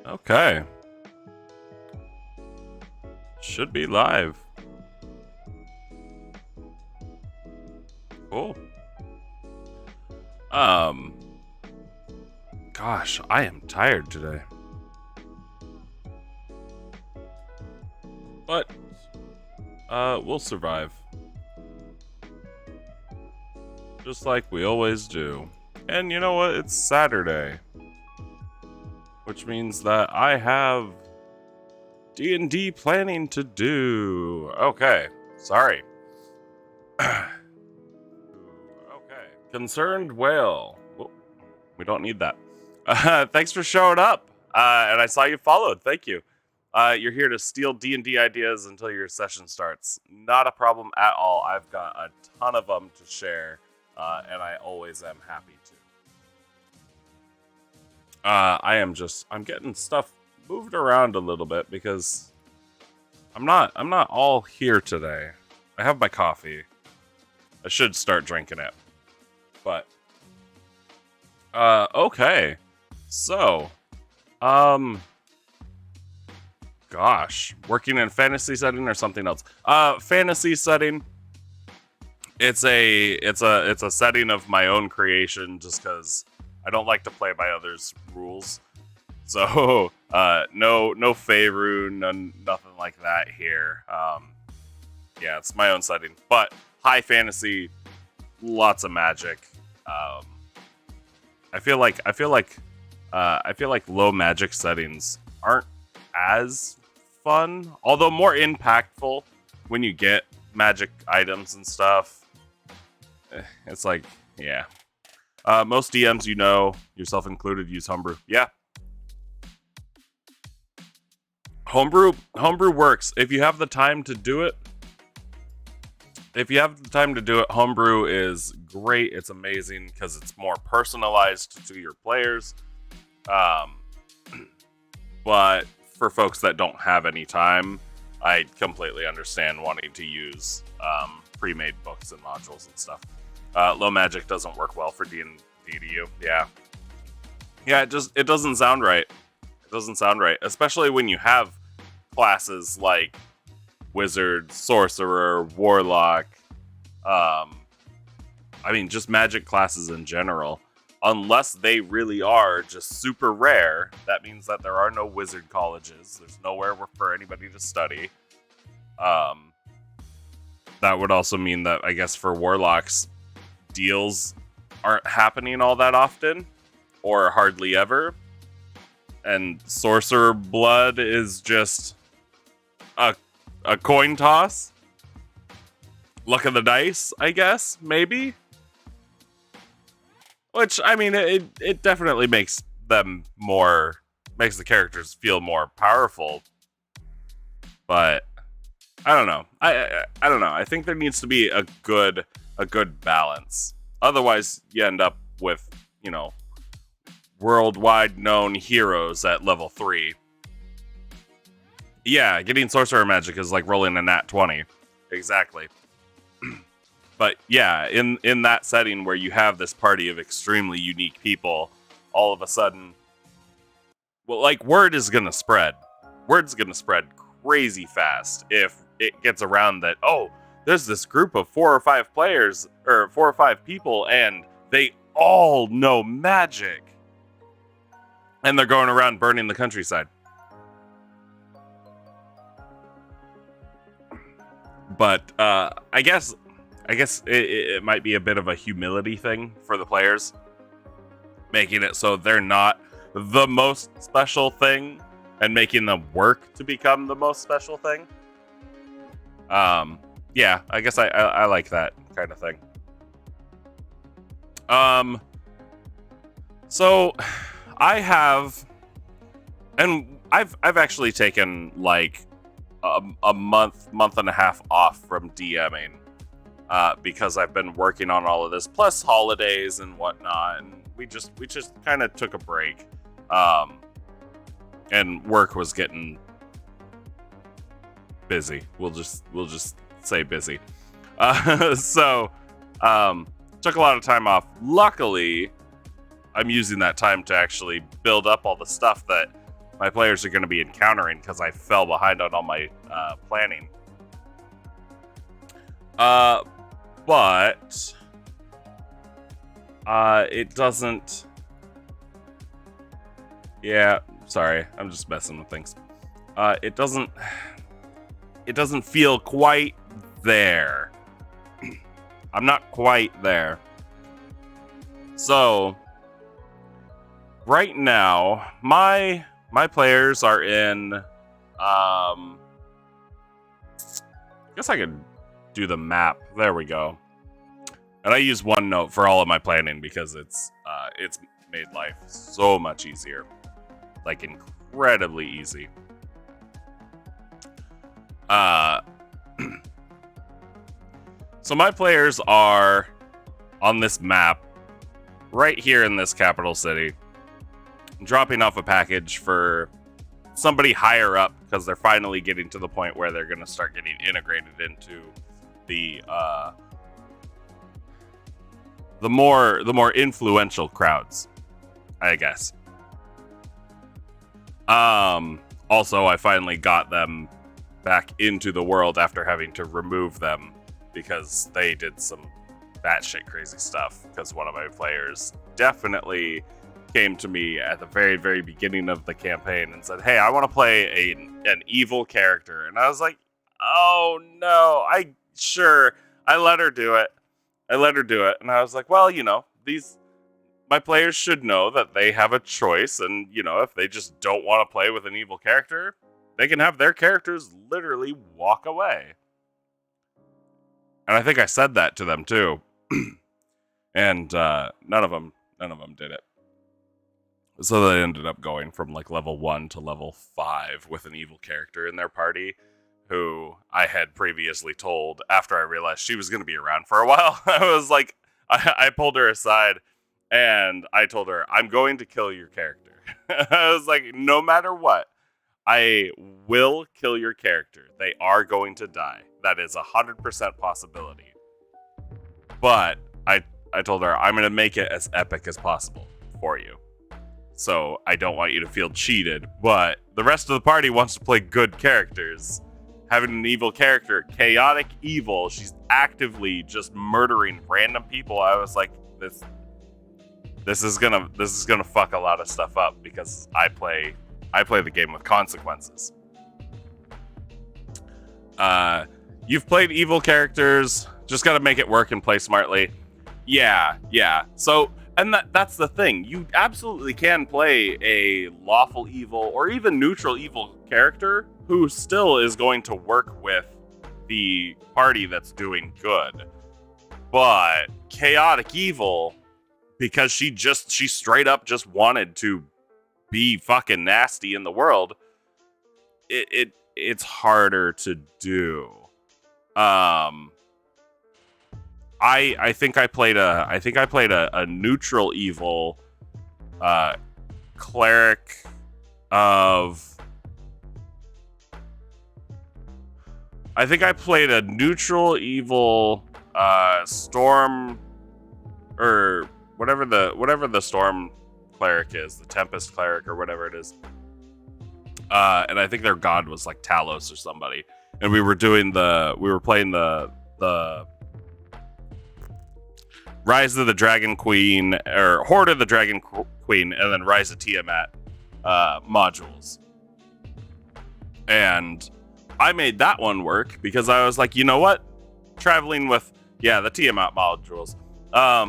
Okay. Should be live. Cool. Um, Gosh, I am tired today. But, we'll survive. Just like we always do. And you know what? It's Saturday. Which means that I have D&D planning to do. Okay. Sorry. Okay. Concerned whale. Whoop. We don't need that. Thanks for showing up. And I saw you followed. Thank you. You're here to steal D&D ideas until your session starts. Not a problem at all. I've got a ton of them to share, and I always am happy to. I'm getting stuff moved around a little bit because I'm not all here today. I have my coffee. I should start drinking it. But okay. So, gosh, working in fantasy setting or something else. Fantasy setting. It's a setting of my own creation just cuz I don't like to play by others' rules. So, no Faerun, nothing like that here. Yeah, it's my own setting, but high fantasy, lots of magic. I feel like low magic settings aren't as fun, although more impactful when you get magic items and stuff. It's like, yeah. Most DMs, yourself included, use homebrew. Yeah. Homebrew works if you have the time to do it. Homebrew is great. It's amazing because it's more personalized to your players. But for folks that don't have any time, I completely understand wanting to use pre-made books and modules and stuff. Low magic doesn't work well for D&D to you. Yeah, it doesn't sound right. It doesn't sound right, especially when you have classes like wizard, sorcerer, warlock. Just magic classes in general. Unless they really are just super rare, that means that there are no wizard colleges. There's nowhere for anybody to study. That would also mean that, I guess, for warlocks, deals aren't happening all that often, or hardly ever. And sorcerer blood is just a coin toss. Luck of the dice, I guess, maybe. Which, it definitely makes the characters feel more powerful. But I don't know. I don't know. I think there needs to be a good balance. Otherwise, you end up with, worldwide known heroes at level 3. Yeah, getting sorcerer magic is like rolling a nat 20. Exactly. But yeah, in that setting where you have this party of extremely unique people, all of a sudden, word is gonna spread. Word's gonna spread crazy fast if it gets around that, oh, there's this group of 4 or 5 players, or 4 or 5 people, and they all know magic. And they're going around burning the countryside. But I guess it might be a bit of a humility thing for the players, making it so they're not the most special thing and making them work to become the most special thing. Yeah, I guess I like that kind of thing. So I have, and I've actually taken like a month and a half off from DMing because I've been working on all of this, plus holidays and whatnot, and we just kind of took a break, and work was getting busy. We'll just say busy. So took a lot of time off. Luckily, I'm using that time to actually build up all the stuff that my players are going to be encountering because I fell behind on all my planning. But it doesn't. Yeah, sorry, I'm just messing with things. It doesn't feel quite there. I'm not quite there. So right now, my players are in. I guess I could do the map. There we go. And I use OneNote for all of my planning because it's made life so much easier, like incredibly easy. So my players are on this map right here in this capital city, dropping off a package for somebody higher up because they're finally getting to the point where they're going to start getting integrated into the more influential crowds, I guess. Also, I finally got them back into the world after having to remove them because they did some batshit crazy stuff. Because one of my players definitely came to me at the very, very beginning of the campaign and said, "Hey, I want to play an evil character," and I was like, "Oh no!" I let her do it. And I was like, "Well, my players should know that they have a choice, and if they just don't want to play with an evil character, they can have their characters literally walk away." And I think I said that to them too, and none of them did it. So they ended up going from like level 1 to level 5 with an evil character in their party, who I had previously told after I realized she was going to be around for a while. I was like, I pulled her aside and I told her, "I'm going to kill your character." I was like, no matter what, I will kill your character. They are going to die. That is 100% possibility. But I told her, I'm going to make it as epic as possible for you. So I don't want you to feel cheated, but the rest of the party wants to play good characters. Having an evil character, chaotic evil, she's actively just murdering random people. I was like, this is gonna fuck a lot of stuff up because I play the game with consequences. You've played evil characters, just gotta make it work and play smartly. Yeah. So, and that's the thing. You absolutely can play a lawful evil or even neutral evil character who still is going to work with the party that's doing good. But chaotic evil, because she straight up just wanted to be fucking nasty in the world, it's harder to do. I think I played a neutral evil cleric of. I think I played a neutral evil storm, or whatever the storm cleric is, the tempest cleric or whatever it is. And I think their god was like Talos or somebody. And we were playing the Rise of the Dragon Queen, or Horde of the Dragon Queen, and then Rise of Tiamat modules. And I made that one work because I was like, you know what? Traveling with, the Tiamat modules. I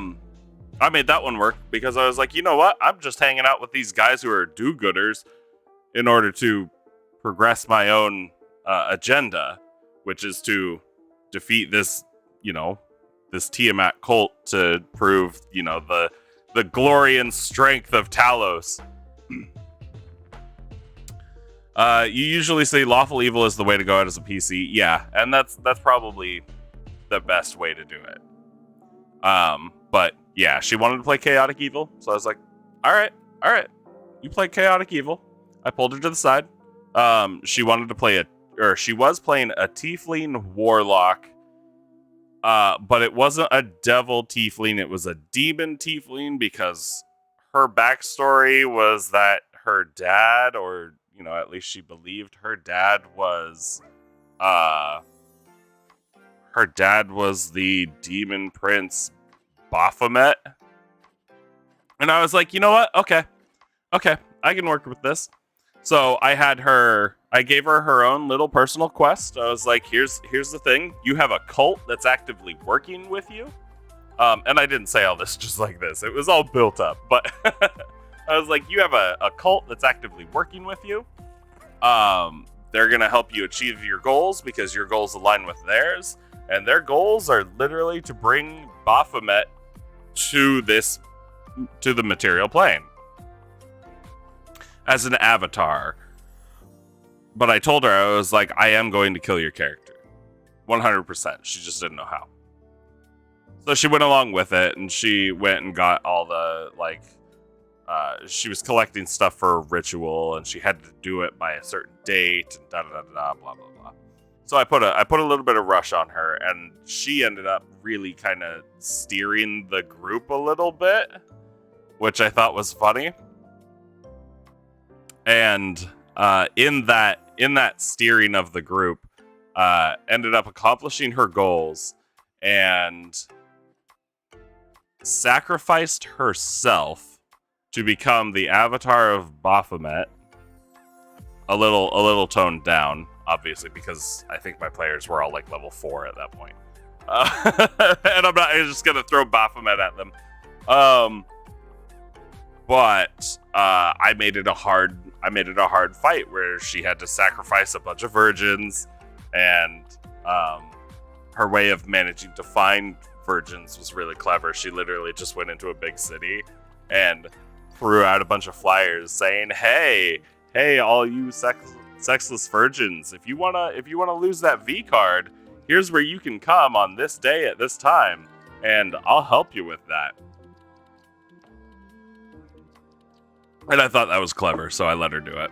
made that one work because I was like, you know what? I'm just hanging out with these guys who are do-gooders in order to progress my own agenda, which is to defeat this, this Tiamat cult to prove, the glory and strength of Talos. You usually say lawful evil is the way to go out as a PC. Yeah, and that's probably the best way to do it. But yeah, she wanted to play chaotic evil, so I was like, all right, you play chaotic evil. I pulled her to the side. She wanted to play she was playing a tiefling warlock. But it wasn't a devil tiefling, it was a demon tiefling, because her backstory was that her dad or at least she believed her dad was uh the demon prince Baphomet. And I was like, you know what? Okay, I can work with this. So I gave her her own little personal quest. I was like, here's the thing. You have a cult that's actively working with you. And I didn't say all this just like this. It was all built up. But I was like, you have a cult that's actively working with you. They're going to help you achieve your goals because your goals align with theirs. And their goals are literally to bring Baphomet to the material plane as an avatar. But I told her, I was like, I am going to kill your character 100%. She just didn't know how. So she went along with it, and she went and got all the she was collecting stuff for a ritual, and she had to do it by a certain date, and da da da da blah blah blah. So I put a little bit of rush on her, and she ended up really kind of steering the group a little bit, which I thought was funny. And in that steering of the group, ended up accomplishing her goals and sacrificed herself to become the avatar of Baphomet. A little toned down, obviously, because I think my players were all like level 4 at that point. And I'm just gonna throw Baphomet at them. But I made it a hard fight where she had to sacrifice a bunch of virgins, and her way of managing to find virgins was really clever. She literally just went into a big city and threw out a bunch of flyers saying, "Hey, all you sexless virgins, if you wanna lose that V card, here's where you can come on this day at this time, and I'll help you with that." And I thought that was clever, so I let her do it.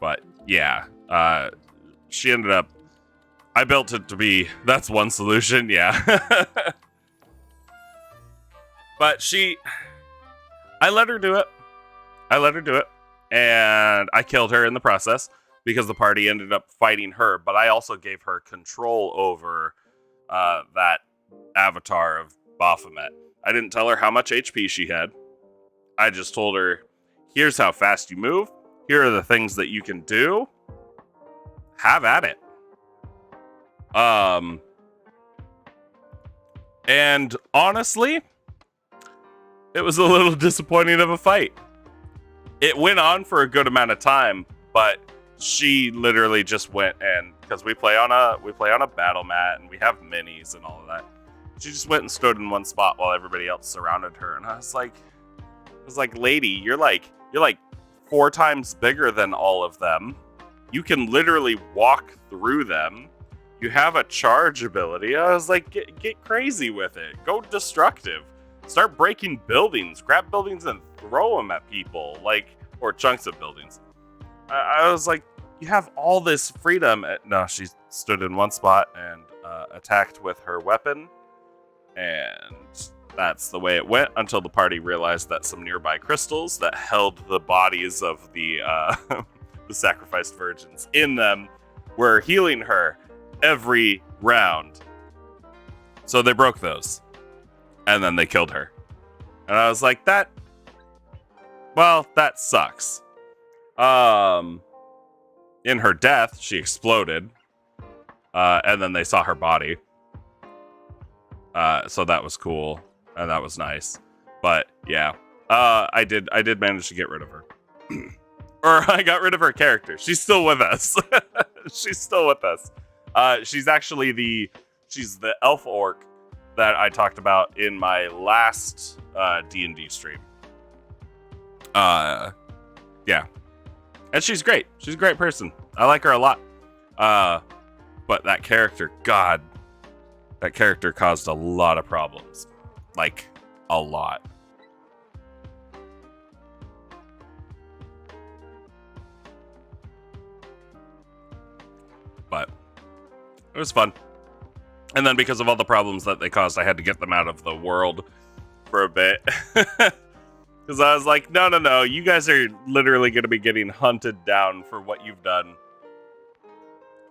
But yeah, she ended up. I built it to be. That's one solution, yeah. But I let her do it. And I killed her in the process because the party ended up fighting her. But I also gave her control over that avatar of Baphomet. I didn't tell her how much HP she had. I just told her, here's how fast you move. Here are the things that you can do. Have at it. And honestly, it was a little disappointing of a fight. It went on for a good amount of time, but she literally just went, and because we play on a battle mat and we have minis and all of that, she just went and stood in one spot while everybody else surrounded her. And I was like, lady, you're like 4 times bigger than all of them. You can literally walk through them. You have a charge ability. I was like, get crazy with it. Go destructive. Start breaking buildings. Grab buildings and throw them at people, or chunks of buildings. I was like, you have all this freedom. No, she stood in one spot and attacked with her weapon. And that's the way it went until the party realized that some nearby crystals that held the bodies of the the sacrificed virgins in them were healing her every round. So they broke those. And then they killed her. And I was like, that sucks. In her death, she exploded. And then they saw her body. So that was cool. And that was nice. But yeah, I did manage to get rid of her. Or I got rid of her character. She's still with us. She's actually the elf orc that I talked about in my last D&D stream. Yeah. And she's great. She's a great person. I like her a lot. But that character, God, that character caused a lot of problems. Like, a lot. But it was fun. And then because of all the problems that they caused, I had to get them out of the world for a bit. Because I was like, no, you guys are literally going to be getting hunted down for what you've done.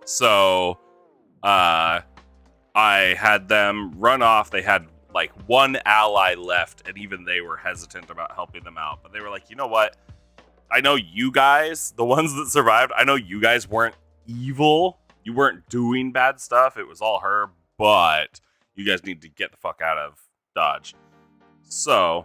So, I had them run off. They had like one ally left, and even they were hesitant about helping them out. But they were like, you know what? I know you guys, the ones that survived, I know you guys weren't evil. You weren't doing bad stuff. It was all her, but you guys need to get the fuck out of Dodge. So,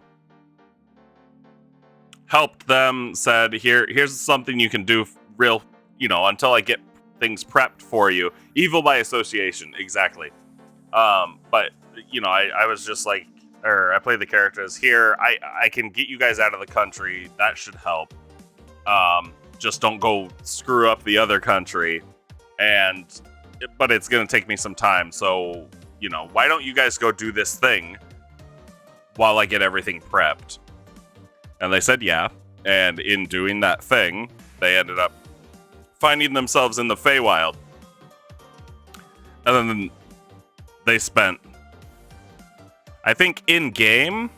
helped them, said, here's something you can do until I get things prepped for you. Evil by association, exactly. But, I was just like, I played the characters here. I can get you guys out of the country. That should help. Just don't go screw up the other country. But it's going to take me some time. So, why don't you guys go do this thing while I get everything prepped? And they said, yeah. And in doing that thing, they ended up finding themselves in the Feywild. And then they spent, I think in game,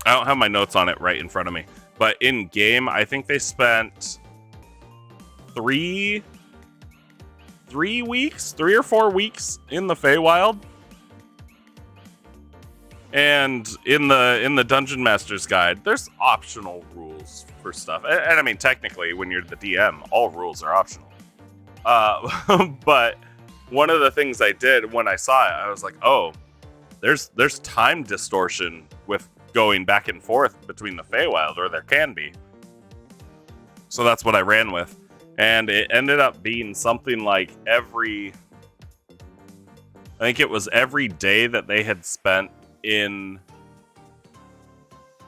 I don't have my notes on it right in front of me, but in game, I think they spent 3 or 4 weeks in the Feywild. And in the Dungeon Master's Guide, there's optional rules for stuff. And I mean, technically, when you're the DM, all rules are optional. But one of the things I did when I saw it, I was like, oh, there's time distortion with going back and forth between the Feywild, or there can be. So that's what I ran with. And it ended up being something like I think it was every day that they had spent in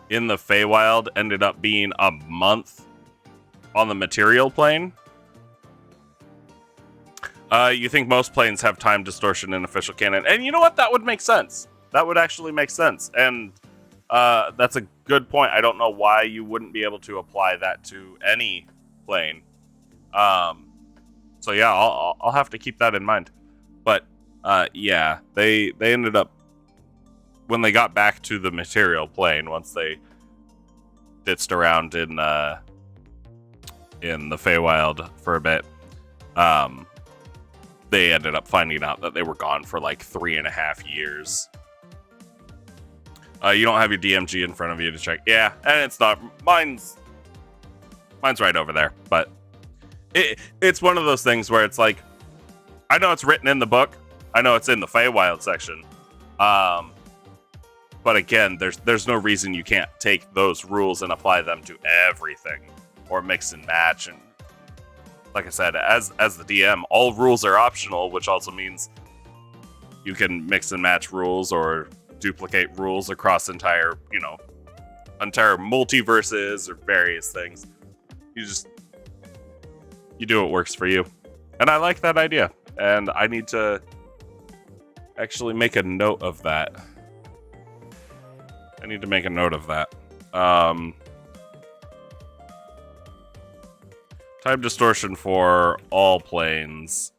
the Feywild ended up being a month on the material plane. You think most planes have time distortion in official canon, and you know what? That would make sense. That would actually make sense, and that's a good point. I don't know why you wouldn't be able to apply that to any plane. So yeah, I'll have to keep that in mind. But yeah, they ended up, when they got back to the material plane, once they ditzed around in the Feywild for a bit, they ended up finding out that they were gone for like 3.5 years. You don't have your DMG in front of you to check. Yeah, and it's not. Mine's right over there. But it's one of those things where it's like, I know it's written in the book. I know it's in the Feywild section. But again, there's no reason you can't take those rules and apply them to everything, or mix and match. And like I said, as the DM, all rules are optional, which also means you can mix and match rules or duplicate rules across entire multiverses or various things. You do what works for you. And I like that idea. And I need to actually make a note of that. Time distortion for all planes.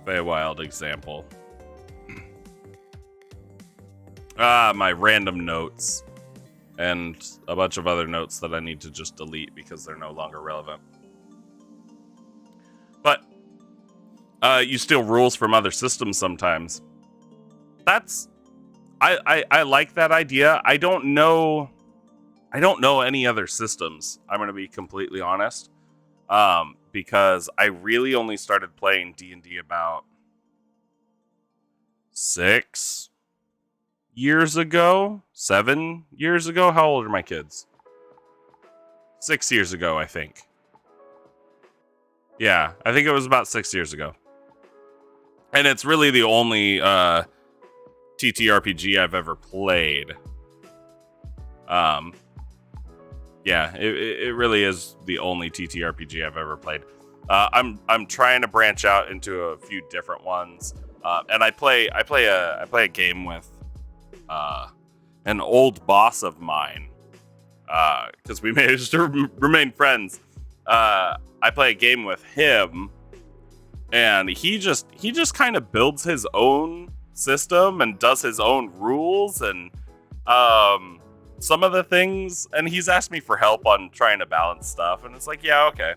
Feywild example. My random notes. And a bunch of other notes that I need to just delete because they're no longer relevant. But you steal rules from other systems sometimes. I like that idea. I don't know any other systems, I'm going to be completely honest. Because I really only started playing D&D about 6 years ago, 7 years ago. How old are my kids? 6 years ago, I think. Yeah, I think it was about 6 years ago. And it's really the only TTRPG I've ever played. Yeah, it really is the only TTRPG I've ever played. I'm trying to branch out into a few different ones, and I play a game with an old boss of mine, because we managed to remain friends. I play a game with him, and he just kind of builds his own system and does his own rules and some of the things, and he's asked me for help on trying to balance stuff, and it's like, yeah, okay.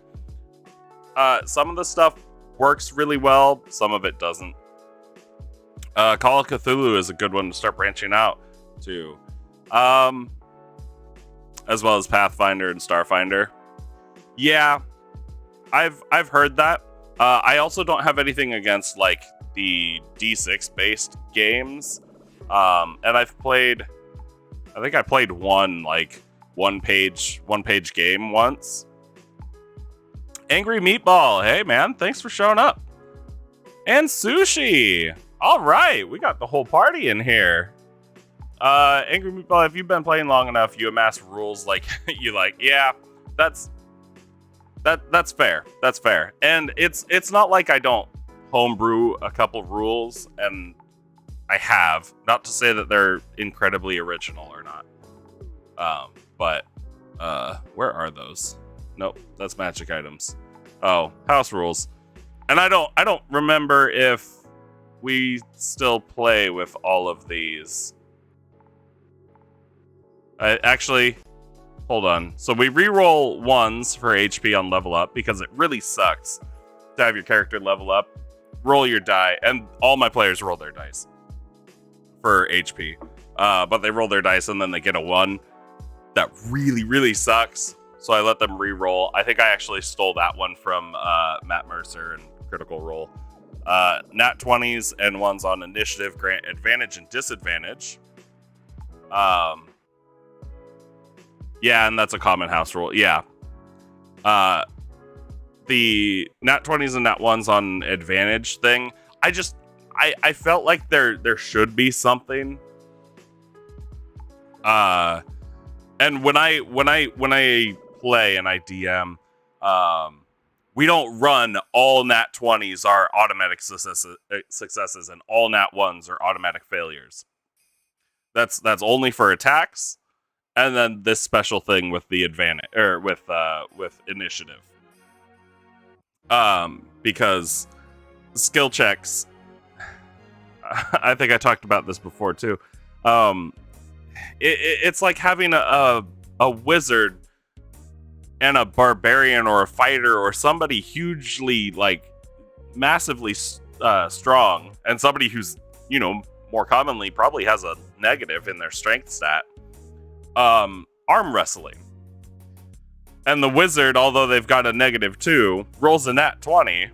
Some of the stuff works really well, some of it doesn't. Call of Cthulhu is a good one to start branching out to, as well as Pathfinder and Starfinder. Yeah, I've heard that. I also don't have anything against like the D6 based games, and I think I played one page game once. Angry Meatball, hey man, thanks for showing up. And Sushi, all right, we got the whole party in here. Angry Meatball, if you've been playing long enough, you amass rules like you like. Yeah, that's fair. That's fair. And it's not like I don't homebrew a couple rules, and I have. Not to say that they're incredibly original or not. But where are those? Nope, that's magic items. Oh, house rules. And I don't remember if we still play with all of these. Actually, hold on. So we reroll ones for HP on level up because it really sucks to have your character level up. Roll your die, and all my players roll their dice for HP. But they roll their dice and then they get a 1. That really, really sucks. So I let them re-roll. I think I actually stole that one from Matt Mercer and Critical Role. Nat 20s and 1s on initiative grant advantage and disadvantage. Yeah, and that's a common house rule. Yeah. The Nat 20s and Nat 1s on advantage thing, I felt like there should be something. And when I play and I DM, we don't run all Nat 20s are automatic successes and all Nat 1s are automatic failures. That's only for attacks, and then this special thing with the advantage or with initiative. Because skill checks, I think I talked about this before too. It's like having a wizard and a barbarian or a fighter or somebody hugely, like, massively strong, and somebody who's, more commonly probably has a negative in their strength stat, arm wrestling. And the wizard, although they've got a -2, rolls a nat 20,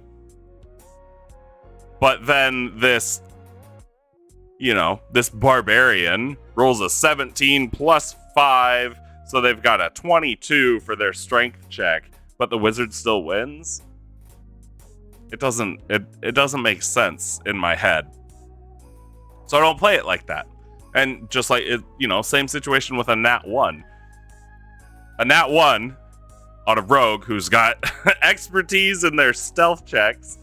but then this barbarian rolls a 17 plus 5, so they've got a 22 for their strength check, but the wizard still wins. It doesn't make sense in my head. So I don't play it like that. And just like it, same situation with a nat 1. A nat 1 on a rogue who's got expertise in their stealth checks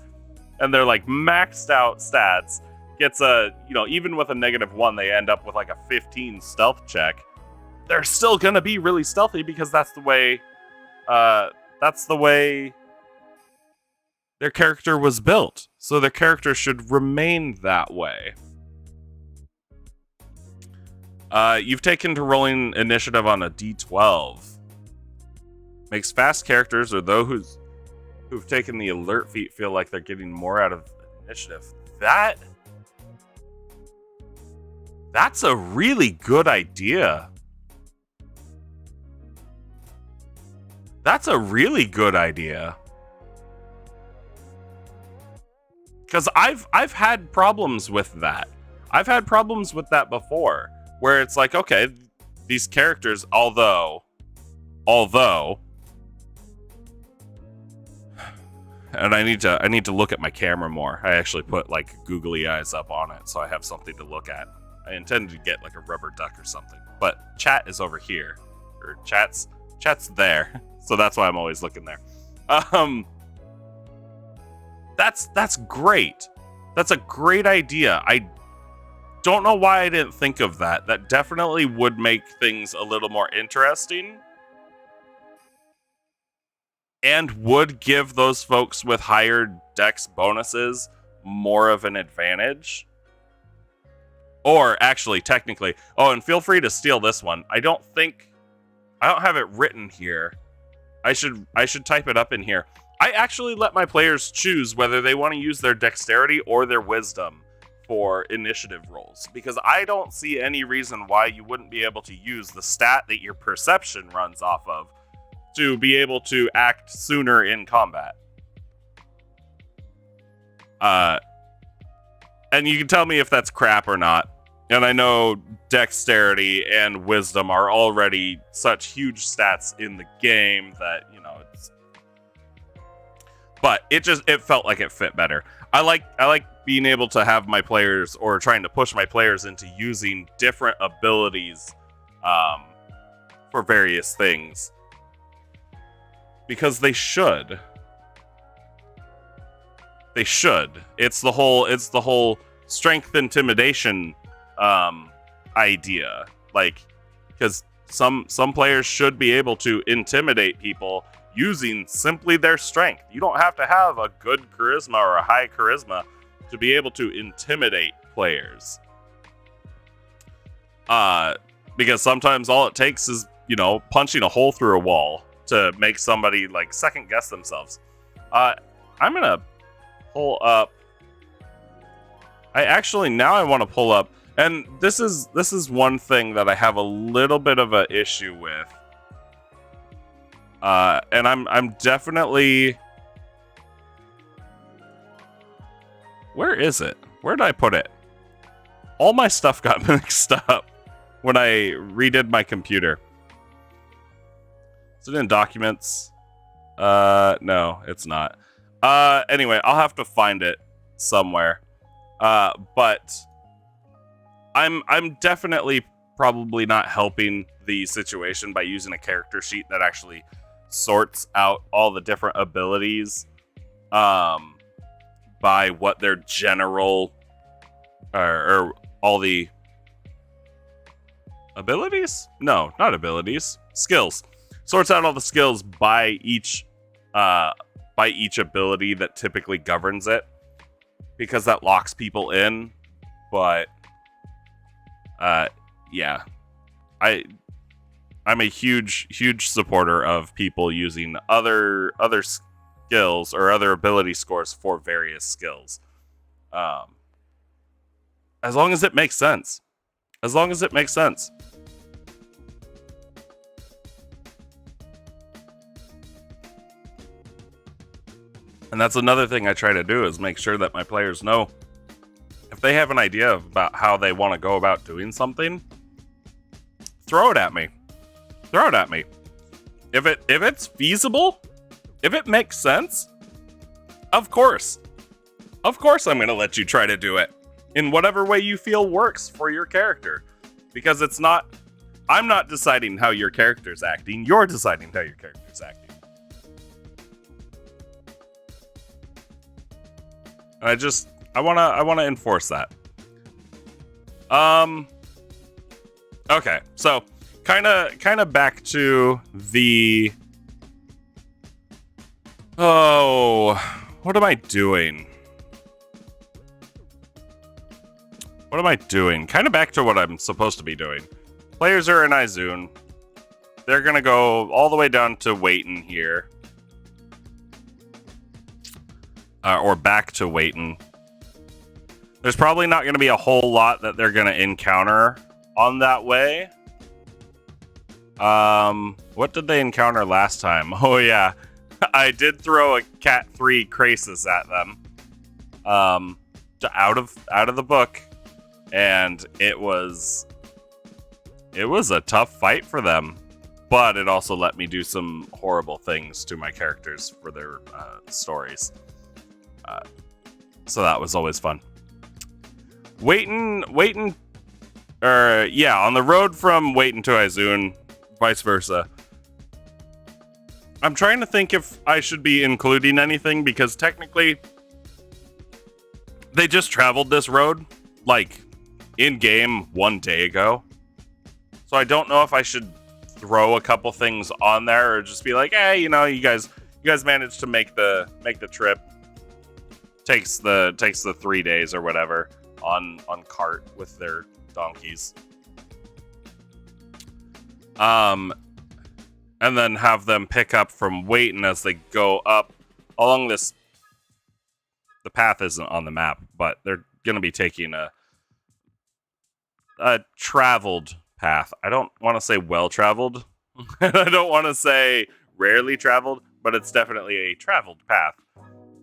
and they're like maxed out stats gets a, even with a -1, they end up with like a 15 stealth check. They're still gonna be really stealthy because that's the way their character was built. So their character should remain that way. You've taken to rolling initiative on a D12. Makes fast characters or those who've taken the alert feat feel like they're getting more out of initiative. That's a really good idea. That's a really good idea. Because I've had problems with that. I've had problems with that before, where it's like, okay, these characters, although, and I need to look at my camera more. I actually put like googly eyes up on it, so I have something to look at. I intended to get like a rubber duck or something, but chat is over here, or chat's there, so that's why I'm always looking there. That's great. That's a great idea. I don't know why I didn't think of that. That definitely would make things a little more interesting. And would give those folks with higher dex bonuses more of an advantage. Or actually, technically, oh, and feel free to steal this one. I don't have it written here. I should type it up in here. I actually let my players choose whether they want to use their dexterity or their wisdom for initiative rolls, because I don't see any reason why you wouldn't be able to use the stat that your perception runs off of to be able to act sooner in combat. And you can tell me if that's crap or not. And I know dexterity and wisdom are already such huge stats in the game that, you know, but it felt like it fit better. I like being able to have my players, or trying to push my players into using different abilities for various things, because they should. It's the whole strength intimidation idea, like, because some players should be able to intimidate people using simply their strength. You don't have to have a good charisma or a high charisma to be able to intimidate players. Because sometimes all it takes is, you know, punching a hole through a wall to make somebody like second guess themselves. I'm gonna pull up. I want to pull up, and this is one thing that I have a little bit of an issue with. And I'm definitely. Where is it? Where did I put it? All my stuff got mixed up when I redid my computer. Is it in documents? No, it's not. Anyway, I'll have to find it somewhere. But I'm definitely probably not helping the situation by using a character sheet that actually sorts out all the different abilities by what their general or all the abilities? No, not abilities. Skills. Sorts out all the skills by each ability that typically governs it, because that locks people in. But yeah, I'm a huge supporter of people using other skills or other ability scores for various skills, as long as it makes sense. And that's another thing I try to do, is make sure that my players know if they have an idea about how they want to go about doing something, throw it at me. If it's feasible, if it makes sense, of course I'm going to let you try to do it in whatever way you feel works for your character, because I'm not deciding how your character's acting. You're deciding how your character's acting. And I want to enforce that. Okay, so kind of back to the. Oh, what am I doing? Kind of back to what I'm supposed to be doing. Players are in Izun. They're gonna go all the way down to Waiton here. Or back to Waiton. There's probably not going to be a whole lot that they're going to encounter on that way. What did they encounter last time? Oh yeah, I did throw a Cat 3 Krasis at them. Out of the book, and it was a tough fight for them, but it also let me do some horrible things to my characters for their stories. So that was always fun. Waiton, on the road from Waiton to Izun, vice versa. I'm trying to think if I should be including anything, because technically they just traveled this road, like, in-game 1 day ago. So I don't know if I should throw a couple things on there, or just be like, hey, you know, you guys managed to make the trip. Takes the 3 days or whatever. on cart with their donkeys. And then have them pick up from Waiton as they go up along this. The path isn't on the map, but they're going to be taking a traveled path. I don't want to say well traveled. I don't want to say rarely traveled, but it's definitely a traveled path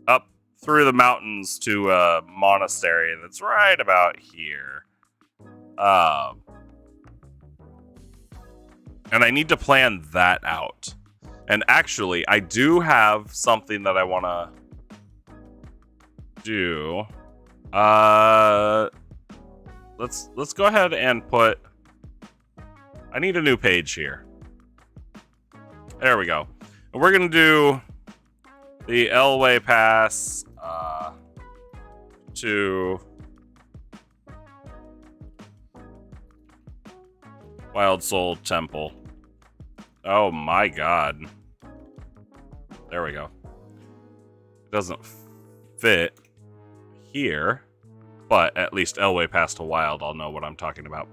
up through the mountains to a monastery that's right about here. And I need to plan that out. And actually, I do have something that I want to do. Let's go ahead and put. I need a new page here. There we go. And we're gonna do the Elway Pass to Wild Soul Temple. Oh my god. There we go. It doesn't fit here, but at least Elway Pass to Wild, I'll know what I'm talking about.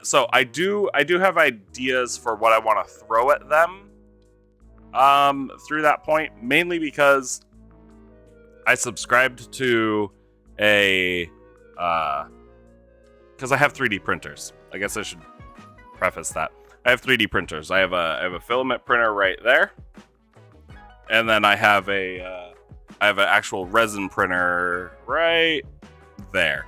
So I do have ideas for what I want to throw at them through that point, mainly because I subscribed to a because I have 3D printers. I guess I should preface that. I have 3D printers. I have a filament printer right there, and then I have an actual resin printer right there.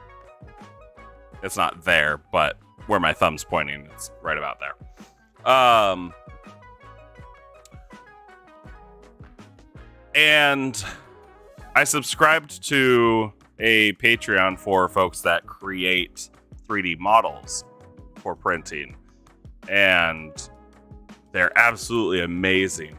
It's not there, but where my thumb's pointing, it's right about there. And I subscribed to a Patreon for folks that create 3D models for printing, and they're absolutely amazing.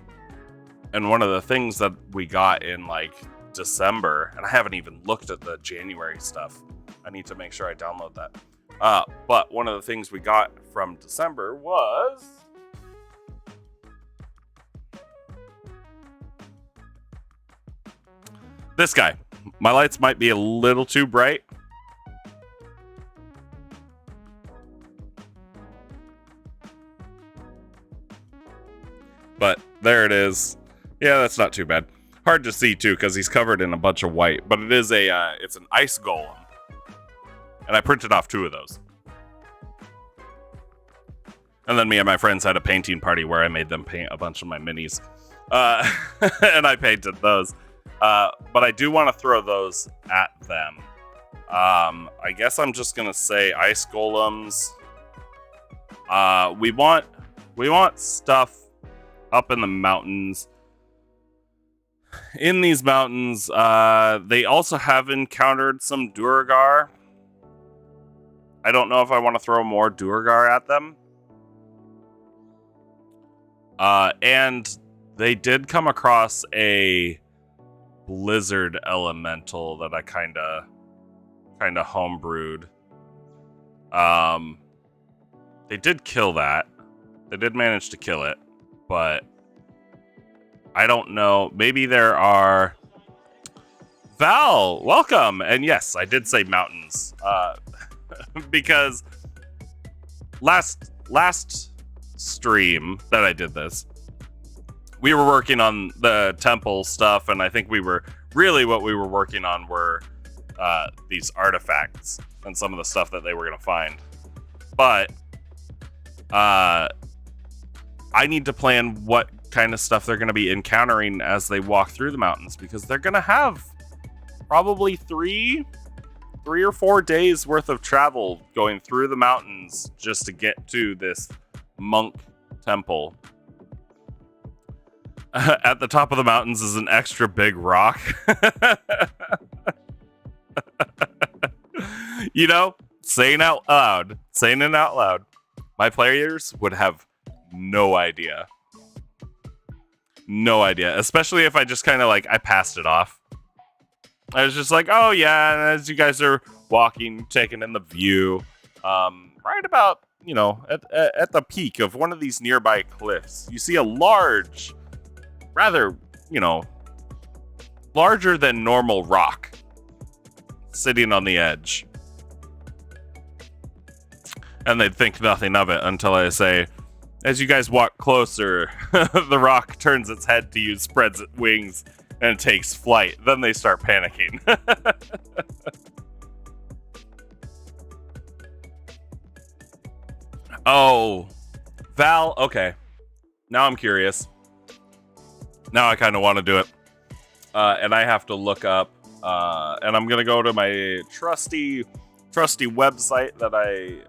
And one of the things that we got in like December, and I haven't even looked at the January stuff. I need to make sure I download that. But one of the things we got from December was this guy. My lights might be a little too bright. But there it is. Yeah, that's not too bad. Hard to see too because he's covered in a bunch of white, but it is it's an ice golem. And I printed off 2 of those. And then me and my friends had a painting party where I made them paint a bunch of my minis. And I painted those. But I do want to throw those at them. I guess I'm just going to say ice golems. We want stuff up in the mountains. In these mountains, they also have encountered some Duergar. I don't know if I want to throw more Duergar at them. And they did come across a blizzard elemental that I kind of homebrewed. They did kill that. They did manage to kill it, but I don't know. Maybe there are. Val, welcome. And yes, I did say mountains. Because last stream that I did this, we were working on the temple stuff, and I think what we were working on were these artifacts and some of the stuff that they were going to find. But I need to plan what kind of stuff they're going to be encountering as they walk through the mountains, because they're going to have probably 3 or 4 days worth of travel going through the mountains just to get to this monk temple. At the top of the mountains is an extra big rock. You know, saying it out loud, my players would have no idea. No idea. Especially if I just kind of I passed it off. I was just like, oh yeah, and as you guys are walking, taking in the view, right about, at the peak of one of these nearby cliffs, you see a large, rather, larger than normal rock sitting on the edge. And they'd think nothing of it until I say, as you guys walk closer, the rock turns its head to you, spreads its wings, and takes flight. Then they start panicking. Oh, Val, okay. Now I'm curious. Now I kind of want to do it. And I have to look up, and I'm going to go to my trusty website that I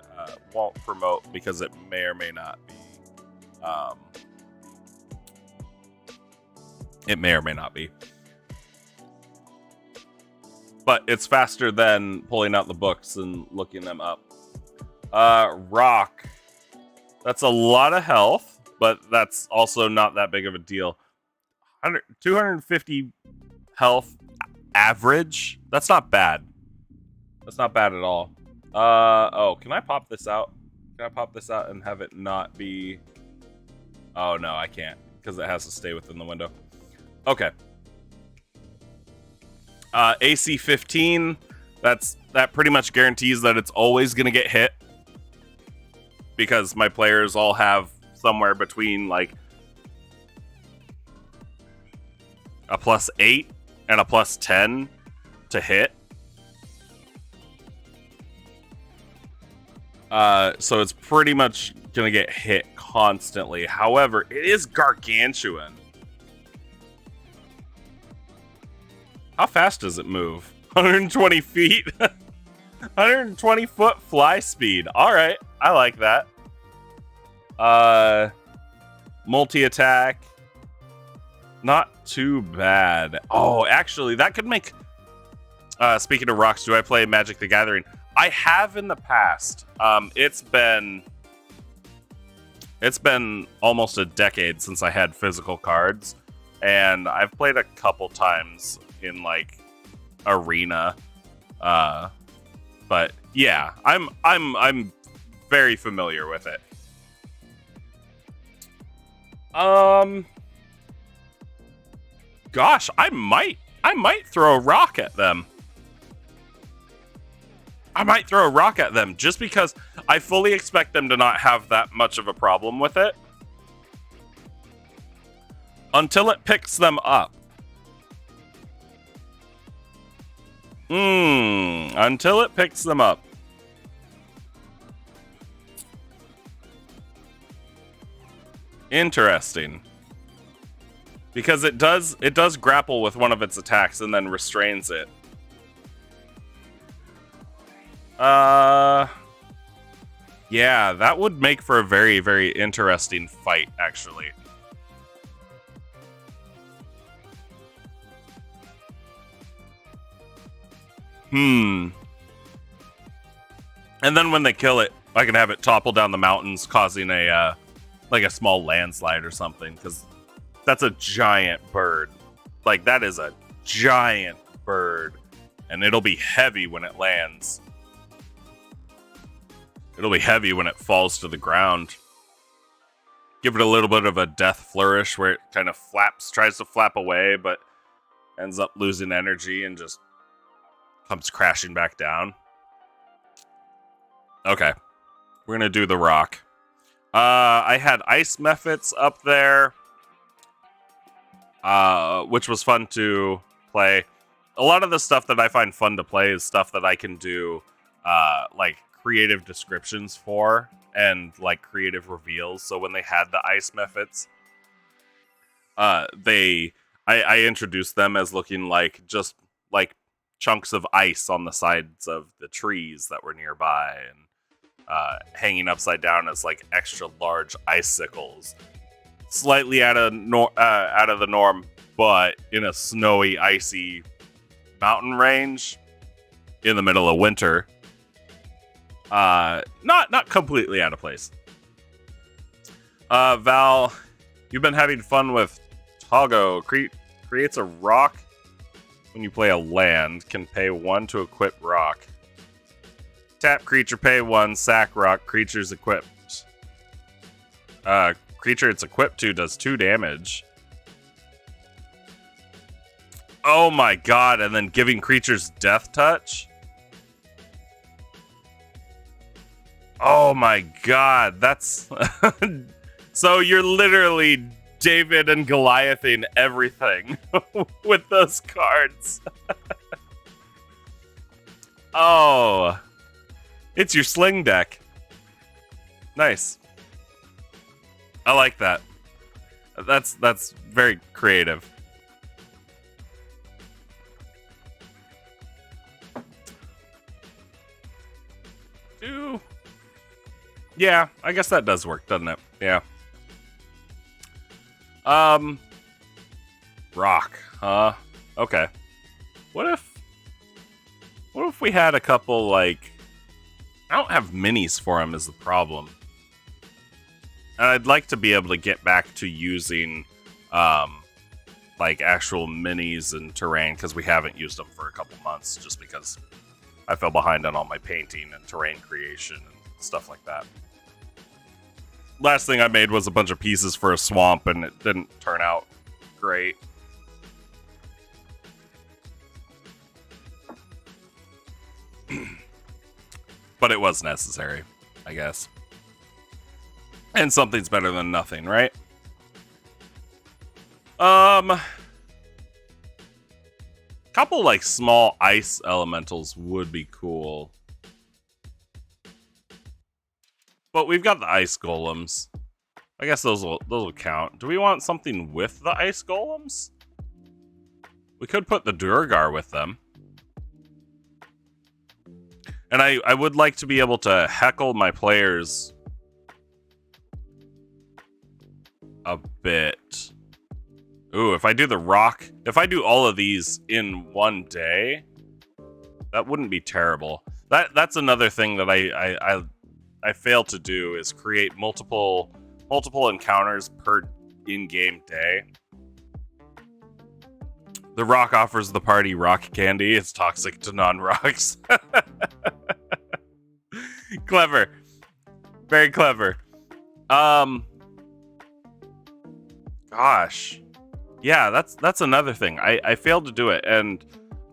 won't promote because it may or may not be. It may or may not be. But it's faster than pulling out the books and looking them up. Rock. That's a lot of health, but that's also not that big of a deal. 250 health average. That's not bad. That's not bad at all. Oh, can I pop this out? Can I pop this out and have it not be... Oh, no, I can't, because it has to stay within the window. Okay. AC 15. That pretty much guarantees that it's always going to get hit. Because my players all have somewhere between, like, a +8 and a +10 to hit. So it's pretty much gonna get hit constantly. However, it is gargantuan. How fast does it move? 120 feet? 120 foot fly speed. Alright, I like that. Multi-attack. Not too bad. Oh, actually, that could make... speaking of rocks, do I play Magic the Gathering? I have in the past. It's been almost a decade since I had physical cards, and I've played a couple times in, like, Arena. But yeah, I'm very familiar with it. Gosh, I might throw a rock at them. I might throw a rock at them just because I fully expect them to not have that much of a problem with it until it picks them up. Until it picks them up. Interesting. Because it does grapple with one of its attacks and then restrains it. Yeah, that would make for a very, very interesting fight, actually. And then when they kill it, I can have it topple down the mountains, causing a, like a small landslide or something, because that's a giant bird. Like, that is a giant bird, and it'll be heavy when it lands. It'll be heavy when it falls to the ground. Give it a little bit of a death flourish where it kind of tries to flap away, but ends up losing energy and just comes crashing back down. Okay. We're going to do the rock. I had ice mephits up there, which was fun to play. A lot of the stuff that I find fun to play is stuff that I can do, like, creative descriptions for and like creative reveals. So when they had the ice mephits, I introduced them as looking like just like chunks of ice on the sides of the trees that were nearby, and hanging upside down as like extra large icicles, slightly out of the norm, but in a snowy, icy mountain range in the middle of winter. Not completely out of place. Val, you've been having fun with Togo. Creates a rock when you play a land. Can pay 1 to equip rock. Tap creature, pay 1, sack rock. Creature's equipped. Creature it's equipped to does 2 damage. Oh my god, and then giving creatures death touch? Oh my god, that's so you're literally David and Goliath in everything with those cards. Oh, it's your sling deck. Nice. I like that. That's very creative. Yeah, I guess that does work, doesn't it? Yeah. Rock, huh? Okay. What if we had a couple, like, I don't have minis for him is the problem. And I'd like to be able to get back to using, like, actual minis and terrain, because we haven't used them for a couple months, just because I fell behind on all my painting and terrain creation and stuff like that. Last thing I made was a bunch of pieces for a swamp, and it didn't turn out great. But it was necessary, I guess. And something's better than nothing, right? Couple like small ice elementals would be cool. But we've got the ice golems. I guess those will count. Do we want something with the ice golems? We could put the Durgar with them. And I would like to be able to heckle my players a bit. Ooh, if I do the rock, if I do all of these in one day, that wouldn't be terrible. That's another thing that I fail to do is create multiple encounters per in-game day. The rock offers the party rock candy. It's toxic to non-rocks. Clever. Very clever. Gosh. Yeah, that's another thing. I failed to do it, and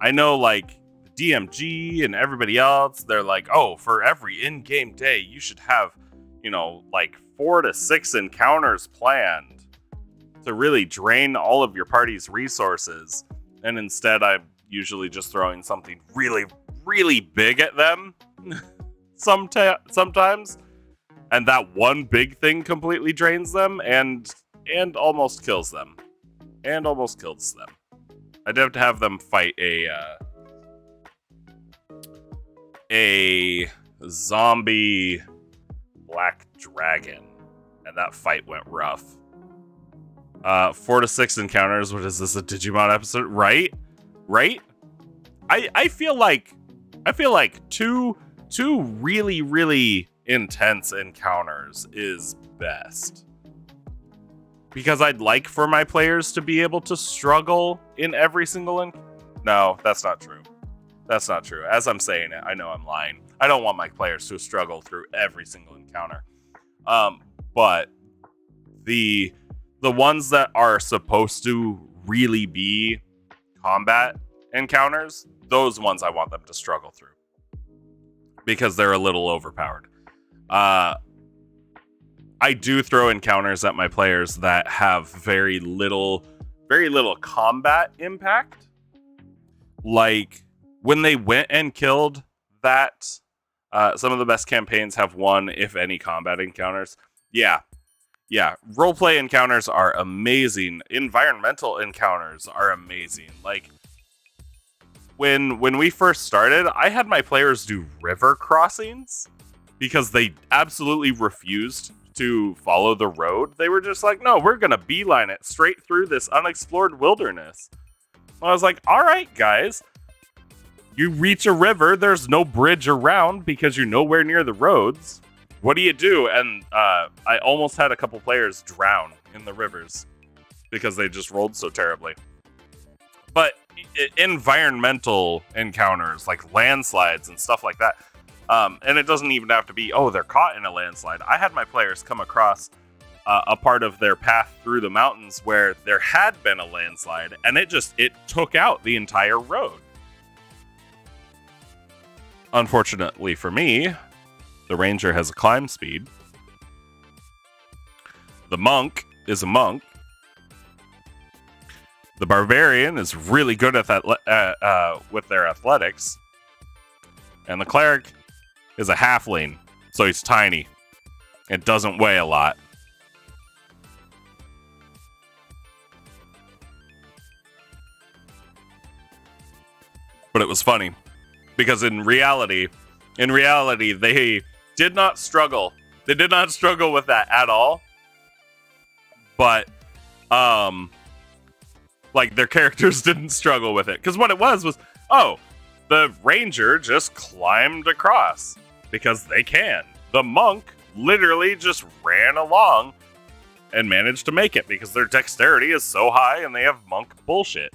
I know like DMG and everybody else, they're like, oh, for every in-game day, you should have, like 4 to 6 encounters planned to really drain all of your party's resources. And instead, I'm usually just throwing something really, really big at them sometimes. And that one big thing completely drains them and almost kills them. And almost kills them. I'd have to have them fight a zombie black dragon, and that fight went rough. 4 to 6 encounters. What is this, a Digimon episode? Right? I feel like two really, really intense encounters is best. Because I'd like for my players to be able to struggle in every single No, that's not true. That's not true. As I'm saying it, I know I'm lying. I don't want my players to struggle through every single encounter. But the ones that are supposed to really be combat encounters, those ones I want them to struggle through. Because they're a little overpowered. I do throw encounters at my players that have very little combat impact. Like, when they went and killed that, some of the best campaigns have one, if any, combat encounters. Yeah. Roleplay encounters are amazing. Environmental encounters are amazing. Like, when we first started, I had my players do river crossings because they absolutely refused to follow the road. They were just like, no, we're gonna beeline it straight through this unexplored wilderness. I was like, all right, guys. You reach a river, there's no bridge around because you're nowhere near the roads. What do you do? And I almost had a couple players drown in the rivers because they just rolled so terribly. But environmental encounters like landslides and stuff like that, and it doesn't even have to be, oh, they're caught in a landslide. I had my players come across a part of their path through the mountains where there had been a landslide, and it took out the entire road. Unfortunately for me, The ranger has a climb speed. The monk is a monk. The barbarian is really good at that with their athletics. And the cleric is a halfling, so he's tiny. It doesn't weigh a lot. But it was funny because in reality, they did not struggle. They did not struggle with that at all. But, like, their characters didn't struggle with it. Because what it was, oh, the ranger just climbed across because they can. The monk literally just ran along and managed to make it because their dexterity is so high and they have monk bullshit.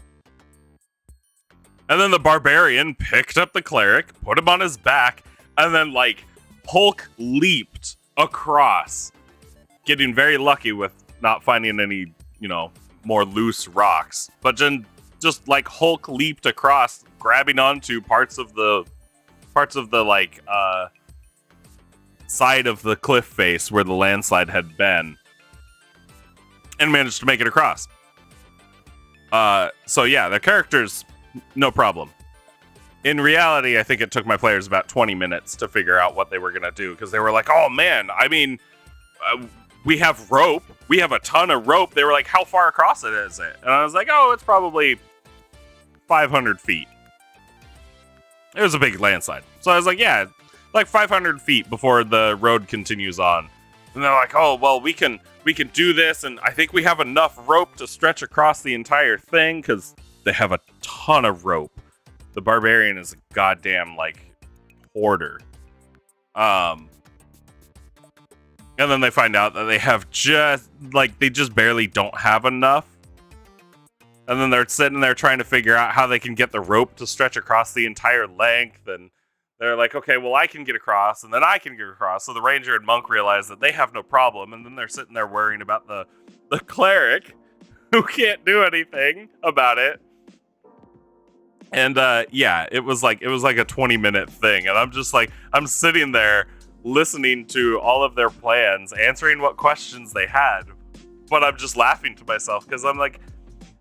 And then the barbarian picked up the cleric, put him on his back, and then, like, Hulk leaped across, getting very lucky with not finding any, more loose rocks. But then just, like, Hulk leaped across, grabbing onto parts of the like, side of the cliff face where the landslide had been, and managed to make it across. So yeah, their characters, no problem. In reality, I think it took my players about 20 minutes to figure out what they were going to do, because they were like, oh man, I mean, we have rope. We have a ton of rope. They were like, how far across is it? And I was like, oh, it's probably 500 feet. It was a big landslide. So I was like, yeah, like 500 feet before the road continues on. And they're like, oh, well, we can do this, and I think we have enough rope to stretch across the entire thing, because they have a ton of rope. The barbarian is a goddamn, like, hoarder. And then they find out that they have they just barely don't have enough. And then they're sitting there trying to figure out how they can get the rope to stretch across the entire length. And they're like, okay, well, I can get across, and then I can get across. So the ranger and monk realize that they have no problem. And then they're sitting there worrying about the cleric, who can't do anything about it. And yeah, it was like a 20-minute thing. And I'm just like, I'm sitting there listening to all of their plans, answering what questions they had. But I'm just laughing to myself, because I'm like,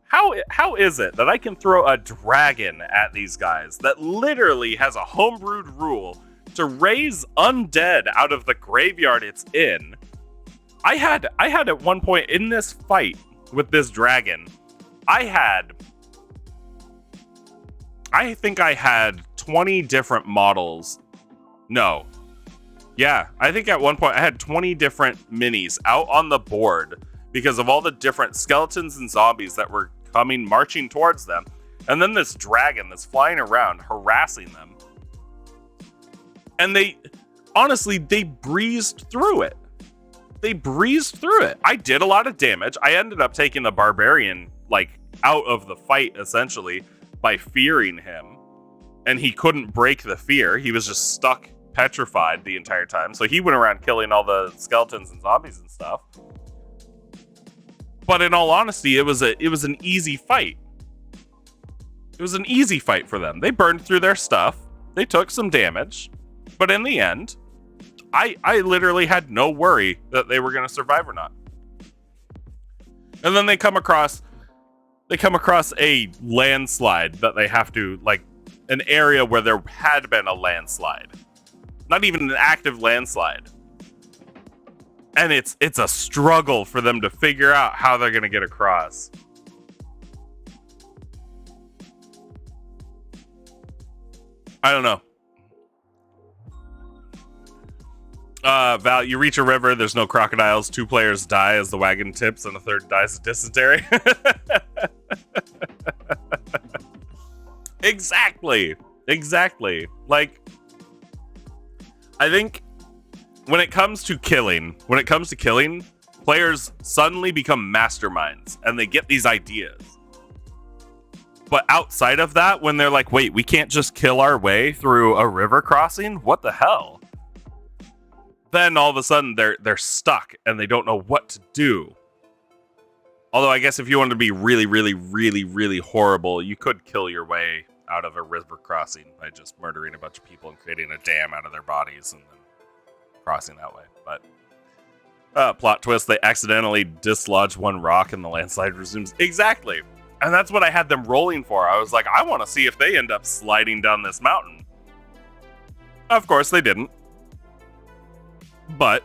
how is it that I can throw a dragon at these guys that literally has a homebrewed rule to raise undead out of the graveyard it's in? I had at one point in this fight with this dragon, I think I had 20 different models. No. Yeah, I think at one point I had 20 different minis out on the board because of all the different skeletons and zombies that were marching towards them. And then this dragon that's flying around harassing them. And they breezed through it. I did a lot of damage. I ended up taking the barbarian, like, out of the fight, essentially, by fearing him. And he couldn't break the fear. He was just stuck, petrified the entire time. So he went around killing all the skeletons and zombies and stuff. But in all honesty, it was an easy fight. It was an easy fight for them. They burned through their stuff. They took some damage. But in the end, I literally had no worry that they were going to survive or not. And then they come across a landslide that they have to, like, an area where there had been a landslide. Not even an active landslide. And it's a struggle for them to figure out how they're going to get across. I don't know. Val, you reach a river, there's no crocodiles, 2 players die as the wagon tips, and a third dies of dysentery. Exactly. Like, I think when it comes to killing, players suddenly become masterminds, and they get these ideas. But outside of that, when they're like, wait, we can't just kill our way through a river crossing? What the hell? Then all of a sudden they're stuck and they don't know what to do. Although I guess if you wanted to be really, really, really, really horrible, you could kill your way out of a river crossing by just murdering a bunch of people and creating a dam out of their bodies and then crossing that way. But plot twist, they accidentally dislodge one rock and the landslide resumes. Exactly. And that's what I had them rolling for. I was like, I want to see if they end up sliding down this mountain. Of course, they didn't. But,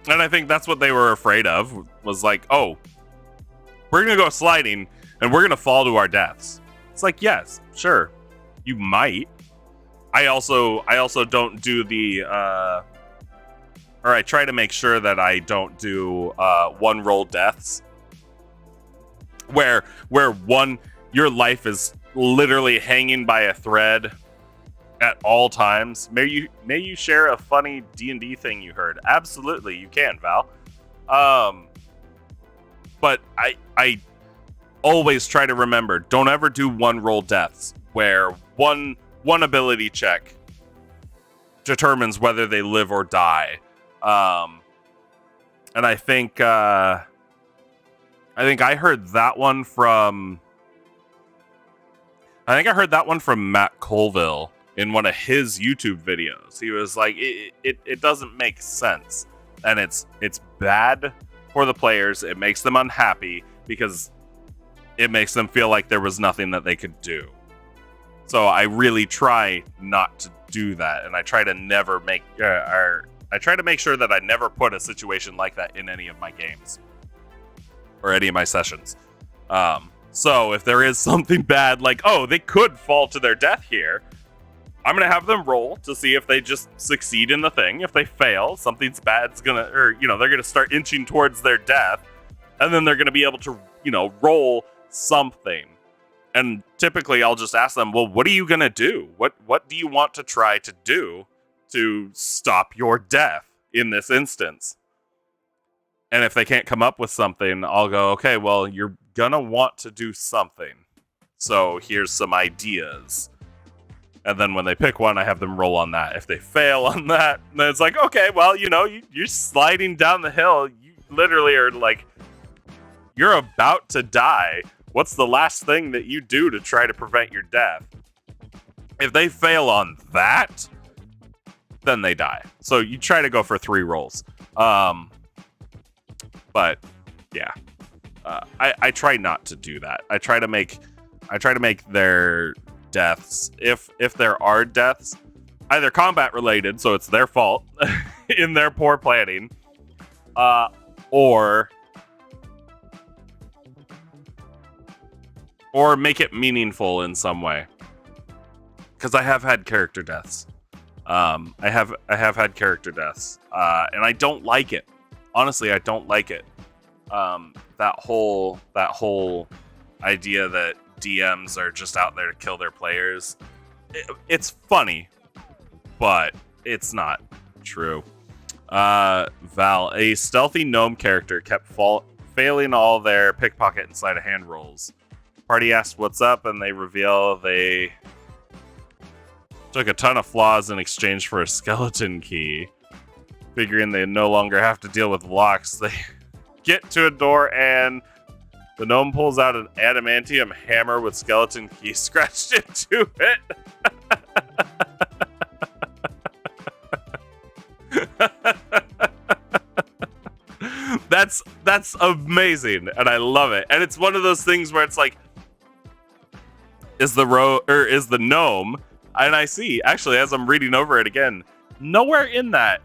and I think that's what they were afraid of, was like, oh, we're going to go sliding and we're going to fall to our deaths. It's like, yes, sure, you might. I also don't do the, or I try to make sure that I don't do one roll deaths, where your life is literally hanging by a thread at all times. May you share a funny D&D thing you heard? Absolutely, you can, Val. But I always try to remember, don't ever do one roll deaths where one ability check determines whether they live or die. And I think I heard that one from Matt Colville in one of his YouTube videos. He was like, it doesn't make sense, and it's bad for the players. It makes them unhappy because it makes them feel like there was nothing that they could do. So I really try not to do that, and I try to never make I try to make sure that I never put a situation like that in any of my games or any of my sessions. So if there is something bad, like, oh, they could fall to their death here, I'm going to have them roll to see if they just succeed in the thing. If they fail, something's bad's going to, or, they're going to start inching towards their death, and then they're going to be able to, roll something. And typically I'll just ask them, well, what are you going to do? What do you want to try to do to stop your death in this instance? And if they can't come up with something, I'll go, okay, well, you're gonna want to do something. So here's some ideas. And then when they pick one, I have them roll on that. If they fail on that, then it's like, okay, well, you're sliding down the hill. You literally are like, you're about to die. What's the last thing that you do to try to prevent your death? If they fail on that, then they die. So you try to go for 3 rolls. But yeah, I try not to do that. I try to make their deaths, if there are deaths, either combat related, so it's their fault in their poor planning, or make it meaningful in some way. Because I have had character deaths. I have had character deaths, and I don't like it. Honestly, I don't like it. That whole idea that DMs are just out there to kill their players. It's funny, but it's not true. Val, a stealthy gnome character kept failing all their pickpocket and sleight of hand rolls. Party asked what's up, and they reveal they took a ton of flaws in exchange for a skeleton key. Figuring they no longer have to deal with locks, they get to a door and the gnome pulls out an adamantium hammer with skeleton key scratched into it. That's amazing, and I love it. And it's one of those things where it's like, is the gnome? And I see, actually, as I'm reading over it again, nowhere in that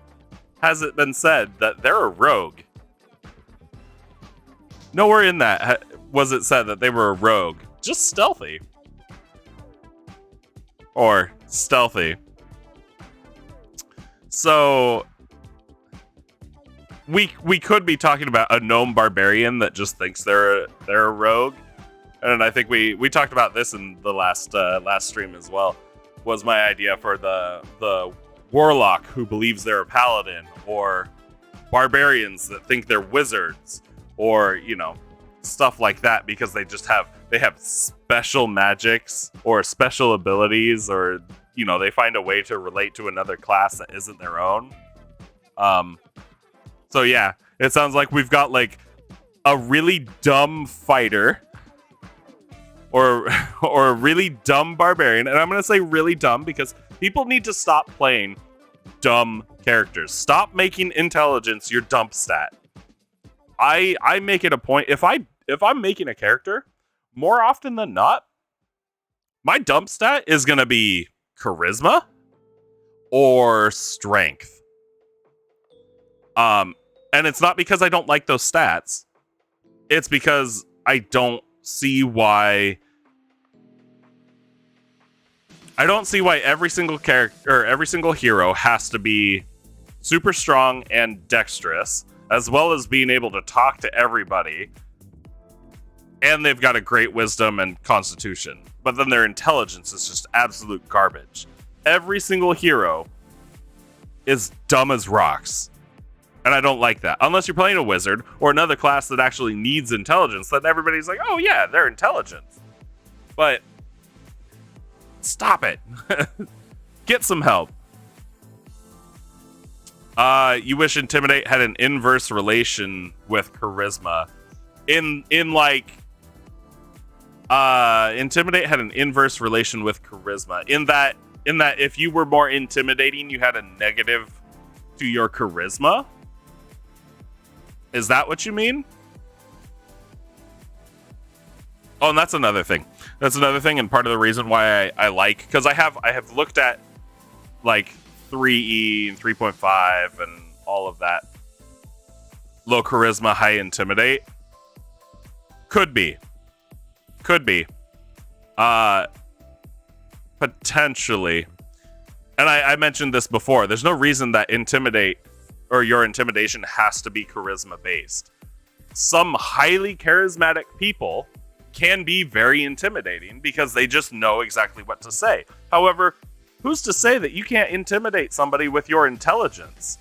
has it been said that they're a rogue. Nowhere in that was it said that they were a rogue. Just stealthy. Or stealthy. So we could be talking about a gnome barbarian that just thinks they're a rogue. And I think we talked about this in the last stream as well. Was my idea for the warlock who believes they're a paladin, or barbarians that think they're wizards, or stuff like that, because they have special magics or special abilities, or they find a way to relate to another class that isn't their own. So yeah, it sounds like we've got like a really dumb fighter, or a really dumb barbarian, and I'm gonna say really dumb because people need to stop playing dumb characters. Stop making intelligence your dump stat. I make it a point, if I'm making a character, more often than not, my dump stat is going to be charisma or strength. And it's not because I don't like those stats. It's because I don't see why every single character or every single hero has to be super strong and dexterous, as well as being able to talk to everybody. And they've got a great wisdom and constitution. But then their intelligence is just absolute garbage. Every single hero is dumb as rocks. And I don't like that. Unless you're playing a wizard or another class that actually needs intelligence, then everybody's like, oh yeah, they're intelligent. But stop it. Get some help. You wish Intimidate had an inverse relation with Charisma. Intimidate had an inverse relation with Charisma. In that if you were more intimidating, you had a negative to your Charisma? Is that what you mean? Oh, and that's another thing. And part of the reason why I like, because I have looked at like 3E and 3.5 and all of that. Low charisma, high intimidate. Could be. Potentially. And I mentioned this before. There's no reason that intimidate or your intimidation has to be charisma based. Some highly charismatic people can be very intimidating because they just know exactly what to say. However, who's to say that you can't intimidate somebody with your intelligence?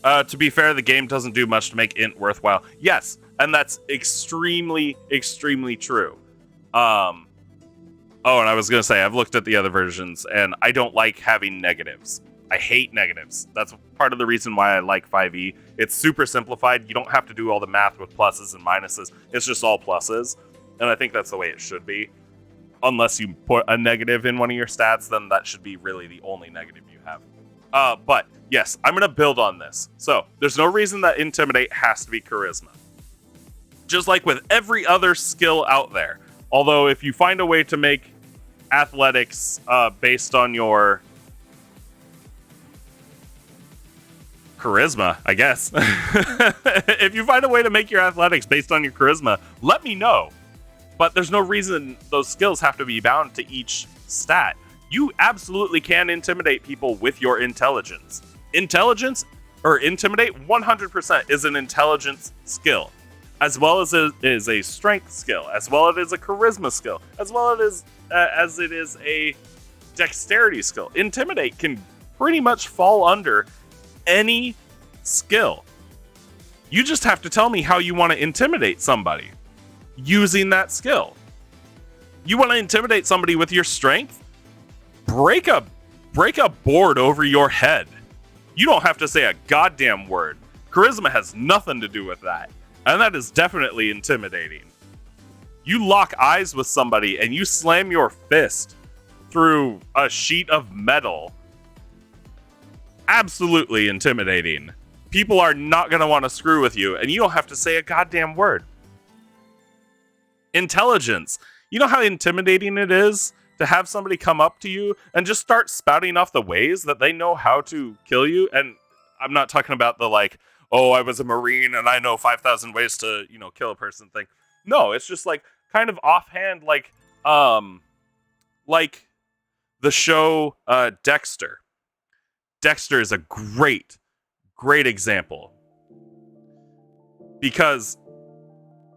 To be fair, the game doesn't do much to make int worthwhile. Yes, and that's extremely, extremely true. And I was going to say, I've looked at the other versions, and I don't like having negatives. I hate negatives. That's part of the reason why I like 5e. It's super simplified. You don't have to do all the math with pluses and minuses. It's just all pluses. And I think that's the way it should be. Unless you put a negative in one of your stats, then that should be really the only negative you have. But yes, I'm going to build on this. So there's no reason that Intimidate has to be Charisma. Just like with every other skill out there. Although if you find a way to make Athletics based on your charisma, I guess. If you find a way to make your athletics based on your charisma, let me know. But there's no reason those skills have to be bound to each stat. You absolutely can intimidate people with your intelligence. Intelligence or intimidate 100% is an intelligence skill, as well as it is a strength skill, as well as it is a charisma skill, as well as it is a dexterity skill. Intimidate can pretty much fall under any skill. You just have to tell me how you want to intimidate somebody using that skill. You want to intimidate somebody with your strength? Break a board over your head. You don't have to say a goddamn word. Charisma has nothing to do with that. And that is definitely intimidating. You lock eyes with somebody and you slam your fist through a sheet of metal. Absolutely intimidating. People are not going to want to screw with you, and you don't have to say a goddamn word. Intelligence. You know how intimidating it is to have somebody come up to you and just start spouting off the ways that they know how to kill you? And I'm not talking about the like, oh, I was a Marine and I know 5,000 ways to, kill a person thing. No, it's just like kind of offhand, like the show Dexter. Dexter is a great example. Because,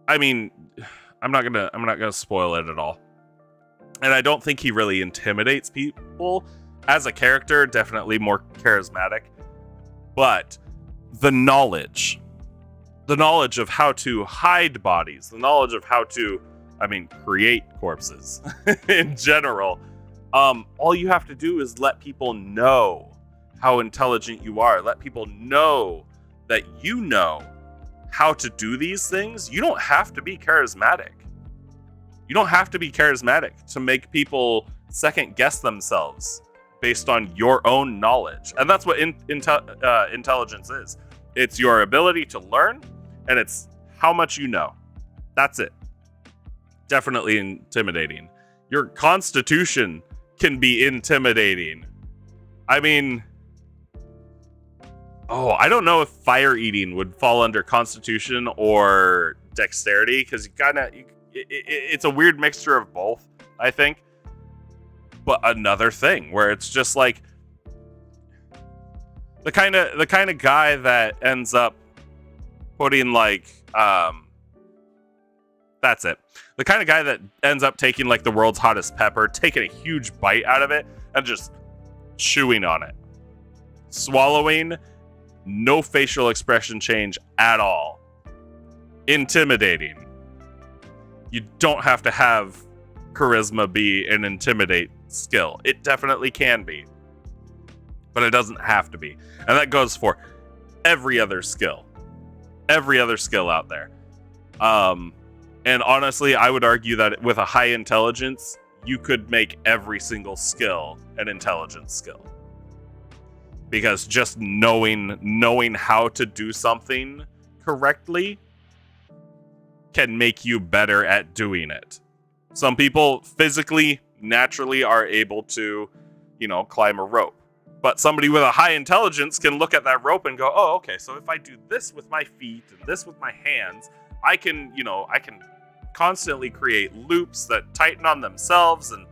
I'm not gonna spoil it at all. And I don't think he really intimidates people. As a character, definitely more charismatic. But the knowledge of how to hide bodies, the knowledge of how to, create corpses in general. All you have to do is let people know how intelligent you are. Let people know that you know how to do these things. You don't have to be charismatic. You don't have to be charismatic to make people second guess themselves based on your own knowledge. And that's what intelligence is. It's your ability to learn, and it's how much you know. That's it. Definitely intimidating. Your constitution can be intimidating. I mean, I don't know if fire eating would fall under constitution or dexterity, because it's a weird mixture of both, I think. But another thing where it's just like the kind of guy that ends up putting that's it. The kind of guy that ends up taking like the world's hottest pepper, taking a huge bite out of it and just chewing on it. Swallowing, no facial expression change at all. Intimidating. You don't have to have charisma be an intimidate skill. It definitely can be, but it doesn't have to be. And that goes for every other skill out there. And honestly, I would argue that with a high intelligence, you could make every single skill an intelligence skill, because just knowing how to do something correctly can make you better at doing it. Some people physically, naturally are able to, climb a rope. But somebody with a high intelligence can look at that rope and go, oh, okay, so if I do this with my feet and this with my hands, I can constantly create loops that tighten on themselves, and,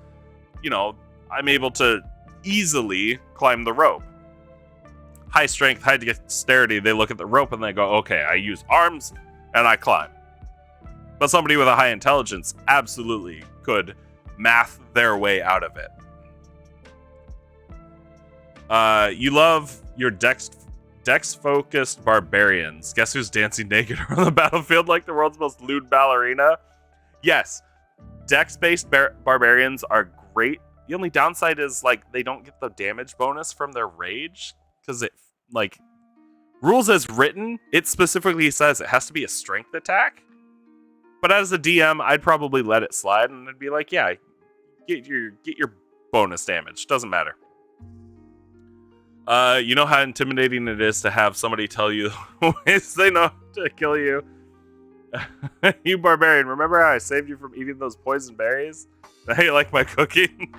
I'm able to easily climb the rope. High strength, high dexterity, they look at the rope and they go, okay, I use arms and I climb. But somebody with a high intelligence absolutely could math their way out of it. You love your dex-focused barbarians. Guess who's dancing naked on the battlefield like the world's most lewd ballerina? Yes, dex-based barbarians are great. The only downside is, they don't get the damage bonus from their rage, because it, rules as written, it specifically says it has to be a strength attack. But as a DM, I'd probably let it slide, and I'd be like, yeah, get your bonus damage. Doesn't matter. You know how intimidating it is to have somebody tell you ways they know to kill you? You barbarian, remember how I saved you from eating those poison berries? Now you like my cooking?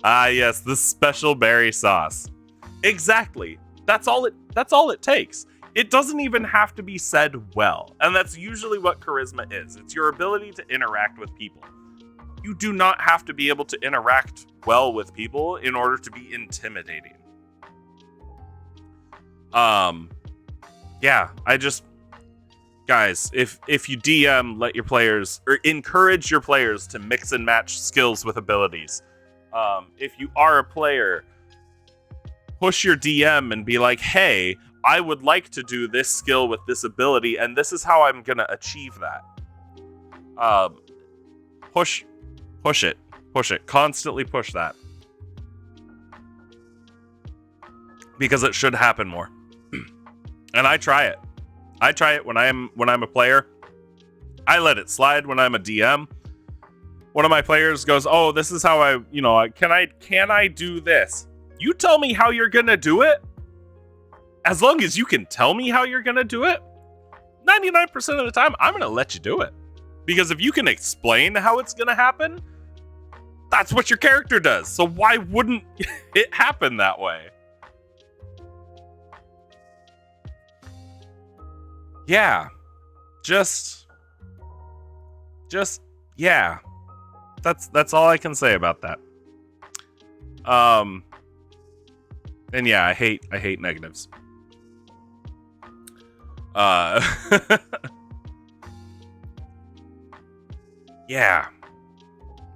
Yes, the special berry sauce. Exactly. That's all it takes. It doesn't even have to be said well. And that's usually what charisma is. It's your ability to interact with people. You do not have to be able to interact well with people in order to be intimidating. Guys, if you DM, let your players, or encourage your players to mix and match skills with abilities. If you are a player, push your DM and be like, hey, I would like to do this skill with this ability, and this is how I'm going to achieve that. Push it. Constantly push that. Because it should happen more. And I try it. I try it when I'm a player. I let it slide when I'm a DM. One of my players goes, "Oh, this is how can I do this?" You tell me how you're going to do it. As long as you can tell me how you're going to do it, 99% of the time, I'm going to let you do it. Because if you can explain how it's going to happen, that's what your character does. So why wouldn't it happen that way? Yeah. Just yeah. That's all I can say about that. And yeah, I hate negatives. Yeah.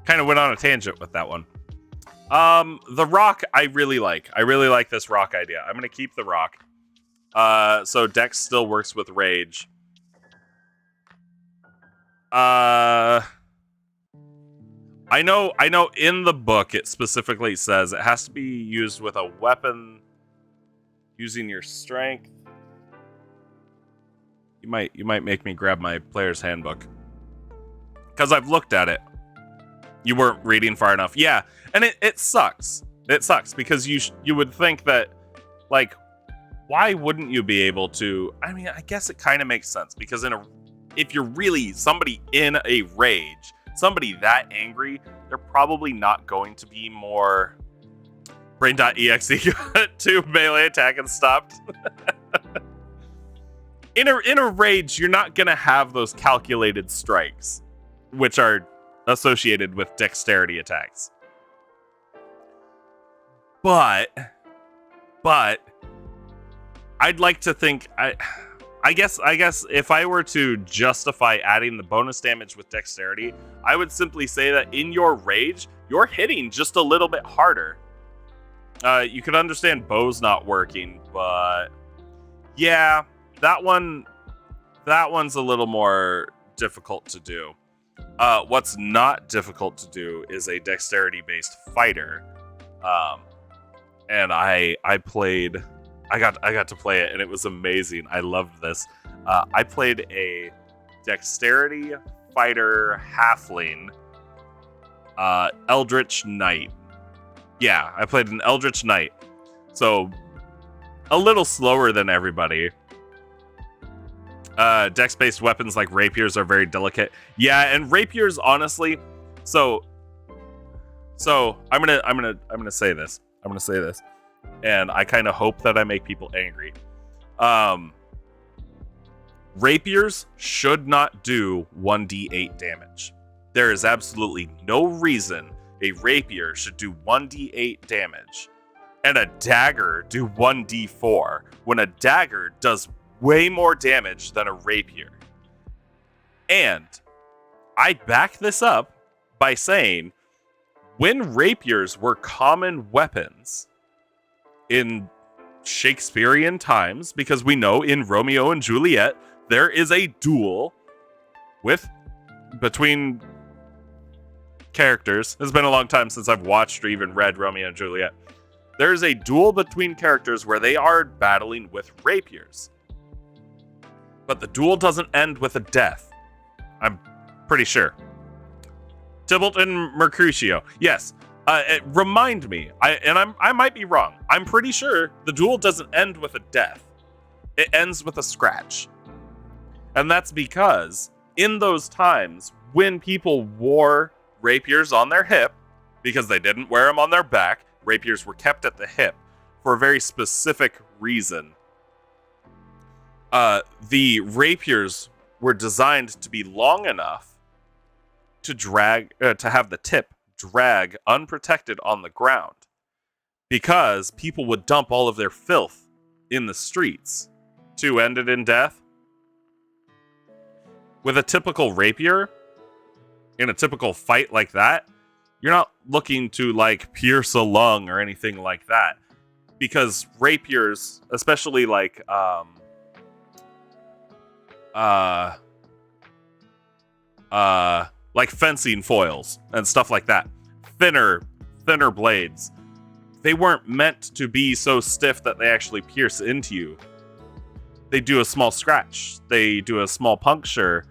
Kind of went on a tangent with that one. The rock I really like. I really like this rock idea. I'm going to keep the rock. So Dex still works with rage. I know in the book it specifically says it has to be used with a weapon using your strength. You might make me grab my player's handbook, because I've looked at it. You weren't reading far enough. Yeah, and it sucks. It sucks because you would think that, like, why wouldn't you be able to? I mean, I guess it kind of makes sense because if you're really somebody in a rage, somebody that angry, they're probably not going to be more brain.exe to melee attack and stopped. In a rage, you're not gonna have those calculated strikes, which are associated with dexterity attacks. But I'd like to think I guess if I were to justify adding the bonus damage with dexterity, I would simply say that in your rage, you're hitting just a little bit harder. You could understand bow's not working, but yeah, that one's a little more difficult to do. What's not difficult to do is a dexterity-based fighter, and I got to play it, and it was amazing. I loved this. I played a dexterity fighter halfling, Eldritch Knight. Yeah, I played an Eldritch Knight, so a little slower than everybody. Dex-based weapons like rapiers are very delicate. Yeah, and rapiers, honestly. So I'm gonna say this. And I kind of hope that I make people angry. Rapiers should not do 1d8 damage. There is absolutely no reason a rapier should do 1d8 damage and a dagger do 1d4 when a dagger does way more damage than a rapier. And I back this up by saying when rapiers were common weapons in Shakespearean times, because we know in Romeo and Juliet there is a duel between characters. It's been a long time since I've watched or even read Romeo and Juliet. There's a duel between characters where they are battling with rapiers. But the duel doesn't end with a death. I'm pretty sure. Tybalt and Mercutio. Yes. Remind me. I might be wrong. I'm pretty sure the duel doesn't end with a death. It ends with a scratch. And that's because in those times when people wore rapiers on their hip, because they didn't wear them on their back, rapiers were kept at the hip for a very specific reason. The rapiers were designed to be long enough to have the tip drag unprotected on the ground, because people would dump all of their filth in the streets to end it in death. With a typical rapier, in a typical fight like that, you're not looking to like pierce a lung or anything like that, because rapiers, especially like fencing foils and stuff like that, thinner blades, they weren't meant to be so stiff that they actually pierce into you. They do a small scratch, they do a small puncture.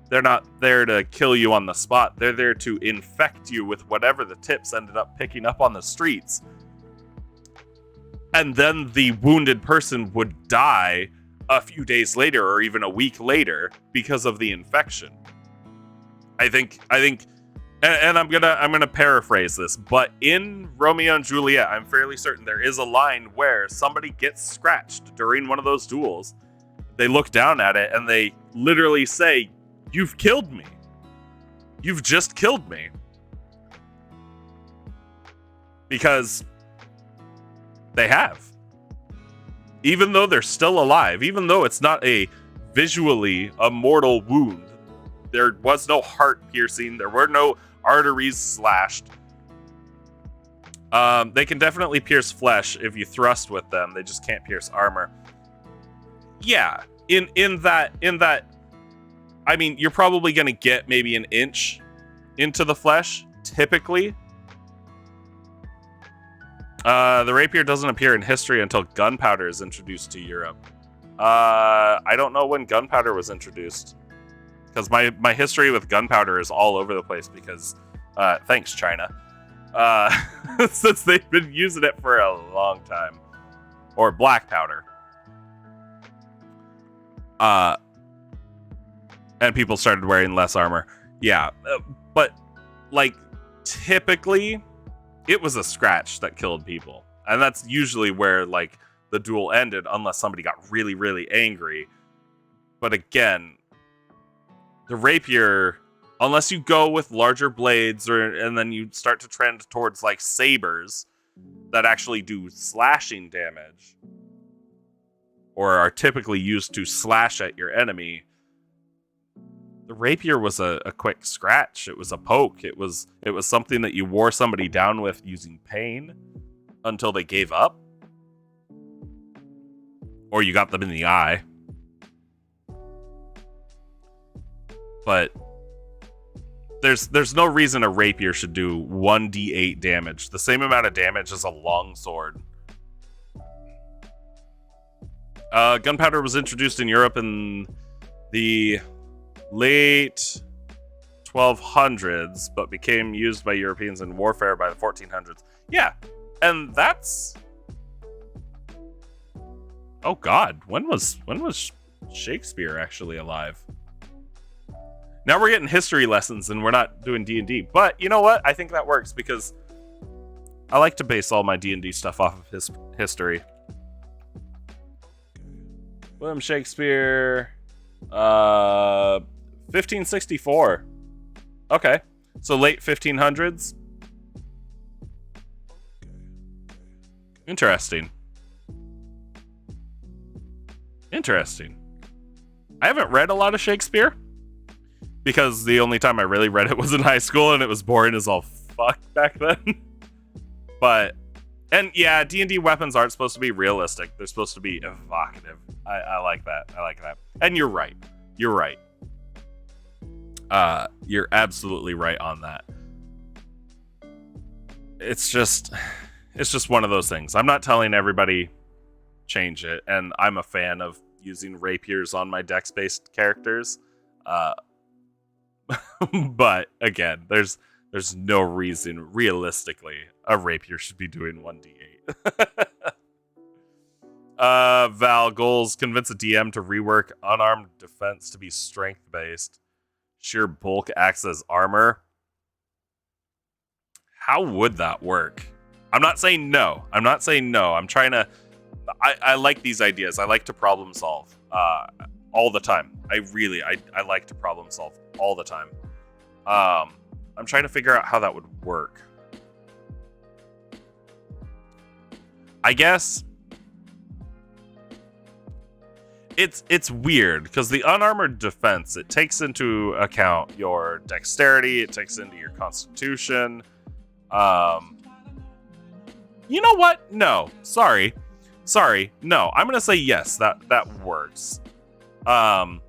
They're not there to kill you on the spot. They're there to infect you with whatever the tips ended up picking up on the streets. And then the wounded person would die a few days later or even a week later because of the infection. I think, and I'm gonna paraphrase this, but in Romeo and Juliet, I'm fairly certain there is a line where somebody gets scratched during one of those duels. They look down at it and they literally say, "You've killed me. You've just killed me." Because they have. Even though they're still alive, even though it's not visually a mortal wound, there was no heart piercing, there were no arteries slashed. They can definitely pierce flesh if you thrust with them, they just can't pierce armor. Yeah, in that, I mean, you're probably going to get maybe an inch into the flesh, typically. The rapier doesn't appear in history until gunpowder is introduced to Europe. I don't know when gunpowder was introduced, because my history with gunpowder is all over the place, because Thanks, China. Since they've been using it for a long time. Or black powder. And people started wearing less armor. Yeah, but like typically it was a scratch that killed people. And that's usually where like the duel ended unless somebody got really, really angry. But again, the rapier, unless you go with larger blades and then you start to trend towards like sabers that actually do slashing damage or are typically used to slash at your enemy, the rapier was a quick scratch. It was a poke. It was something that you wore somebody down with using pain until they gave up. Or you got them in the eye. But there's no reason a rapier should do 1d8 damage. The same amount of damage as a longsword. Gunpowder was introduced in Europe in the late 1200s, but became used by Europeans in warfare by the 1400s. Yeah, and that's... Oh God, when was Shakespeare actually alive? Now we're getting history lessons and we're not doing D&D. But you know what? I think that works because I like to base all my D&D stuff off of his history. William Shakespeare, 1564. Okay, so late 1500s. Interesting. I haven't read a lot of Shakespeare because the only time I really read it was in high school and it was boring as all fuck back then. And yeah, D&D weapons aren't supposed to be realistic. They're supposed to be evocative. I like that. And you're right. You're absolutely right on that. It's just one of those things. I'm not telling everybody change it, and I'm a fan of using rapiers on my dex-based characters. But again, there's no reason realistically a rapier should be doing 1d8. Val goals: convince a DM to rework unarmed defense to be strength based. Sheer bulk acts as armor. How would that work? I'm not saying no. I'm trying to... I like these ideas. I like to problem solve all the time. I like to problem solve all the time. I'm trying to figure out how that would work. I guess it's weird because the unarmored defense, it takes into account your dexterity, it takes into your constitution. You know what? No, sorry. No, I'm gonna say yes. That works. That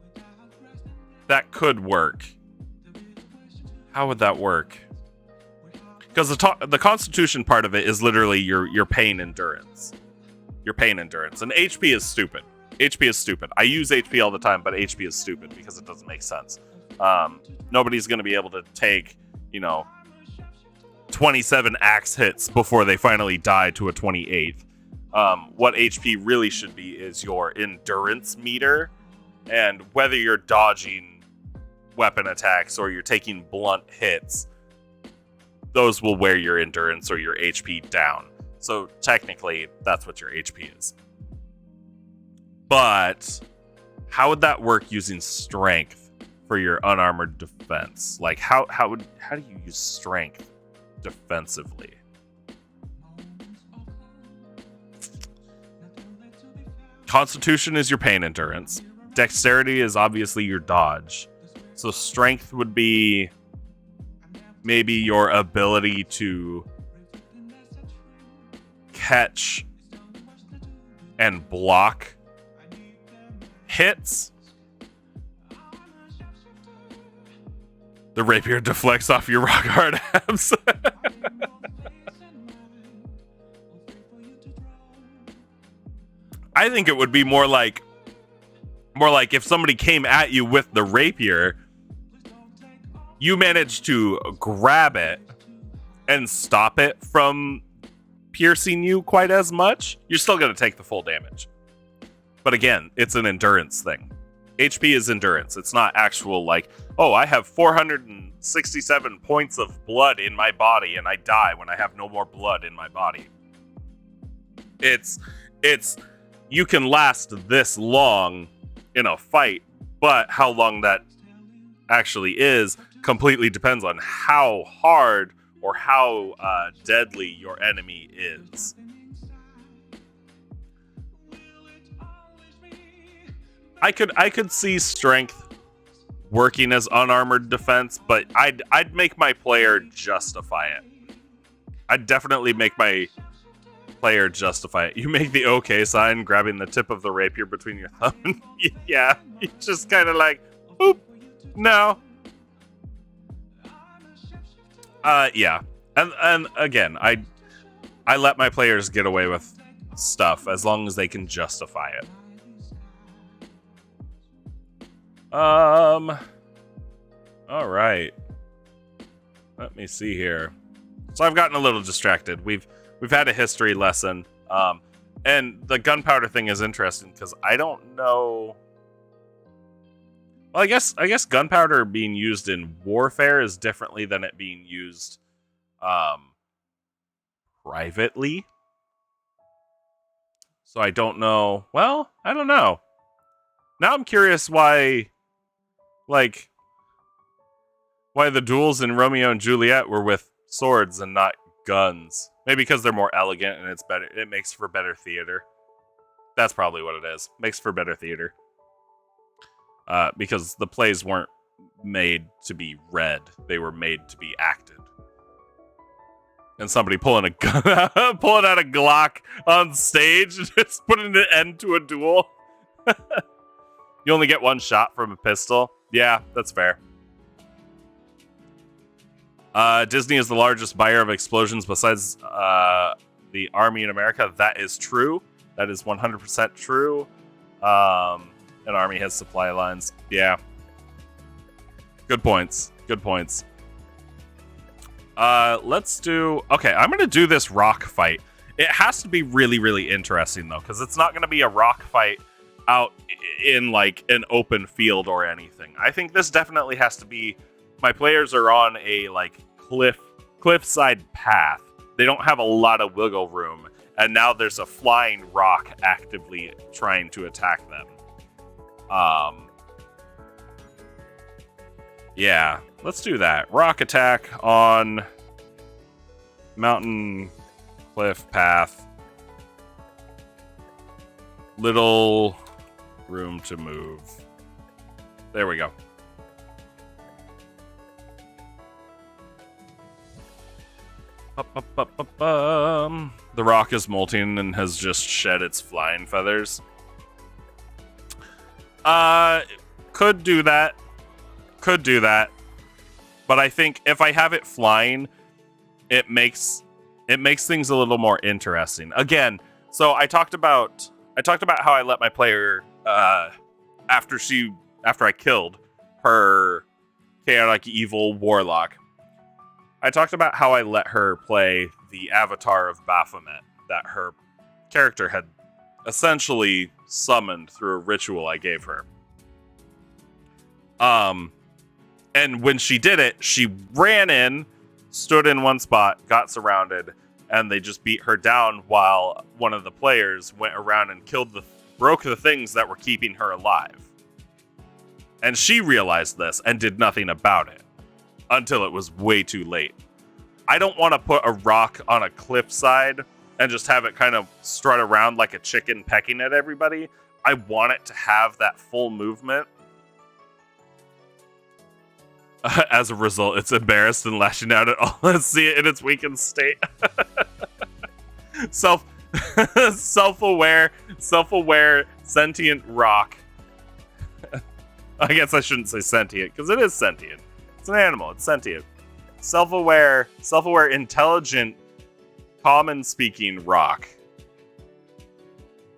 could work. How would that work? Because the constitution part of it is literally your pain endurance. Your pain endurance. And HP is stupid. I use HP all the time, but HP is stupid because it doesn't make sense. Nobody's going to be able to take, 27 axe hits before they finally die to a 28th. What HP really should be is your endurance meter, and whether you're dodging weapon attacks or you're taking blunt hits, those will wear your endurance or your HP down. So technically, that's what your HP is. But how would that work using strength for your unarmored defense? Like how do you use strength defensively? Constitution is your pain endurance. Dexterity is obviously your dodge. So strength would be maybe your ability to catch and block hits. The rapier deflects off your rock hard abs. I think it would be more like if somebody came at you with the rapier, you manage to grab it and stop it from piercing you quite as much, you're still going to take the full damage. But again, it's an endurance thing. HP is endurance. It's not actual like, oh, I have 467 points of blood in my body and I die when I have no more blood in my body. It's you can last this long in a fight, but how long that actually is completely depends on how hard or how deadly your enemy is. I could see strength working as unarmored defense, but I'd make my player justify it. I'd definitely make my player justify it. You make the okay sign, grabbing the tip of the rapier between your thumb. And yeah, you just kind of like, oop, no. Yeah, and again, I let my players get away with stuff as long as they can justify it. All right. Let me see here. So I've gotten a little distracted. We've had a history lesson, and the gunpowder thing is interesting because I don't know. Well, I guess gunpowder being used in warfare is differently than it being used privately. So I don't know. Well, I don't know. Now I'm curious why the duels in Romeo and Juliet were with swords and not guns. Maybe because they're more elegant and it's better. It makes for better theater. That's probably what it is. Makes for better theater. Because the plays weren't made to be read; they were made to be acted. And somebody pulling a gun, pulling out a Glock on stage, and just putting an end to a duel. You only get one shot from a pistol. Yeah, that's fair. Disney is the largest buyer of explosions besides the Army in America. That is true. That is 100% true. An Army has supply lines. Yeah. Good points. Good points. Let's do... Okay, I'm going to do this rock fight. It has to be really, really interesting, though, because it's not going to be a rock fight out in, like, an open field or anything. I think this definitely has to be... My players are on a, like, cliffside path. They don't have a lot of wiggle room, and now there's a flying rock actively trying to attack them. Yeah, let's do that. Rock attack on mountain cliff path. Little room to move. There we go. The rock is molting and has just shed its flying feathers. Could do that. Could do that. But I think if I have it flying, it makes things a little more interesting. Again, so I talked about how I let my player after I killed her chaotic evil warlock. I talked about how I let her play the avatar of Baphomet that her character had essentially summoned through a ritual I gave her. And when she did it, she ran in, stood in one spot, got surrounded, and they just beat her down while one of the players went around and broke the things that were keeping her alive. And she realized this and did nothing about it until it was way too late. I don't want to put a rock on a cliffside and just have it kind of strut around like a chicken pecking at everybody. I want it to have that full movement. As a result, it's embarrassed and lashing out at all. Let's see it in its weakened state. Self-aware, sentient rock. I guess I shouldn't say sentient, because it is sentient. It's an animal, it's sentient. Self-aware, intelligent, common-speaking rock.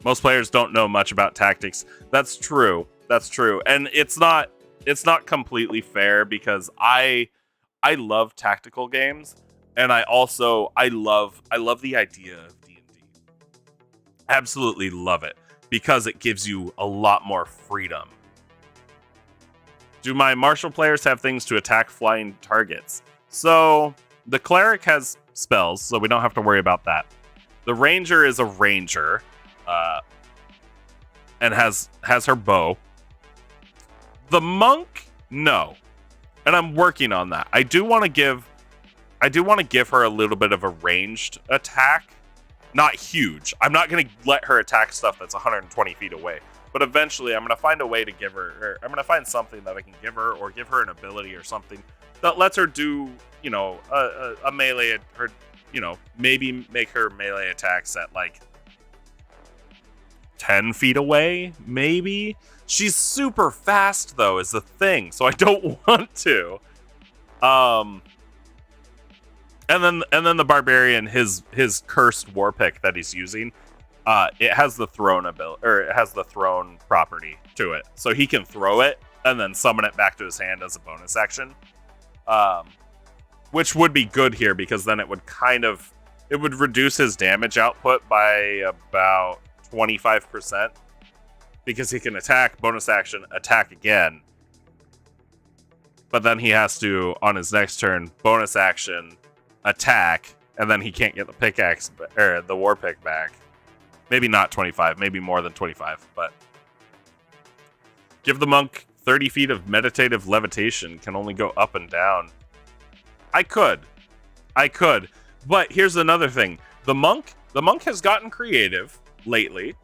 Most players don't know much about tactics. That's true. And it's not it's not completely fair because I love tactical games, and I love the idea of D&D. Absolutely love it because it gives you a lot more freedom. Do my martial players have things to attack flying targets? So the cleric has spells, so we don't have to worry about that. The ranger is a ranger, and has her bow. The monk, no, and I'm working on that. I do want to give her a little bit of a ranged attack. Not huge. I'm not going to let her attack stuff that's 120 feet away. But eventually, I'm going to find a way to give her, or I'm going to find something that I can give her, or give her an ability or something that lets her do, a melee, or, maybe make her melee attacks at like 10 feet away, maybe. She's super fast, though, is the thing, so I don't want to. And then the barbarian, his cursed war pick that he's using, it has the thrown ability, or it has the thrown property to it, so he can throw it and then summon it back to his hand as a bonus action, which would be good here because then it would reduce his damage output by about 25% because he can attack, bonus action, attack again, but then he has to on his next turn bonus action, attack, and then he can't get the pickaxe or the war pick back. Maybe not 25, maybe more than 25, but give the monk 30 feet of meditative levitation, can only go up and down. I could, but here's another thing. The monk has gotten creative lately.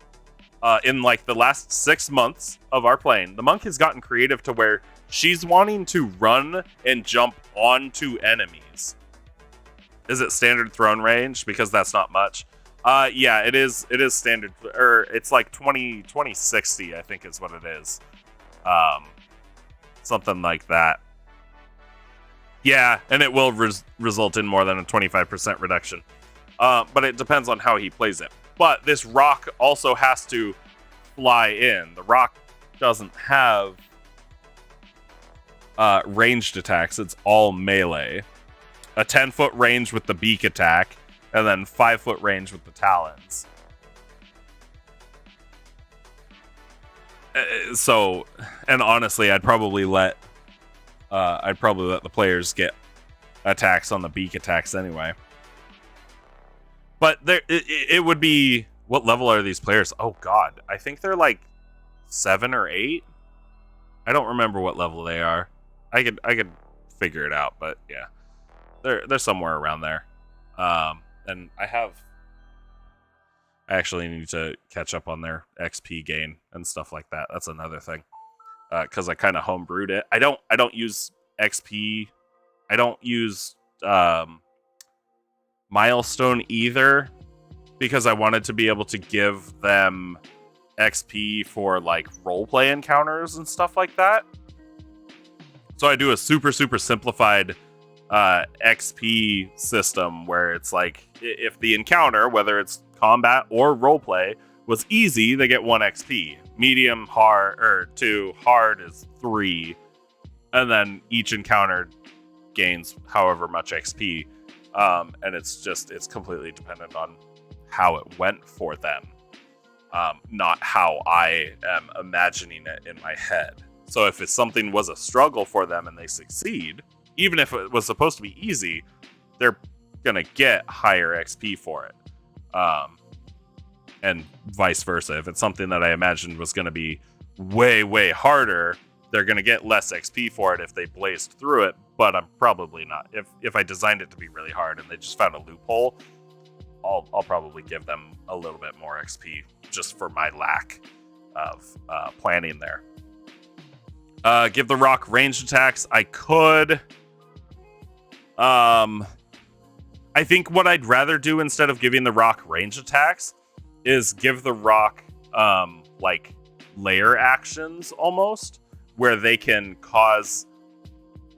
In like the last 6 months of our playing, the monk has gotten creative to where she's wanting to run and jump onto enemies. Is it standard thrown range? Because that's not much. Yeah, it is standard, or it's like 2060, I think is what it is. Something like that. Yeah, and it will result in more than a 25% reduction. But it depends on how he plays it. But this rock also has to fly in. The rock doesn't have ranged attacks. It's all melee. A 10-foot range with the beak attack, and then 5-foot range with the talons. So, and honestly, I'd probably let the players get attacks on the beak attacks anyway. But it would be, what level are these players? Oh god, I think they're like 7 or 8. I don't remember what level they are. I could figure it out, but yeah, they're somewhere around there. And I actually need to catch up on their XP gain and stuff like that. That's another thing, because I kind of homebrewed it. I don't use XP. I don't use milestone either, because I wanted to be able to give them XP for like roleplay encounters and stuff like that. So I do a super simplified XP system where it's like, if the encounter, whether it's combat or roleplay, was easy, they get 1 XP. Medium, hard, or 2, hard is 3, and then each encounter gains however much XP. And it's completely dependent on how it went for them, not how I am imagining it in my head. So if something was a struggle for them and they succeed, even if it was supposed to be easy, they're gonna get higher XP for it, and vice versa. If it's something that I imagined was gonna be way harder, they're gonna get less XP for it if they blazed through it. But I'm probably not. If I designed it to be really hard and they just found a loophole, I'll probably give them a little bit more XP just for my lack of planning there. Give the rock ranged attacks. I could. I think what I'd rather do instead of giving the rock range attacks is give the rock like layer actions almost, where they can cause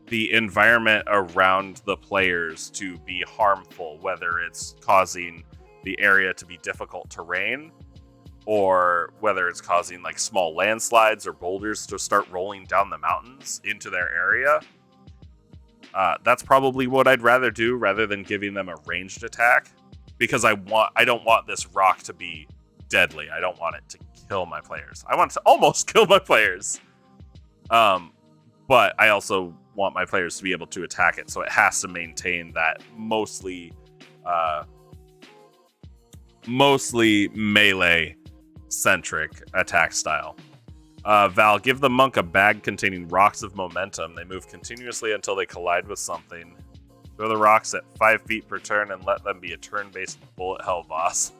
the environment around the players to be harmful, whether it's causing the area to be difficult terrain, or whether it's causing like small landslides or boulders to start rolling down the mountains into their area. That's probably what I'd rather do rather than giving them a ranged attack, because I don't want this rock to be deadly. I don't want it to kill my players. I want it to almost kill my players. But I also want my players to be able to attack it, so it has to maintain that mostly melee-centric attack style. Val, give the monk a bag containing rocks of momentum. They move continuously until they collide with something. Throw the rocks at 5 feet per turn and let them be a turn-based bullet hell boss.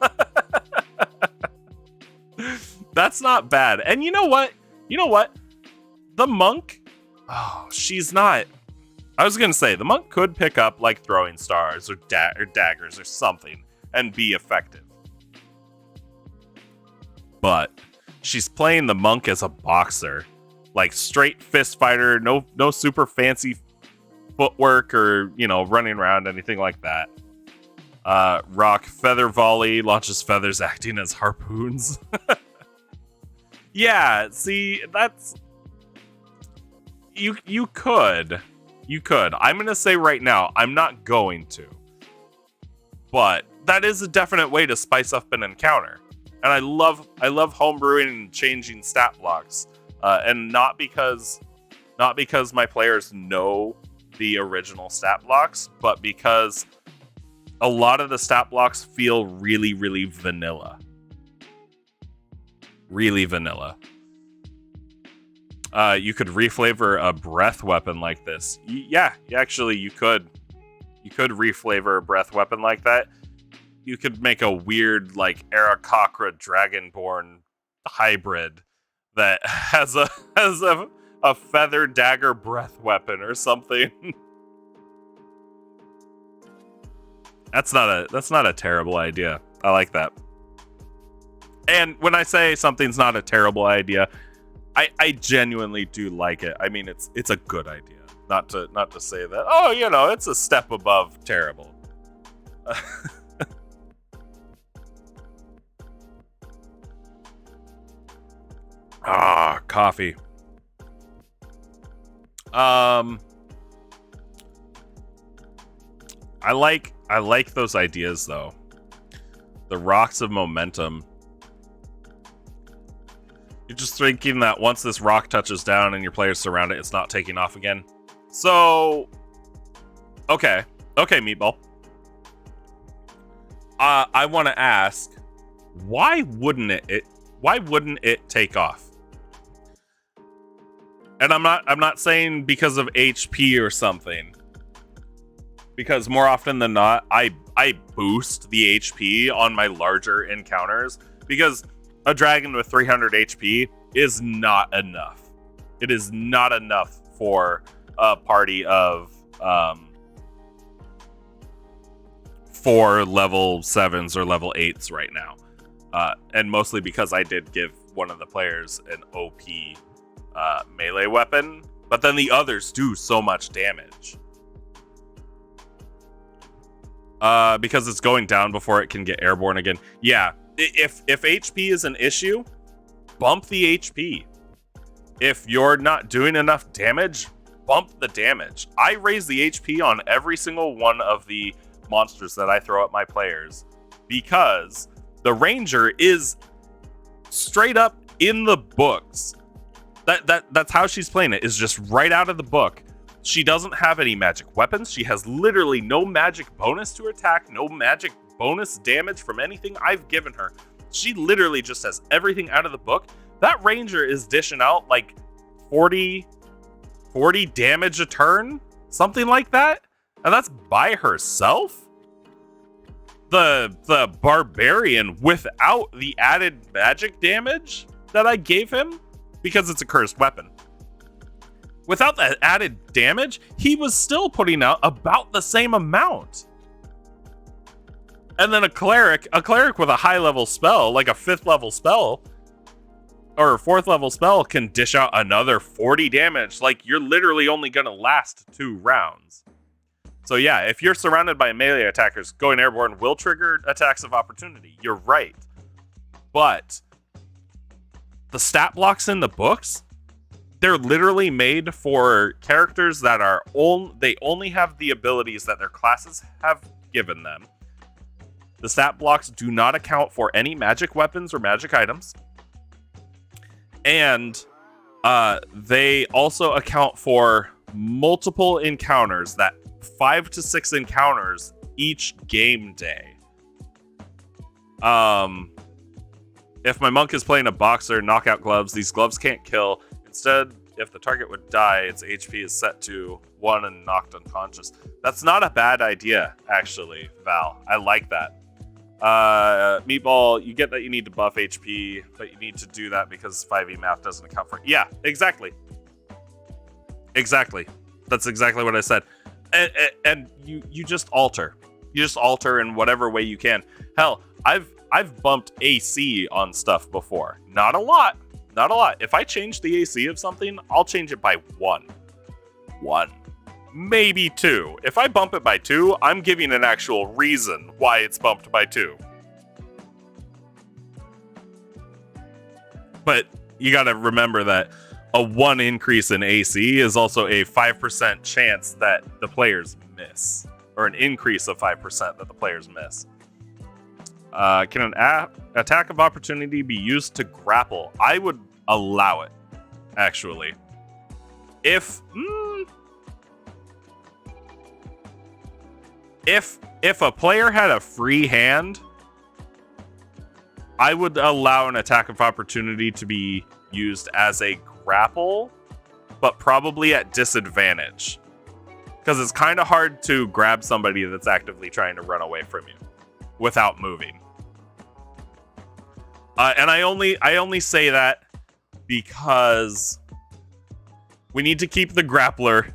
That's not bad. And you know what? The monk... Oh, she's not... I was going to say, the monk could pick up, like, throwing stars or daggers or something and be effective. But she's playing the monk as a boxer. Like, straight fist fighter, no super fancy footwork or, running around, anything like that. Rock feather volley, launches feathers acting as harpoons. Yeah, see, that's... You could. I'm going to say right now, I'm not going to. But that is a definite way to spice up an encounter. And I love homebrewing and changing stat blocks. And not because my players know the original stat blocks, but because a lot of the stat blocks feel really, really vanilla. Really vanilla. You could reflavor a breath weapon like this. Yeah, actually, you could. You could reflavor a breath weapon like that. You could make a weird, like, Aarakocra Dragonborn hybrid that has a feather dagger breath weapon or something. That's not a terrible idea. I like that. And when I say something's not a terrible idea, I genuinely do like it. I mean, it's a good idea. Not to say that, it's a step above terrible. Coffee. I like those ideas though. The rocks of momentum. You're just thinking that once this rock touches down and your players surround it, it's not taking off again. So, okay, Meatball. I want to ask, why wouldn't it take off? And I'm not saying because of HP or something. Because more often than not, I boost the HP on my larger encounters, because a dragon with 300 HP is not enough. It is not enough for a party of 4 level 7s or level 8s right now. And mostly because I did give one of the players an OP melee weapon, but then the others do so much damage. Because it's going down before it can get airborne again. Yeah, if HP is an issue, bump the HP. If you're not doing enough damage, bump the damage. I raise the HP on every single one of the monsters that I throw at my players, because the ranger is straight up in the books. That's how she's playing it, is just right out of the book. She doesn't have any magic weapons. She has literally no magic bonus to her attack, no magic bonus damage from anything I've given her. She literally just has everything out of the book. That ranger is dishing out like 40 damage a turn, something like that. And that's by herself. The barbarian, without the added magic damage that I gave him, because it's a cursed weapon, without that added damage, he was still putting out about the same amount. And then a cleric with a high level spell, like a 5th level spell or a 4th level spell, can dish out another 40 damage. Like, you're literally only gonna last 2 rounds. So yeah, if you're surrounded by melee attackers, going airborne will trigger attacks of opportunity. You're right. But the stat blocks in the books, they're literally made for characters that are they only have the abilities that their classes have given them. The stat blocks do not account for any magic weapons or magic items. And they also account for multiple encounters, that 5 to 6 encounters each game day. If my monk is playing a boxer, knockout gloves, these gloves can't kill. Instead, if the target would die, its HP is set to 1 and knocked unconscious. That's not a bad idea, actually, Val. I like that. Meatball, you get that you need to buff HP, but you need to do that because 5e math doesn't account for it. Yeah, exactly. Exactly. That's exactly what I said. And you just alter. You just alter in whatever way you can. Hell, I've bumped AC on stuff before. Not a lot. Not a lot. If I change the AC of something, I'll change it by 1. 1. Maybe 2. If I bump it by 2, I'm giving an actual reason why it's bumped by 2. But you gotta remember that a 1 increase in AC is also a 5% chance that the players miss. Or an increase of 5% that the players miss. Can an attack of opportunity be used to grapple? I would allow it, actually. If a player had a free hand, I would allow an attack of opportunity to be used as a grapple, but probably at disadvantage. Because it's kind of hard to grab somebody that's actively trying to run away from you without moving. And I only say that because we need to keep the grappler.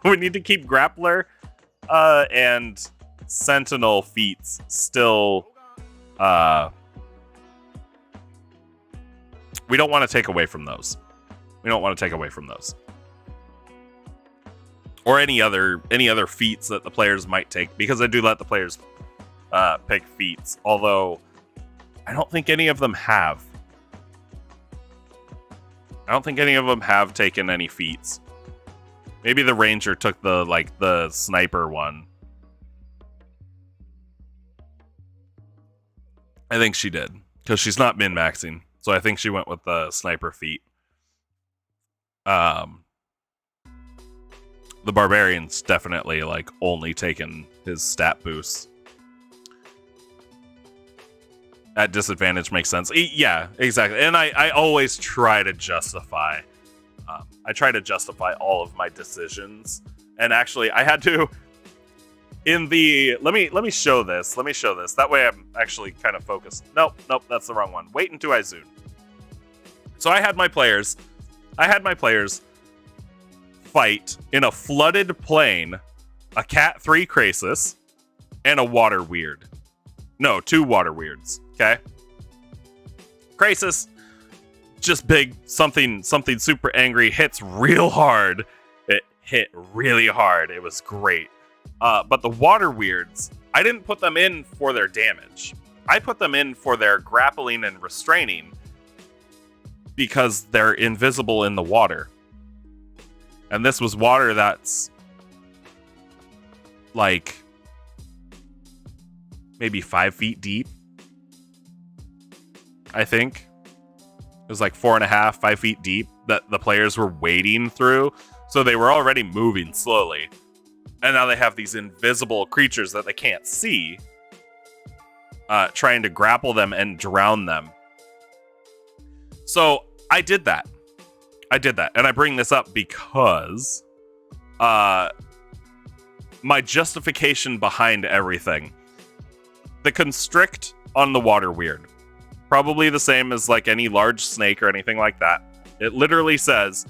We need to keep grappler and sentinel feats still. We don't want to take away from those. We don't want to take away from those. Or any other feats that the players might take, because I do let the players pick feats, although I don't think any of them have. I don't think any of them have taken any feats. Maybe the ranger took the sniper one. I think she did, because she's not min-maxing, so I think she went with the sniper feat. The barbarian's definitely only taken his stat boosts. At disadvantage makes sense. Yeah, exactly. And I always try to justify. I try to justify all of my decisions. And actually, I had to. In the let me show this. Let me show this. That way, I'm actually kind of focused. Nope, that's the wrong one. Wait until I zoom. So I had my players fight in a flooded plain, a Cat 3 Krasis, and a water weird. No, 2 water weirds. Okay. Krasis, just big, something super angry, hits real hard. It hit really hard. It was great. But the water weirds, I didn't put them in for their damage. I put them in for their grappling and restraining because they're invisible in the water. And this was water that's maybe 5 feet deep. I think it was 4.5, 5 feet deep that the players were wading through. So they were already moving slowly. And now they have these invisible creatures that they can't see, trying to grapple them and drown them. So I did that. And I bring this up because my justification behind everything. The constrict on the water weird. Probably the same as any large snake or anything like that. It literally says,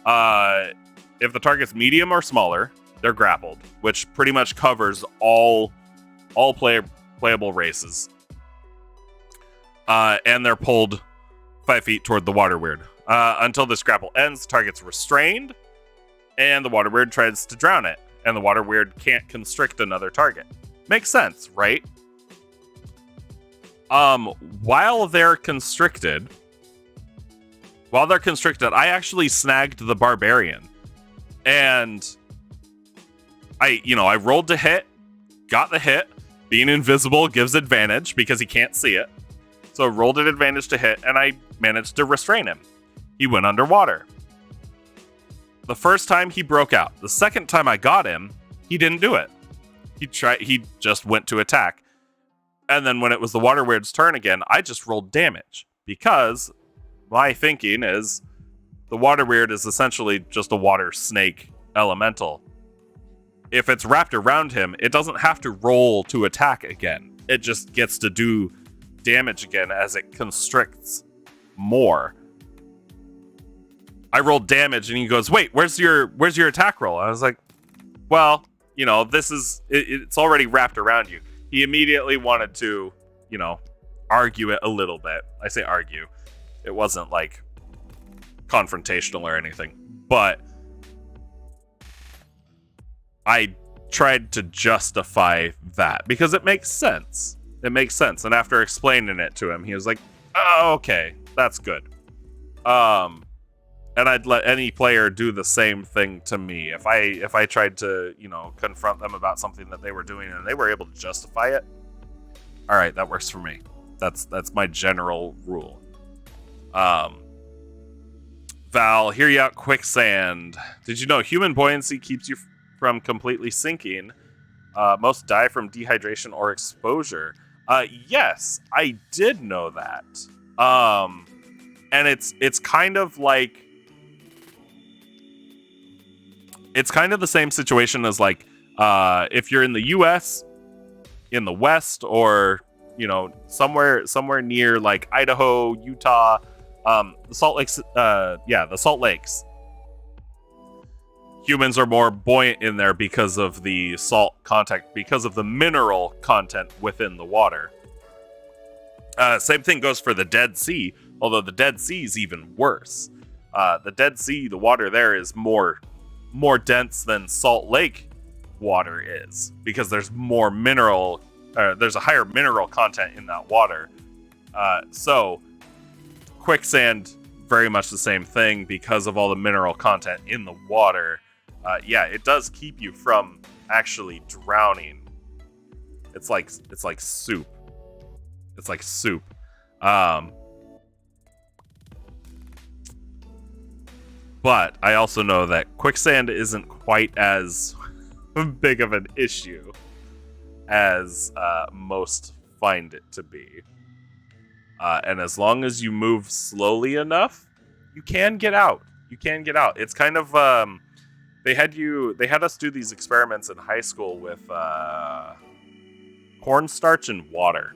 if the target's medium or smaller, they're grappled, which pretty much covers all playable races. And they're pulled 5 feet toward the water weird. Until this grapple ends, the target's restrained, and the water weird tries to drown it, and the water weird can't constrict another target. Makes sense, right? While they're constricted, While they're constricted, I actually snagged the barbarian. And I rolled to hit, got the hit. Being invisible gives advantage because he can't see it. So I rolled an advantage to hit, and I managed to restrain him. He went underwater. The first time he broke out. The second time I got him, he didn't do it. He just went to attack. And then when it was the water weird's turn again, I just rolled damage. Because my thinking is the water weird is essentially just a water snake elemental. If it's wrapped around him, it doesn't have to roll to attack again. It just gets to do damage again as it constricts more. I rolled damage and he goes, "Wait, where's your attack roll?" I was like, "Well, this is it's already wrapped around you." He immediately wanted to, argue it a little bit. I say argue. It wasn't like confrontational or anything, but I tried to justify that because it makes sense. It makes sense. And after explaining it to him, he was like, "Oh, okay, that's good." And I'd let any player do the same thing to me. If I tried to, confront them about something that they were doing and they were able to justify it, all right, that works for me. That's my general rule. Val, hear you out, quicksand. Did you know human buoyancy keeps you from completely sinking? Most die from dehydration or exposure. Yes, I did know that. And it's kind of like, it's kind of the same situation as like if you're in the US, in the West, or somewhere near like Idaho, Utah, the Salt Lakes, the Salt Lakes. Humans are more buoyant in there because of the salt content, because of the mineral content within the water. Same thing goes for the Dead Sea, although the Dead Sea is even worse. The Dead Sea, the water there is more dense than Salt Lake water is, because there's more mineral, there's a higher mineral content in that water. So quicksand, very much the same thing because of all the mineral content in the water. It does keep you from actually drowning. It's like soup. It's like soup. But I also know that quicksand isn't quite as big of an issue as most find it to be. And as long as you move slowly enough, you can get out. It's kind of they had us do these experiments in high school with cornstarch and water.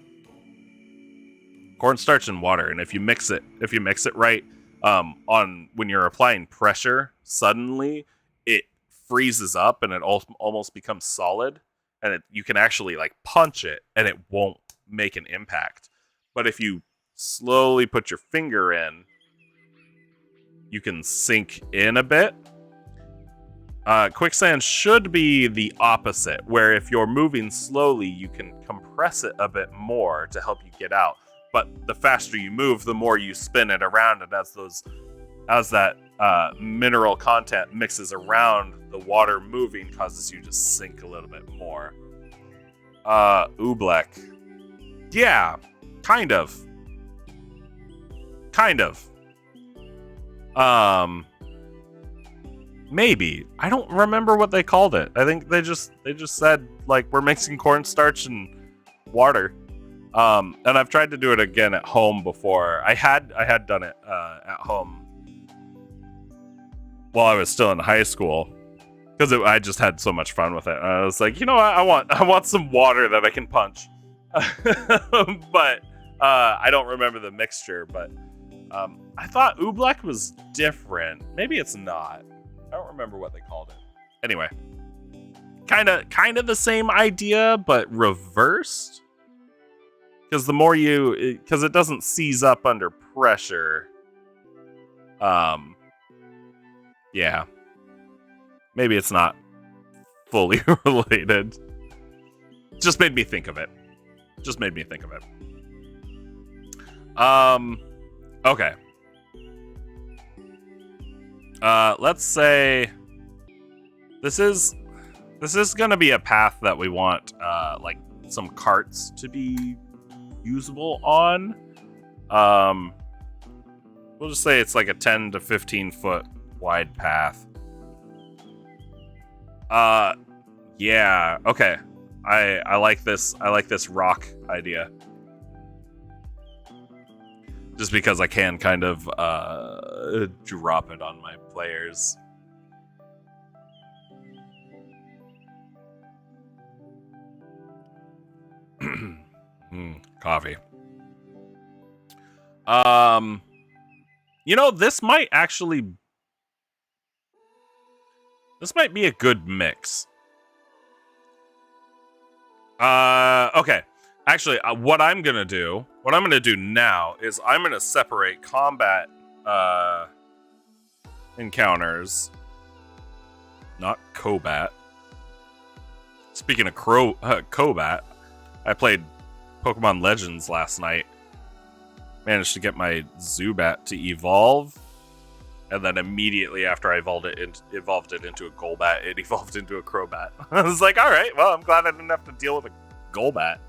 And if you mix it right, on when you're applying pressure, suddenly it freezes up and it almost becomes solid, and you can actually like punch it and it won't make an impact. But if you slowly put your finger in, you can sink in a bit. Quicksand should be the opposite, where if you're moving slowly, you can compress it a bit more to help you get out. But the faster you move, the more you spin it around, and as that mineral content mixes around, the water moving causes you to sink a little bit more. Oobleck. Yeah, kind of. Maybe. I don't remember what they called it. I think they just said like, we're mixing cornstarch and water. And I've tried to do it again at home before. I had done it at home while I was still in high school, because I just had so much fun with it. I was like, you know what? I want some water that I can punch. But I don't remember the mixture. But I thought Oobleck was different. Maybe it's not. I don't remember what they called it. Anyway, kind of the same idea, but reversed. Because because it doesn't seize up under pressure. Yeah. Maybe it's not fully related. Just made me think of it. Okay. Let's say this is gonna be a path that we want like some carts to be usable on. We'll just say it's like a 10 to 15 foot wide path. Yeah, okay. I like this. I like this rock idea. Just because I can kind of drop it on my players. Coffee. You know, this might be a good mix. Okay. Actually, what I'm gonna do now is I'm gonna separate combat encounters, not Cobat. Speaking of Cobat, I played Pokemon Legends last night. Managed to get my Zubat to evolve, and then immediately after I evolved it into a Golbat, it evolved into a Crobat. I was like, all right, well, I'm glad I didn't have to deal with a Golbat.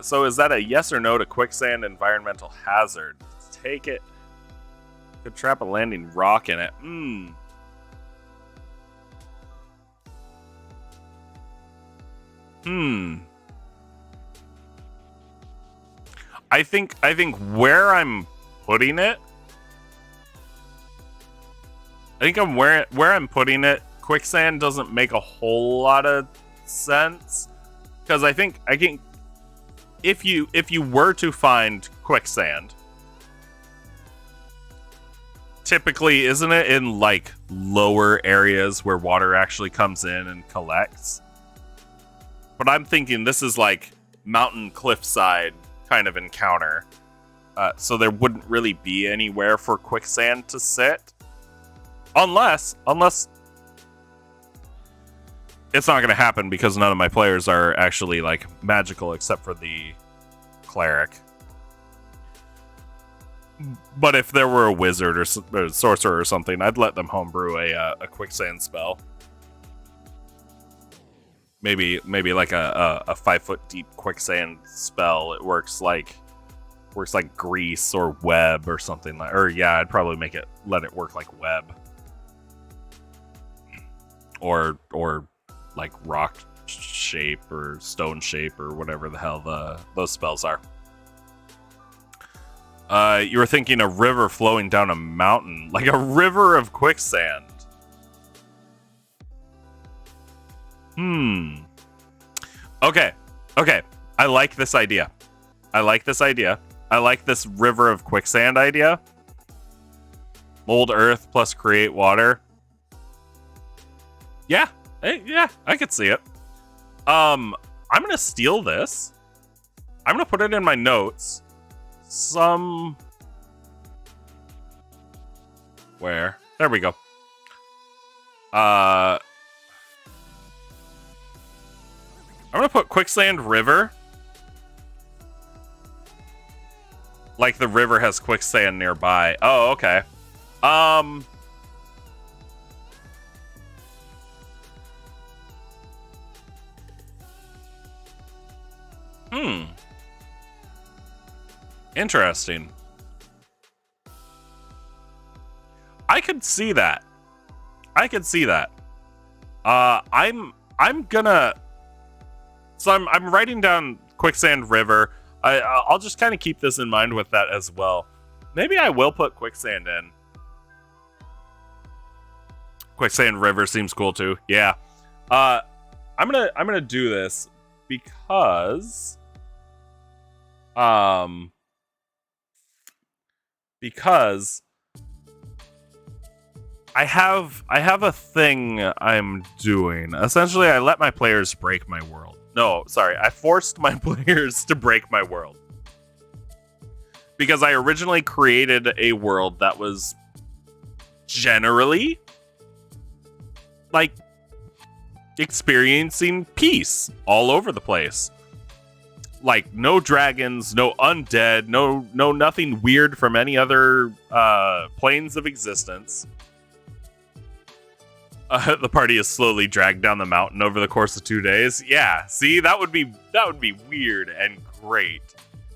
So is that a yes or no to quicksand environmental hazard? Let's take it. Could trap a landing rock in it. I think where I'm putting it, where I'm putting it, quicksand doesn't make a whole lot of sense, because I think if you were to find quicksand, typically, isn't it in like lower areas where water actually comes in and collects? But I'm thinking this is like mountain cliffside kind of encounter, so there wouldn't really be anywhere for quicksand to sit, unless it's not going to happen because none of my players are actually like magical except for the cleric. But if there were a wizard or a sorcerer or something, I'd let them homebrew a quicksand spell. Maybe like a 5 foot deep quicksand spell. It works like grease or web or something like. Or yeah, I'd probably let it work like web. Or like rock shape or stone shape or whatever the hell those spells are. You were thinking a river flowing down a mountain, like a river of quicksand. Okay. I like this idea. I like this river of quicksand idea. Mold earth plus create water. Yeah, I could see it. I'm gonna steal this. I'm gonna put it in my notes. Where? There we go. I'm gonna put quicksand river. Like the river has quicksand nearby. Oh, okay. Interesting. I could see that. I'm gonna. So I'm writing down quicksand river. I'll just kind of keep this in mind with that as well. Maybe I will put quicksand in. Quicksand river seems cool too. Yeah. I'm gonna do this because I have a thing I'm doing. Essentially, I let my players break my world. No, sorry, I forced my players to break my world. Because I originally created a world that was generally like experiencing peace all over the place. like no dragons, no undead, no nothing weird from any other planes of existence. The party is slowly dragged down the mountain over the course of 2 days. Yeah, see, that would be weird and great,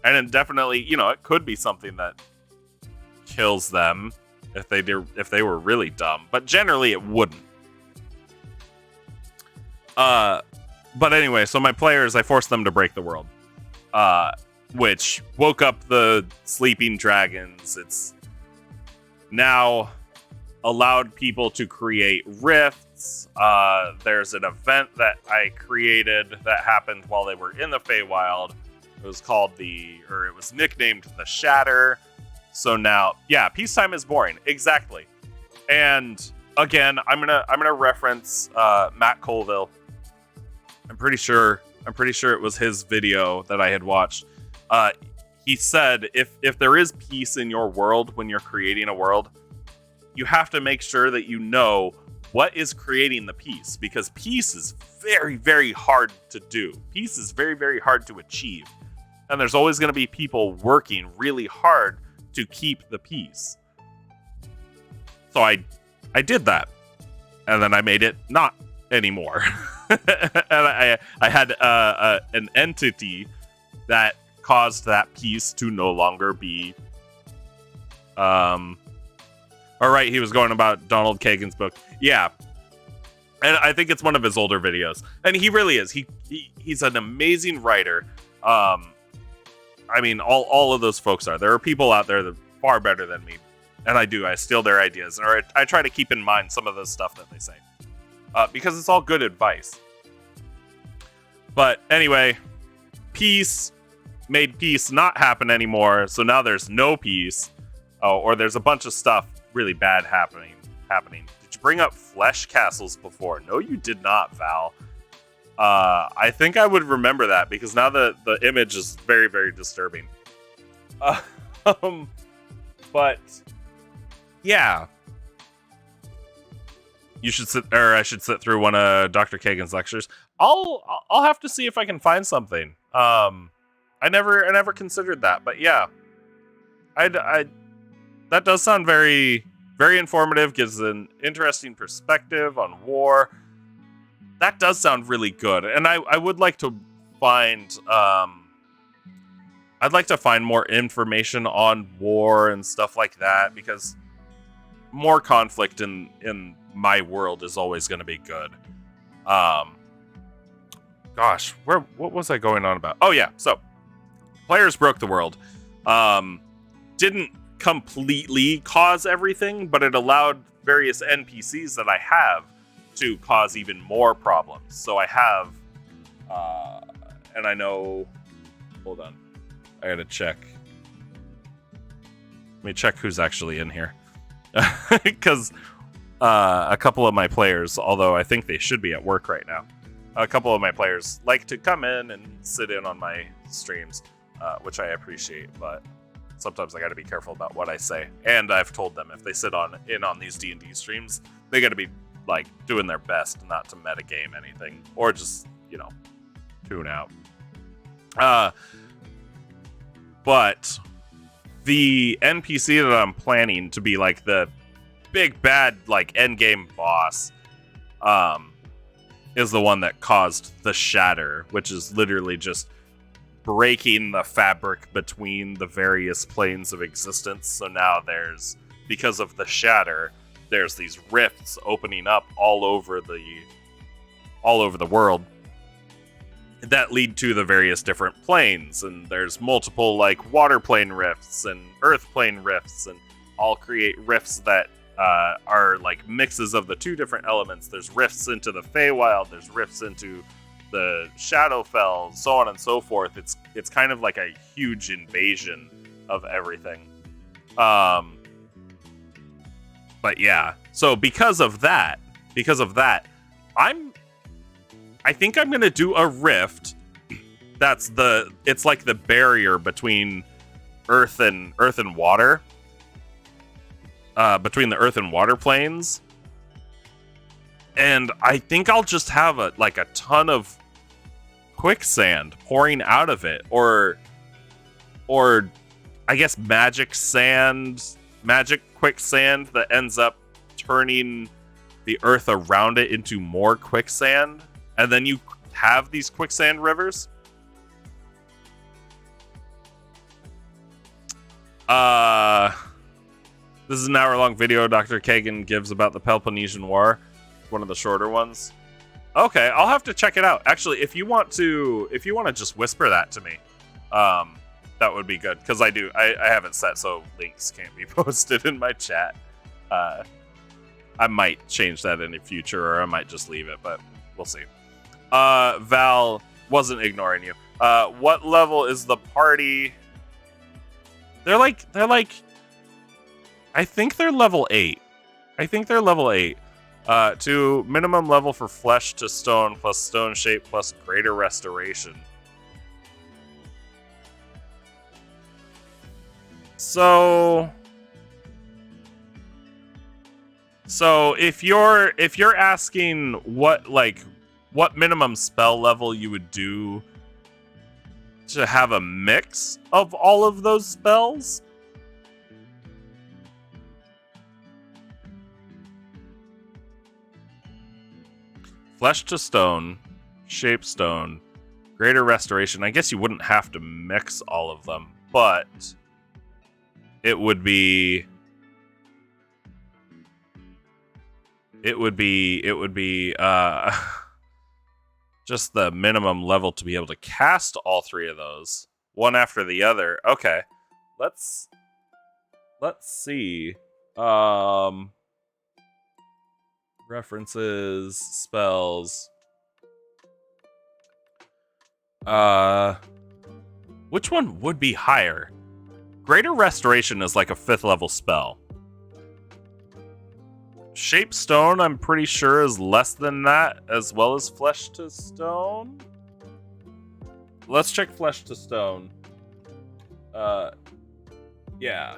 and then definitely, you know, it could be something that kills them if they were really dumb, but generally it wouldn't. But anyway, so my players, I forced them to break the world, which woke up the sleeping dragons. It's now allowed people to create rifts. There's an event that I created that happened while they were in the Feywild. It was nicknamed the Shatter. So now, yeah, peacetime is boring. Exactly. And again, I'm gonna reference Matt Colville. I'm pretty sure it was his video that I had watched. He said if there is peace in your world when you're creating a world, you have to make sure that you know what is creating the peace, because peace is very, very hard to do. Peace is very, very hard to achieve. And there's always going to be people working really hard to keep the peace. So I did that. And then I made it not anymore. And I had an entity that caused that piece to no longer be. All right, he was going about Donald Kagan's book. Yeah, and I think it's one of his older videos, and he really is. He's an amazing writer. I mean, all of those folks are. There are people out there that are far better than me, and I steal their ideas, or I try to keep in mind some of the stuff that they say, because it's all good advice. But anyway, peace made peace not happen anymore, so now there's no peace, or there's a bunch of stuff really bad happening. Did you bring up flesh castles before? No, you did not, Val. I think I would remember that, because now the image is very, very disturbing. But yeah, you should I should sit through one of Dr. Kagan's lectures. I'll have to see if I can find something. I never considered that, but yeah, that does sound very, very informative. Gives an interesting perspective on war. That does sound really good, and I would like to find. I'd like to find more information on war and stuff like that, because more conflict in my world is always going to be good. Gosh, what was I going on about? Oh yeah, so players broke the world. Didn't completely cause everything, but it allowed various NPCs that I have to cause even more problems. So I have, and I know, hold on, I gotta check. Let me check who's actually in here. Because a couple of my players, although I think they should be at work right now, a couple of my players like to come in and sit in on my streams, which I appreciate, but sometimes I got to be careful about what I say. And I've told them if they sit in on these D&D streams, they got to be like doing their best not to metagame anything, or just, you know, tune out. But the NPC that I'm planning to be like the big bad like endgame boss is the one that caused the Shatter, which is literally just breaking the fabric between the various planes of existence. So now because of the Shatter, there's these rifts opening up all over the world that lead to the various different planes, and there's multiple like water plane rifts and earth plane rifts, and all create rifts that are like mixes of the two different elements. There's rifts into the Feywild, there's rifts into the Shadowfell, so on and so forth. It's kind of like a huge invasion of everything. But yeah, so because of that, I think I'm gonna do a rift. It's like the barrier between earth and water. Between the earth and water planes. And I think I'll just have a ton of quicksand pouring out of it, or I guess magic quicksand that ends up turning the earth around it into more quicksand, and then you have these quicksand rivers. This is an hour-long video Dr. Kagan gives about the Peloponnesian War, one of the shorter ones. Okay, I'll have to check it out. Actually, if you want to just whisper that to me, that would be good, because I have it set so links can't be posted in my chat. I might change that in the future, or I might just leave it, but we'll see. Val wasn't ignoring you. What level is the party? They're like I think they're level 8. To minimum level for flesh to stone plus stone shape plus greater restoration. So if you're asking what minimum spell level you would do to have a mix of all of those spells, flesh to stone, shape stone, greater restoration. I guess you wouldn't have to mix all of them, but it would be just the minimum level to be able to cast all three of those, one after the other. Okay, let's see. References, spells. Which one would be higher? Greater restoration is like a 5th level spell. Shape stone, I'm pretty sure, is less than that, as well as flesh to stone. Let's check flesh to stone. Yeah.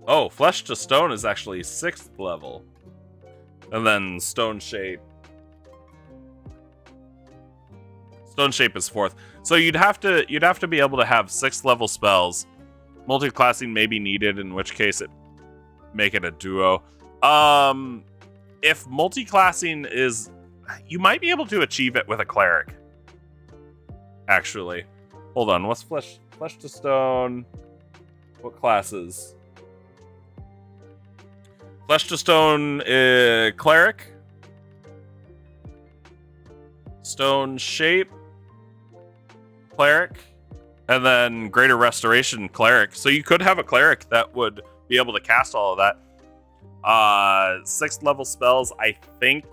Oh, flesh to stone is actually 6th level. And then stone shape. Stone shape is 4th. So you'd have to be able to have 6th level spells. Multi-classing may be needed, in which case make it a duo. If multi-classing is, you might be able to achieve it with a cleric. Actually, hold on. What's flesh to stone? What classes? Flesh to stone, cleric. Stone shape, cleric, and then greater restoration, cleric. So you could have a cleric that would be able to cast all of that. 6th level spells, I think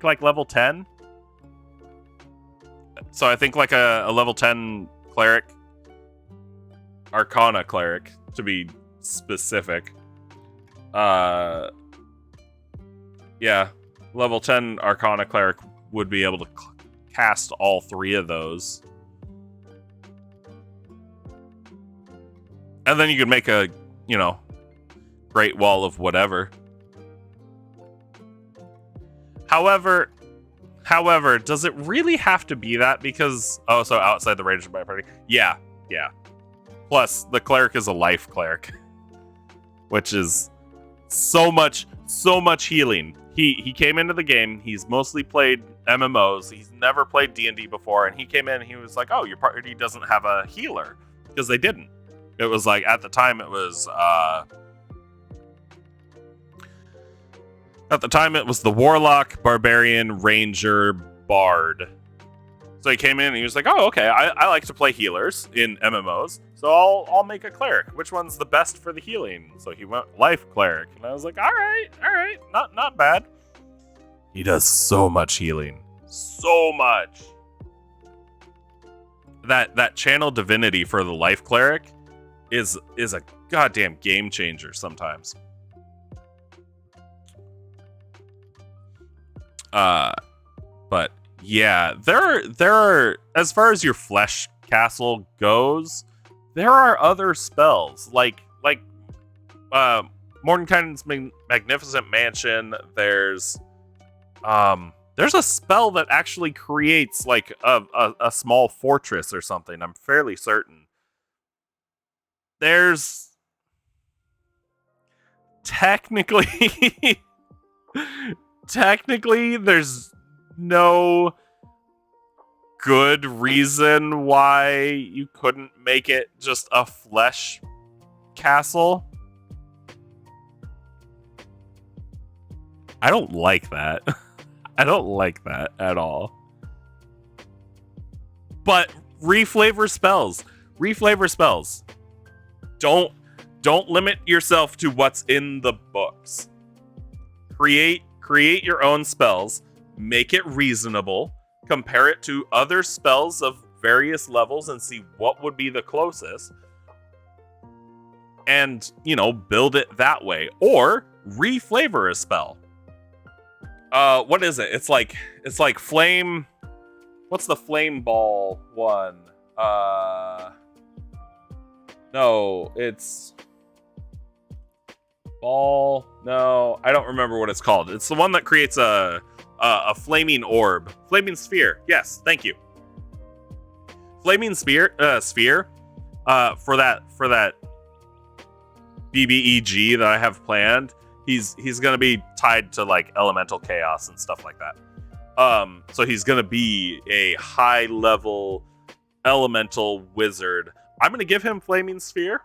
like level 10. So I think like a level 10 cleric, Arcana cleric to be specific. Yeah, level 10 Arcana cleric would be able to cast all 3 of those. And then you could make a, great wall of whatever. However, does it really have to be that? Because, so outside the range of my party? Yeah. Plus, the cleric is a life cleric, which is so much healing. He came into the game. He's mostly played MMOs. He's never played D&D before, and he came in and he was like, "Oh, your party doesn't have a healer," because they didn't. It was like, at the time it was the Warlock, Barbarian, Ranger, Bard. So he came in and he was like, "Oh, okay, I like to play healers in MMOs, so I'll make a cleric. Which one's the best for the healing?" So he went life cleric, and I was like, all right, not bad. He does so much healing, so much. That channel divinity for the life cleric is a goddamn game changer sometimes. But yeah, there are, as far as your flesh castle goes, there are other spells like Mordenkainen's magnificent mansion. There's There's a spell that actually creates like a small fortress or something. I'm fairly certain. There's technically technically there's no good reason why you couldn't make it just a flesh castle. I don't like that. I don't like that at all. But reflavor spells. Reflavor spells. Don't limit yourself to what's in the books. Create your own spells. Make it reasonable. Compare it to other spells of various levels and see what would be the closest. And, build it that way. Or reflavor a spell. What is it? It's like flame. What's the flame ball one? No, it's ball. No, I don't remember what it's called. It's the one that creates a flaming orb, flaming sphere. Yes, thank you. Flaming sphere. For that BBEG that I have planned. He's gonna be tied to like elemental chaos and stuff like that. So he's gonna be a high level elemental wizard. I'm gonna give him flaming sphere.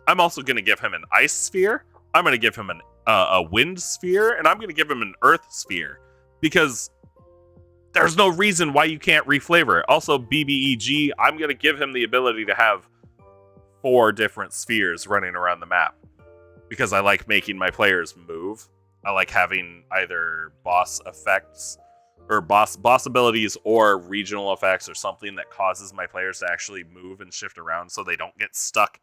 I'm also gonna give him an ice sphere. I'm gonna give him a wind sphere, and I'm gonna give him an earth sphere because there's no reason why you can't reflavor it. Also, BBEG, I'm gonna give him the ability to have 4 different spheres running around the map. Because I like making my players move. I like having either boss effects or boss abilities or regional effects or something that causes my players to actually move and shift around so they don't get stuck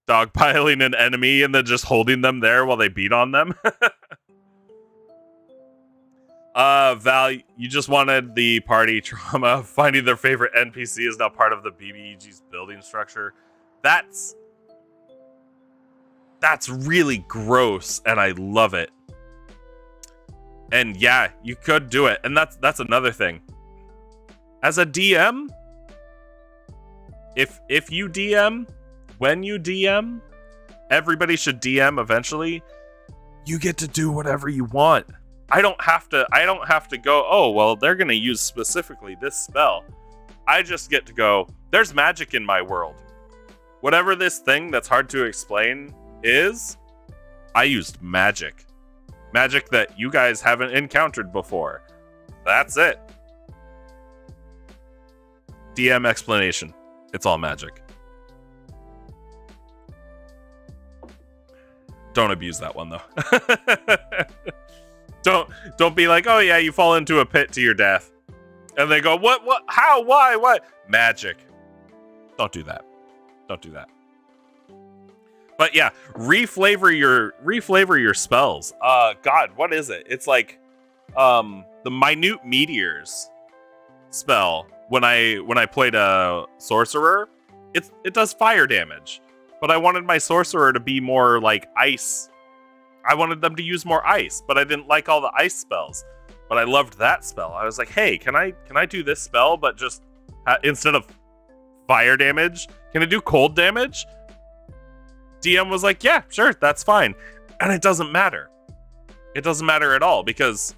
dogpiling an enemy and then just holding them there while they beat on them. Val, you just wanted the party trauma. Finding their favorite NPC is now part of the BBEG's building structure. That's really gross, and I love it. And yeah, you could do it. And that's another thing. As a DM, if you DM, when you DM, everybody should DM eventually. You get to do whatever you want. I don't have to go, oh, well, they're going to use specifically this spell. I just get to go, there's magic in my world. Whatever this thing that's hard to explain is, I used magic that you guys haven't encountered before. That's it. DM explanation. It's all magic. Don't abuse that one though. Don't be like, oh yeah, you fall into a pit to your death, and they go, what, how, why, what? Magic. Don't do that. But yeah, reflavor your spells. God, what is it? It's like the minute meteors spell. When I played a sorcerer, it does fire damage. But I wanted my sorcerer to be more like ice. I wanted them to use more ice, but I didn't like all the ice spells. But I loved that spell. I was like, hey, can I do this spell, but just instead of fire damage, can it do cold damage? DM was like, yeah, sure, that's fine. And it doesn't matter. It doesn't matter at all, because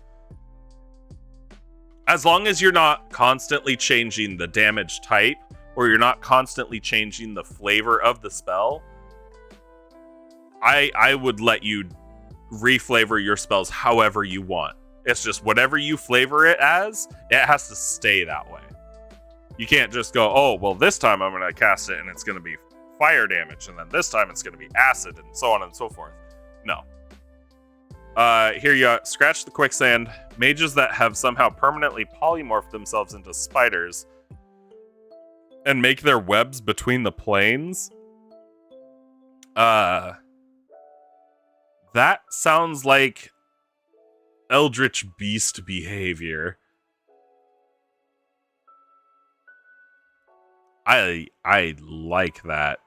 as long as you're not constantly changing the damage type, or you're not constantly changing the flavor of the spell, I would let you reflavor your spells however you want. It's just whatever you flavor it as, it has to stay that way. You can't just go, oh, well, this time I'm going to cast it and it's going to be fire damage, and then this time it's going to be acid, and so on and so forth. No. Here you go. Scratch the quicksand. Mages that have somehow permanently polymorphed themselves into spiders and make their webs between the planes. That sounds like Eldritch Beast behavior. I like that.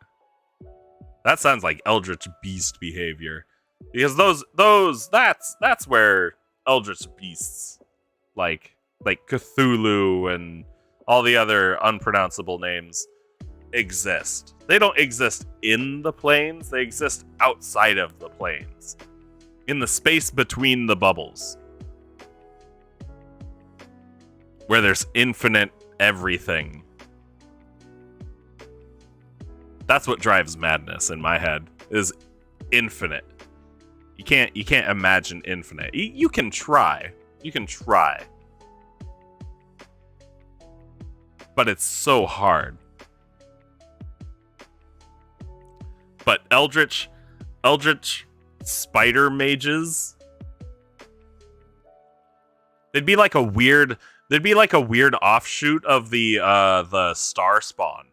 That sounds like Eldritch Beast behavior. Because that's where Eldritch Beasts like Cthulhu and all the other unpronounceable names exist. They don't exist in the planes, they exist outside of the planes, in the space between the bubbles, where there's infinite everything. That's what drives madness in my head, is infinite. You can't imagine infinite. You can try. But it's so hard. But Eldritch spider mages, they'd be like a weird offshoot of the star spawn.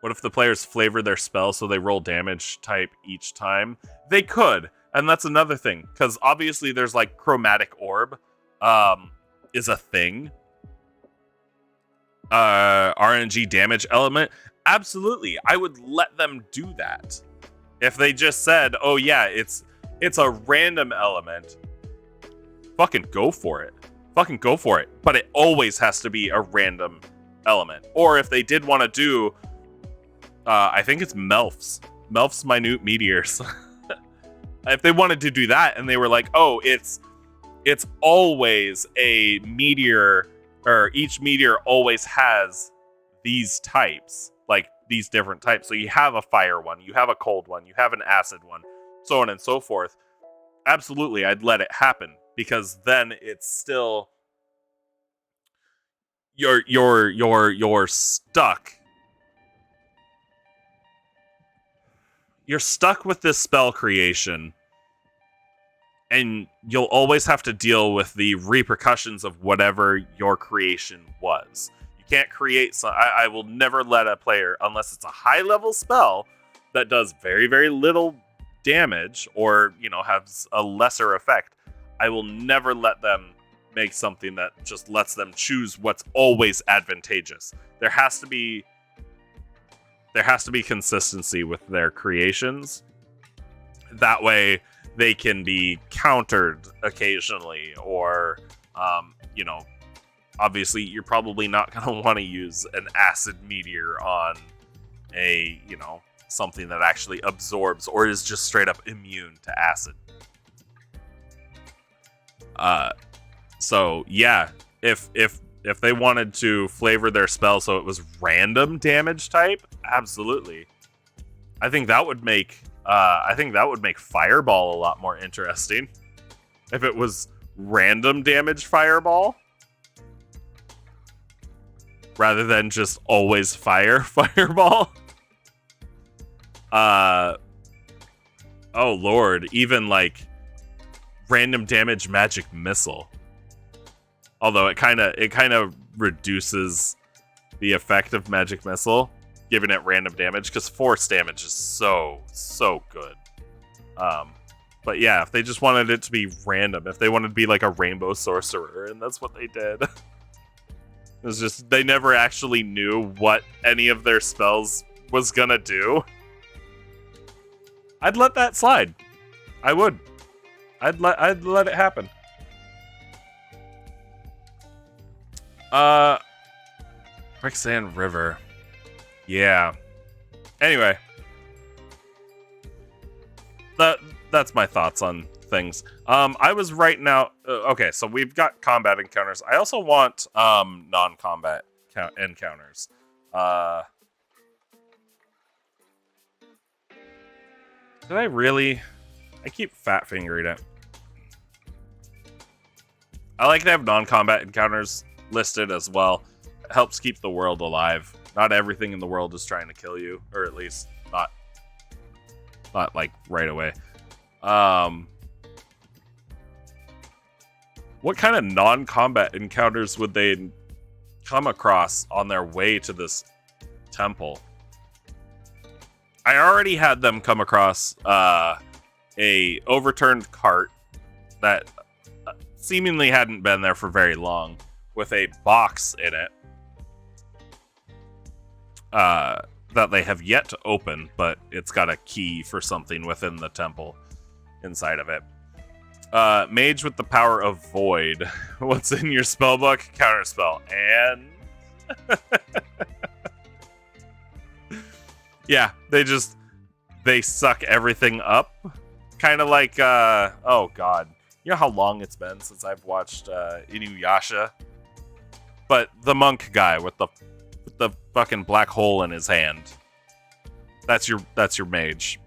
What if the players flavor their spell so they roll damage type each time? They could, and that's another thing, because obviously there's like chromatic orb is a thing. RNG damage element. Absolutely, I would let them do that. If they just said, oh yeah, it's a random element, fucking go for it. But it always has to be a random element. Or if they did want to do, I think it's Melf's minute meteors. If they wanted to do that and they were like, oh, it's always a meteor, or each meteor always has these types, like these different types. So you have a fire one, you have a cold one, you have an acid one, so on and so forth. Absolutely, I'd let it happen, because then it's still you're stuck. You're stuck with this spell creation, and you'll always have to deal with the repercussions of whatever your creation was. You can't create I will never let a player, unless it's a high level spell that does very, very little damage, or, has a lesser effect, I will never let them make something that just lets them choose what's always advantageous. There has to be consistency with their creations. That way they can be countered occasionally, or, obviously you're probably not going to want to use an acid meteor on a, something that actually absorbs or is just straight up immune to acid. So yeah, if they wanted to flavor their spell so it was random damage type, absolutely. I think that would make Fireball a lot more interesting. If it was random damage Fireball, rather than just always Fireball. Oh lord, even like random damage Magic Missile. Although it kind of reduces the effect of Magic Missile, giving it random damage, because force damage is so good. But yeah, if they just wanted it to be random, if they wanted to be like a Rainbow Sorcerer, and that's what they did. It was just, they never actually knew what any of their spells was gonna do. I'd let that slide. I would. I'd let it happen. Quicksand River. Yeah. Anyway. That's my thoughts on things. I was writing out... okay, so we've got combat encounters. I also want non-combat encounters. Did I really? I keep fat-fingering it. I like to have non-combat encounters listed as well. It helps keep the world alive. Not everything in the world is trying to kill you, or at least not like right away. What kind of non-combat encounters would they come across on their way to this temple? I already had them come across a overturned cart that seemingly hadn't been there for very long, with a box in it that they have yet to open, but it's got a key for something within the temple inside of it. Mage with the power of void. What's in your spellbook? Counterspell. And yeah, they suck everything up. Kind of like oh god. You know how long it's been since I've watched Inuyasha? But the monk guy with the fucking black hole in his hand. That's your mage.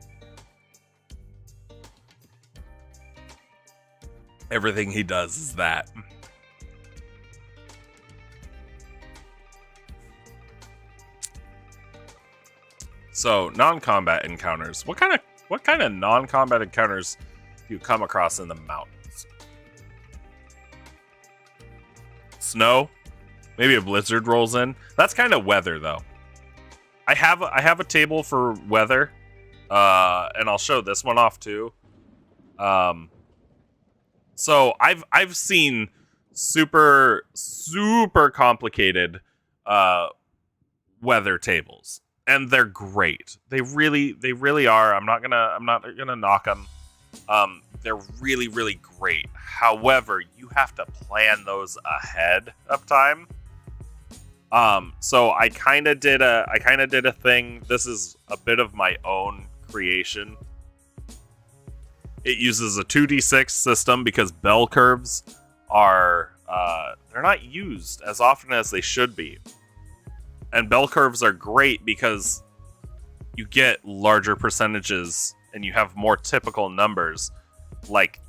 Everything he does is that. So, non-combat encounters. What kind of non-combat encounters do you come across in the mountains? Snow? Maybe a blizzard rolls in. That's kind of weather, though. I have a table for weather, and I'll show this one off too. So I've seen super complicated weather tables, and they're great. They really are. I'm not gonna knock them. They're really great. However, you have to plan those ahead of time. So I kind of did a thing. This is a bit of my own creation. It uses a 2d6 system because bell curves are they're not used as often as they should be. And bell curves are great because you get larger percentages and you have more typical numbers like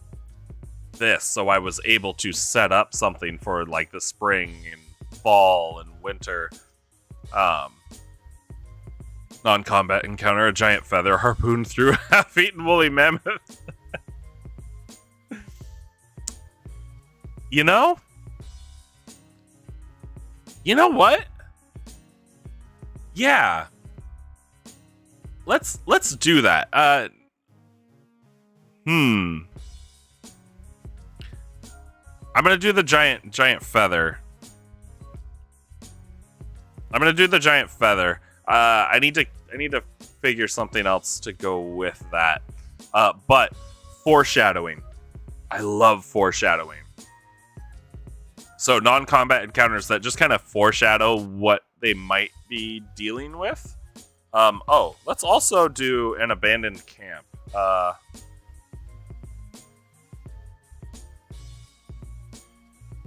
this. So I was able to set up something for like the spring and fall and winter. Non-combat encounter: a giant feather harpoon through a half-eaten woolly mammoth. You know what? Yeah. Let's do that. I'm gonna do the giant feather. I need to figure something else to go with that. But foreshadowing. I love foreshadowing. So non-combat encounters that just kind of foreshadow what they might be dealing with. Let's also do an abandoned camp.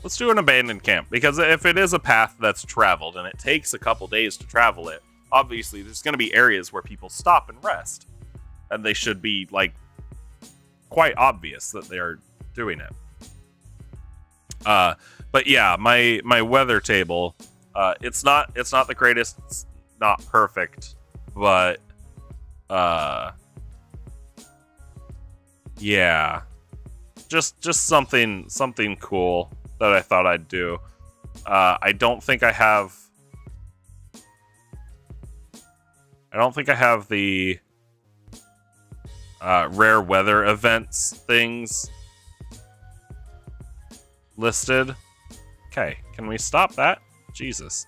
Let's do an abandoned camp, because if it is a path that's traveled and it takes a couple days to travel it, obviously there's going to be areas where people stop and rest, and they should be like quite obvious that they are doing it. But yeah, my weather table, it's not the greatest, it's not perfect, but yeah, just something cool that I thought I'd do. I don't think I have the rare weather events things listed. Okay, can we stop that? Jesus.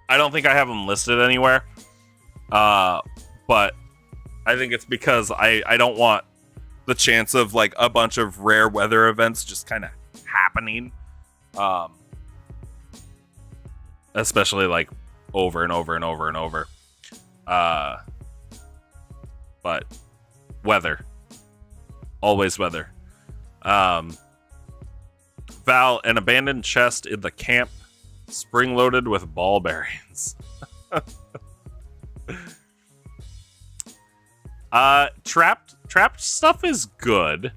I don't think I have them listed anywhere. But I think it's because I don't want the chance of like a bunch of rare weather events just kind of happening. Especially like over and over and over and over. But weather. Always weather. Val, an abandoned chest in the camp, spring-loaded with ball bearings. Trapped stuff is good.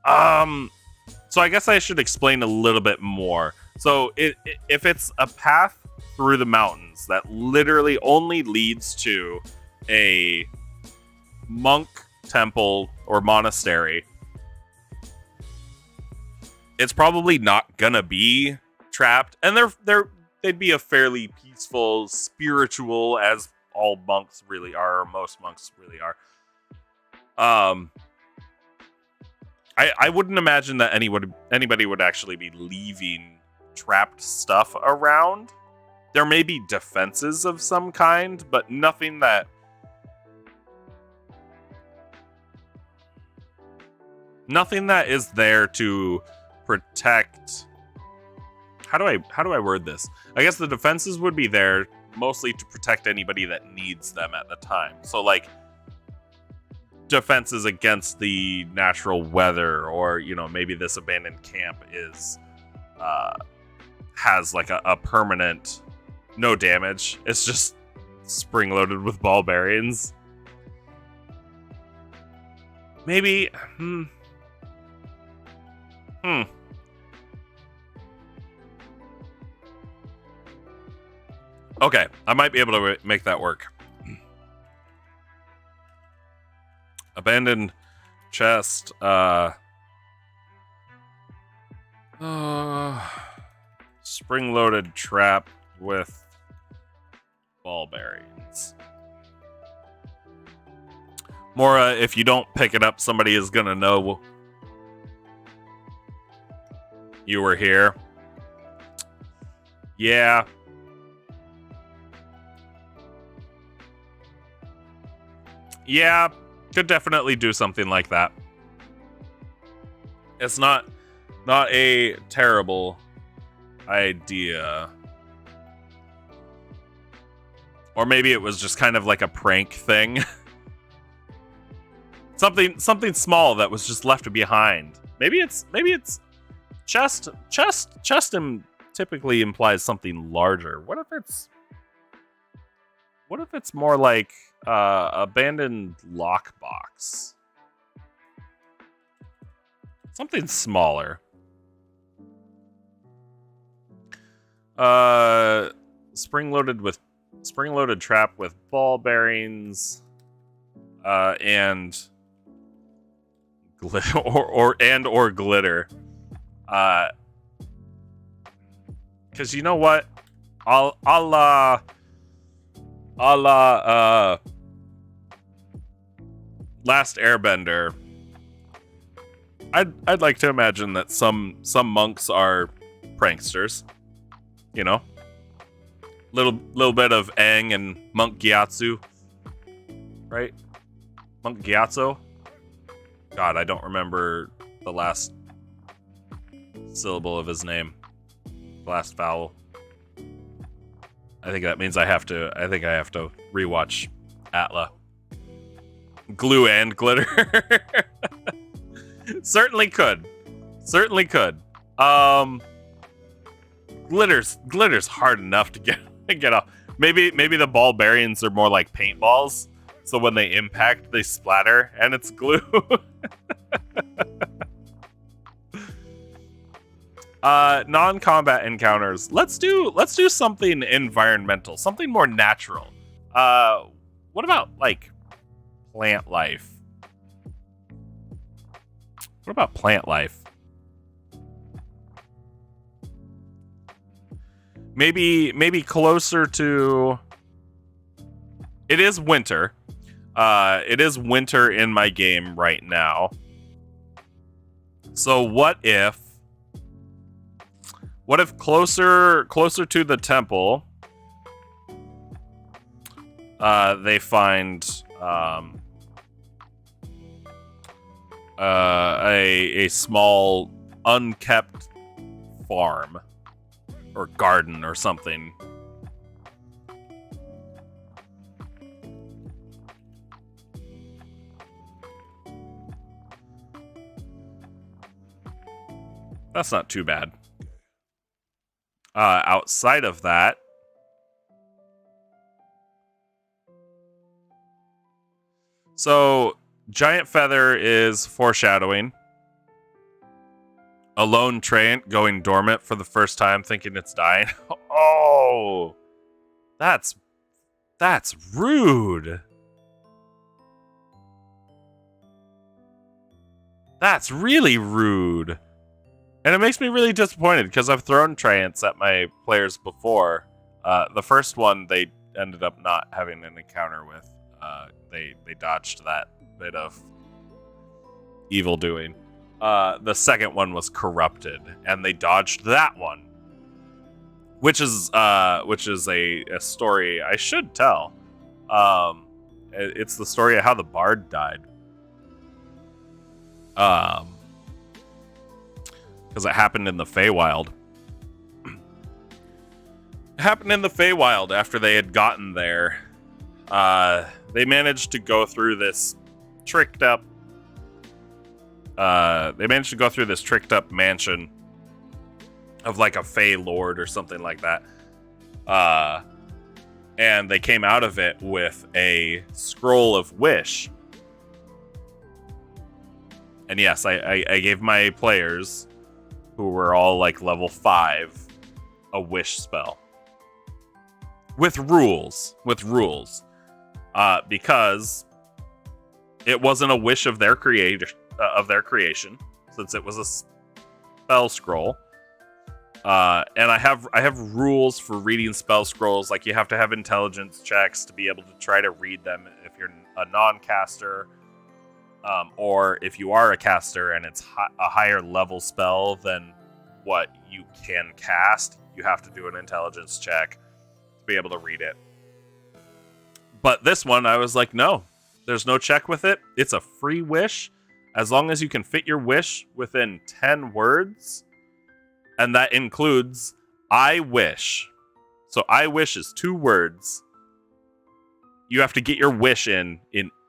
So I guess I should explain a little bit more. So if it's a path through the mountains that literally only leads to a monk temple or monastery, it's probably not gonna be trapped, and they'd be a fairly peaceful, spiritual, as all monks really are, or most monks really are. I wouldn't imagine that anybody would actually be leaving trapped stuff around. There may be defenses of some kind, but nothing that Nothing that is there to protect. How do I word this? I guess the defenses would be there mostly to protect anybody that needs them at the time. So like defenses against the natural weather, or maybe this abandoned camp is has like a permanent no damage. It's just spring loaded with ball bearings. Maybe Okay, I might be able to make that work. Abandoned chest. Spring-loaded trap with ball bearings. Mora, if you don't pick it up, somebody is gonna know you were here. Yeah. Yeah, could definitely do something like that. It's not a terrible idea. Or maybe it was just kind of like a prank thing. something small that was just left behind. Maybe it's chest typically implies something larger. What if it's more like abandoned lockbox? Something smaller. Spring-loaded trap with ball bearings, and or glitter. Because you know what, I'll Last Airbender. I'd like to imagine that some monks are pranksters. Little bit of Aang and Monk Gyatso, right? Monk Gyatso. God, I don't remember the last syllable of his name. Last vowel. I think that means I have to rewatch Atla. Glue and glitter. Certainly could. Glitter's hard enough to get off. Maybe the ball bearings are more like paintballs, so when they impact, they splatter, and it's glue. Non-combat encounters. Let's do something environmental, something more natural. What about like plant life? What about plant life? Maybe closer to. It is winter. It is winter in my game right now. So what if closer to the temple, they find a small unkept farm or garden or something. That's not too bad. Outside of that, so Giant Feather is foreshadowing. A lone Treant going dormant for the first time, thinking it's dying. Oh, that's rude. That's really rude. And it makes me really disappointed because I've thrown Treants at my players before. The first one they ended up not having an encounter with. They dodged that bit of evil doing. The second one was corrupted, and they dodged that one, which is a story I should tell. It's the story of how the bard died. Because it happened in the Feywild. It happened in the Feywild after they had gotten there. They managed to go through this tricked up mansion of like a Fey Lord or something like that. And they came out of it with a scroll of wish. And yes, I gave my players, who were all like level 5, a wish spell. With rules. Because it wasn't a wish of their creation, since it was a spell scroll. And I have rules for reading spell scrolls. Like, you have to have intelligence checks to be able to try to read them if you're a non-caster, or if you are a caster and it's a higher level spell than what you can cast, you have to do an intelligence check to be able to read it. But this one, I was like, no, there's no check with it. It's a free wish, as long as you can fit your wish within 10 words. And that includes I wish. So I wish is 2 words. You have to get your wish in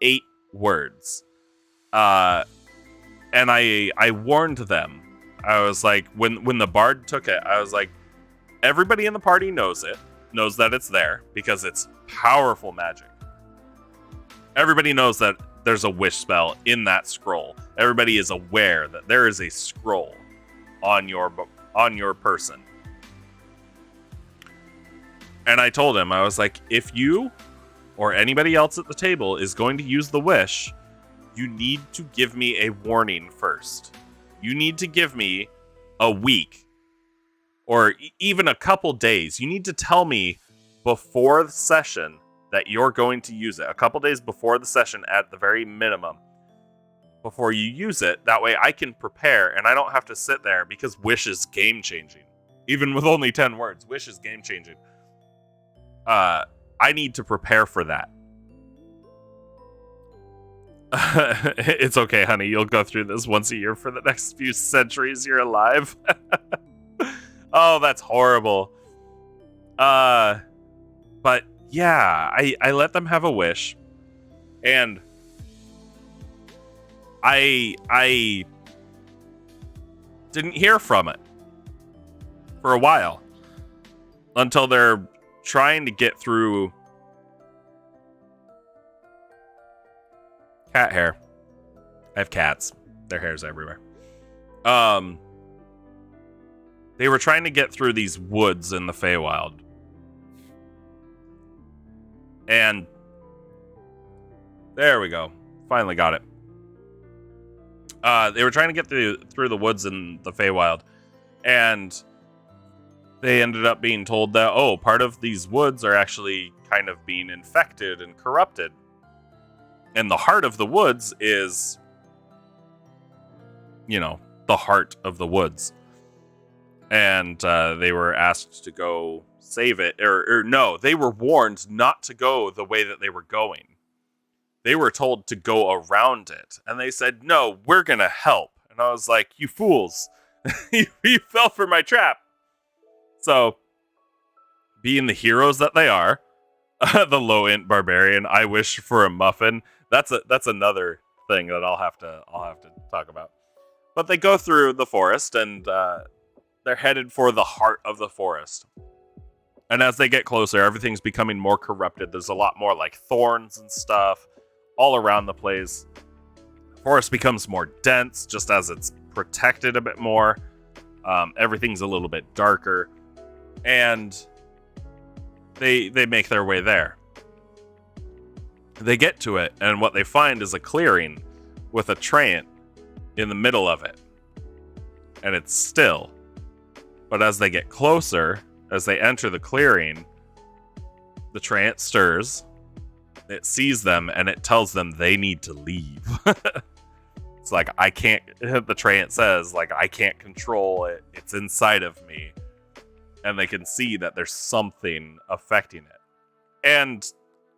8 words. And I warned them. I was like, when the bard took it, I was like, everybody in the party knows that it's there, because it's powerful magic. Everybody knows that there's a wish spell in that scroll. Everybody is aware that there is a scroll on your person. And I told him, I was like, if you or anybody else at the table is going to use the wish, you need to give me a warning first. You need to give me a week or even a couple days. You need to tell me before the session that you're going to use it. A couple days before the session at the very minimum. Before you use it. That way I can prepare and I don't have to sit there, because Wish is game changing. Even with only 10 words, Wish is game changing. I need to prepare for that. It's okay, honey. You'll go through this once a year for the next few centuries you're alive. Oh, that's horrible. But yeah, I let them have a wish. And I didn't hear from it for a while, until they're trying to get through cat hair. I have cats. Their hair's everywhere. They were trying to get through these woods in the Feywild. And there we go. Finally got it. They were trying to get through the woods in the Feywild, and they ended up being told that, oh, part of these woods are actually kind of being infected and corrupted. And the heart of the woods is, the heart of the woods. And they were asked to go save it. Or no, they were warned not to go the way that they were going. They were told to go around it. And they said, no, we're going to help. And I was like, you fools. You fell for my trap. So, being the heroes that they are, the low-int barbarian, I wish for a muffin. That's another thing that I'll have to talk about. But they go through the forest, and they're headed for the heart of the forest. And as they get closer, everything's becoming more corrupted. There's a lot more like thorns and stuff all around the place. The forest becomes more dense just as it's protected a bit more. Everything's a little bit darker. And they make their way there. They get to it, and what they find is a clearing with a treant in the middle of it. And it's still. But as they get closer, as they enter the clearing, the treant stirs. It sees them, and it tells them they need to leave. It's like, I can't, the treant says, like, I can't control it. It's inside of me. And they can see that there's something affecting it. And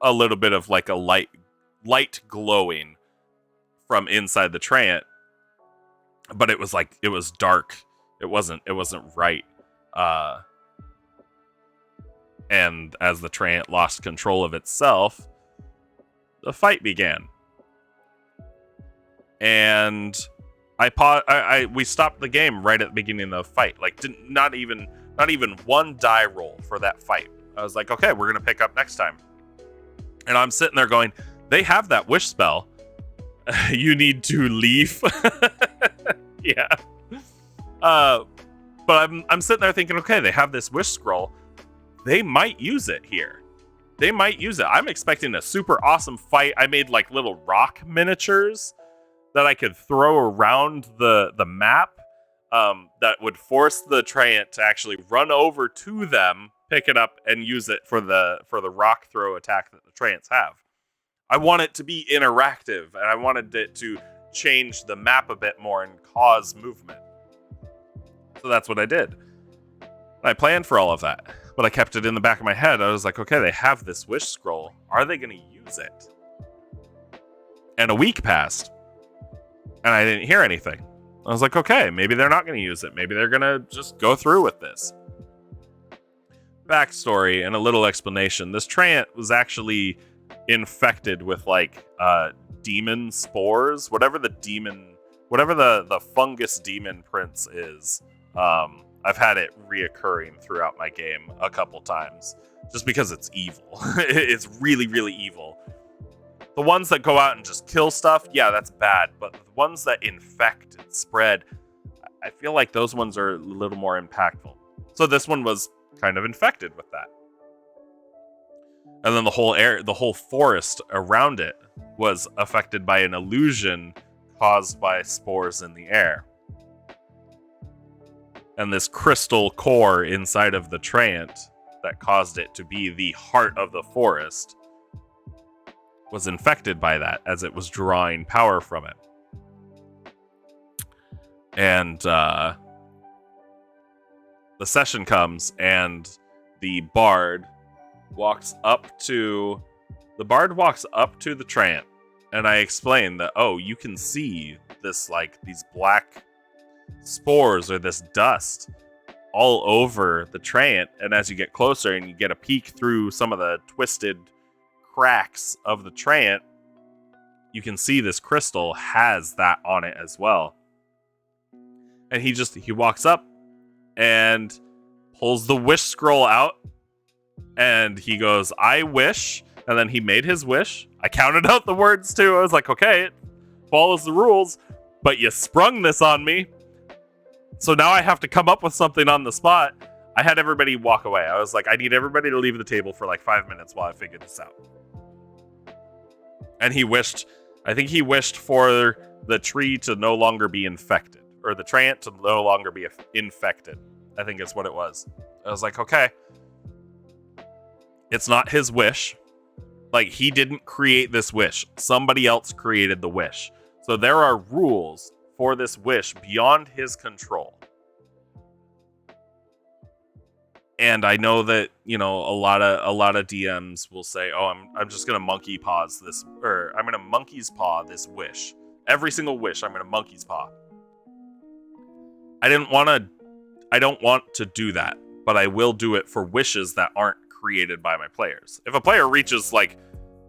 a little bit of like a light glowing from inside the treant but it was like it was dark. It wasn't right. Uh, and as the Treant lost control of itself, the fight began. And we stopped the game right at the beginning of the fight. Like not even one die roll for that fight. I was like, okay, we're gonna pick up next time. And I'm sitting there going, they have that wish spell. You need to leave. Yeah. But I'm sitting there thinking, okay, they have this wish scroll. They might use it here. They might use it. I'm expecting a super awesome fight. I made like little rock miniatures that I could throw around the map, that would force the Treant to actually run over to them, pick it up, and use it for the rock throw attack that the Treants have. I want it to be interactive, and I wanted it to change the map a bit more and cause movement. So that's what I did. And I planned for all of that, but I kept it in the back of my head. I was like, okay, they have this wish scroll. Are they going to use it? And a week passed, and I didn't hear anything. I was like, okay, maybe they're not going to use it. Maybe they're going to just go through with this. Backstory and a little explanation. This Treant was actually infected with like demon spores, whatever the fungus demon prince is. I've had it reoccurring throughout my game a couple times just because it's evil. It's really, really evil. The ones that go out and just kill stuff, yeah, that's bad. But the ones that infect and spread, I feel like those ones are a little more impactful. So this one was kind of infected with that. And then the whole forest around it was affected by an illusion caused by spores in the air. And this crystal core inside of the Treant that caused it to be the heart of the forest was infected by that as it was drawing power from it. And the session comes, and the bard walks up to the Treant, and I explain that, oh, you can see this, like, these black spores or this dust all over the Treant, and as you get closer and you get a peek through some of the twisted cracks of the Treant, you can see this crystal has that on it as well. And he walks up and pulls the wish scroll out, and he goes, I wish, and then he made his wish. I counted out the words too. I was like, okay, it follows the rules, but you sprung this on me, so now I have to come up with something on the spot. I had everybody walk away. I was like, I need everybody to leave the table for like 5 minutes while I figure this out. And he wished for the tree to no longer be infected, or the Treant to no longer be infected. I think it's what it was. I was like, okay. It's not his wish. Like, he didn't create this wish. Somebody else created the wish. So there are rules for this wish beyond his control. And I know that, you know, a lot of DMs will say, "Oh, I'm just gonna monkey paws this, or I'm gonna monkey's paw this wish. Every single wish, I'm gonna monkey's paw." I don't want to do that, but I will do it for wishes that aren't created by my players. If a player reaches, like,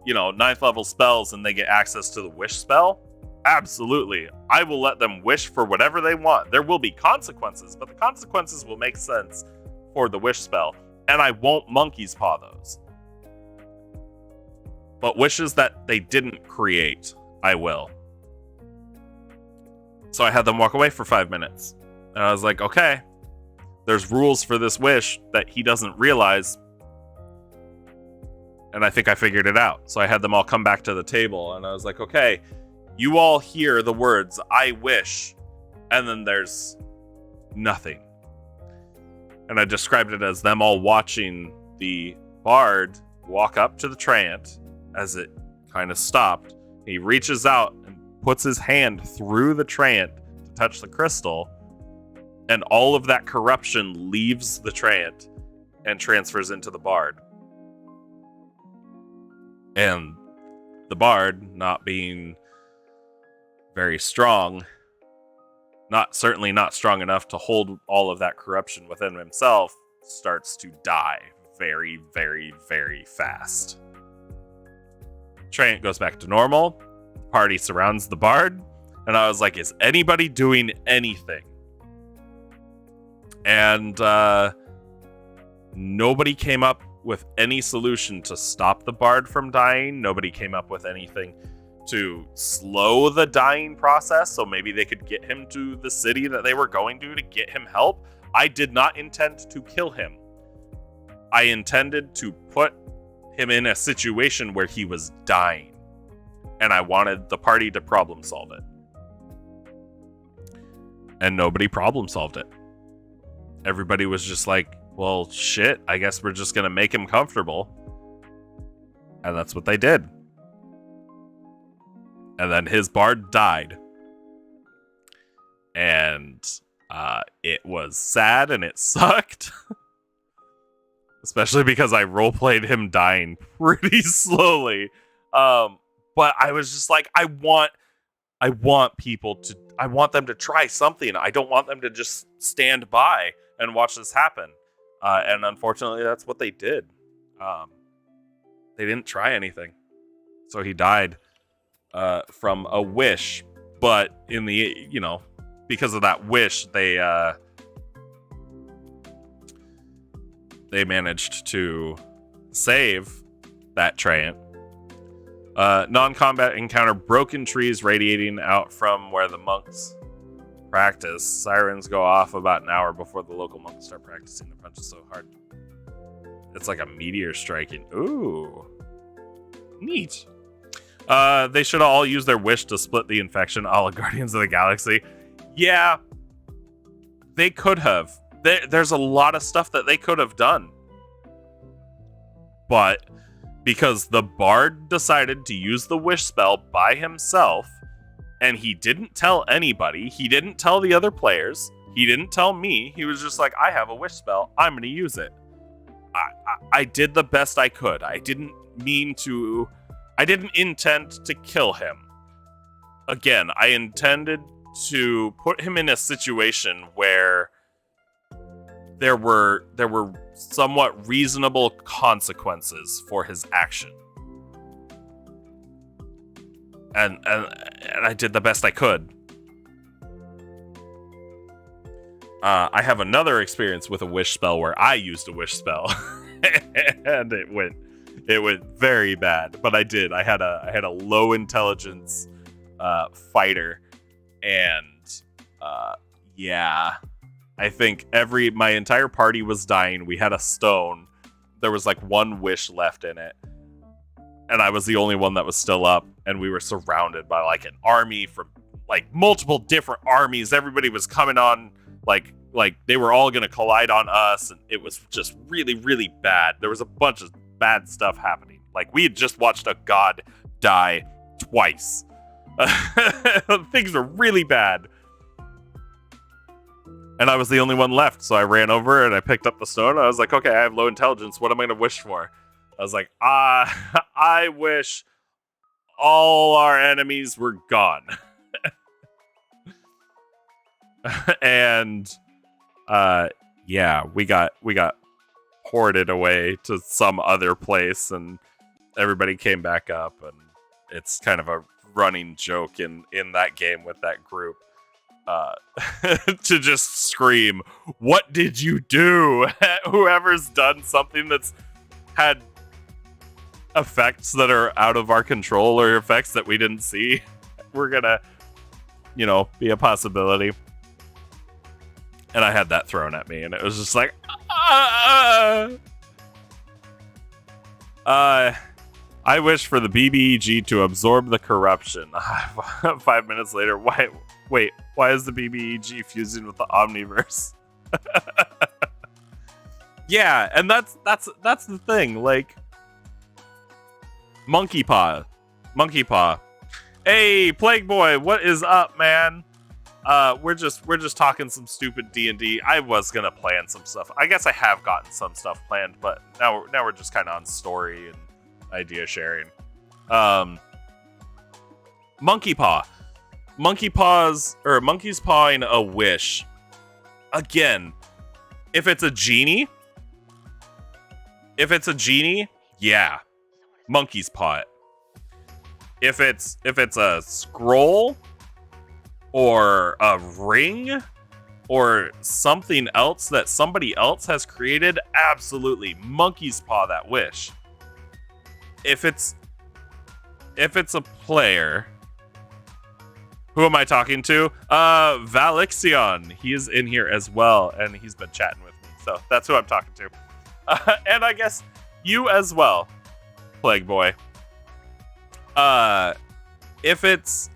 you know, 9th level spells and they get access to the wish spell, absolutely, I will let them wish for whatever they want. There will be consequences, but the consequences will make sense for the wish spell, and I won't monkey's paw those. But wishes that they didn't create, I will. So I had them walk away for 5 minutes. And I was like, okay, there's rules for this wish that he doesn't realize. And I think I figured it out. So I had them all come back to the table, and I was like, okay, you all hear the words, I wish, and then there's nothing. And I described it as them all watching the bard walk up to the Treant as it kind of stopped. He reaches out and puts his hand through the Treant to touch the crystal, and all of that corruption leaves the Treant and transfers into the bard. And the bard, not being very strong, certainly not strong enough to hold all of that corruption within himself, starts to die very, very, very fast. Trant goes back to normal. Party surrounds the bard, and I was like, is anybody doing anything? And nobody came up with any solution to stop the bard from dying. Nobody came up with anything to slow the dying process, so maybe they could get him to the city that they were going to get him help. I did not intend to kill him. I intended to put him in a situation where he was dying, and I wanted the party to problem solve it. And nobody problem solved it. Everybody was just like, well, shit, I guess we're just gonna make him comfortable. And that's what they did. And then his bard died. And it was sad and it sucked. Especially because I roleplayed him dying pretty slowly. But I was just like, I want them to try something. I don't want them to just stand by and watch this happen. And unfortunately, that's what they did. They didn't try anything. So he died from a wish. But in the, because of that wish, they managed to save that Treant. Non-combat encounter, broken trees radiating out from where the monks practice. Sirens go off about an hour before the local monks start practicing. The punch is so hard. It's like a meteor striking. Ooh. Neat. They should all use their wish to split the infection, a la Guardians of the Galaxy. Yeah. They could have. There's a lot of stuff that they could have done. But because the bard decided to use the wish spell by himself, and he didn't tell anybody, he didn't tell the other players, he didn't tell me, he was just like, I have a wish spell, I'm going to use it. I did the best I could. I didn't intend to kill him. Again, I intended to put him in a situation where there were somewhat reasonable consequences for his action. And I did the best I could. I have another experience with a wish spell where I used a wish spell, and it went very bad. But I did. I had a low intelligence fighter, and yeah. I think my entire party was dying. We had a stone. There was like one wish left in it. And I was the only one that was still up. And we were surrounded by like an army from like multiple different armies. Everybody was coming on like they were all going to collide on us. And it was just really, really bad. There was a bunch of bad stuff happening. Like we had just watched a god die twice. Things were really bad. And I was the only one left, so I ran over and I picked up the stone. I was like, okay, I have low intelligence. What am I going to wish for? I was like, I wish all our enemies were gone. And yeah, we got ported away to some other place, and everybody came back up, and it's kind of a running joke in that game with that group. To just scream, what did you do? Whoever's done something that's had effects that are out of our control or effects that we didn't see, we're gonna, be a possibility. And I had that thrown at me, and it was just like, I wish for the BBEG to absorb the corruption. 5 minutes later, why is the BBEG fusing with the Omniverse? Yeah, and that's the thing. Like, Monkey Paw. Hey, Plague Boy, what is up, man? We're just talking some stupid D&D. I was gonna plan some stuff. I guess I have gotten some stuff planned, but now we're just kind of on story and idea sharing. Monkey Paw. monkey's pawing a wish. Again, if it's a genie, yeah, monkey's paw it. If it's a scroll or a ring or something else that somebody else has created, absolutely monkey's paw that wish. If it's a player, who am I talking to? Valixion. He is in here as well, and he's been chatting with me, so that's who I'm talking to. And I guess you as well, Plague Boy. If it's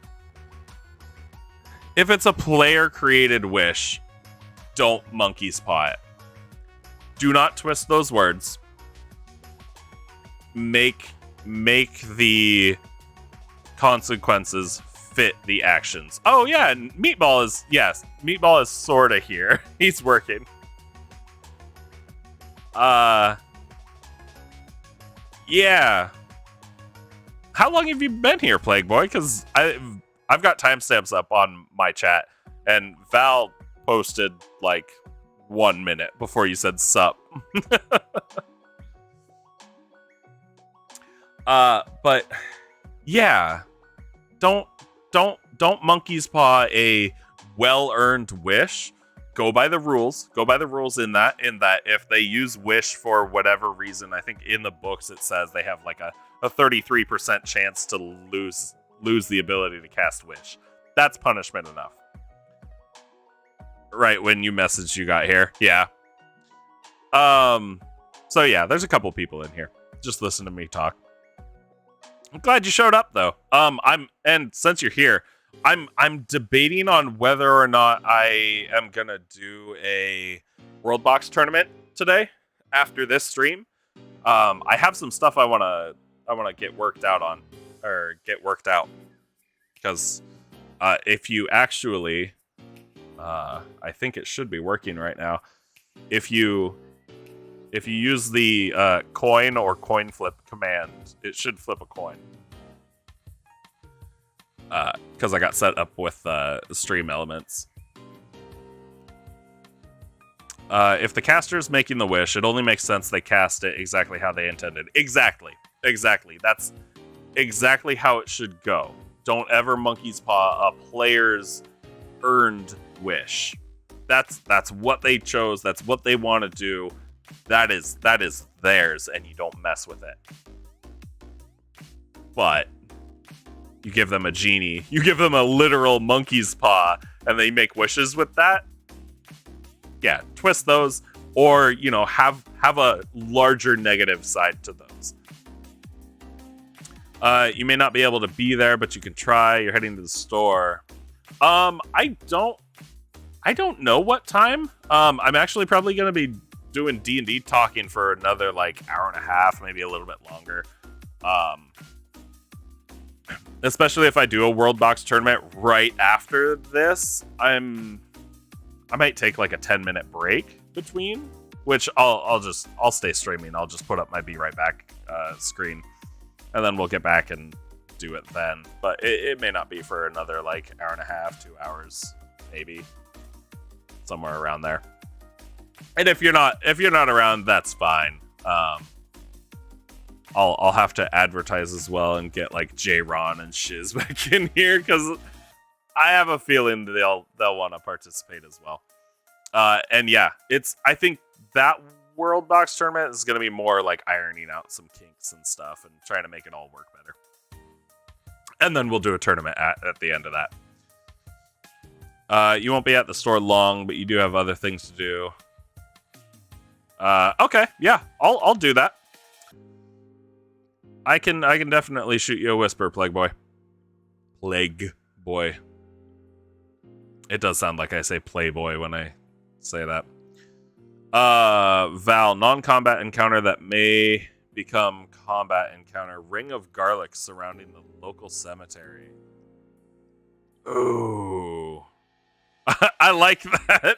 a player created wish, don't monkey's paw it. Do not twist those words. Make the consequences fit the actions. Oh yeah, and Meatball is sorta here. He's working. Yeah. How long have you been here, Plague Boy? Because I've got timestamps up on my chat, and Val posted like 1 minute before you said sup. But yeah, don't monkey's paw a well-earned wish. Go by the rules. Go by the rules in that if they use wish for whatever reason, I think in the books it says they have like a 33% chance to lose the ability to cast wish. That's punishment enough. Right when you messaged you got here. Yeah. So yeah, there's a couple people in here. Just listen to me talk. I'm glad you showed up though. And since you're here, I'm debating on whether or not I am gonna do a World Box tournament today after this stream. I have some stuff I wanna get worked out because if you actually, I think it should be working right now. If you use the coin or coin flip command, it should flip a coin. Because I got set up with stream elements. If the caster is making the wish, it only makes sense they cast it exactly how they intended. Exactly. That's exactly how it should go. Don't ever monkey's paw a player's earned wish. That's what they chose. That's what they want to do. That is theirs, and you don't mess with it. But you give them a genie, you give them a literal monkey's paw, and they make wishes with that. Yeah, twist those, or have a larger negative side to those. You may not be able to be there, but you can try. You're heading to the store. I don't know what time. I'm actually probably gonna be doing D&D talking for another like hour and a half, maybe a little bit longer. Especially if I do a World Box tournament right after this, I might take like a 10-minute break between, which I'll stay streaming. I'll just put up my Be Right Back screen, and then we'll get back and do it then. But it may not be for another like hour and a half, 2 hours, maybe somewhere around there. And if you're not around, that's fine. I'll have to advertise as well and get like J-Ron and Shiz back in here because I have a feeling they'll want to participate as well. And yeah, I think that World Box tournament is going to be more like ironing out some kinks and stuff and trying to make it all work better. And then we'll do a tournament at the end of that. You won't be at the store long, but you do have other things to do. Okay, yeah, I'll do that. I can definitely shoot you a whisper, Plague Boy. Plague Boy. It does sound like I say Playboy when I say that. Val, non-combat encounter that may become combat encounter. Ring of garlic surrounding the local cemetery. Ooh. I like that.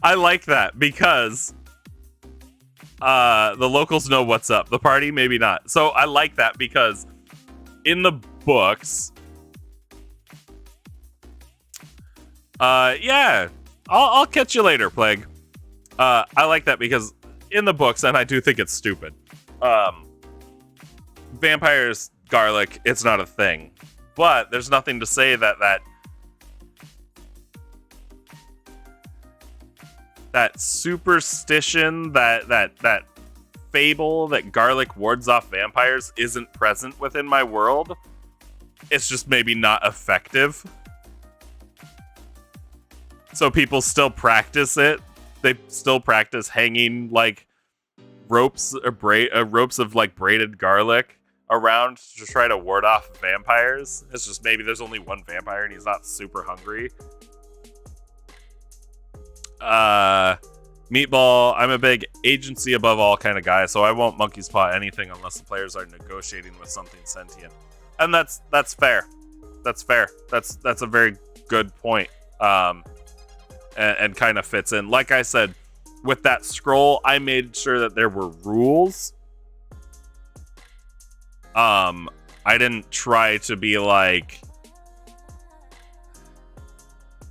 I like that because the locals know what's up. The party, maybe not. So I like that because in the books, Yeah. I'll catch you later, Plague. I like that because in the books, and I do think it's stupid. Vampires, garlic, it's not a thing. But there's nothing to say that superstition, that fable that garlic wards off vampires isn't present within my world. It's just maybe not effective. So people still practice it. They still practice hanging like ropes or ropes of like braided garlic around to try to ward off vampires. It's just maybe there's only one vampire and he's not super hungry. Meatball, I'm a big agency above all kind of guy, so I won't monkey's paw anything unless the players are negotiating with something sentient. And that's fair. That's fair. That's a very good point. And kind of fits in. Like I said, with that scroll, I made sure that there were rules. I didn't try to be like...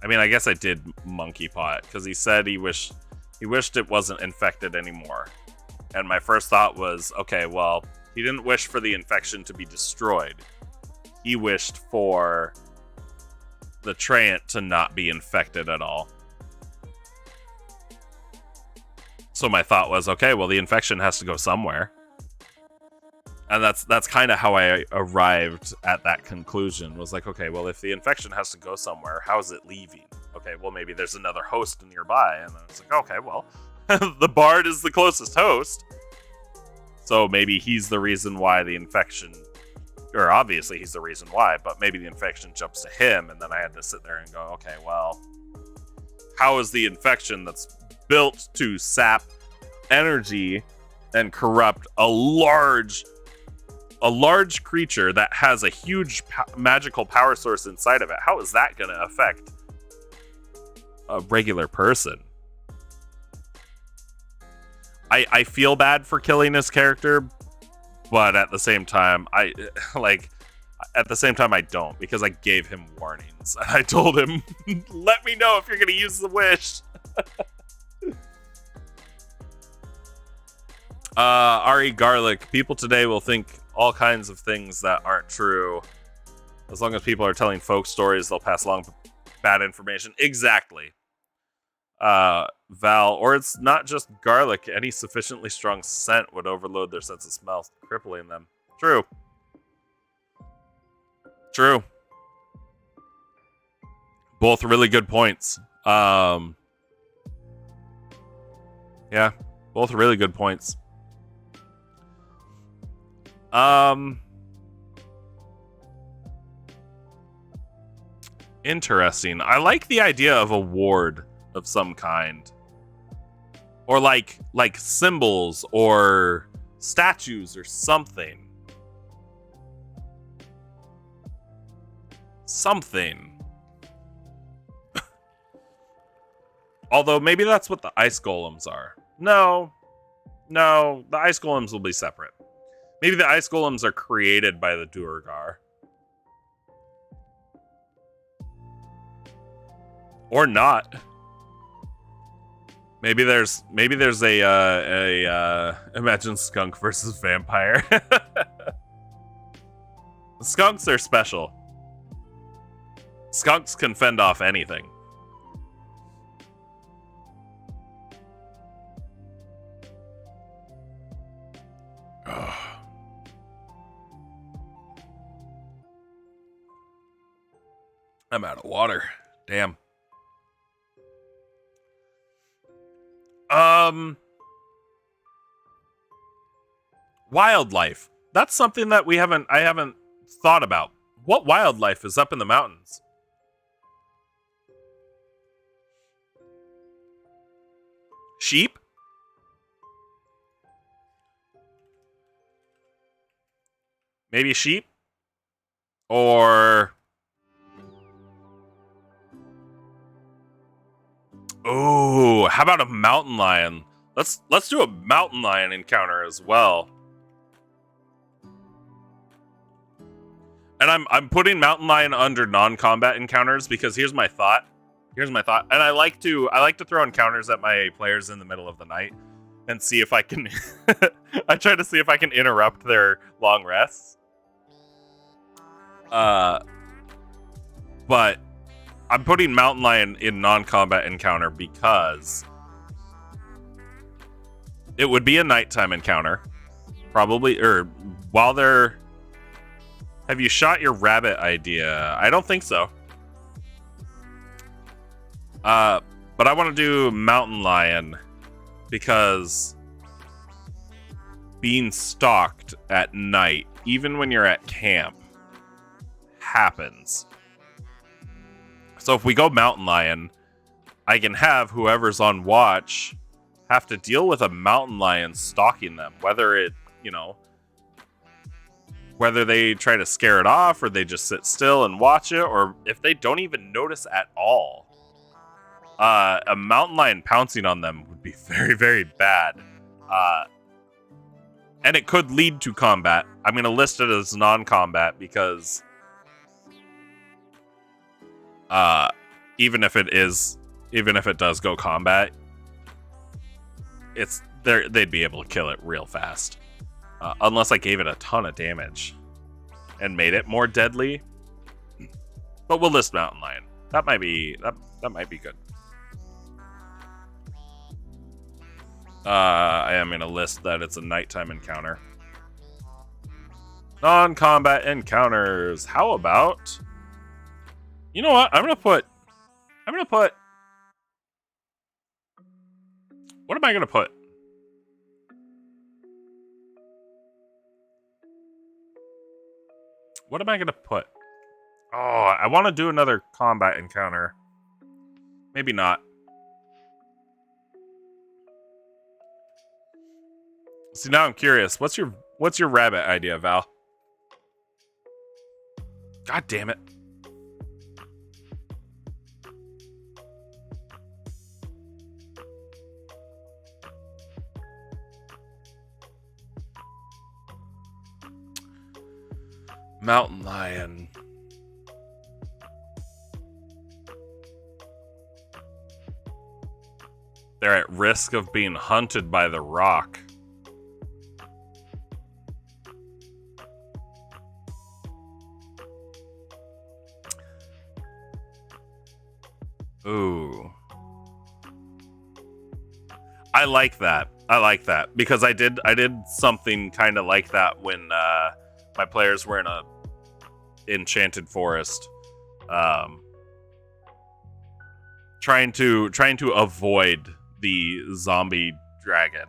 I mean, I guess I did monkey paw it, because he said he wished it wasn't infected anymore. And my first thought was, okay, well, he didn't wish for the infection to be destroyed. He wished for the Treant to not be infected at all. So my thought was, okay, well, the infection has to go somewhere. And that's kind of how I arrived at that conclusion. Was like, okay, well, if the infection has to go somewhere, how is it leaving? Okay, well, maybe there's another host nearby. And I was like, okay, well, the bard is the closest host. So maybe he's the reason why the infection... Or obviously he's the reason why, but maybe the infection jumps to him. And then I had to sit there and go, okay, well, how is the infection that's built to sap energy and corrupt a large creature that has a huge magical power source inside of it, how is that going to affect a regular person? I feel bad for killing this character, but at the same time, I don't, because I gave him warnings. I told him, let me know if you're going to use the wish. Ari Garlic, people today will think all kinds of things that aren't true. As long as people are telling folk stories, they'll pass along bad information. Exactly. Val, or it's not just garlic. Any sufficiently strong scent would overload their sense of smell, crippling them. True. Both really good points. Yeah, both really good points. Interesting. I like the idea of a ward of some kind. Or like symbols or statues or something. Although maybe that's what the ice golems are. No, the ice golems will be separate. Maybe the ice golems are created by the Duergar. Or not. Maybe there's a imagine skunk versus vampire. Skunks are special. Skunks can fend off anything. I'm out of water. Damn. Wildlife. That's something that I haven't thought about. What wildlife is up in the mountains? Sheep? Maybe sheep? Or... Oh, how about a mountain lion? Let's do a mountain lion encounter as well. And I'm putting mountain lion under non-combat encounters because here's my thought. Here's my thought, and I like to throw encounters at my players in the middle of the night and see if I can. I try to see if I can interrupt their long rests. But I'm putting Mountain Lion in non-combat encounter because it would be a nighttime encounter, probably, or while they're. Have you shot your rabbit idea? I don't think so. But I want to do Mountain Lion because being stalked at night, even when you're at camp, happens. So if we go Mountain Lion, I can have whoever's on watch have to deal with a mountain lion stalking them, whether whether they try to scare it off or they just sit still and watch it, or if they don't even notice at all. A mountain lion pouncing on them would be very, very bad. And it could lead to combat. I'm going to list it as non-combat because even if it does go combat, they'd be able to kill it real fast. Unless I gave it a ton of damage and made it more deadly. But we'll list Mountain Lion. That might be good. I am going to list that it's a nighttime encounter. Non-combat encounters. How about... You know what? I'm going to put... What am I going to put? What am I going to put? Oh, I want to do another combat encounter. Maybe not. See, now I'm curious. What's your rabbit idea, Val? God damn it. Mountain Lion. They're at risk of being hunted by the rock. Ooh. I like that. Because I did something kind of like that when my players were in a enchanted forest, trying to avoid the zombie dragon,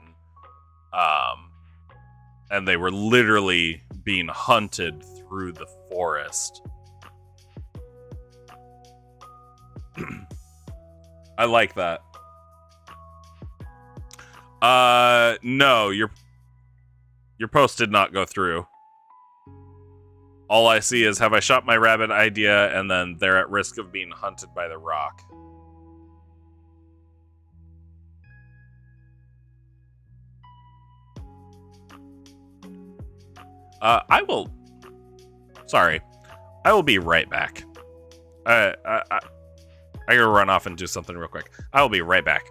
and they were literally being hunted through the forest. I like that. No, your post did not go through. All I see is, have I shot my rabbit idea, and then they're at risk of being hunted by the rock. I will be right back. I gotta run off and do something real quick. I will be right back.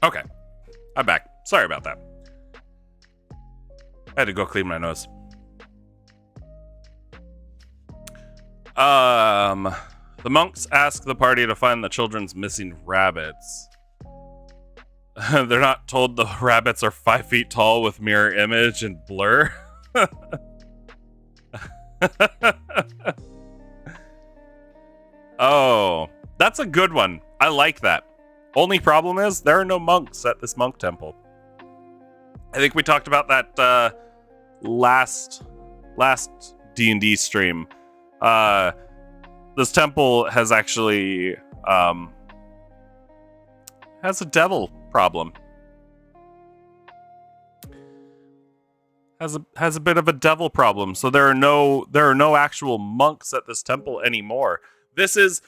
Okay, I'm back. Sorry about that. I had to go clean my nose. The monks ask the party to find the children's missing rabbits. They're not told the rabbits are 5 feet tall with mirror image and blur. Oh, that's a good one. I like that. Only problem is there are no monks at this monk temple. I think we talked about that last D&D stream. This temple has actually has a devil problem. Has a bit of a devil problem. So there are no actual monks at this temple anymore. This is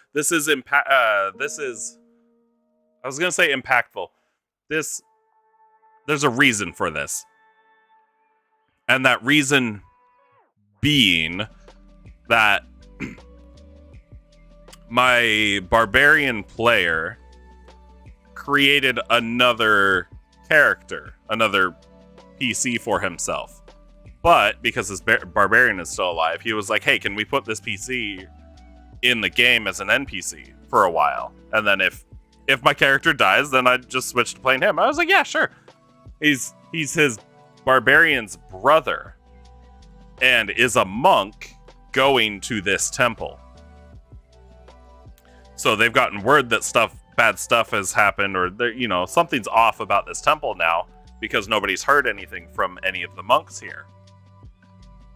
I was gonna say impactful. There's a reason for this, and that reason being that my barbarian player created another character, another PC for himself. But because his barbarian is still alive, he was like, hey, can we put this PC in the game as an NPC for a while? And then if my character dies, then I just switch to playing him. I was like, yeah, sure. He's his barbarian's brother and is a monk going to this temple. So they've gotten word that bad stuff has happened, or something's off about this temple now because nobody's heard anything from any of the monks here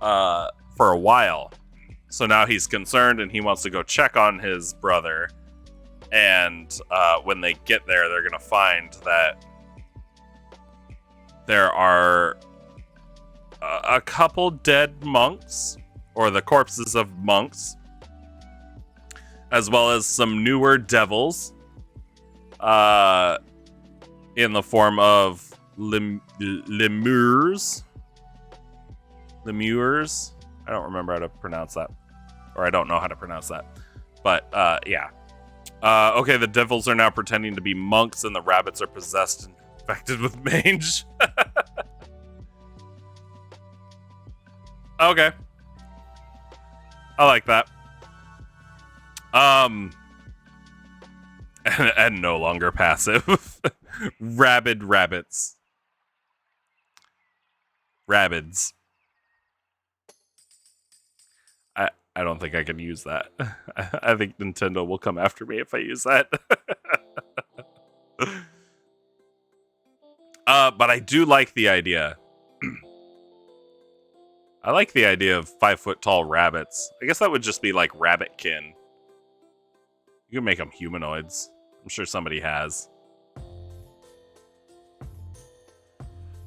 for a while. So now he's concerned and he wants to go check on his brother. And when they get there, they're going to find that there are a couple dead monks, or the corpses of monks, as well as some newer devils in the form of lemurs. Lemurs? I don't remember how to pronounce that. Or I don't know how to pronounce that. But, yeah. Okay, the devils are now pretending to be monks, and the rabbits are possessed and infected with mange. Okay. I like that. And no longer passive. Rabid rabbits. Rabbids. I don't think I can use that. I think Nintendo will come after me if I use that. But I do like the idea. I like the idea of 5 foot tall rabbits. I guess that would just be like rabbitkin. You can make them humanoids. I'm sure somebody has.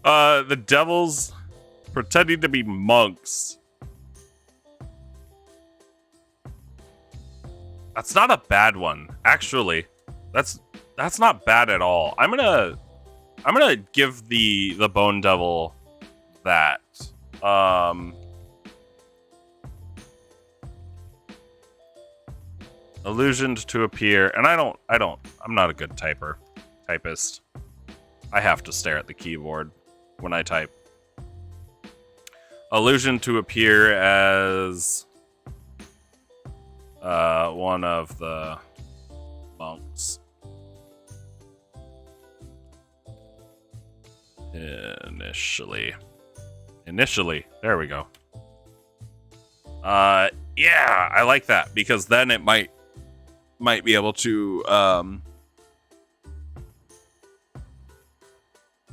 The devils pretending to be monks. That's not a bad one, actually. That's not bad at all. I'm gonna give the Bone Devil that. Illusioned to appear, and I'm not a good typist. I have to stare at the keyboard when I type. Illusion to appear as one of the monks. Initially, there we go. Yeah, I like that, because then it might be able to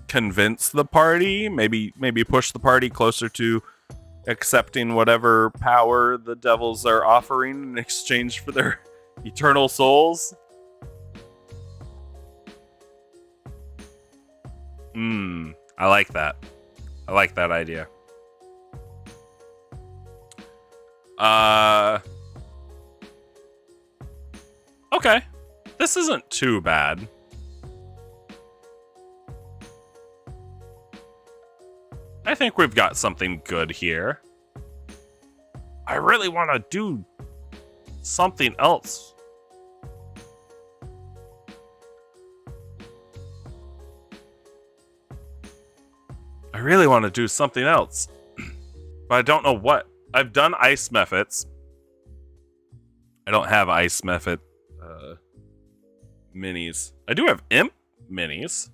convince the party, maybe push the party closer to accepting whatever power the devils are offering in exchange for their eternal souls. I like that. I like that idea. Okay. This isn't too bad. I think we've got something good here. I really want to do something else. really want to do something else, but I don't know what. I've done ice methods. I don't have ice method minis. I do have imp minis.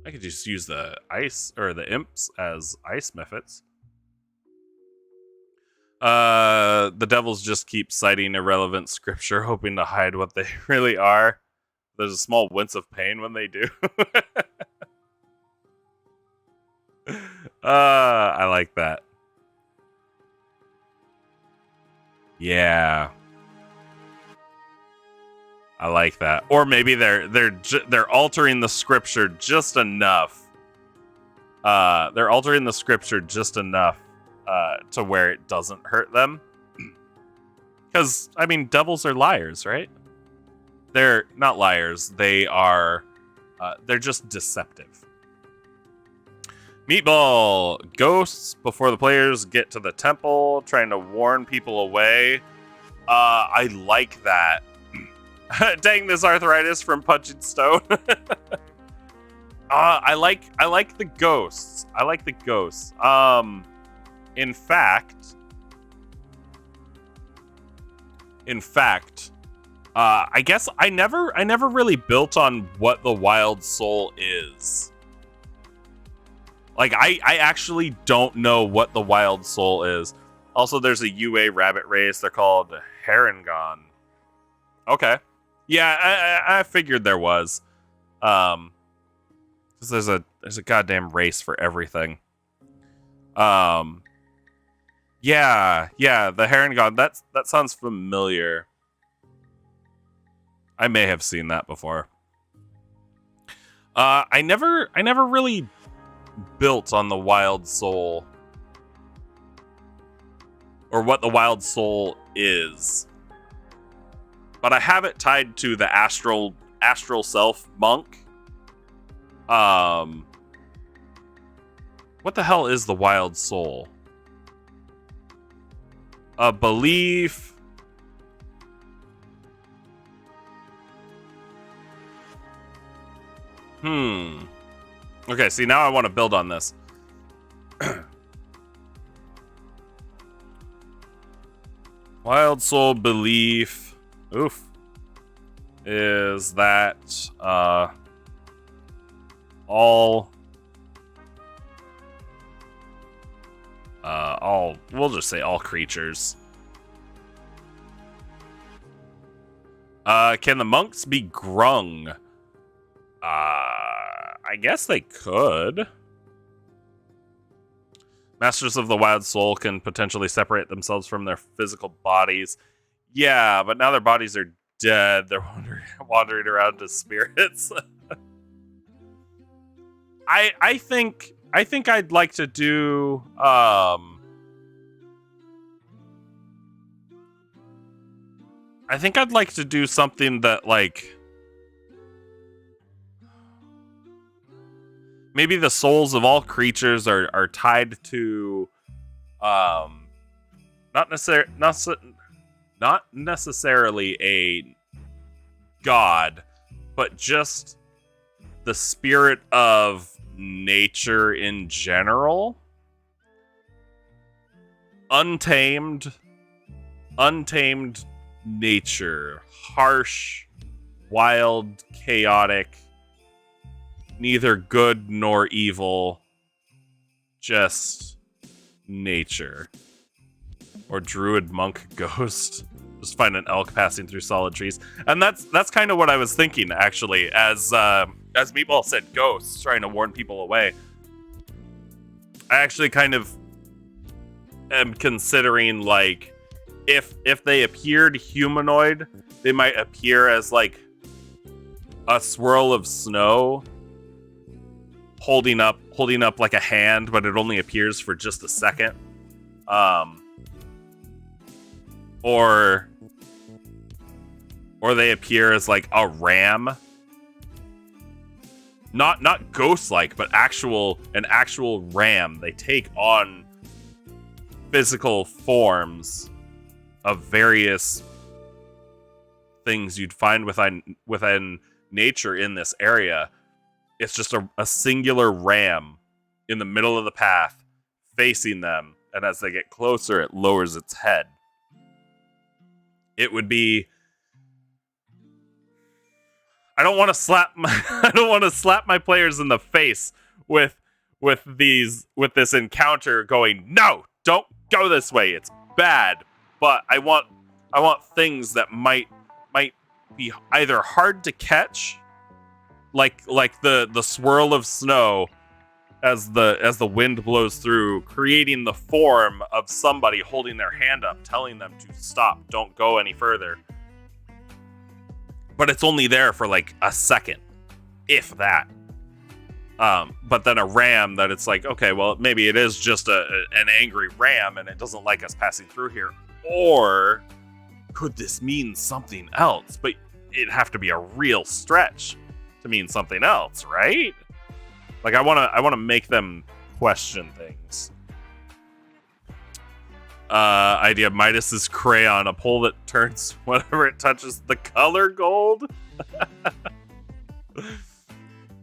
I could just use the ice or the imps as ice methods. The devils just keep citing irrelevant scripture, hoping to hide what they really are. There's a small wince of pain when they do. I like that. Yeah, I like that. Or maybe they're altering the scripture just enough. They're altering the scripture just enough to where it doesn't hurt them. Because I mean, devils are liars, right? They're not liars. They are. They're just deceptive. Meatball! Ghosts before the players get to the temple, trying to warn people away. I like that. Dang this arthritis from punching stone. I like the ghosts. I like the ghosts. In fact, I guess I never really built on what the wild soul is. Like, I actually don't know what the wild soul is. Also, there's a UA rabbit race. They're called Harengon. Okay. Yeah, I figured there was. Because there's a goddamn race for everything. Yeah, the Harengon. That sounds familiar. I may have seen that before. I never really built on the wild soul or what the wild soul is, but I have it tied to the astral self monk. What the hell is the wild soul? A belief. Okay, see, now I want to build on this. Wild soul belief. Oof. Is that all we'll just say all creatures. Can the monks be grung? I guess they could. Masters of the Wild Soul can potentially separate themselves from their physical bodies. Yeah, but now their bodies are dead. They're wandering around as spirits. I think I'd like to do I think I'd like to do something that, like, maybe the souls of all creatures are tied to not necessarily a god, but just the spirit of nature in general. Untamed nature, harsh, wild, chaotic, neither good nor evil, just nature. Or druid monk ghost. Just find an elk passing through solid trees. And that's kind of what I was thinking, actually, as Meatball said, ghosts trying to warn people away. I actually kind of am considering, like, if they appeared humanoid, they might appear as, like, a swirl of snow holding up like a hand, but it only appears for just a second. Or they appear as, like, a ram. Not ghost-like, but an actual ram. They take on physical forms of various things you'd find within nature in this area. It's just a singular ram in the middle of the path, facing them, and as they get closer, it lowers its head. It would be... I don't want to slap my players in the face with this encounter going, no, don't go this way, it's bad. But I want things that might be either hard to catch, like the swirl of snow as the wind blows through, creating the form of somebody holding their hand up, telling them to stop, don't go any further. But it's only there for like a second, if that. But then a ram that it's like, okay, well, maybe it is just an angry ram and it doesn't like us passing through here. Or could this mean something else? But it'd have to be a real stretch to mean something else, right? Like I want to make them question things. Idea: Midas's crayon, a pole that turns whenever it touches the color gold.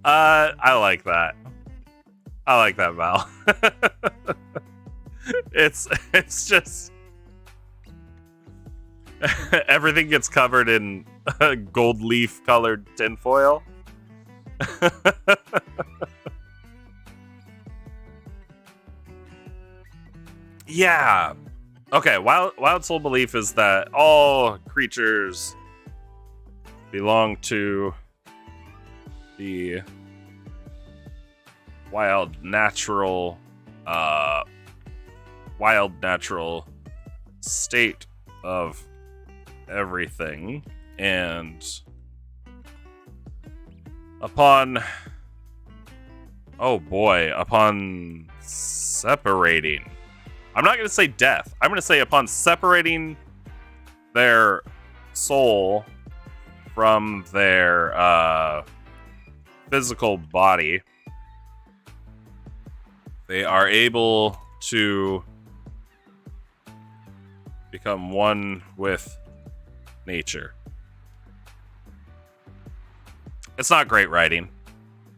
I like that. I like that, Val. It's just everything gets covered in gold leaf colored tinfoil. Yeah. Okay, Wild Soul belief is that all creatures belong to the wild natural state of everything, and upon separating, I'm not going to say death, I'm going to say upon separating their soul from their physical body, they are able to become one with nature. It's not great writing.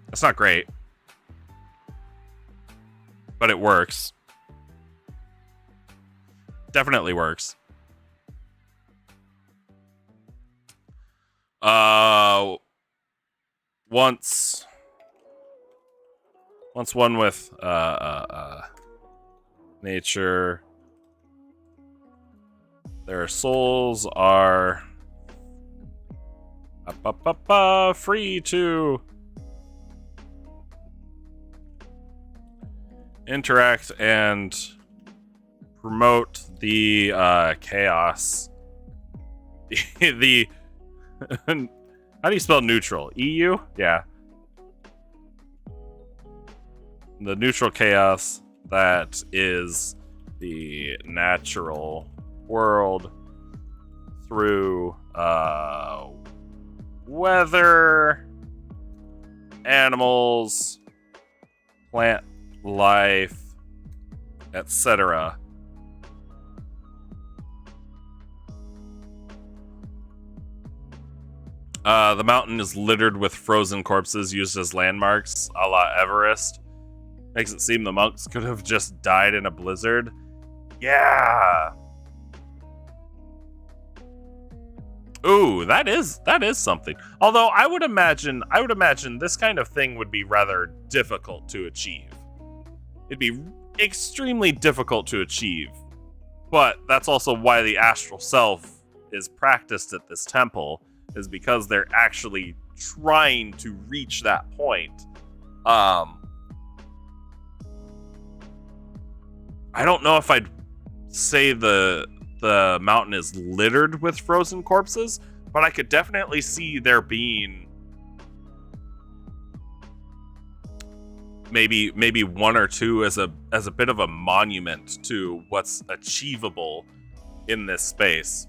It's not great. But it works. Definitely works. Once one with nature, their souls are free to interact and promote the chaos. the How do you spell neutral? EU? Yeah. The neutral chaos that is the natural world through weather, animals, plant life, etc. The mountain is littered with frozen corpses used as landmarks, a la Everest. Makes it seem the monks could have just died in a blizzard. Yeah. Ooh, that is something. Although I would imagine this kind of thing would be rather difficult to achieve. It'd be extremely difficult to achieve. But that's also why the astral self is practiced at this temple, is because they're actually trying to reach that point. I don't know if I'd say the mountain is littered with frozen corpses, but I could definitely see there being maybe one or two as a bit of a monument to what's achievable in this space.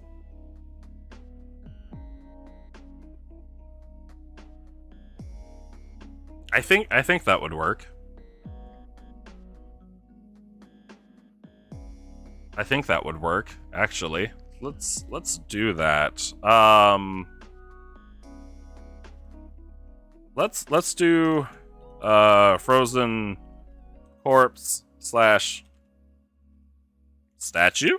I think that would work. I think that would work, actually. Let's do that. Let's do frozen corpse slash statue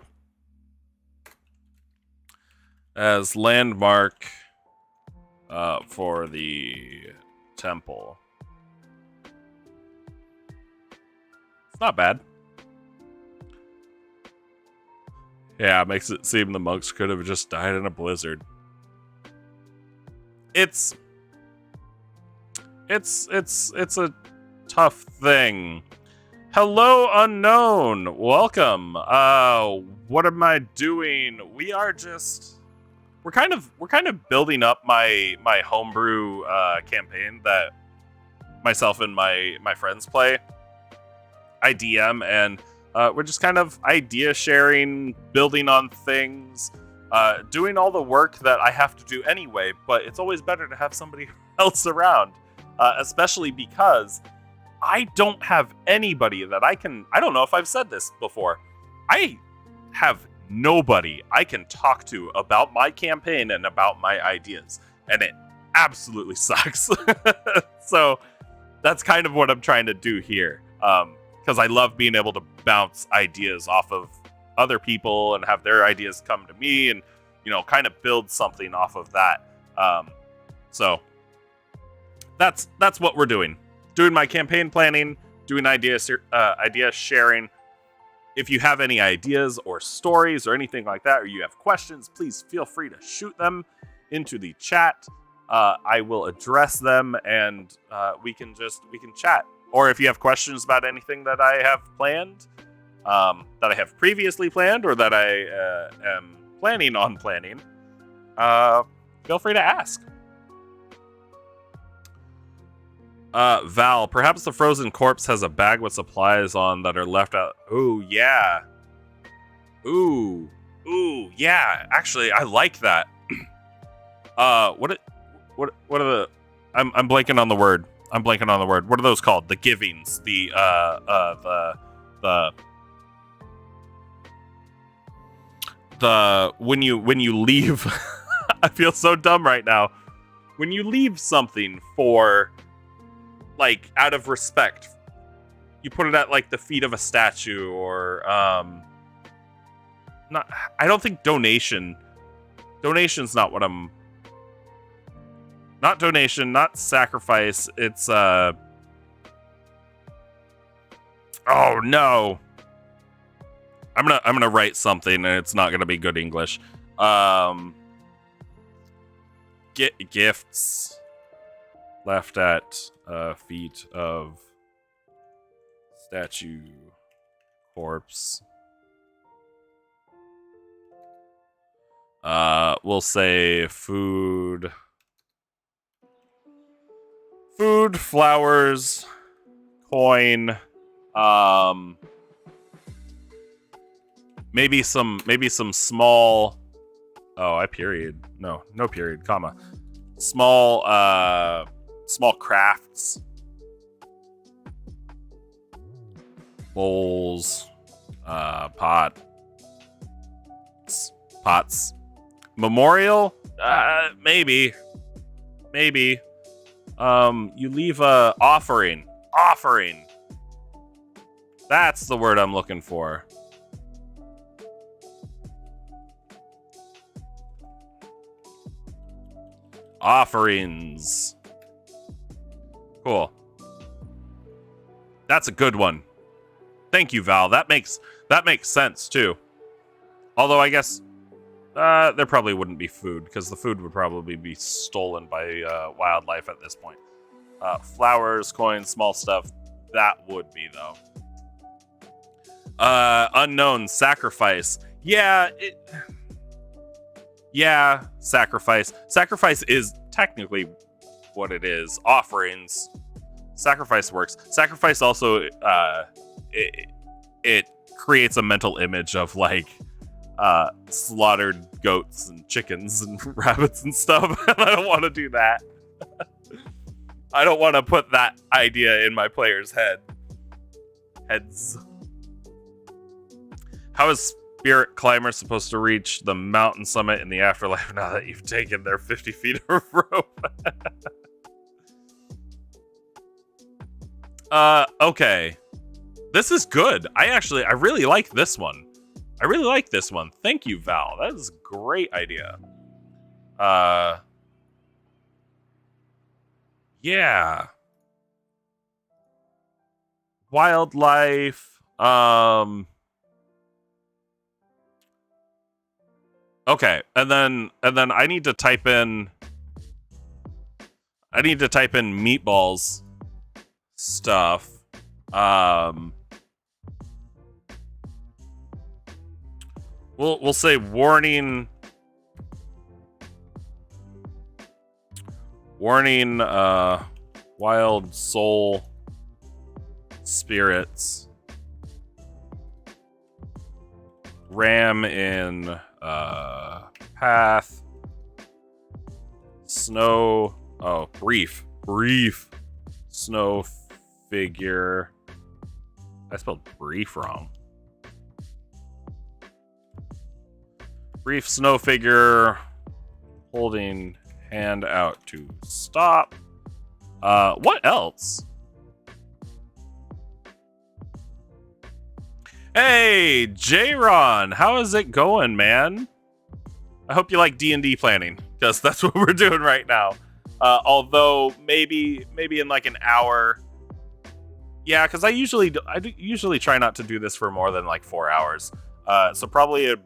as landmark for the temple. It's not bad. Yeah, it makes it seem the monks could have just died in a blizzard. It's a tough thing. Hello, unknown. Welcome. What am I doing? We're kind of building up my homebrew campaign that myself and my friends play. I DM, and we're just kind of idea sharing, building on things, doing all the work that I have to do anyway, but it's always better to have somebody else around, especially because I don't have anybody that I don't know if I've said this before. I have nobody I can talk to about my campaign and about my ideas, and it absolutely sucks. So that's kind of what I'm trying to do here. Because I love being able to bounce ideas off of other people and have their ideas come to me and, kind of build something off of that. So that's what we're doing. Doing my campaign planning, doing idea sharing. If you have any ideas or stories or anything like that, or you have questions, please feel free to shoot them into the chat. I will address them, and we can chat. Or if you have questions about anything that I have planned, that I have previously planned, or that I am planning on planning, feel free to ask. Val, perhaps the frozen corpse has a bag with supplies on that are left out. Ooh, yeah. Ooh, yeah. Actually, I like that. What are the? I'm blanking on the word. What are those called? The givings. The when you leave. I feel so dumb right now. When you leave something for, like, out of respect, you put it at, like, the feet of a statue, or not. I don't think donation. Donation's not what I'm. Not donation, not sacrifice. It's oh no. I'm gonna write something, and it's not gonna be good English. Gifts left at feet of statue corpse. We'll say food, flowers, coin, maybe some small. Oh, I period. No period, comma. Small crafts, bowls, pots, memorial. Maybe. You leave a offering. That's the word I'm looking for. Offerings. Cool. That's a good one. Thank you, Val. That makes sense too. Although I guess there probably wouldn't be food, because the food would probably be stolen by wildlife at this point. Flowers, coins, small stuff. That would be, though. Unknown, sacrifice. Yeah, sacrifice. Sacrifice is technically what it is. Offerings. Sacrifice works. Sacrifice also, it creates a mental image of, like, slaughtered goats and chickens and rabbits and stuff. And I don't want to do that. I don't want to put that idea in my players' heads. How is Spirit Climber supposed to reach the mountain summit in the afterlife now that you've taken their 50 feet of rope? Okay. This is good. I really like this one. I really like this one. Thank you, Val. That is a great idea. Yeah. Wildlife. Okay, and then I need to type in meatballs stuff. We'll say warning. Wild soul spirits. Ram in path. Snow. Oh, brief. Snow figure. I spelled brief wrong. Brief snow figure holding hand out to stop. What else? Hey, J-Ron, how is it going, man? I hope you like D&D planning, because that's what we're doing right now. Although maybe in like an hour. Yeah, because I usually try not to do this for more than like 4 hours. So probably in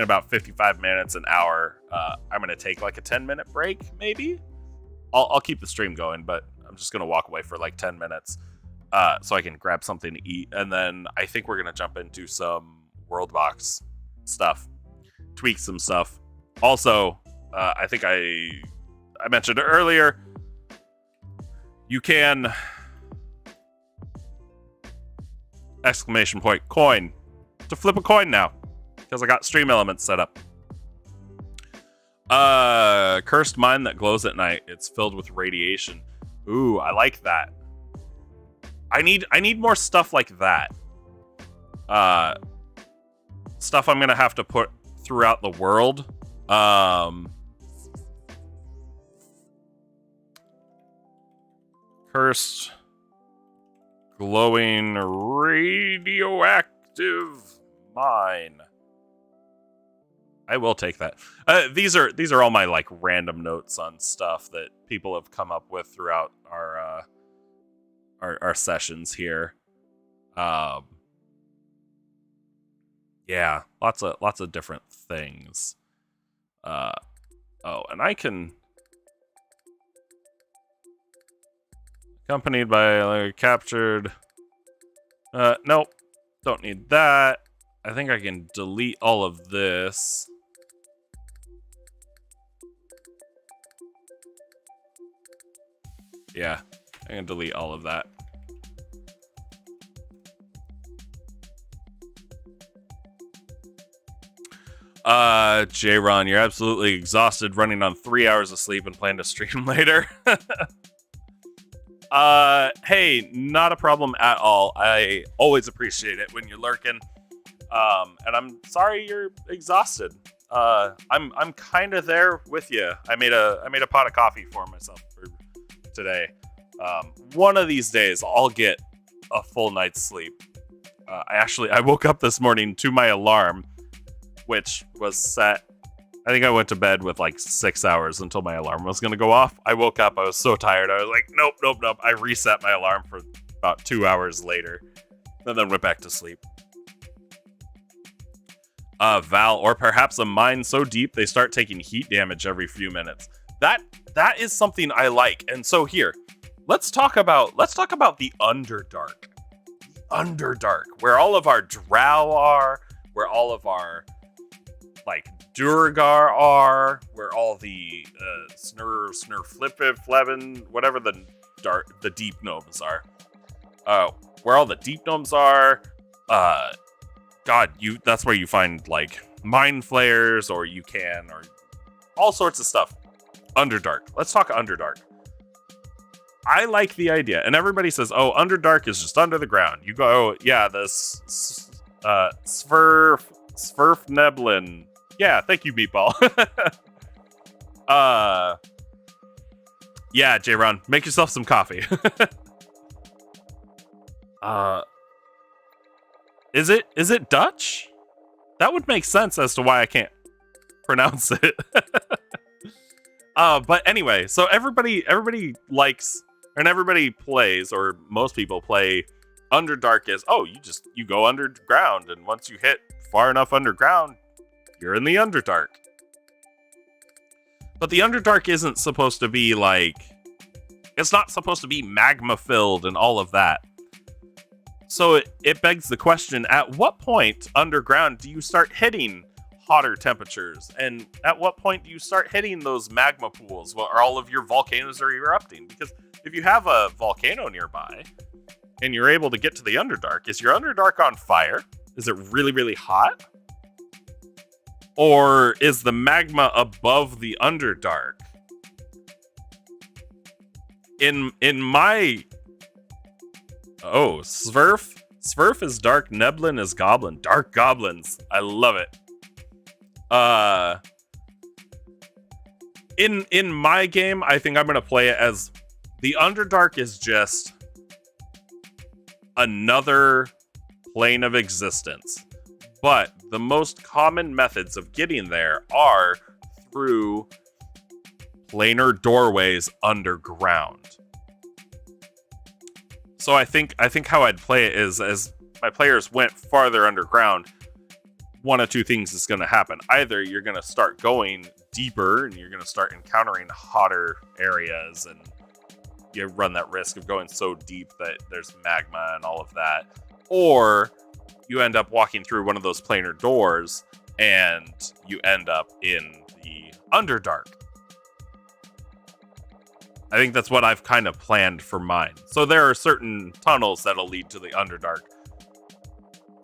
about 55 minutes, an hour, I'm gonna take like a 10-minute break, maybe. I'll keep the stream going, but I'm just gonna walk away for like 10 minutes, so I can grab something to eat, and then I think we're gonna jump into some World Box stuff, tweak some stuff. Also, I think I mentioned earlier, you can !coin to flip a coin now, because I got stream elements set up. Cursed mine that glows at night. It's filled with radiation. Ooh, I like that. I need more stuff like that. Stuff I'm gonna have to put throughout the world. Cursed glowing radioactive mine. I will take that. These are all my like random notes on stuff that people have come up with throughout our sessions here. Yeah, lots of different things. Oh, and I can accompanied by captured. Nope, don't need that. I think I can delete all of this. Yeah, I can delete all of that. J-Ron, you're absolutely exhausted running on 3 hours of sleep and plan to stream later. Hey, not a problem at all. I always appreciate it when you're lurking. And I'm sorry you're exhausted. I'm kind of there with you. I made a pot of coffee for myself for today. One of these days I'll get a full night's sleep. I woke up this morning to my alarm, which was set. I think I went to bed with like 6 hours until my alarm was going to go off. I woke up, I was so tired. I was like, nope. I reset my alarm for about 2 hours later, and then went back to sleep. Val, or perhaps a mine so deep they start taking heat damage every few minutes. That is something I like. And so here, let's talk about the Underdark. Underdark, where all of our drow are, where all of our like Durgar are, where all the Snurflippin, whatever the deep gnomes are. Where all the deep gnomes are. God, that's where you find like mind flayers, or all sorts of stuff. Underdark. Let's talk Underdark. I like the idea, and everybody says, "Oh, Underdark is just under the ground." You go, "Oh, yeah, this Sverfneblin." Yeah, thank you, Meatball. Yeah, J-Ron, make yourself some coffee. Is it Dutch? That would make sense as to why I can't pronounce it. But anyway, so everybody likes and everybody plays, or most people play Underdark as, oh, you go underground, and once you hit far enough underground, you're in the Underdark. But the Underdark isn't supposed to be like, it's not supposed to be magma filled and all of that. So it begs the question, at what point underground do you start hitting hotter temperatures? And at what point do you start hitting those magma pools where all of your volcanoes are erupting? Because if you have a volcano nearby and you're able to get to the Underdark, is your Underdark on fire? Is it really, really hot? Or is the magma above the Underdark? In my... Oh, Sverf? Sverf is dark, Neblin is goblin. Dark goblins. I love it. In my game, I think I'm going to play it as the Underdark is just another plane of existence. But the most common methods of getting there are through planar doorways underground. So I think how I'd play it is, as my players went farther underground, one of two things is going to happen. Either you're going to start going deeper and you're going to start encountering hotter areas, and you run that risk of going so deep that there's magma and all of that. Or you end up walking through one of those planar doors and you end up in the Underdark. I think that's what I've kind of planned for mine. So there are certain tunnels that'll lead to the Underdark,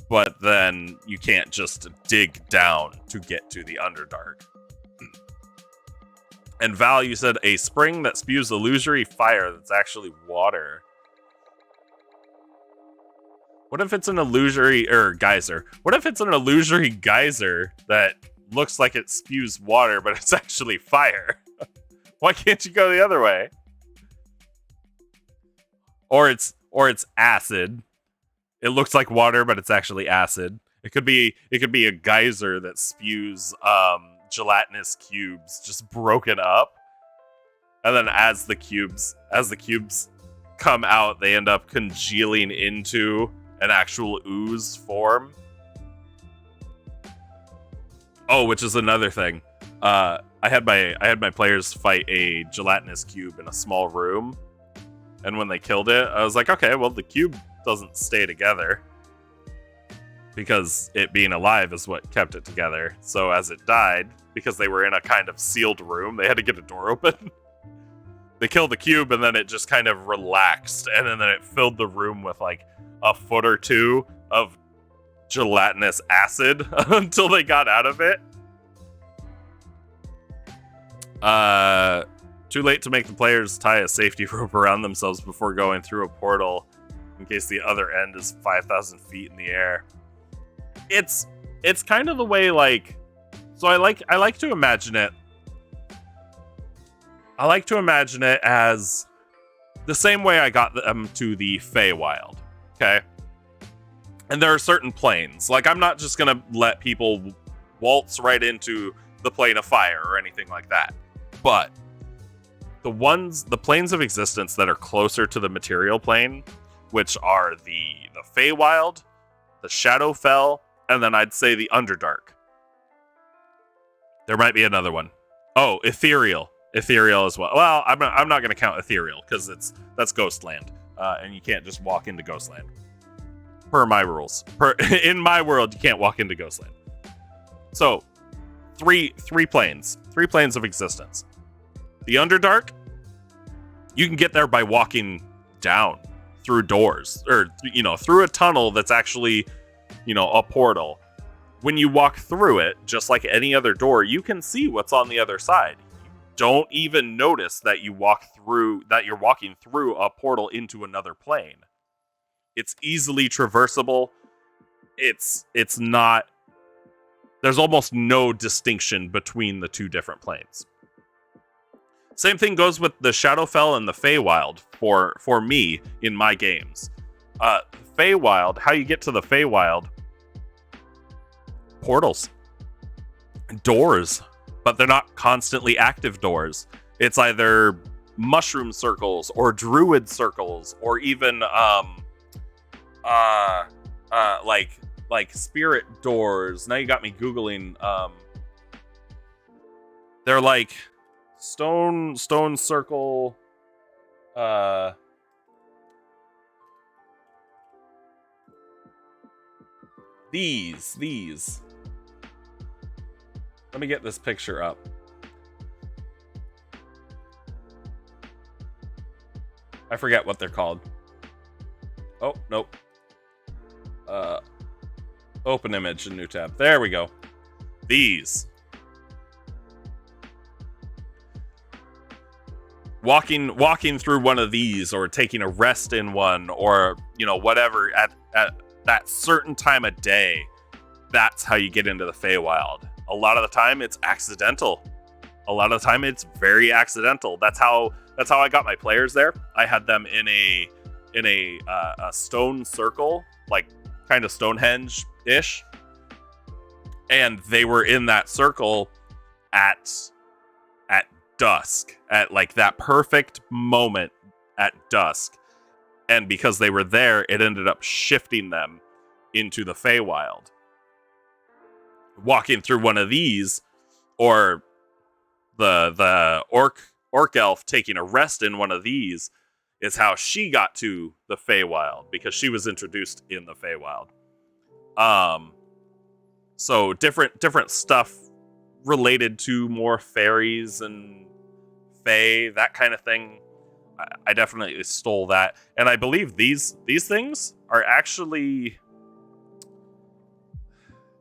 but then you can't just dig down to get to the Underdark. And Val, you said a spring that spews illusory fire that's actually water. What if it's an illusory geyser? What if it's an illusory geyser that looks like it spews water, but it's actually fire? Why can't you go the other way? Or it's acid. It looks like water, but it's actually acid. It could be a geyser that spews gelatinous cubes just broken up. And then as the cubes come out, they end up congealing into an actual ooze form. Oh, which is another thing. I had my players fight a gelatinous cube in a small room, and when they killed it, I was like, okay, well, the cube doesn't stay together because it being alive is what kept it together. So as it died, because they were in a kind of sealed room, they had to get a door open. They killed the cube, and then it just kind of relaxed, and then it filled the room with like a foot or two of gelatinous acid until they got out of it. Too late to make the players tie a safety rope around themselves before going through a portal in case the other end is 5,000 feet in the air. It's kind of the way, like, so I like to imagine it. I like to imagine it as the same way I got them to the Feywild. Okay. And there are certain planes. Like, I'm not just gonna let people waltz right into the plane of fire or anything like that. But the planes of existence that are closer to the material plane, which are the Feywild, the Shadowfell, and then I'd say the Underdark. There might be another one. Oh, Ethereal as well. Well, I'm not going to count Ethereal because that's Ghostland, and you can't just walk into Ghostland. Per my rules, in my world, you can't walk into Ghostland. So, three planes of existence. The Underdark, you can get there by walking down through doors, or through a tunnel that's actually a portal. When you walk through it, just like any other door, you can see what's on the other side. You don't even notice that you're walking through a portal into another plane. It's easily traversable. It's not. There's almost no distinction between the two different planes. Same thing goes with the Shadowfell and the Feywild for me in my games. Feywild, how you get to the Feywild portals, doors, but they're not constantly active doors. It's either mushroom circles or druid circles, or even like spirit doors. Now you got me googling. They're like stone circle. These. Let me get this picture up. I forget what they're called. Oh, nope. Open image in new tab. There we go. These. Walking through one of these, or taking a rest in one, or whatever at that certain time of day, that's how you get into the Feywild. A lot of the time it's accidental. A lot of the time it's very accidental. That's how I got my players there. I had them in a stone circle, like kind of Stonehenge-ish. And they were in that circle at dusk, at like that perfect moment at dusk. And because they were there, it ended up shifting them into the Feywild. Walking through one of these, or the orc elf taking a rest in one of these, is how she got to the Feywild, because she was introduced in the Feywild. So different stuff related to more fairies and fae, that kind of thing. I definitely stole that, and I believe these things are actually,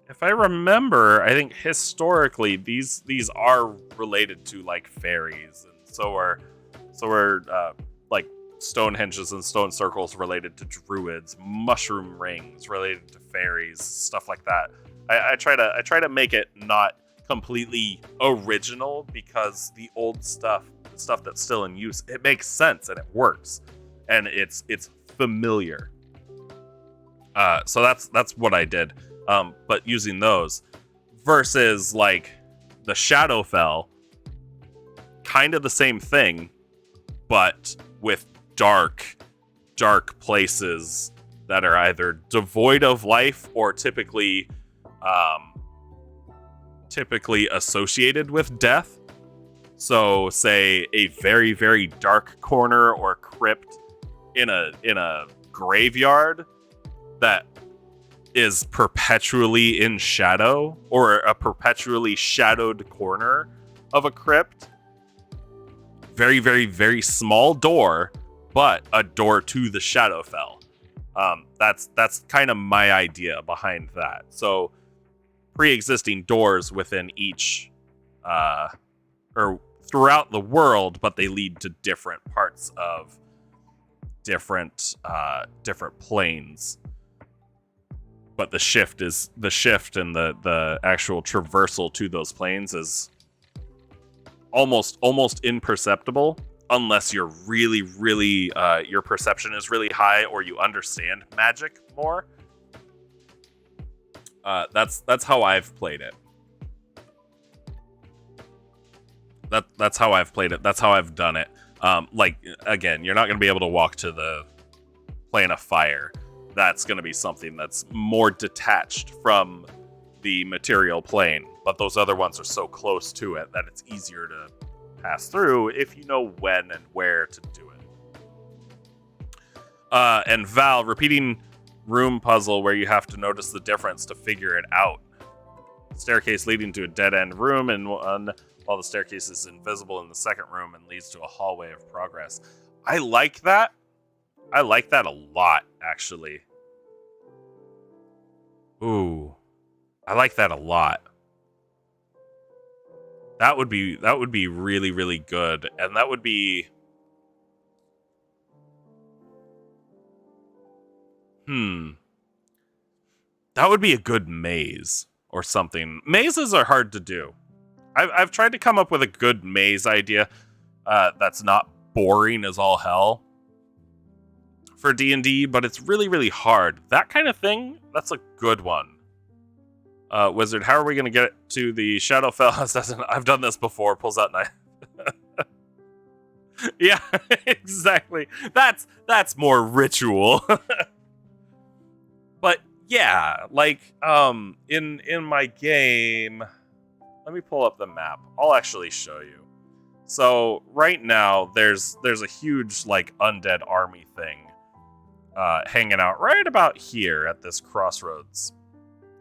if I remember, I think historically these are related to like fairies, and so are like Stonehenges and stone circles related to druids, mushroom rings related to fairies, stuff like that. I try to make it not completely original, because the old stuff, the stuff that's still in use, it makes sense and it works, and it's familiar. So that's what I did. But using those versus like the Shadowfell, kind of the same thing, but with dark places that are either devoid of life or typically associated with death. So say a very, very dark corner or crypt in a graveyard that is perpetually in shadow, or a perpetually shadowed corner of a crypt. Very, very, very small door, but a door to the Shadowfell. That's kind of my idea behind that. So pre-existing doors within each, or throughout the world, but they lead to different parts of different planes. But the shift and the actual traversal to those planes is almost imperceptible, unless you're really, really your perception is really high, or you understand magic more. That's how I've played it. That's how I've played it. That's how I've done it. Like, again, you're not going to be able to walk to the plane of fire. That's going to be something that's more detached from the material plane. But those other ones are so close to it that it's easier to pass through if you know when and where to do it. And Val, repeating room puzzle where you have to notice the difference to figure it out. Staircase leading to a dead-end room in one, while the staircase is invisible in the second room and leads to a hallway of progress. I like that. I like that a lot, actually. Ooh. I like that a lot. That would be really, really good. And that would be... That would be a good maze or something. Mazes are hard to do. I've tried to come up with a good maze idea that's not boring as all hell for D&D, but it's really, really hard. That kind of thing, that's a good one. Wizard, how are we going to get to the Shadowfell? I've done this before. Pulls out knife. Yeah, exactly. That's more ritual. But yeah, like in my game, let me pull up the map. I'll actually show you. So right now there's a huge like undead army thing hanging out right about here at this crossroads.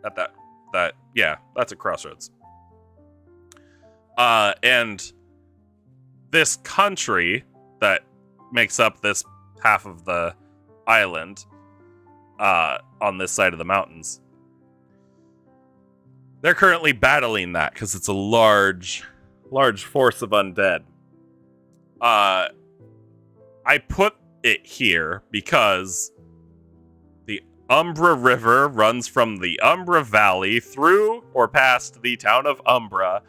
At that's a crossroads. And this country that makes up this half of the island on this side of the mountains, they're currently battling that because it's a large force of undead. I put it here because the Umbra River runs from the Umbra Valley through or past the town of Umbra.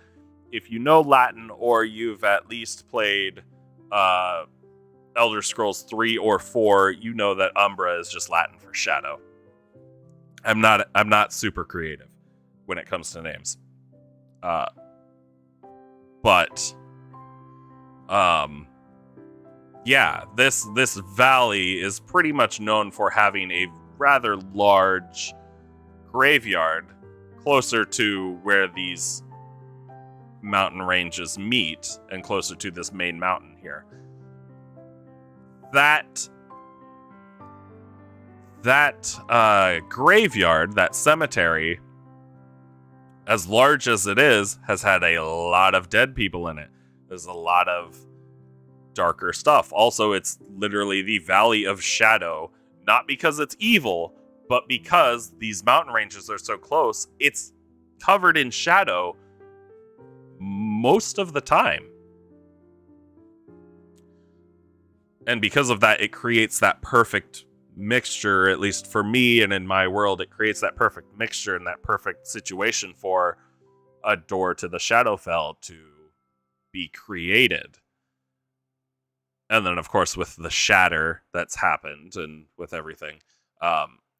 If you know Latin or you've at least played Elder Scrolls 3 or 4, you know that Umbra is just Latin for shadow. I'm not super creative when it comes to names. But yeah, this valley is pretty much known for having a rather large graveyard closer to where these mountain ranges meet and closer to this main mountain here. That graveyard, that cemetery, as large as it is, has had a lot of dead people in it. There's a lot of darker stuff. Also, it's literally the Valley of Shadow, not because it's evil, but because these mountain ranges are so close, it's covered in shadow most of the time. And because of that, it creates that perfect mixture, at least for me and in my world, it creates that perfect mixture and that perfect situation for a door to the Shadowfell to be created. And then, of course, with the shatter that's happened and with everything,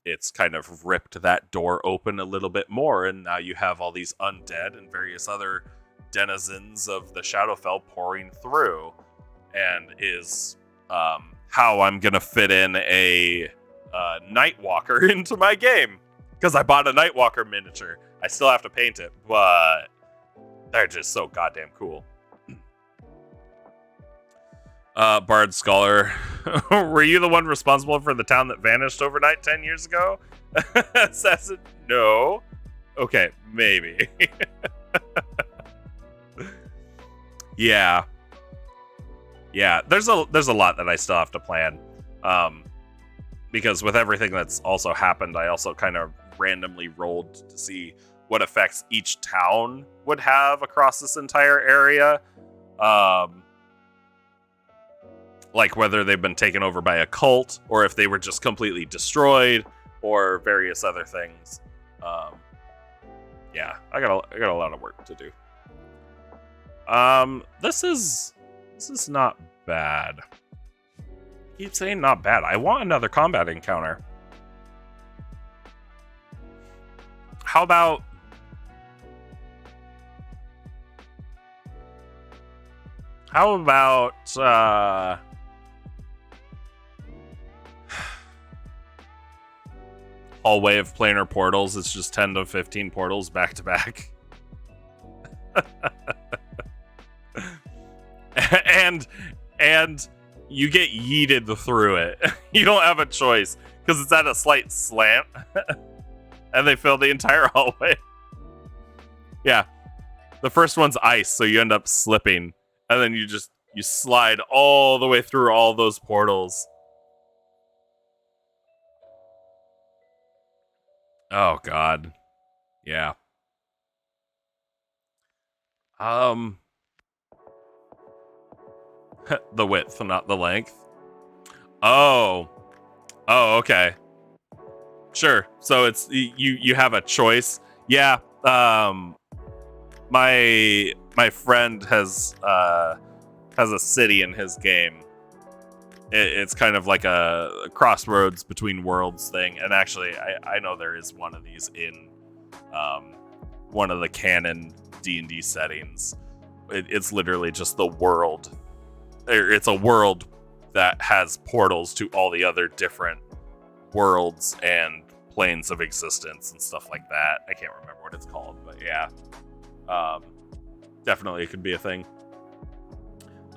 it's kind of ripped that door open a little bit more, and now you have all these undead and various other denizens of the Shadowfell pouring through, and is how I'm gonna fit in a Nightwalker into my game, because I bought a Nightwalker miniature. I still have to paint it, but they're just so goddamn cool. Bard Scholar, were you the one responsible for the town that vanished overnight 10 years ago? Assassin, no. Okay, maybe. Yeah, there's a lot that I still have to plan, because with everything that's also happened, I also kind of randomly rolled to see what effects each town would have across this entire area, like whether they've been taken over by a cult or if they were just completely destroyed or various other things. Yeah, I got a lot of work to do. This is not bad. I keep saying not bad. I want another combat encounter. How about hallway of planar portals? It's just 10 to 15 portals back to back. And you get yeeted through it. You don't have a choice because it's at a slight slant. And they fill the entire hallway. Yeah. The first one's ice, so you end up slipping. And then you slide all the way through all those portals. Oh god. Yeah. The width, not the length. Oh, okay. Sure. So it's you have a choice. Yeah. My friend has a city in his game. It's kind of like a crossroads between worlds thing. And actually, I know there is one of these in one of the canon D&D settings. It's literally just the world. It's a world that has portals to all the other different worlds and planes of existence and stuff like that. I can't remember what it's called, but yeah. Definitely it could be a thing.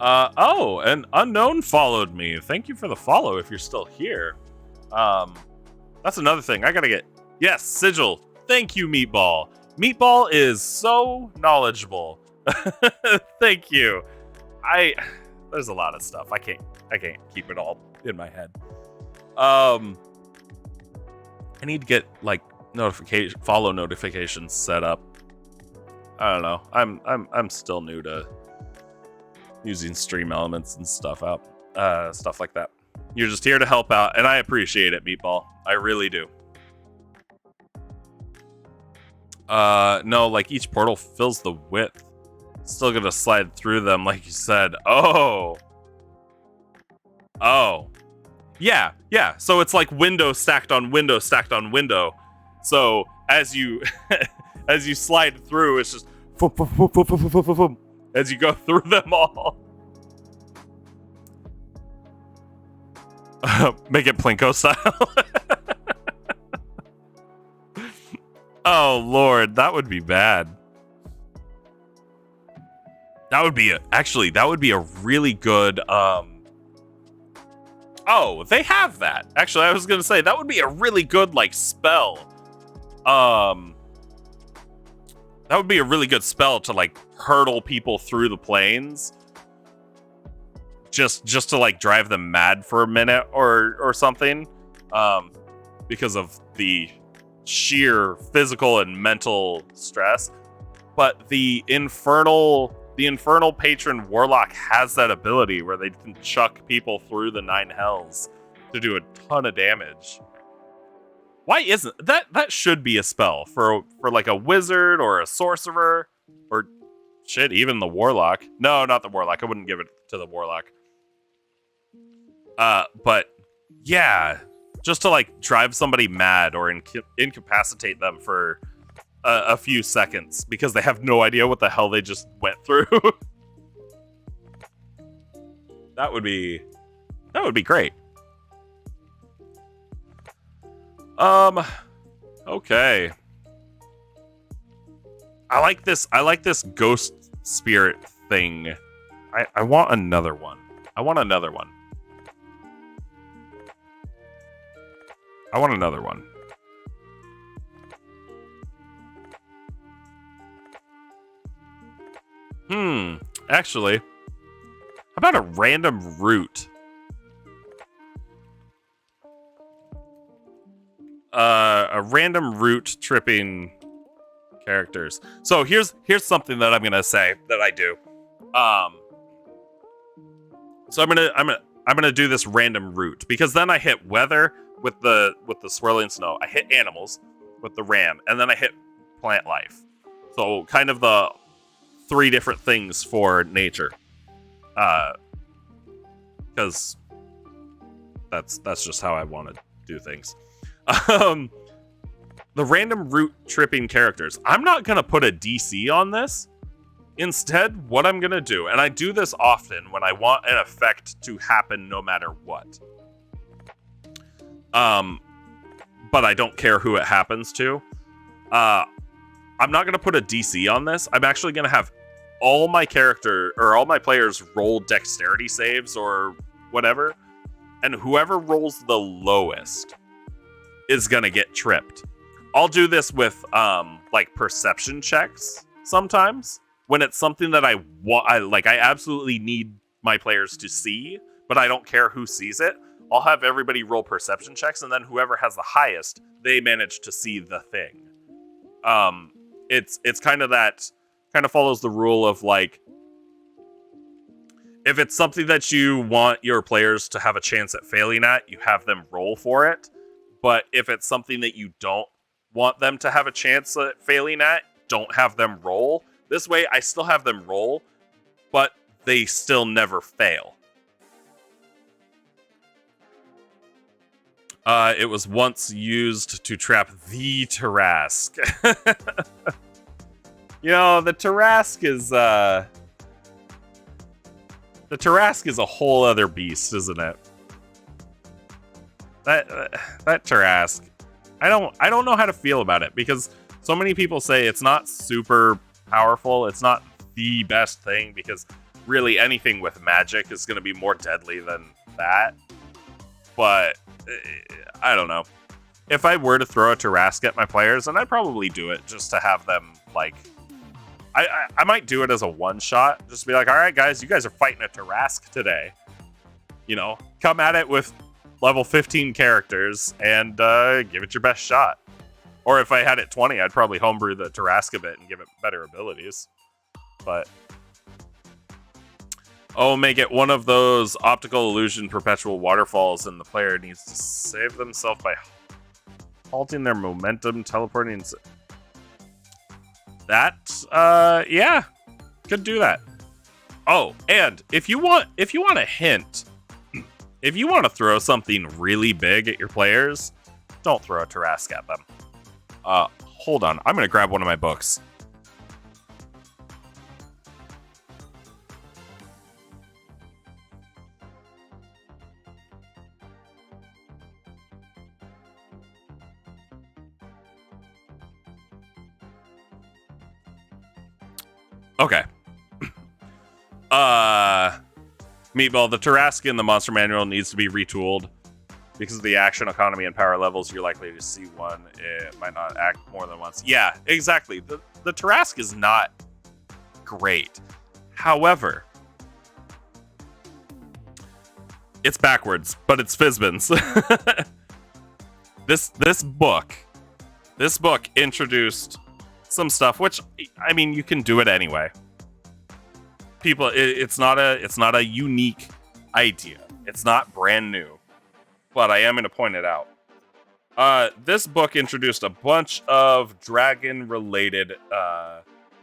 Oh, an unknown followed me. Thank you for the follow if you're still here. That's another thing. I gotta get... Yes, Sigil. Thank you, Meatball. Meatball is so knowledgeable. Thank you. There's a lot of stuff. I can't keep it all in my head. I need to get like follow notifications set up. I don't know. I'm still new to using stream elements and stuff like that. You're just here to help out, and I appreciate it, Meatball. I really do. No, like each portal fills the width. Still gonna slide through them, like you said. Oh. Yeah. So it's like window stacked on window stacked on window. So as you as you slide through, it's just as you go through them all. Make it Plinko style. Oh Lord, that would be bad. That would be a really good oh, they have that. Actually, I was gonna say that would be a really good like spell. That would be a really good spell to like hurdle people through the planes. Just to like drive them mad for a minute or something. Because of the sheer physical and mental stress. But the infernal patron warlock has that ability where they can chuck people through the 9 hells to do a ton of damage. Why isn't that should be a spell for like a wizard or a sorcerer or shit, even the warlock. No, not the warlock. I wouldn't give it to the warlock. But yeah, just to like drive somebody mad or incapacitate them for a few seconds because they have no idea what the hell they just went through. That would be great. Okay. I like this ghost spirit thing. I want another one. I want another one. Actually, how about a random route? A random route tripping characters. So here's something that I'm gonna say that I do. So I'm gonna do this random route because then I hit weather with the swirling snow. I hit animals with the ram, and then I hit plant life. So kind of the 3 different things for nature. Because that's just how I want to do things. The random route tripping characters. I'm not gonna put a DC on this. Instead, what I'm gonna do, and I do this often when I want an effect to happen no matter what. But I don't care who it happens to. I'm not gonna put a DC on this. I'm actually gonna have all my players roll dexterity saves or whatever, and whoever rolls the lowest is gonna get tripped. I'll do this with like perception checks sometimes when it's something that I absolutely need my players to see, but I don't care who sees it. I'll have everybody roll perception checks, and then whoever has the highest, they manage to see the thing. It's kind of follows the rule of like, if it's something that you want your players to have a chance at failing at, you have them roll for it. But if it's something that you don't want them to have a chance at failing at, don't have them roll. This way, I still have them roll, but they still never fail. It was once used to trap the Tarrasque. The Tarrasque is a whole other beast, isn't it? That Tarrasque, I don't know how to feel about it, because so many people say it's not super powerful. It's not the best thing, because really anything with magic is going to be more deadly than that. But I don't know. If I were to throw a Tarrasque at my players, and I'd probably do it just to have them, like, I might do it as a one-shot. Just be like, all right, guys, you guys are fighting a Tarrasque today. Come at it with level 15 characters and give it your best shot. Or if I had it 20, I'd probably homebrew the Tarrasque a bit and give it better abilities. But make it one of those optical illusion perpetual waterfalls, and the player needs to save themselves by halting their momentum, teleporting. That, yeah, could do that. Oh, and if you want a hint, if you want to throw something really big at your players, don't throw a Tarrasque at them. Hold on, I'm gonna grab one of my books. Okay. Meatball, the Tarrasque in the monster manual needs to be retooled. Because of the action economy and power levels, you're likely to see one. It might not act more than once. Yeah, exactly. The Tarrasque is not great. However, it's backwards, but it's Fizbin's. This book introduced some stuff, which, I mean, you can do it anyway. People, it's not a unique idea. It's not brand new, but I am going to point it out. This book introduced a bunch of dragon-related,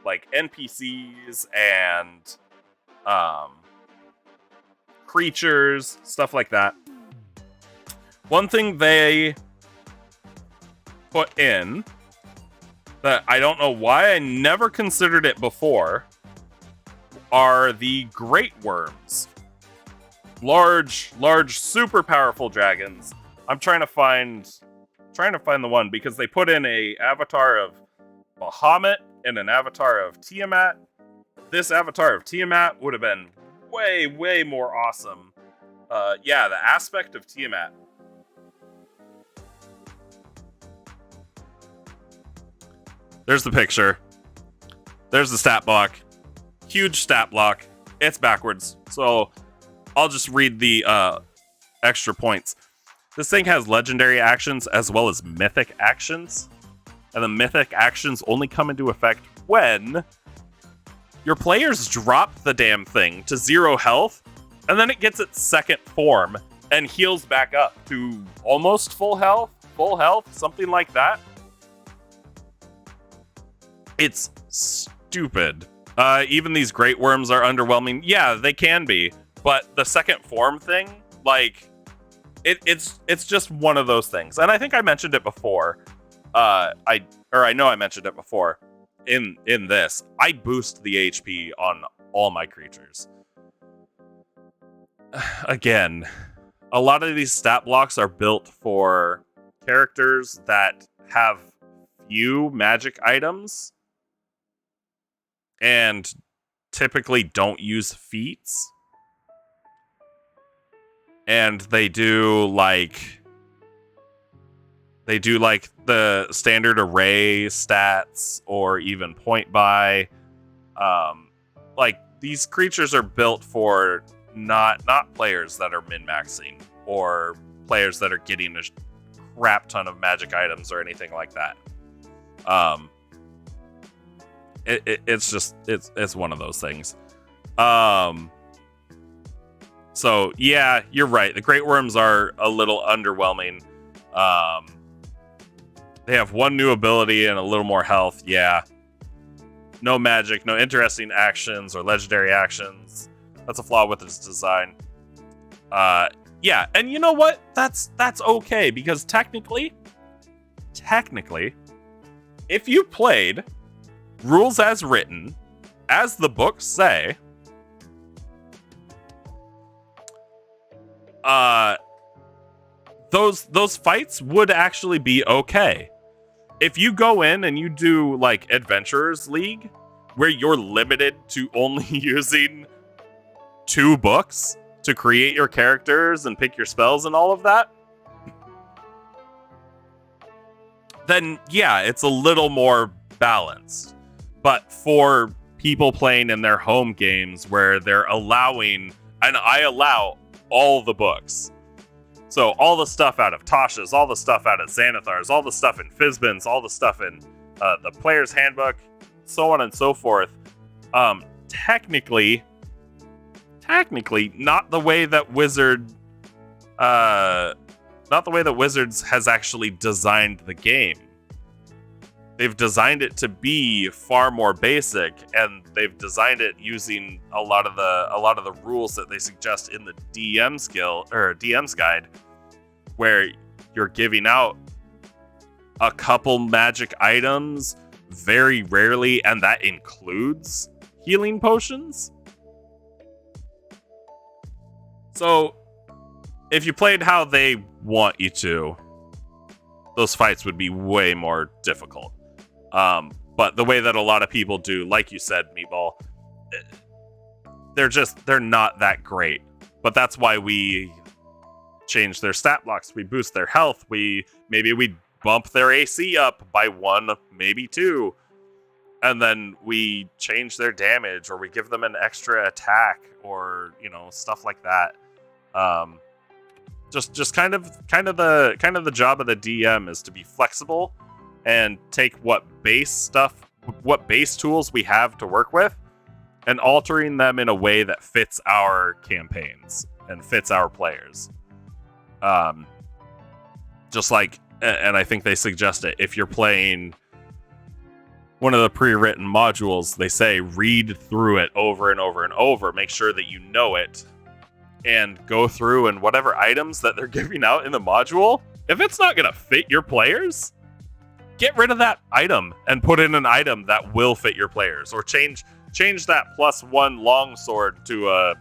like NPCs and creatures, stuff like that. One thing they put in that I don't know why I never considered it before are the Great Worms. Large, super powerful dragons. I'm trying to find the one, because they put in a avatar of Bahamut and an avatar of Tiamat. This avatar of Tiamat would have been way more awesome. Yeah, the aspect of Tiamat. There's the picture. There's the stat block. Huge stat block. It's backwards. So I'll just read the extra points. This thing has legendary actions as well as mythic actions. And the mythic actions only come into effect when your players drop the damn thing to 0 health, and then it gets its second form and heals back up to almost full health, something like that. It's stupid. Even these Great Worms are underwhelming. Yeah, they can be, but the second form thing, like, it's just one of those things. And I think I mentioned it before. I know I mentioned it before. In this, I boost the HP on all my creatures. Again, a lot of these stat blocks are built for characters that have few magic items and typically don't use feats. And they do like the standard array stats or even point buy. Like, these creatures are built for not players that are min-maxing or players that are getting a crap ton of magic items or anything like that. It's one of those things. So yeah, you're right. The Great Worms are a little underwhelming. They have one new ability and a little more health. Yeah. No magic, no interesting actions or legendary actions. That's a flaw with its design. Yeah, and you know what? That's okay, because technically, if you played rules as written, as the books say, those fights would actually be okay. If you go in and you do like Adventurers League, where you're limited to only using 2 books to create your characters and pick your spells and all of that, then yeah, it's a little more balanced. But for people playing in their home games where they're allowing, and I allow all the books. So all the stuff out of Tasha's, all the stuff out of Xanathar's, all the stuff in Fizban's, all the stuff in the player's handbook, so on and so forth. Technically, not the way that Wizards has actually designed the game. They've designed it to be far more basic, and they've designed it using a lot of the rules that they suggest in the DM's guide, where you're giving out a couple magic items very rarely, and that includes healing potions. So if you played how they want you to, those fights would be way more difficult. But the way that a lot of people do, like you said, Meatball, they're not that great. But that's why we change their stat blocks. We boost their health. Maybe we bump their AC up by 1, maybe 2. And then we change their damage, or we give them an extra attack, or, stuff like that. Just kind of the job of the DM is to be flexible and take what base tools we have to work with and altering them in a way that fits our campaigns and fits our players. Just like, and I think they suggest it, if you're playing one of the pre-written modules, they say read through it over and over and over, make sure that you know it, and go through, and whatever items that they're giving out in the module, if it's not going to fit your players, get rid of that item and put in an item that will fit your players, or change that +1 longsword to a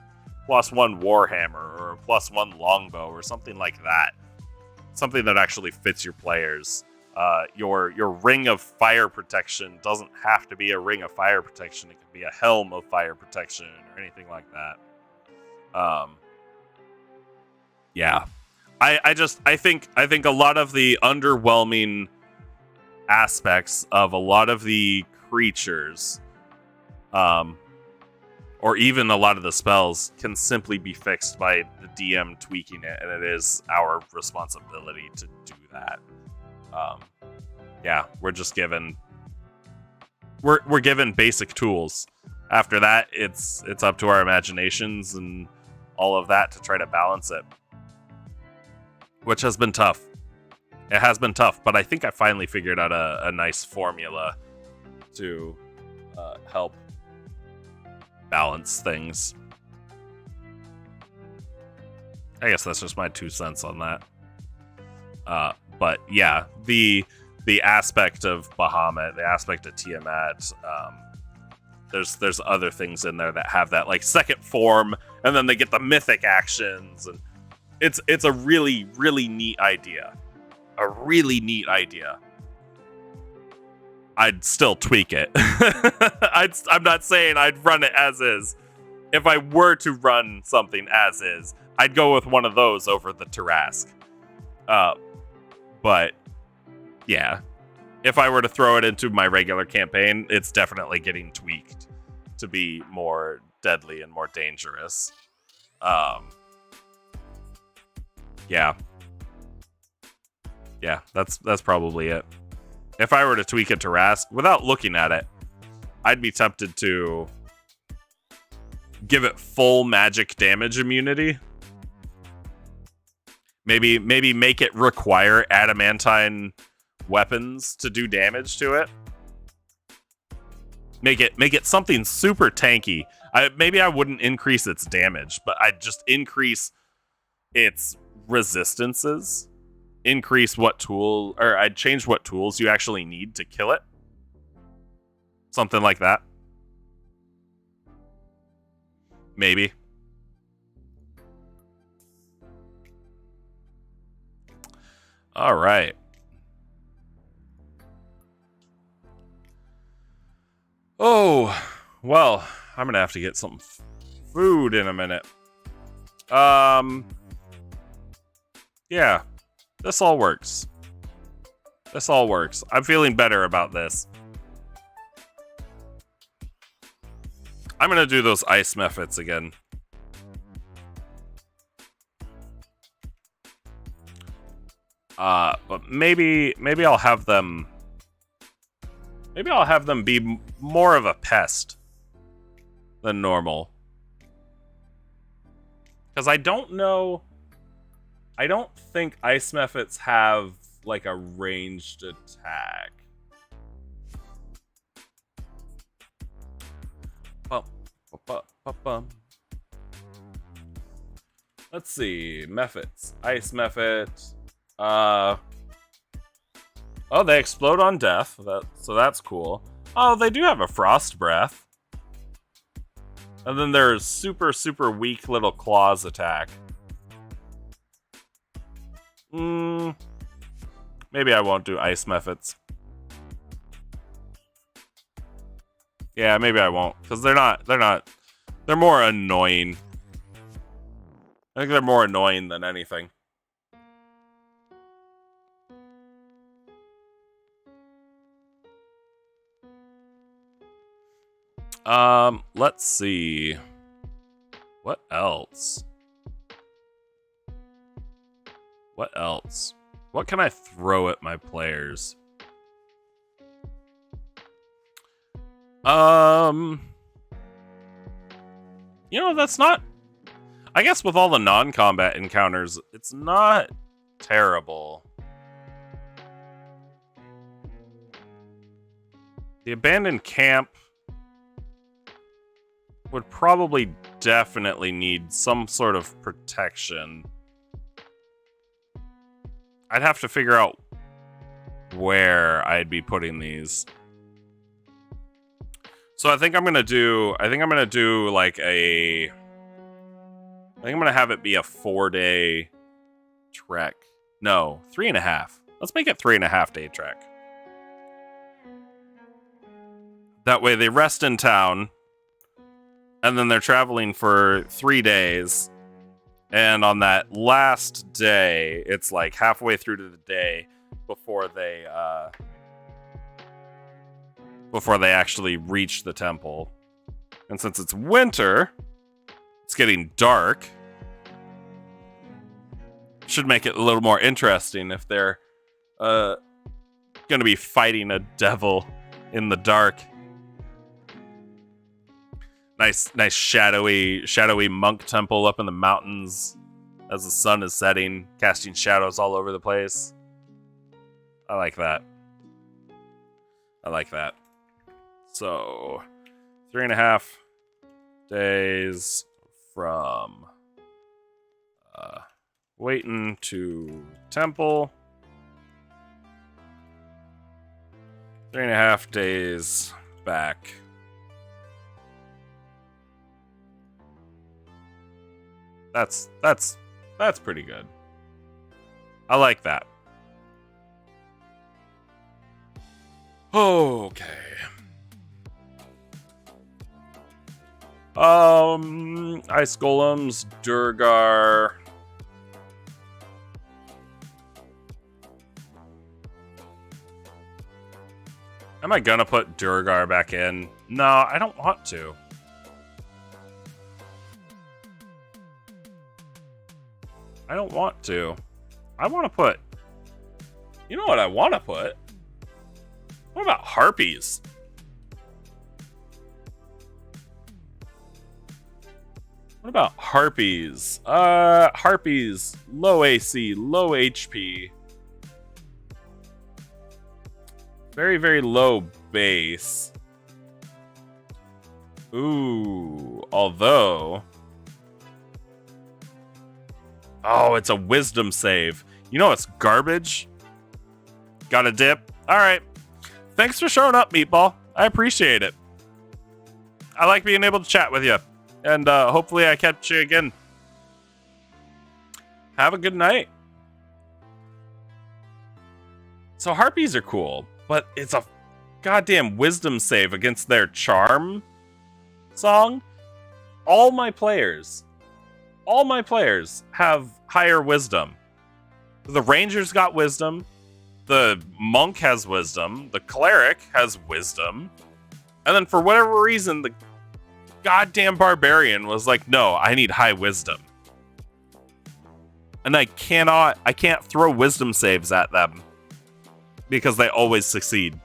+1 warhammer, or a +1 longbow, or something like that. Something that actually fits your players. Your ring of fire protection doesn't have to be a ring of fire protection. It could be a helm of fire protection, or anything like that. Yeah, I think a lot of the underwhelming aspects of a lot of the creatures, or even a lot of the spells, can simply be fixed by the DM tweaking it, and it is our responsibility to do that. Yeah, we're just given basic tools. After that, it's up to our imaginations and all of that to try to balance it, which has been tough. It has been tough, but I think I finally figured out a nice formula to help balance things. I guess that's just my 2 cents on that. But yeah, the aspect of Bahamut, the aspect of Tiamat, there's other things in there that have that like second form, and then they get the mythic actions, and it's a really, really neat idea. A really neat idea. I'd still tweak it. I'm not saying I'd run it as is. If I were to run something as is, I'd go with one of those over the Tarask. But yeah, if I were to throw it into my regular campaign, it's definitely getting tweaked to be more deadly and more dangerous. Yeah, that's probably it. If I were to tweak it to Rask without looking at it, I'd be tempted to give it full magic damage immunity. Maybe make it require adamantine weapons to do damage to it. Make it something super tanky. Maybe I wouldn't increase its damage, but I'd just increase its resistances. I'd change what tools you actually need to kill it. Something like that. Maybe. All right. Oh, well, I'm gonna have to get some food in a minute. Yeah, this all works. This all works. I'm feeling better about this. I'm gonna do those ice methods again. But maybe I'll have them. Maybe I'll have them be more of a pest than normal. Because I don't know. I don't think ice methods have like a ranged attack. Let's see. Methods. Ice methods. Oh, they explode on death. So that's cool. Oh, they do have a frost breath. And then there's super, super weak little claws attack. Maybe I won't do ice methods. Yeah, maybe I won't. Because they're more annoying. I think they're more annoying than anything. Let's see. What else? What else? What can I throw at my players? You know, that's not... I guess with all the non-combat encounters, it's not terrible. The abandoned camp would probably definitely need some sort of protection. I'd have to figure out where I'd be putting these. So I think I'm gonna do like a... I think I'm gonna have it be a 4-day trek. No, 3.5. Let's make it 3.5-day trek. That way they rest in town, and then they're traveling for 3 days. And on that last day, it's like halfway through to the day before they actually reach the temple. And since it's winter, it's getting dark. Should make it a little more interesting if they're going to be fighting a devil in the dark. Nice shadowy monk temple up in the mountains as the sun is setting, casting shadows all over the place. I like that. So, 3.5 days from waiting to temple. 3.5 days back. That's pretty good. I like that. Okay. Ice golems, Durgar. Am I gonna put Durgar back in? No, I don't want to. I don't want to. I want to put... You know what I want to put? What about harpies? What about harpies? Harpies, low AC, low HP. Very, very low base. Ooh, although... Oh, it's a wisdom save. You know it's garbage? Got a dip? Alright. Thanks for showing up, Meatball. I appreciate it. I like being able to chat with you. And hopefully I catch you again. Have a good night. So harpies are cool, but it's a goddamn wisdom save against their charm song. All my players have higher wisdom. The ranger's got wisdom. The monk has wisdom. The cleric has wisdom. And then for whatever reason, the goddamn barbarian was like, no, I need high wisdom. And I can't throw wisdom saves at them because they always succeed.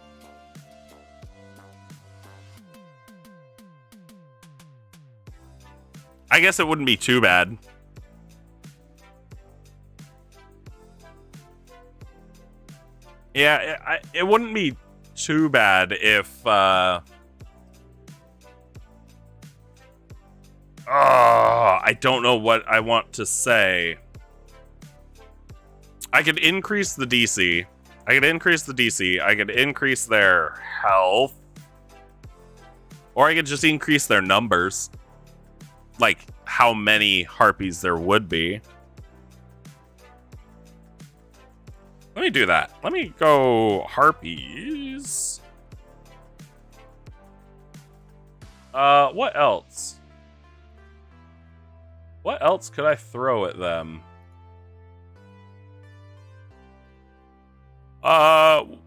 I guess it wouldn't be too bad. Yeah, it wouldn't be too bad if I don't know what I want to say. I could increase the DC. I could increase their health. Or I could just increase their numbers. Like, how many harpies there would be. Let me do that. Let me go harpies. What else? What else could I throw at them?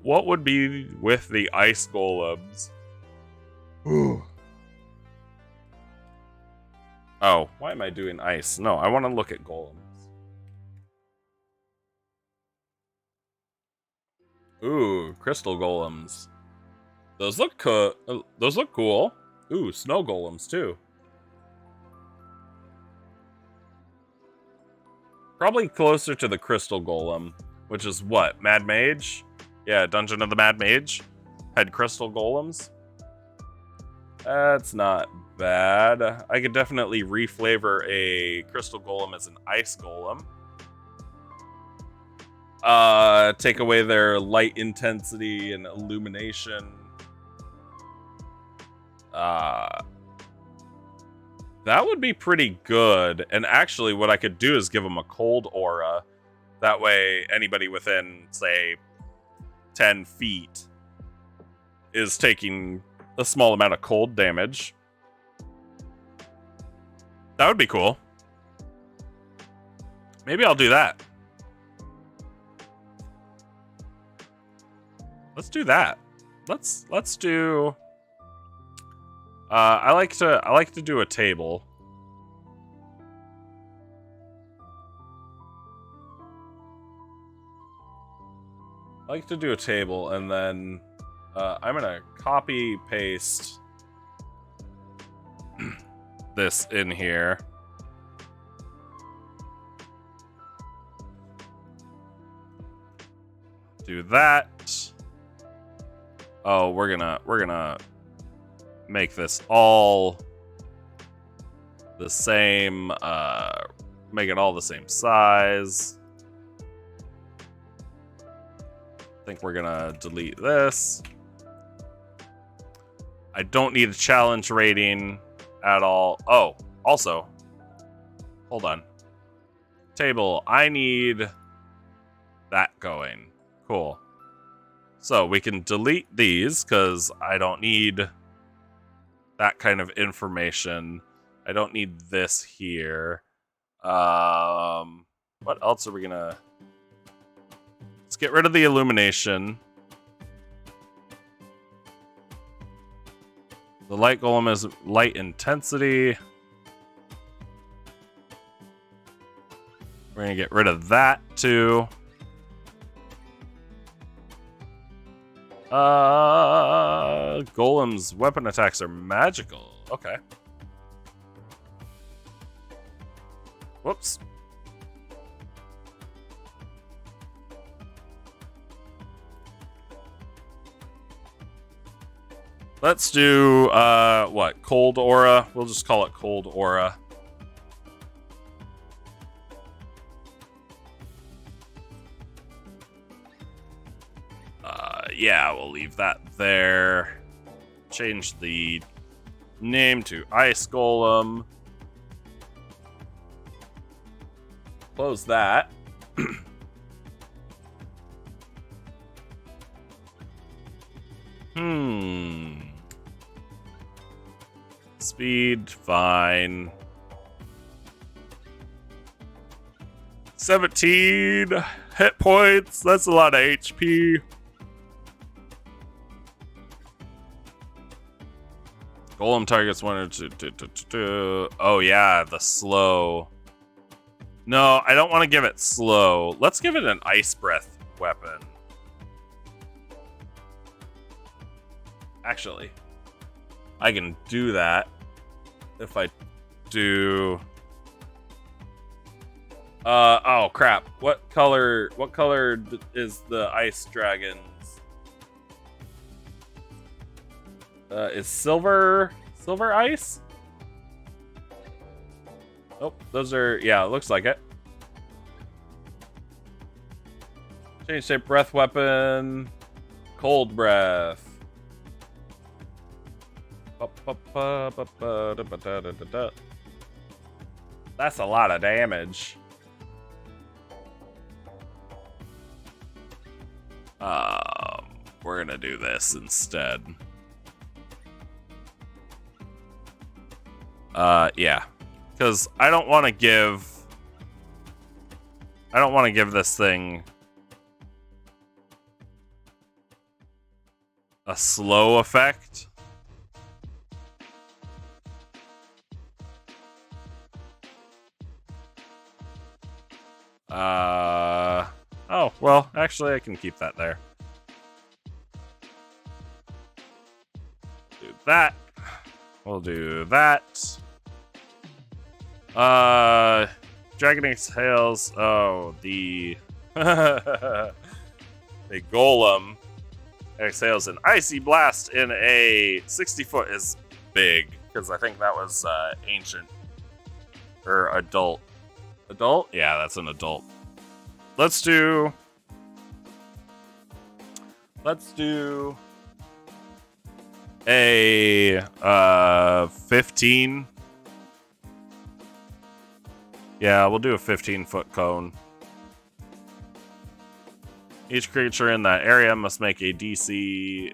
What would be with the ice golems? Ooh. Oh, why am I doing ice? No, I want to look at golems. Ooh, crystal golems. Those look cool. Ooh, snow golems too. Probably closer to the crystal golem, which is what? Mad Mage? Yeah, Dungeon of the Mad Mage had crystal golems. That's not bad. I could definitely reflavor a crystal golem as an ice golem. Take away their light intensity and illumination. That would be pretty good. And actually, what I could do is give them a cold aura. That way, anybody within, say, 10 feet is taking a small amount of cold damage. That would be cool. Maybe I'll do that. Let's do that. Let's do. I like to do a table. I like to do a table, and then I'm gonna copy paste this in here. Do that. Oh, we're gonna make this all the same. Make it all the same size. I think we're gonna delete this. I don't need a challenge rating at all. Oh, also, hold on. Table, I need that going. Cool. So we can delete these because I don't need that kind of information. I don't need this here. What else are we gonna... Let's get rid of the illumination. The light golem is light intensity. We're gonna get rid of that too. Golem's weapon attacks are magical. Okay. Whoops. Let's do, what? Cold Aura? We'll just call it Cold Aura. Yeah, we'll leave that there. change the name to Ice Golem. Close that. Speed, fine. 17 hit points. That's a lot of HP. Golem targets one or two. Oh yeah, the slow. No, I don't want to give it slow. Let's give it an ice breath weapon. Actually, I can do that if I do. Oh crap! What color is the ice dragons? Is silver ice? Oh, those are, yeah, it looks like it. Change shape breath weapon. Cold breath. That's a lot of damage. We're gonna do this instead. Yeah. Because I don't want to give this thing a slow effect. Oh, well, actually I can keep that there. Do that. We'll do that. Dragon exhales. Oh, the the golem exhales an icy blast in a 60-foot is big because I think that was ancient or adult. Adult? Yeah, that's an adult. Let's do a 15. Yeah, we'll do a 15-foot cone. Each creature in that area must make a DC.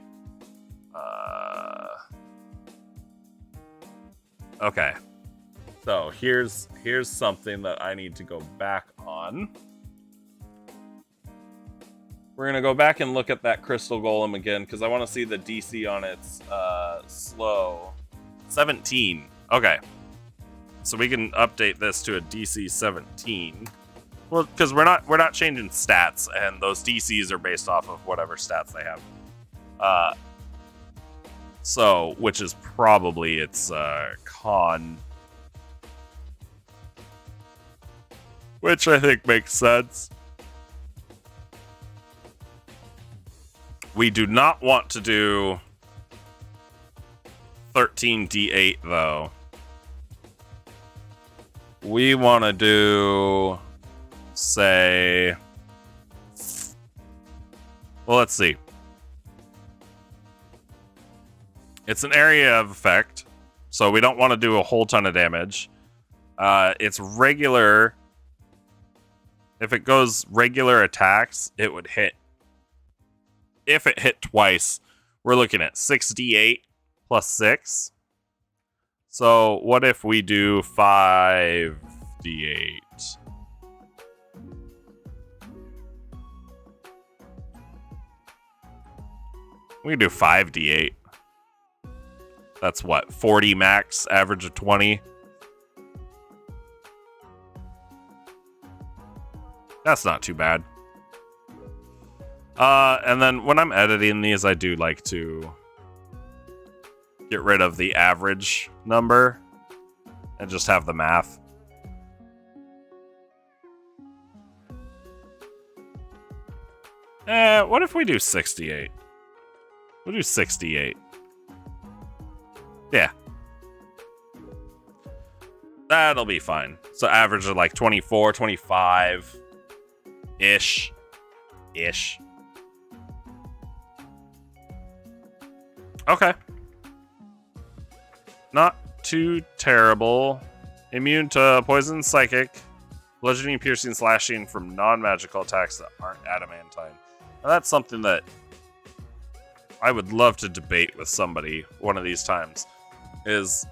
Okay. So here's something that I need to go back on. We're gonna go back and look at that crystal golem again because I want to see the DC on its slow. 17. Okay. So we can update this to a DC 17. Well, because we're not changing stats, and those DCs are based off of whatever stats they have. So, which is probably its con, which I think makes sense. We do not want to do 13d8 though. We want to do, say, well, let's see. It's an area of effect, so we don't want to do a whole ton of damage. It's regular. If it goes regular attacks, it would hit. If it hit twice, we're looking at 6d8 plus 6. So what if we do 5d8? We can do 5d8. That's what, 40 max, average of 20. That's not too bad. And then when I'm editing these, I do like to get rid of the average number and just have the math. What if we do 68? We'll do 68. Yeah. That'll be fine. So average of like 24, 25-ish. Ish. Okay. not too terrible. Immune to poison, psychic, bludgeoning, piercing, slashing from non-magical attacks that aren't adamantine. Now that's something that I would love to debate with somebody one of these times. Does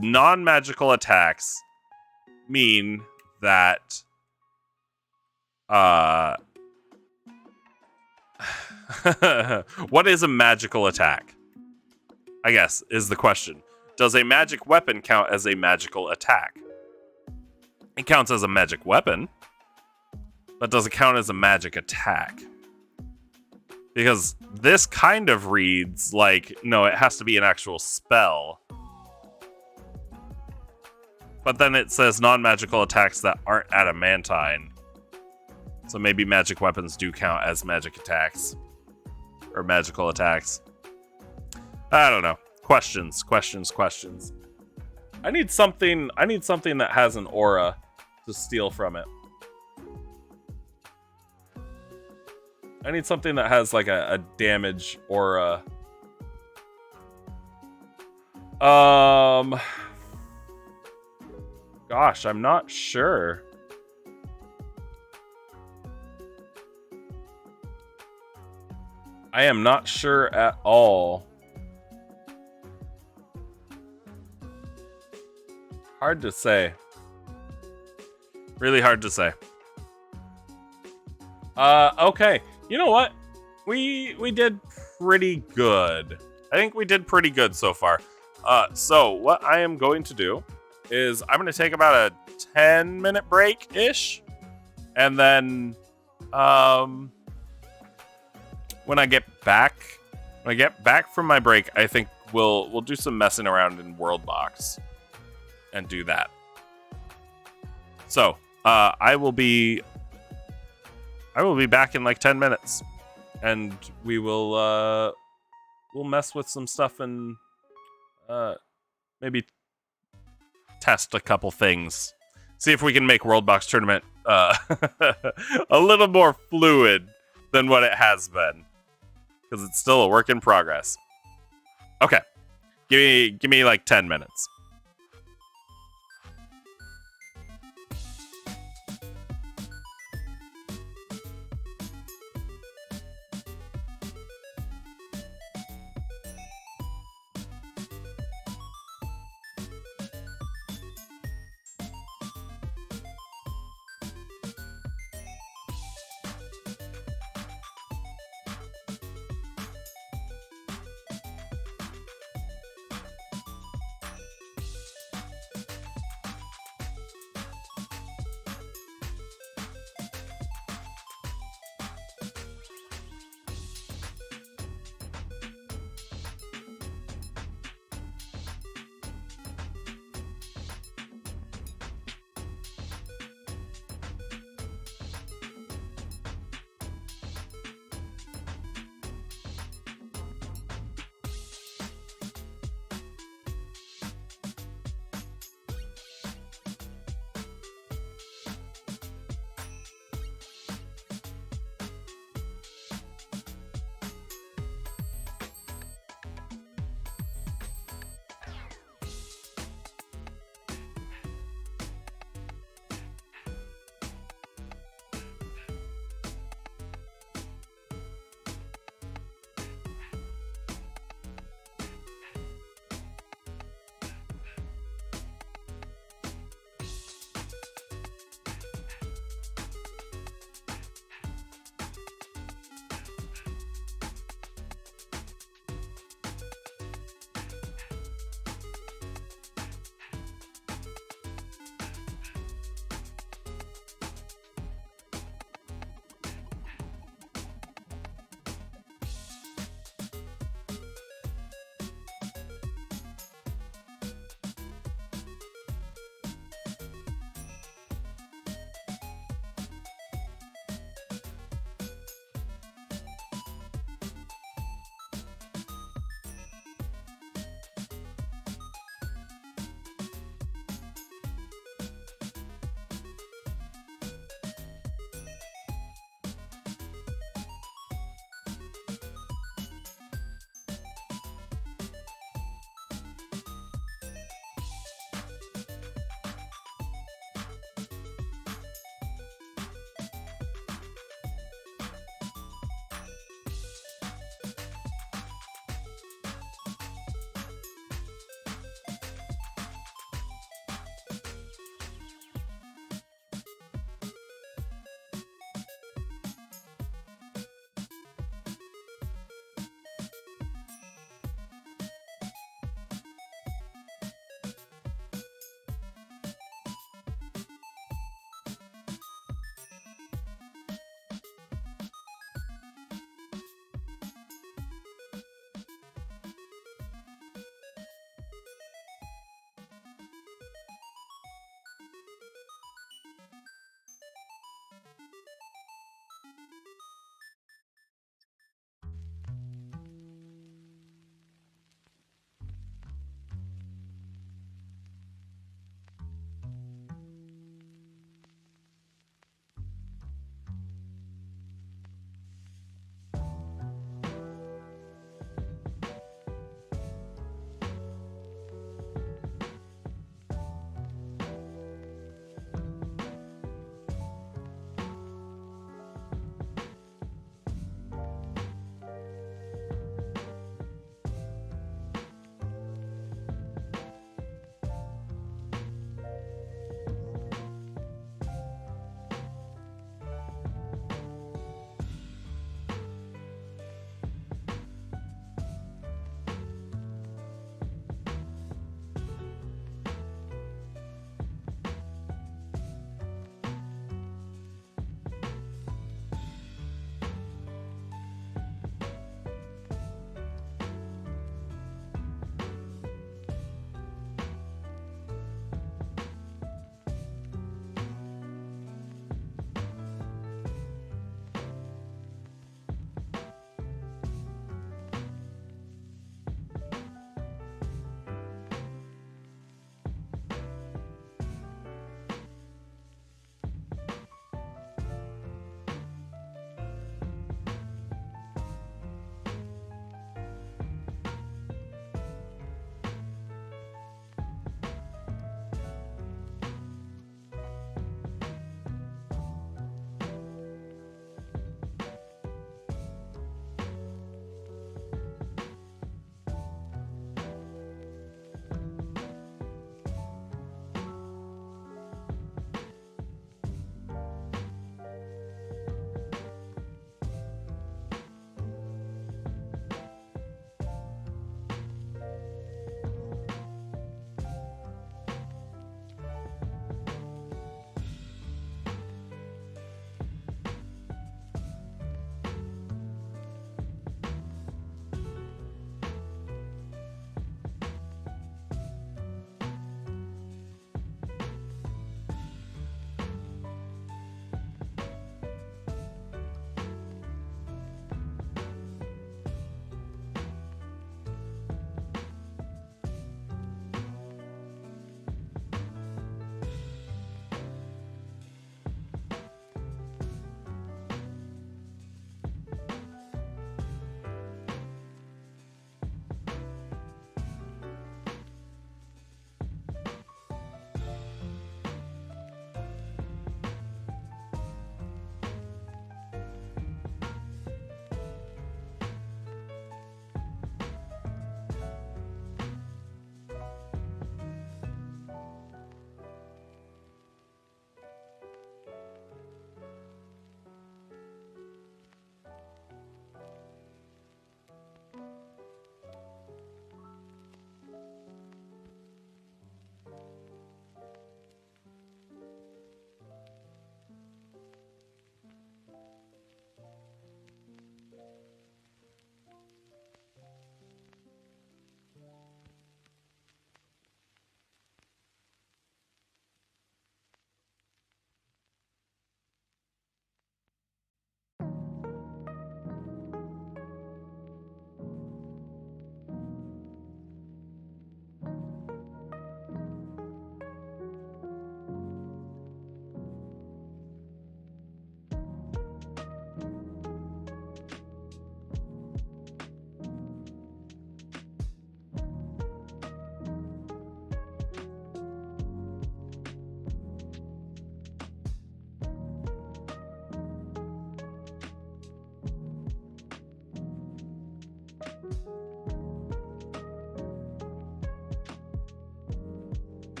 non-magical attacks mean that what is a magical attack? I guess is the question. Does a magic weapon count as a magical attack? It counts as a magic weapon, but does it count as a magic attack? Because this kind of reads like, no, it has to be an actual spell. But then it says non-magical attacks that aren't adamantine. So maybe magic weapons do count as magic attacks. Or magical attacks. I don't know. Questions. I need something that has an aura to steal from it. I need something that has like a damage aura. Gosh, I'm not sure. I am not sure at all. Hard to say. Really hard to say. Okay. You know what? We did pretty good. I think we did pretty good so far. So what I am going to do is I'm going to take about a 10-minute break-ish. And then when I get back from my break, I think we'll do some messing around in Worldbox and do that. So, I will be back in like 10 minutes, and we'll mess with some stuff and maybe test a couple things. See if we can make Worldbox Tournament a little more fluid than what it has been, because it's still a work in progress. Okay, give me like 10 minutes.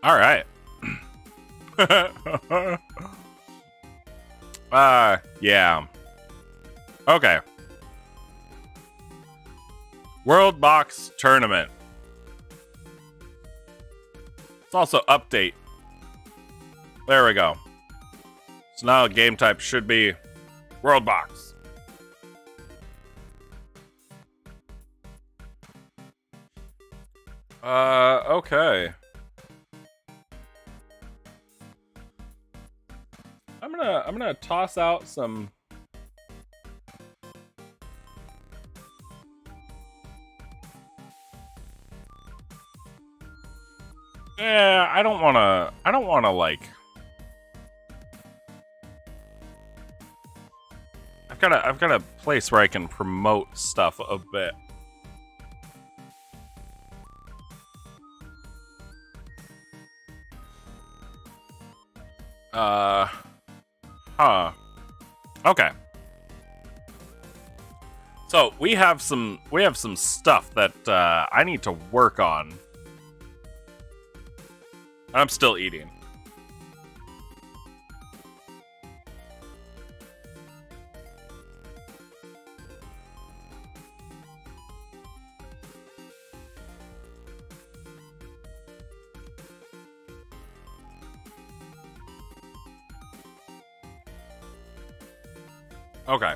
All right. Yeah. Okay. World Box Tournament. It's also update. There we go. So now the game type should be World Box. Okay. I'm gonna toss out some. Yeah, I don't wanna like. I've got a place where I can promote stuff a bit. Huh. Okay. So we have some stuff that I need to work on. I'm still eating. Okay.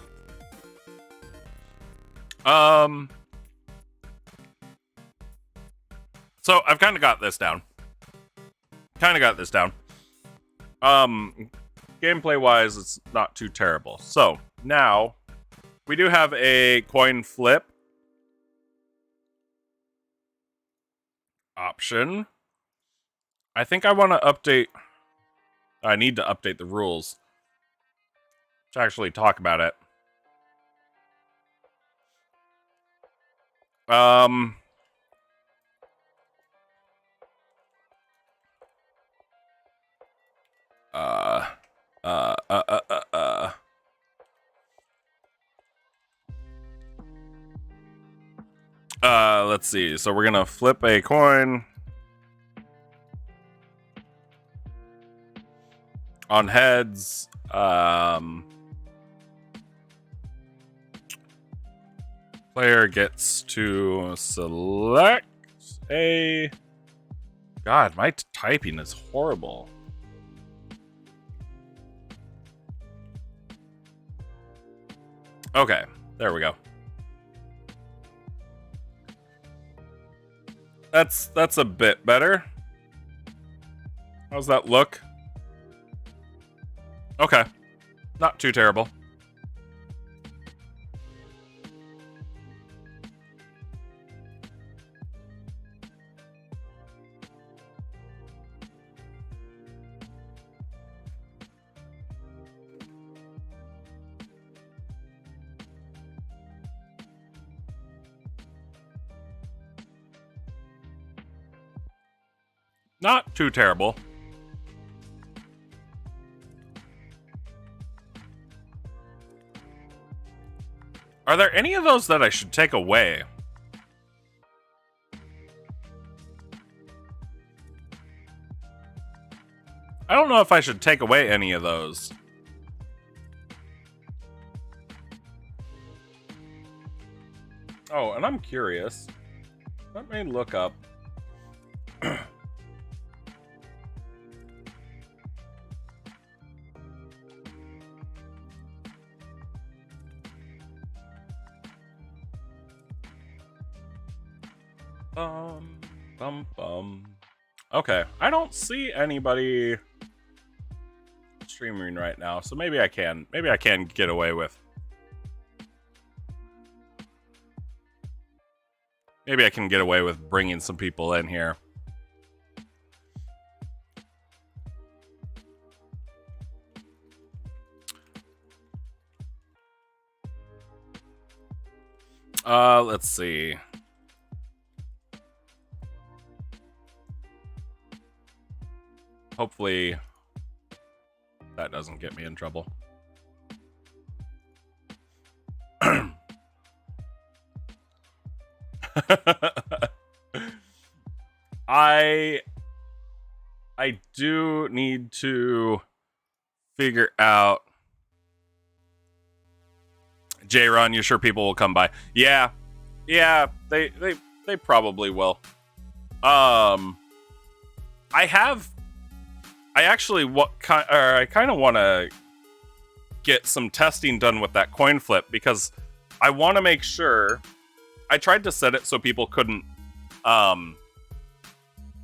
So I've kind of got this down. Gameplay wise, it's not too terrible. So now we do have a coin flip option. I think I want to update. I need to update the rules to actually talk about it. Let's see. So we're gonna flip a coin on heads. Player gets to select a. God, my typing is horrible. Okay, there we go. That's a bit better. How's that look? Okay, not too terrible. Not too terrible. Are there any of those that I should take away? I don't know if I should take away any of those. Oh, and I'm curious. Let me look up. Okay, I don't see anybody streaming right now, so maybe I can get away with. Maybe I can get away with bringing some people in here. Let's see. Hopefully that doesn't get me in trouble. I do need to figure out. J-Ron, you sure people will come by? Yeah, they probably will. I kind of want to get some testing done with that coin flip because I want to make sure. I tried to set it so people couldn't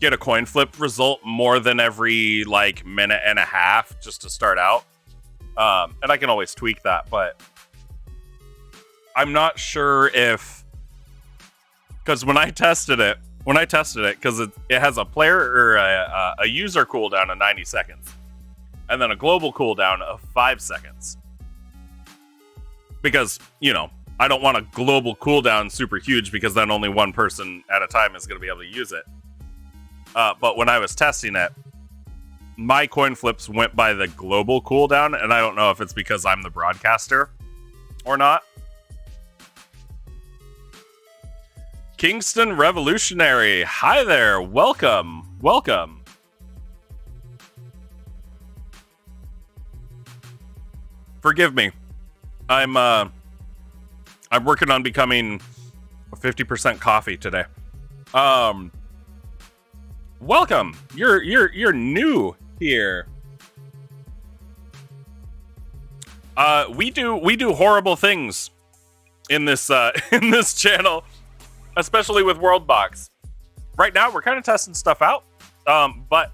get a coin flip result more than every like minute and a half just to start out. And I can always tweak that, but I'm not sure if, because when I tested it, because it has a player or a user cooldown of 90 seconds, and then a global cooldown of 5 seconds. Because, you know, I don't want a global cooldown super huge because then only one person at a time is going to be able to use it. But when I was testing it, my coin flips went by the global cooldown, and I don't know if it's because I'm the broadcaster or not. Kingston Revolutionary, hi there, welcome. Forgive me, I'm working on becoming a 50% coffee today. Welcome. You're new here. We do horrible things in this channel, especially with World Box. Right now, we're kind of testing stuff out, but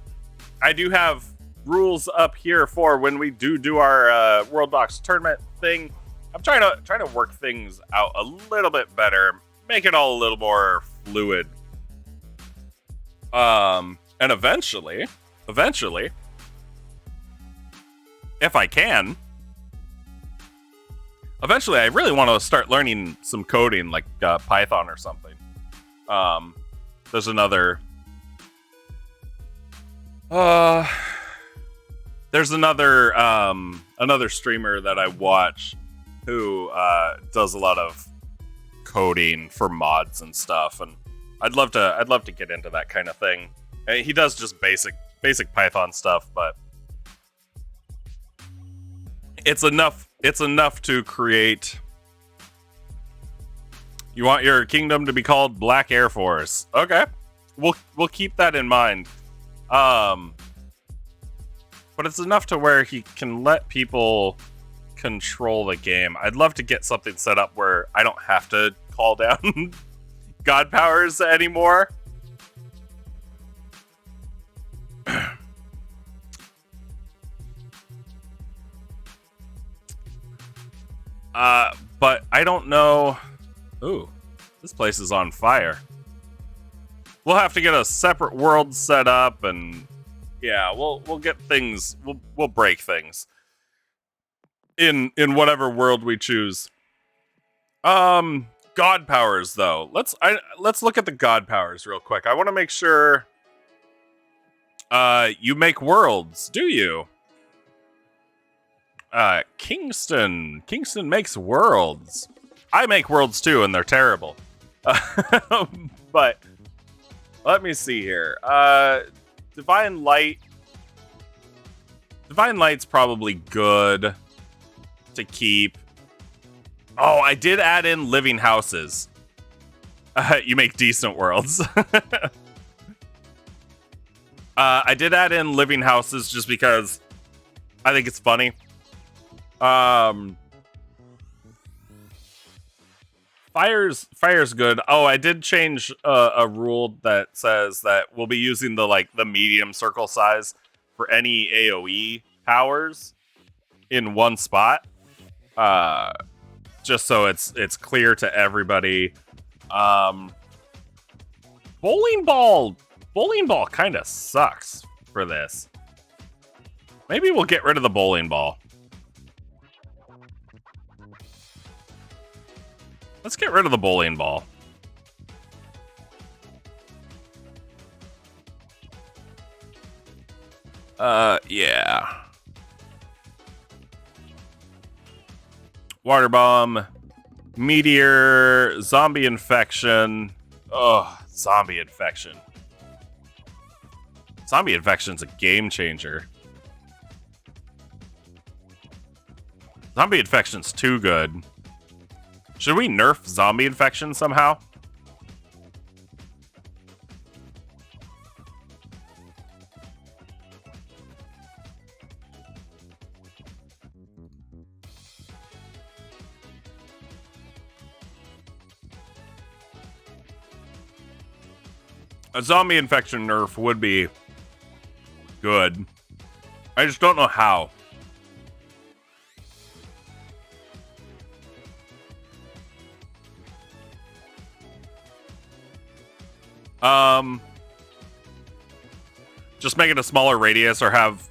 I do have rules up here for when we do our World Box tournament thing. I'm trying to work things out a little bit better, make it all a little more fluid. And eventually, if I can, I really want to start learning some coding, like Python or something. There's another streamer that I watch who does a lot of coding for mods and stuff, and I'd love to get into that kind of thing. He does just basic Python stuff, but it's enough to create. You want your kingdom to be called Black Air Force. Okay. We'll keep that in mind. But it's enough to where he can let people control the game. I'd love to get something set up where I don't have to call down god powers anymore. But I don't know. Ooh, this place is on fire. We'll have to get a separate world set up, and yeah, we'll get things. We'll break things in whatever world we choose. God powers, though. Let's look at the god powers real quick. I want to make sure. You make worlds, do you? Kingston makes worlds. I make worlds too, and they're terrible. But let me see here. Divine Light's probably good to keep. Oh, I did add in living houses. You make decent worlds. I did add in living houses just because I think it's funny. Fire's good. Oh, I did change a rule that says that we'll be using the medium circle size for any AoE powers in one spot. Just so it's clear to everybody. Bowling ball kind of sucks for this. Maybe we'll get rid of the bowling ball. Let's get rid of the bowling ball. Yeah. Water bomb, meteor, zombie infection. Oh, zombie infection. Zombie infection's a game changer. Zombie infection's too good. Should we nerf zombie infection somehow? A zombie infection nerf would be good. I just don't know how. Just make it a smaller radius or have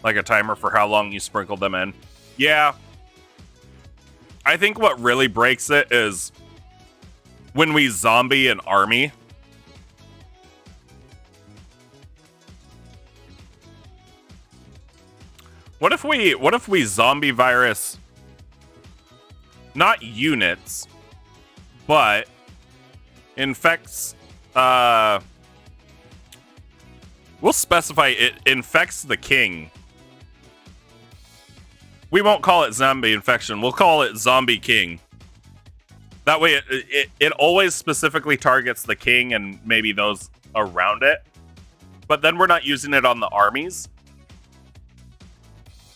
like a timer for how long you sprinkle them in. Yeah. I think what really breaks it is when we zombie an army. What if we zombie virus not units, but infects we'll specify it infects the king. We won't call it zombie infection. We'll call it zombie king. That way it always specifically targets the king and maybe those around it. But then we're not using it on the armies.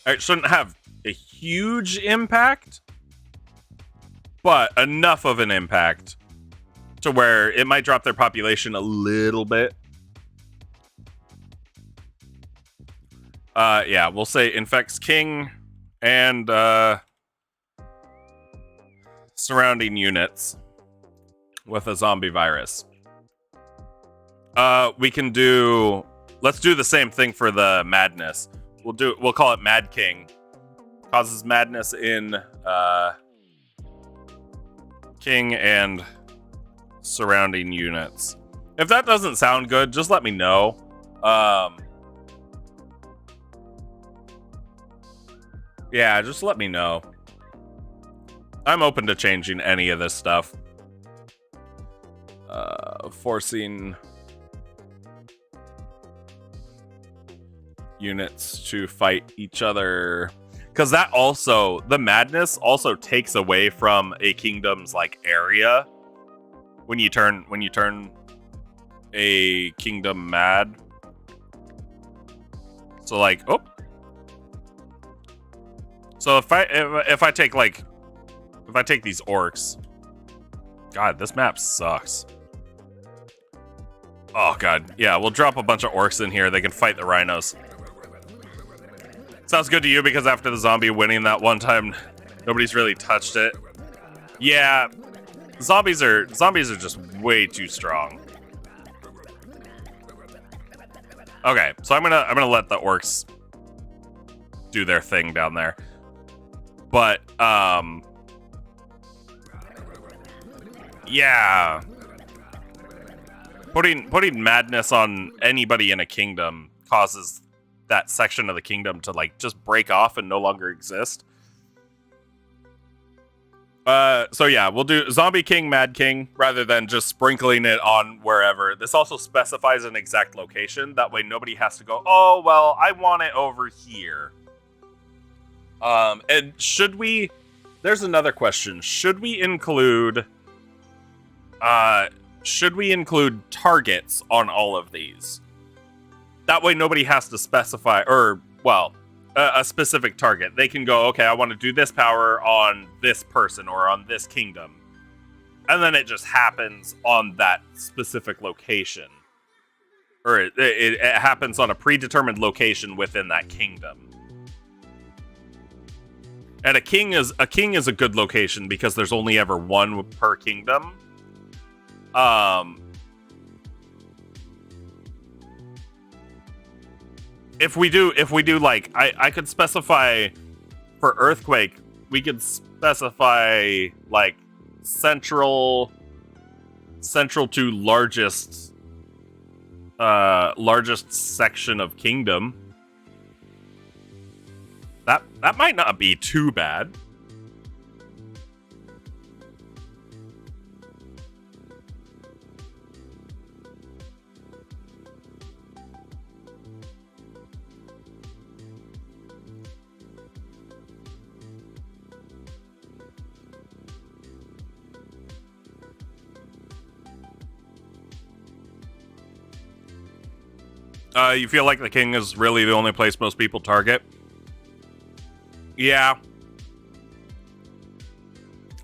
It shouldn't have a huge impact, but enough of an impact to where it might drop their population a little bit. Yeah, we'll say infects king and surrounding units with a zombie virus. We can do. Let's do the same thing for the madness. We'll call it Mad King. Causes madness in king and surrounding units. If that doesn't sound good, just let me know. Yeah, just let me know. I'm open to changing any of this stuff. Forcing units to fight each other, because that also, the madness also takes away from a kingdom's like area when you turn a kingdom mad. So like, oh, so if I take these orcs, God, this map sucks. Oh God, yeah, we'll drop a bunch of orcs in here. They can fight the rhinos. Sounds good to you because after the zombie winning that one time, nobody's really touched it. Yeah, zombies are just way too strong. Okay, so I'm gonna let the orcs do their thing down there. But yeah, putting madness on anybody in a kingdom causes that section of the kingdom to like just break off and no longer exist. So yeah, we'll do Zombie King, Mad King, rather than just sprinkling it on wherever. This also specifies an exact location. That way nobody has to go, oh, well, I want it over here. And should we, there's another question. Should we include targets on all of these? That way nobody has to specify, or, well, a specific target. They can go, okay, I want to do this power on this person or on this kingdom. And then it just happens on that specific location. Or it happens on a predetermined location within that kingdom. And a king is a good location because there's only ever one per kingdom. If we do like, I could specify for earthquake, we could specify like central to largest section of kingdom. That might not be too bad. You feel like the king is really the only place most people target? Yeah.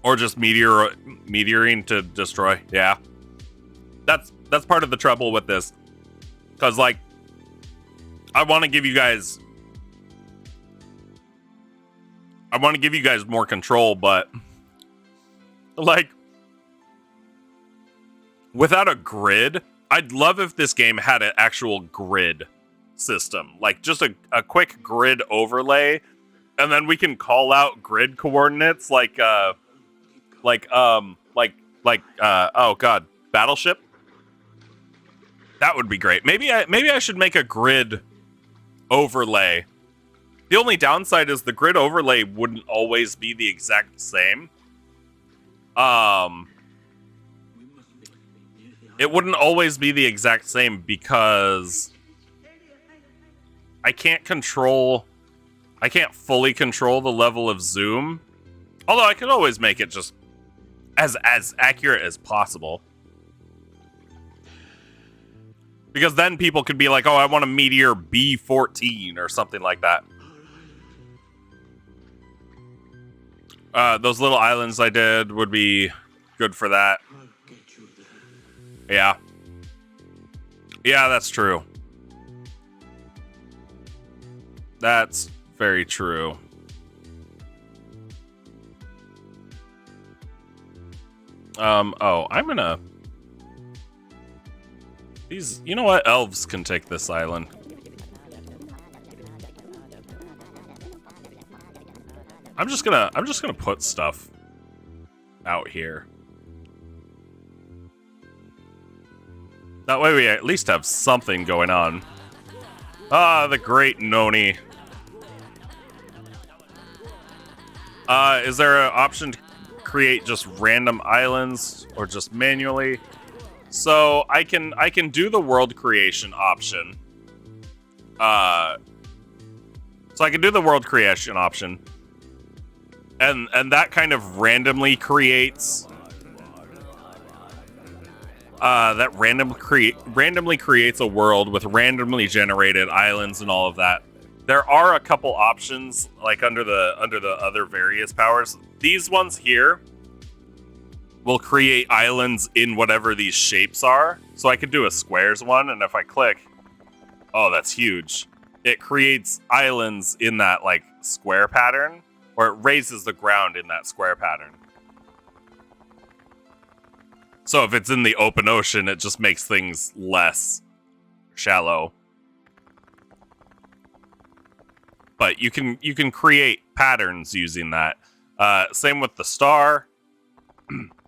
Or just meteoring to destroy. Yeah. That's part of the trouble with this. Because, like, I want to give you guys more control, but, like, without a grid, I'd love if this game had an actual grid system. Like, just a quick grid overlay, and then we can call out grid coordinates oh god, Battleship. That would be great. Maybe I should make a grid overlay. The only downside is the grid overlay wouldn't always be the exact same. It wouldn't always be the exact same because I can't fully control the level of zoom. Although I could always make it just as accurate as possible. Because then people could be like, oh, I want a meteor B14 or something like that. Those little islands I did would be good for that. Yeah. Yeah, that's true. That's very true. Oh, I'm gonna... These, you know what? Elves can take this island. I'm just gonna put stuff out here. That way we at least have something going on. Ah, the great Noni. Is there an option to create just random islands or just manually? So I can do the world creation option. So I can do the world creation option. And that kind of randomly creates randomly creates a world with randomly generated islands and all of that. There are a couple options like under the other various powers. These ones here will create islands in whatever these shapes are. So I could do a squares one, and if I click, oh, that's huge. It creates islands in that like square pattern, or it raises the ground in that square pattern. So if it's in the open ocean, it just makes things less shallow. But you can create patterns using that. Same with the star.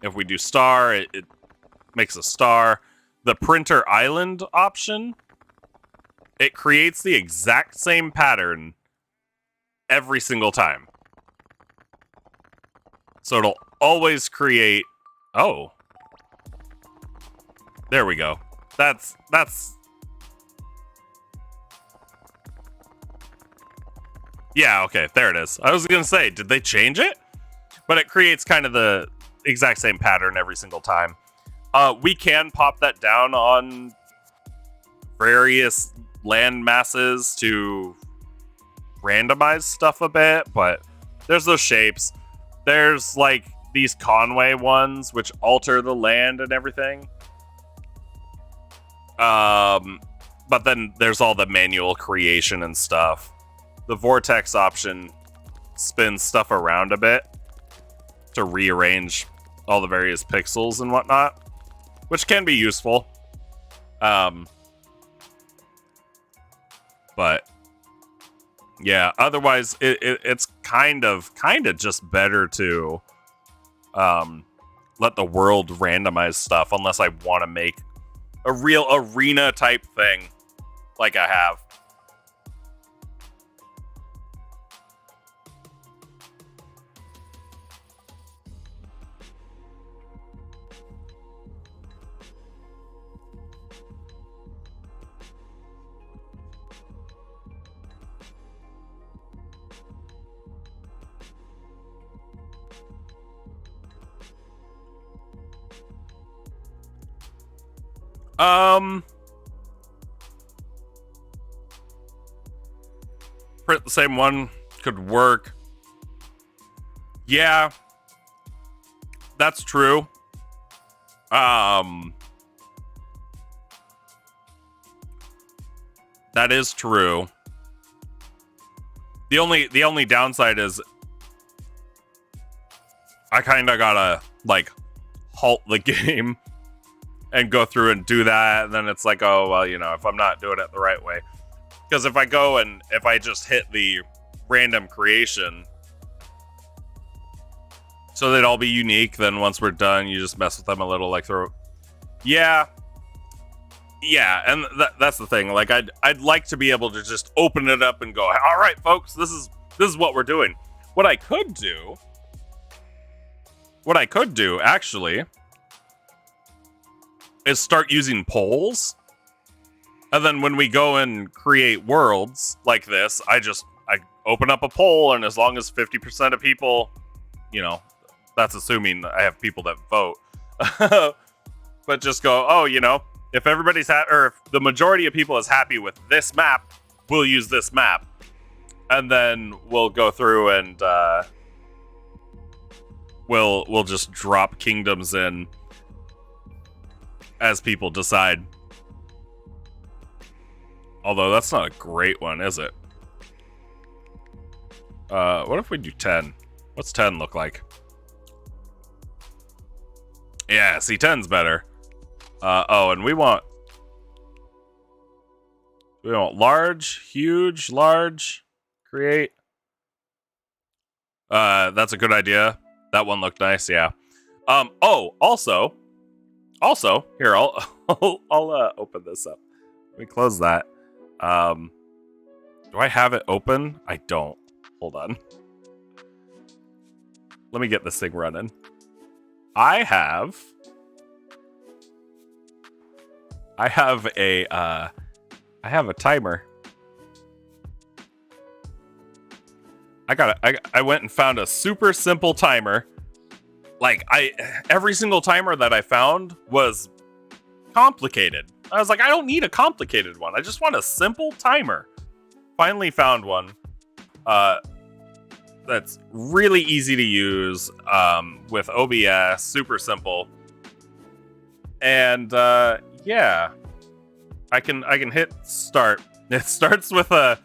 If we do star, it makes a star. The printer island option, it creates the exact same pattern every single time. So it'll always create... Oh. There we go. That's... Yeah, okay, there it is. I was gonna say, did they change it? But it creates kind of the exact same pattern every single time. We can pop that down on various land masses to randomize stuff a bit, but there's those shapes. There's like these Conway ones, which alter the land and everything. But then there's all the manual creation and stuff. The vortex option spins stuff around a bit to rearrange all the various pixels and whatnot, which can be useful. But yeah, otherwise it's kind of just better to let the world randomize stuff, unless I want to make a real arena type thing like I have. print the same one could work. Yeah, that's true. That is true. The only downside is I kind of gotta like halt the game and go through and do that, and then it's like, oh well, you know, if I'm not doing it the right way, because if I go and if I just hit the random creation, so they'd all be unique, then once we're done, you just mess with them a little, like throw. Yeah, and that's the thing. Like, I'd like to be able to just open it up and go, all right, folks, this is what we're doing. What I could do actually is start using polls, and then when we go and create worlds like this, I open up a poll, and as long as 50% of people, you know, that's assuming I have people that vote, but just go, oh, you know, if everybody's or if the majority of people is happy with this map, we'll use this map, and then we'll go through and we'll just drop kingdoms in as people decide. Although that's not a great one, is it? What if we do 10? What's 10 look like? Yeah, see, 10's better. Oh, and we want large, huge, large, create. That's a good idea. That one looked nice, yeah. Oh, also, here, I'll open this up. Let me close that. Do I have it open? I don't. Hold on. Let me get this thing running. I have a timer. I went and found a super simple timer. Like, every single timer that I found was complicated. I was like, I don't need a complicated one. I just want a simple timer. Finally found one that's really easy to use with OBS, super simple. And yeah, I can hit start. It starts with a.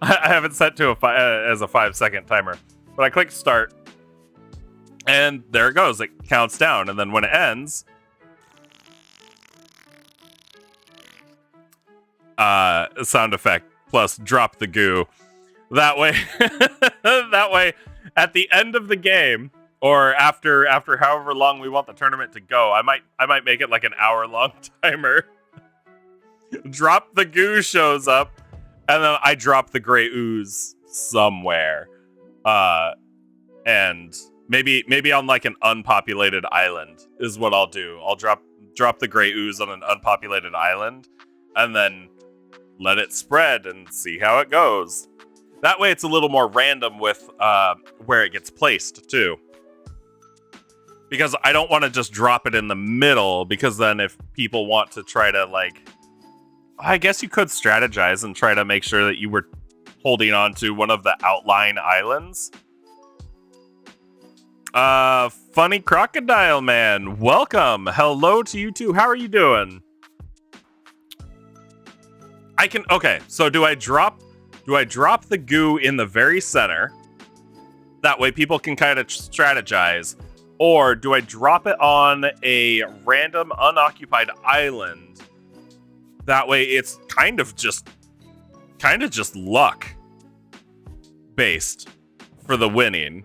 I have it set to as a 5-second timer, but I click start, and there it goes. It counts down, and then when it ends, sound effect plus drop the goo. That way, at the end of the game, or after however long we want the tournament to go, I might make it like an hour-long timer. Drop the goo shows up, and then I drop the gray ooze somewhere, and maybe on like an unpopulated island is what I'll do. I'll drop the gray ooze on an unpopulated island, and then let it spread and see how it goes. That way, it's a little more random with where it gets placed too. Because I don't want to just drop it in the middle, because then if people want to try to, like, I guess you could strategize and try to make sure that you were holding on to one of the outlying islands. Funny Crocodile Man, welcome. Hello to you too. How are you doing? Okay, so do I drop the goo in the very center? That way people can kind of strategize. Or do I drop it on a random unoccupied island? That way it's kind of just luck based for the winning.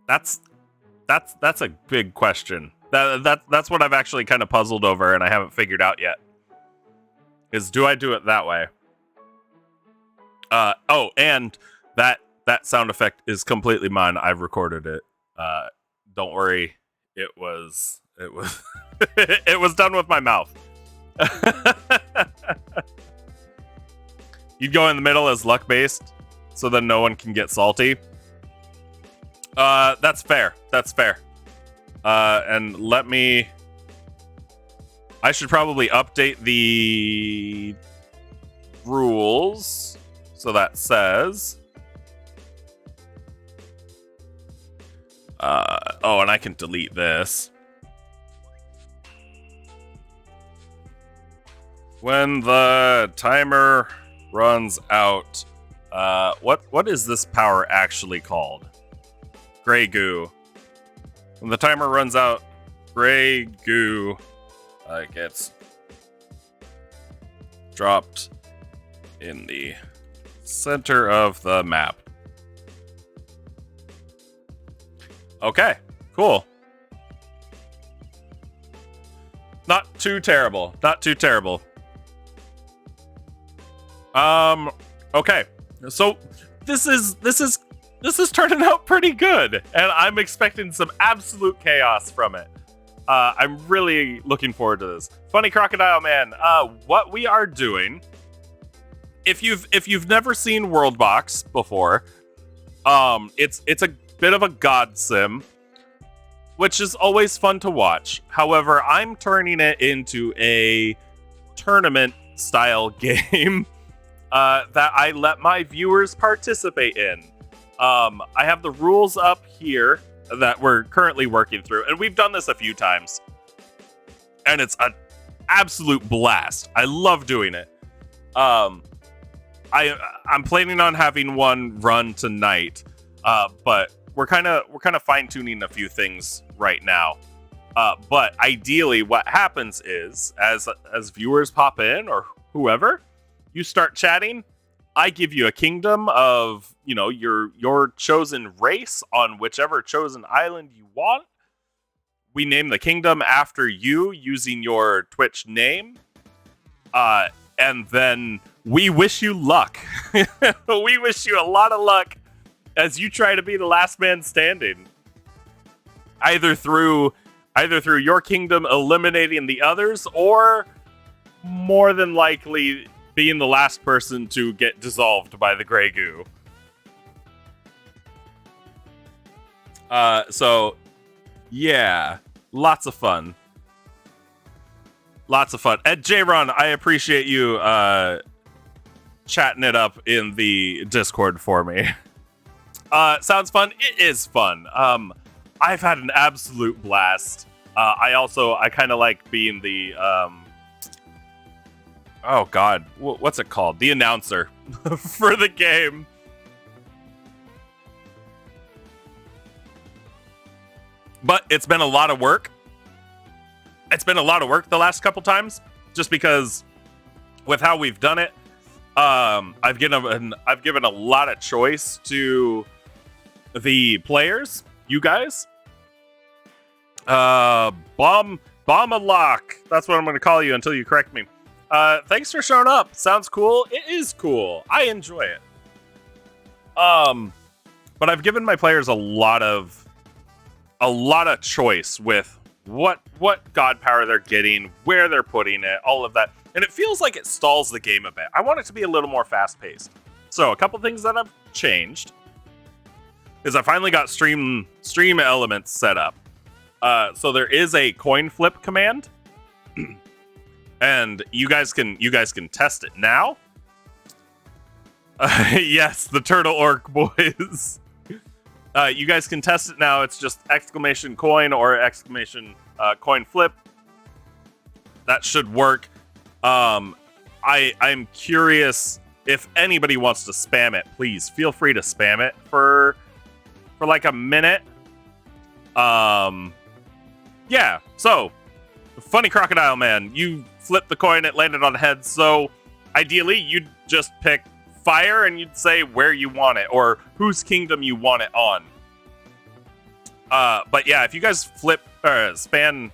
That's a big question. That's what I've actually kind of puzzled over, and I haven't figured out yet. Is, do I do it that way? Oh, and that sound effect is completely mine. I've recorded it. Don't worry. It was it was done with my mouth. You'd go in the middle as luck based, so then no one can get salty. That's fair. And let me. I should probably update the rules. So that says... oh, and I can delete this. When the timer runs out, what is this power actually called? Gray goo. When the timer runs out, gray goo gets dropped in the center of the map. Okay, cool. Not too terrible. Not too terrible. Okay. So this is turning out pretty good, and I'm expecting some absolute chaos from it. I'm really looking forward to this. Funny Crocodile Man, what we are doing, if you've never seen Worldbox before, it's a bit of a god sim, which is always fun to watch. However, I'm turning it into a tournament style game that I let my viewers participate in. I have the rules up here that we're currently working through, and we've done this a few times, and it's an absolute blast. I love doing it. I'm planning on having one run tonight, but we're kind of fine-tuning a few things right now. But ideally, what happens is, as viewers pop in or whoever, you start chatting. I give you a kingdom of, your chosen race on whichever chosen island you want. We name the kingdom after you using your Twitch name. And then we wish you luck. We wish you a lot of luck as you try to be the last man standing. Either through your kingdom eliminating the others, or more than likely being the last person to get dissolved by the gray goo. So, yeah, lots of fun. Lots of fun. Ed J-Ron, I appreciate you chatting it up in the Discord for me. Sounds fun. It is fun. I've had an absolute blast. I kind of like being the oh god, what's it called? The announcer for the game. But it's been a lot of work. It's been a lot of work the last couple times, just because with how we've done it, I've given a lot of choice to the players, you guys. Bomb a lock. That's what I'm going to call you until you correct me. Thanks for showing up. Sounds cool. It is cool. I enjoy it. But I've given my players a lot of choice with what god power they're getting, where they're putting it, all of that. And it feels like it stalls the game a bit. I want it to be a little more fast-paced. So a couple things that I've changed is I finally got stream elements set up. So there is a coin flip command. And you guys can test it now. Yes, the Turtle Orc boys. You guys can test it now. It's just exclamation coin or exclamation coin flip. That should work. I'm curious if anybody wants to spam it. Please feel free to spam it for like a minute. Yeah. So, Funny Crocodile Man, you flipped the coin. It landed on heads. So, ideally, you'd just pick fire and you'd say where you want it or whose kingdom you want it on. But yeah, if you guys flip spam.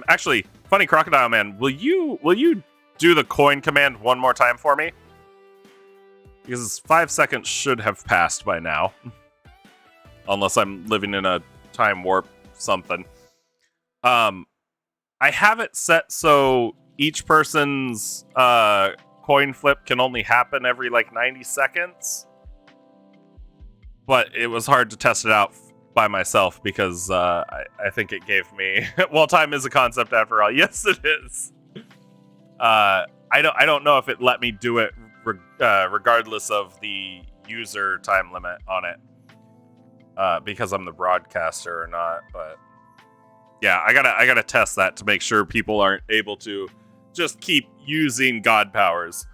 Actually, Funny Crocodile Man, will you do the coin command one more time for me? Because 5 seconds should have passed by now, unless I'm living in a time warp something. I have it set so each person's coin flip can only happen every like 90 seconds. But it was hard to test it out by myself because I think it gave me well, time is a concept after all. Yes, it is. I don't know if it let me do it regardless of the user time limit on it because I'm the broadcaster or not. But yeah, I gotta test that to make sure people aren't able to just keep using god powers.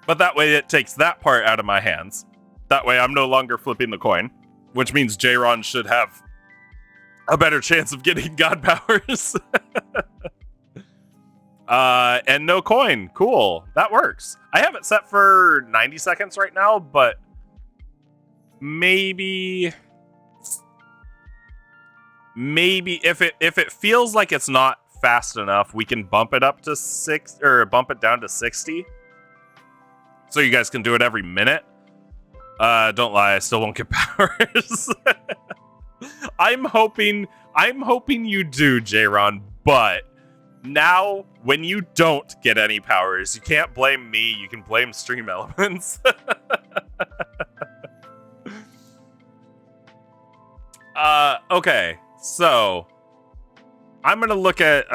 But that way it takes that part out of my hands. That way I'm no longer flipping the coin, which means J-Ron should have a better chance of getting god powers. And no coin. Cool. That works. I have it set for 90 seconds right now, but maybe if it feels like it's not fast enough, we can bump it up to 6 or bump it down to 60. So you guys can do it every minute. Don't lie, I still won't get powers. I'm hoping you do, J-Ron, but now when you don't get any powers, you can't blame me, you can blame Stream Elements. Okay, so I'm gonna look at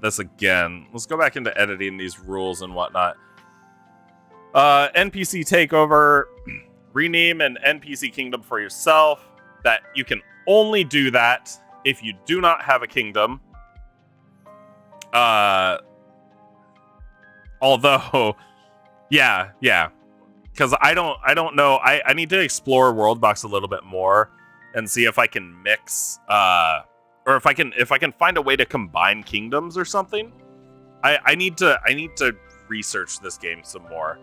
this again. Let's go back into editing these rules and whatnot. NPC takeover. Rename an NPC kingdom for yourself. That you can only do that if you do not have a kingdom. Although, yeah, because I don't know. I need to explore Worldbox a little bit more and see if I can mix, or if I can find a way to combine kingdoms or something. I need to research this game some more.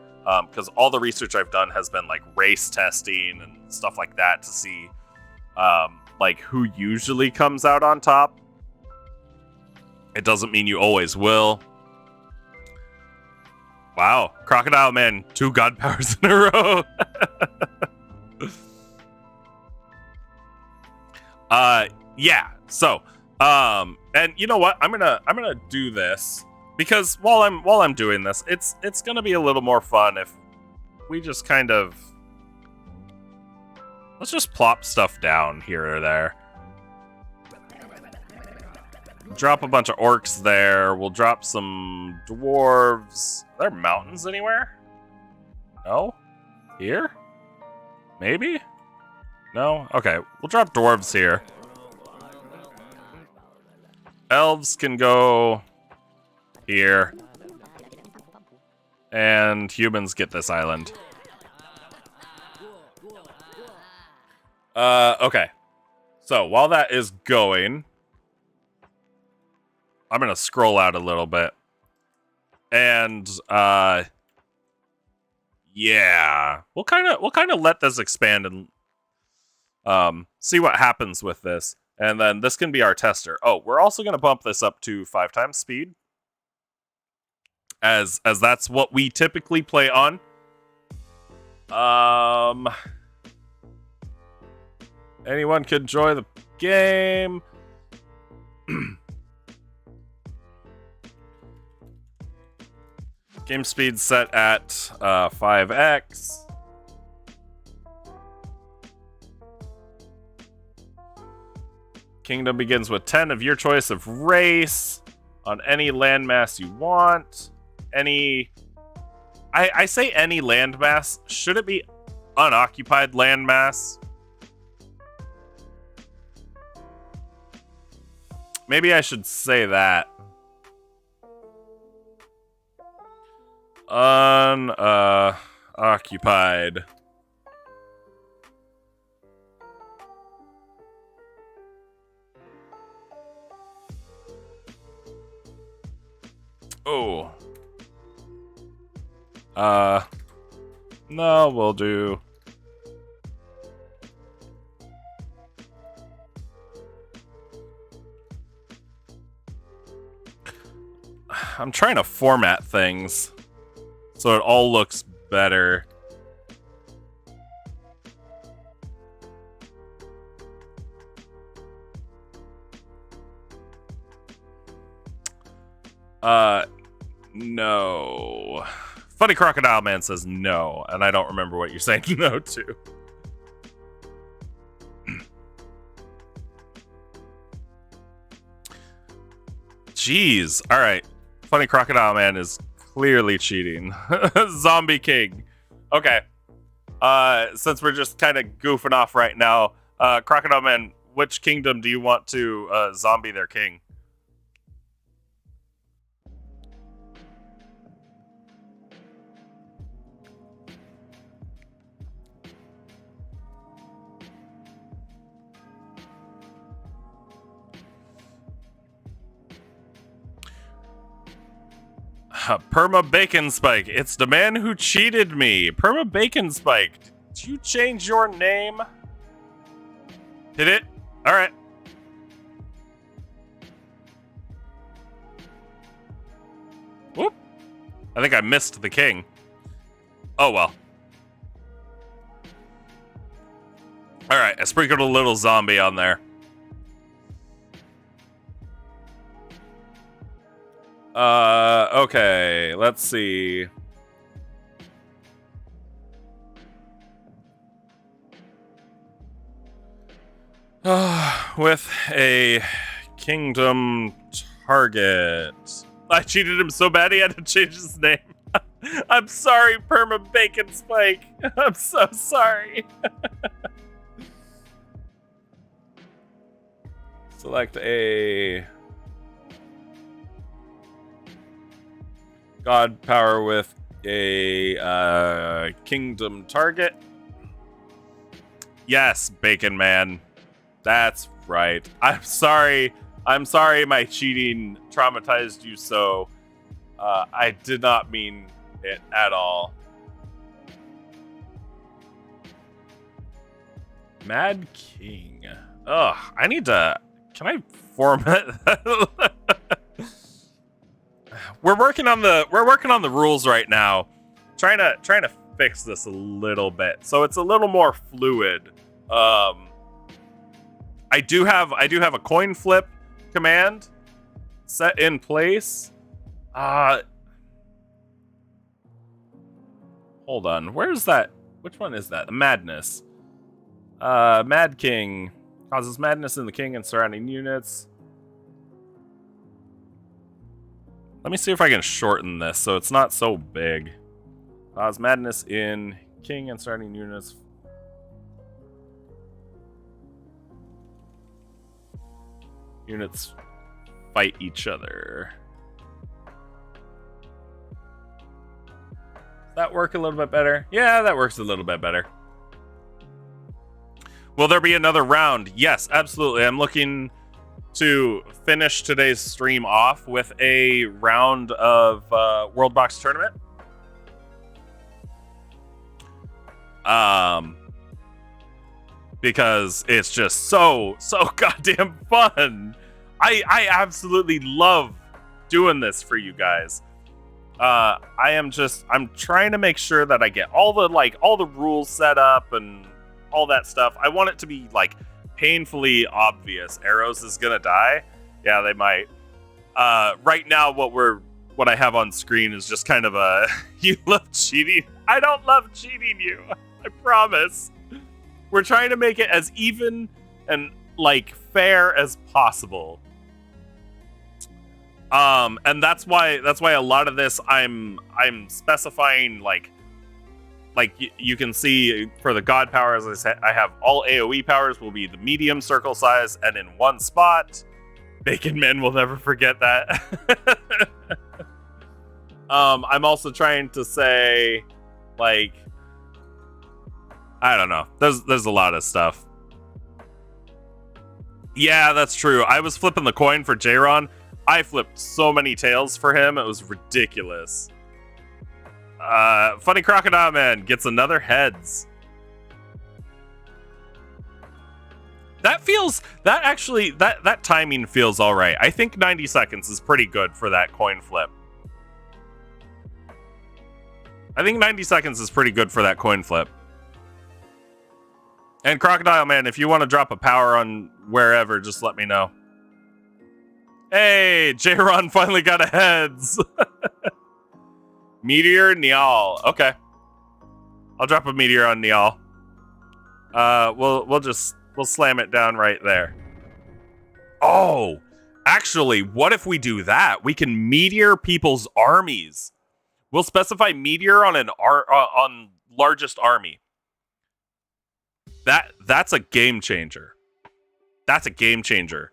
Because all the research I've done has been like race testing and stuff like that to see like who usually comes out on top. It doesn't mean you always will. Wow, Crocodile Man, 2 god powers in a row. Yeah. So, and you know what? I'm gonna do this. Because while I'm doing this, it's gonna be a little more fun if we just kind of let's just plop stuff down here or there. Drop a bunch of orcs there. We'll drop some dwarves. Are there mountains anywhere? No? Here? Maybe? No? Okay, we'll drop dwarves here. Elves can go here. And humans get this island. Okay. So, while that is going, I'm gonna scroll out a little bit. And, yeah. We'll kind of let this expand and, see what happens with this. And then this can be our tester. Oh, we're also gonna bump this up to 5 times speed. As that's what we typically play on. Anyone can join the game. Game speed set at 5x. Kingdom begins with 10 of your choice of race on any landmass you want. I say any landmass. Should it be unoccupied landmass? Maybe I should say that. Unoccupied. Oh. No, we'll do. I'm trying to format things so it all looks better. No. Funny Crocodile Man says no, and I don't remember what you're saying no to. Jeez. All right. Funny Crocodile Man is clearly cheating. Zombie King. Okay. Since we're just kind of goofing off right now, Crocodile Man, which kingdom do you want to zombie their king? Perma Bacon Spike. It's the man who cheated me. Perma Bacon Spike. Did you change your name? Did it? All right. Whoop. I think I missed the king. Oh well. All right. I sprinkled a little zombie on there. Okay, let's see. With a kingdom target. I cheated him so bad he had to change his name. I'm sorry, Perma Bacon Spike. I'm so sorry. Select a God power with a kingdom target. Yes, Bacon Man. That's right. I'm sorry. I'm sorry my cheating traumatized you so. I did not mean it at all. Mad King. Ugh, I need to... Can I format that? We're working on the rules right now, trying to fix this a little bit so it's a little more fluid. I do have a coin flip command set in place. Hold on, where's that? Which one is that? The madness. Mad King causes madness in the king and surrounding units. Let me see if I can shorten this so it's not so big. Cause madness in king and surrounding units. Units fight each other. Does that work a little bit better? Yeah, that works a little bit better. Will there be another round? Yes, absolutely. I'm looking to finish today's stream off with a round of World Box Tournament. Because it's just so goddamn fun. I absolutely love doing this for you guys. I'm trying to make sure that I get all the rules set up and all that stuff. I want it to be like painfully obvious. Arrows is gonna die. Yeah, they might. Right now, what I have on screen is just kind of a you love cheating. I don't love cheating you. I promise. We're trying to make it as even and like fair as possible. And that's why a lot of this I'm specifying like you can see for the God power, as I said, I have all AoE powers will be the medium circle size and in one spot. Bacon Man will never forget that. I'm also trying to say, like, I don't know. There's a lot of stuff. Yeah, that's true. I was flipping the coin for J-Ron. I flipped so many tails for him. It was ridiculous. Funny Crocodile Man gets another heads. That timing feels all right. I think 90 seconds is pretty good for that coin flip. I think 90 seconds is pretty good for that coin flip. And Crocodile Man, if you want to drop a power on wherever, just let me know. Hey, J-Ron finally got a heads. Meteor Niall. Okay. I'll drop a meteor on Niall. We'll slam it down right there. Oh, Actually, what if we do that? We can meteor people's armies. We'll specify meteor on on largest army. That's a game changer. That's a game changer.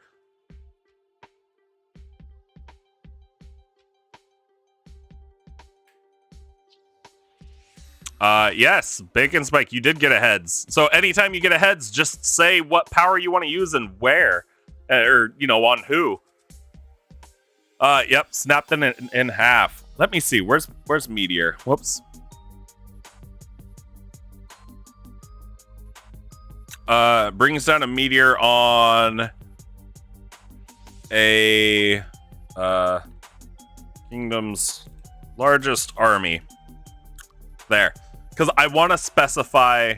Yes, Bacon Spike, you did get a heads. So anytime you get a heads, just say what power you want to use and where, or on who. Yep, snapped in half. Let me see. Where's Meteor? Whoops. Brings down a meteor on a kingdom's largest army. There. Because I want to specify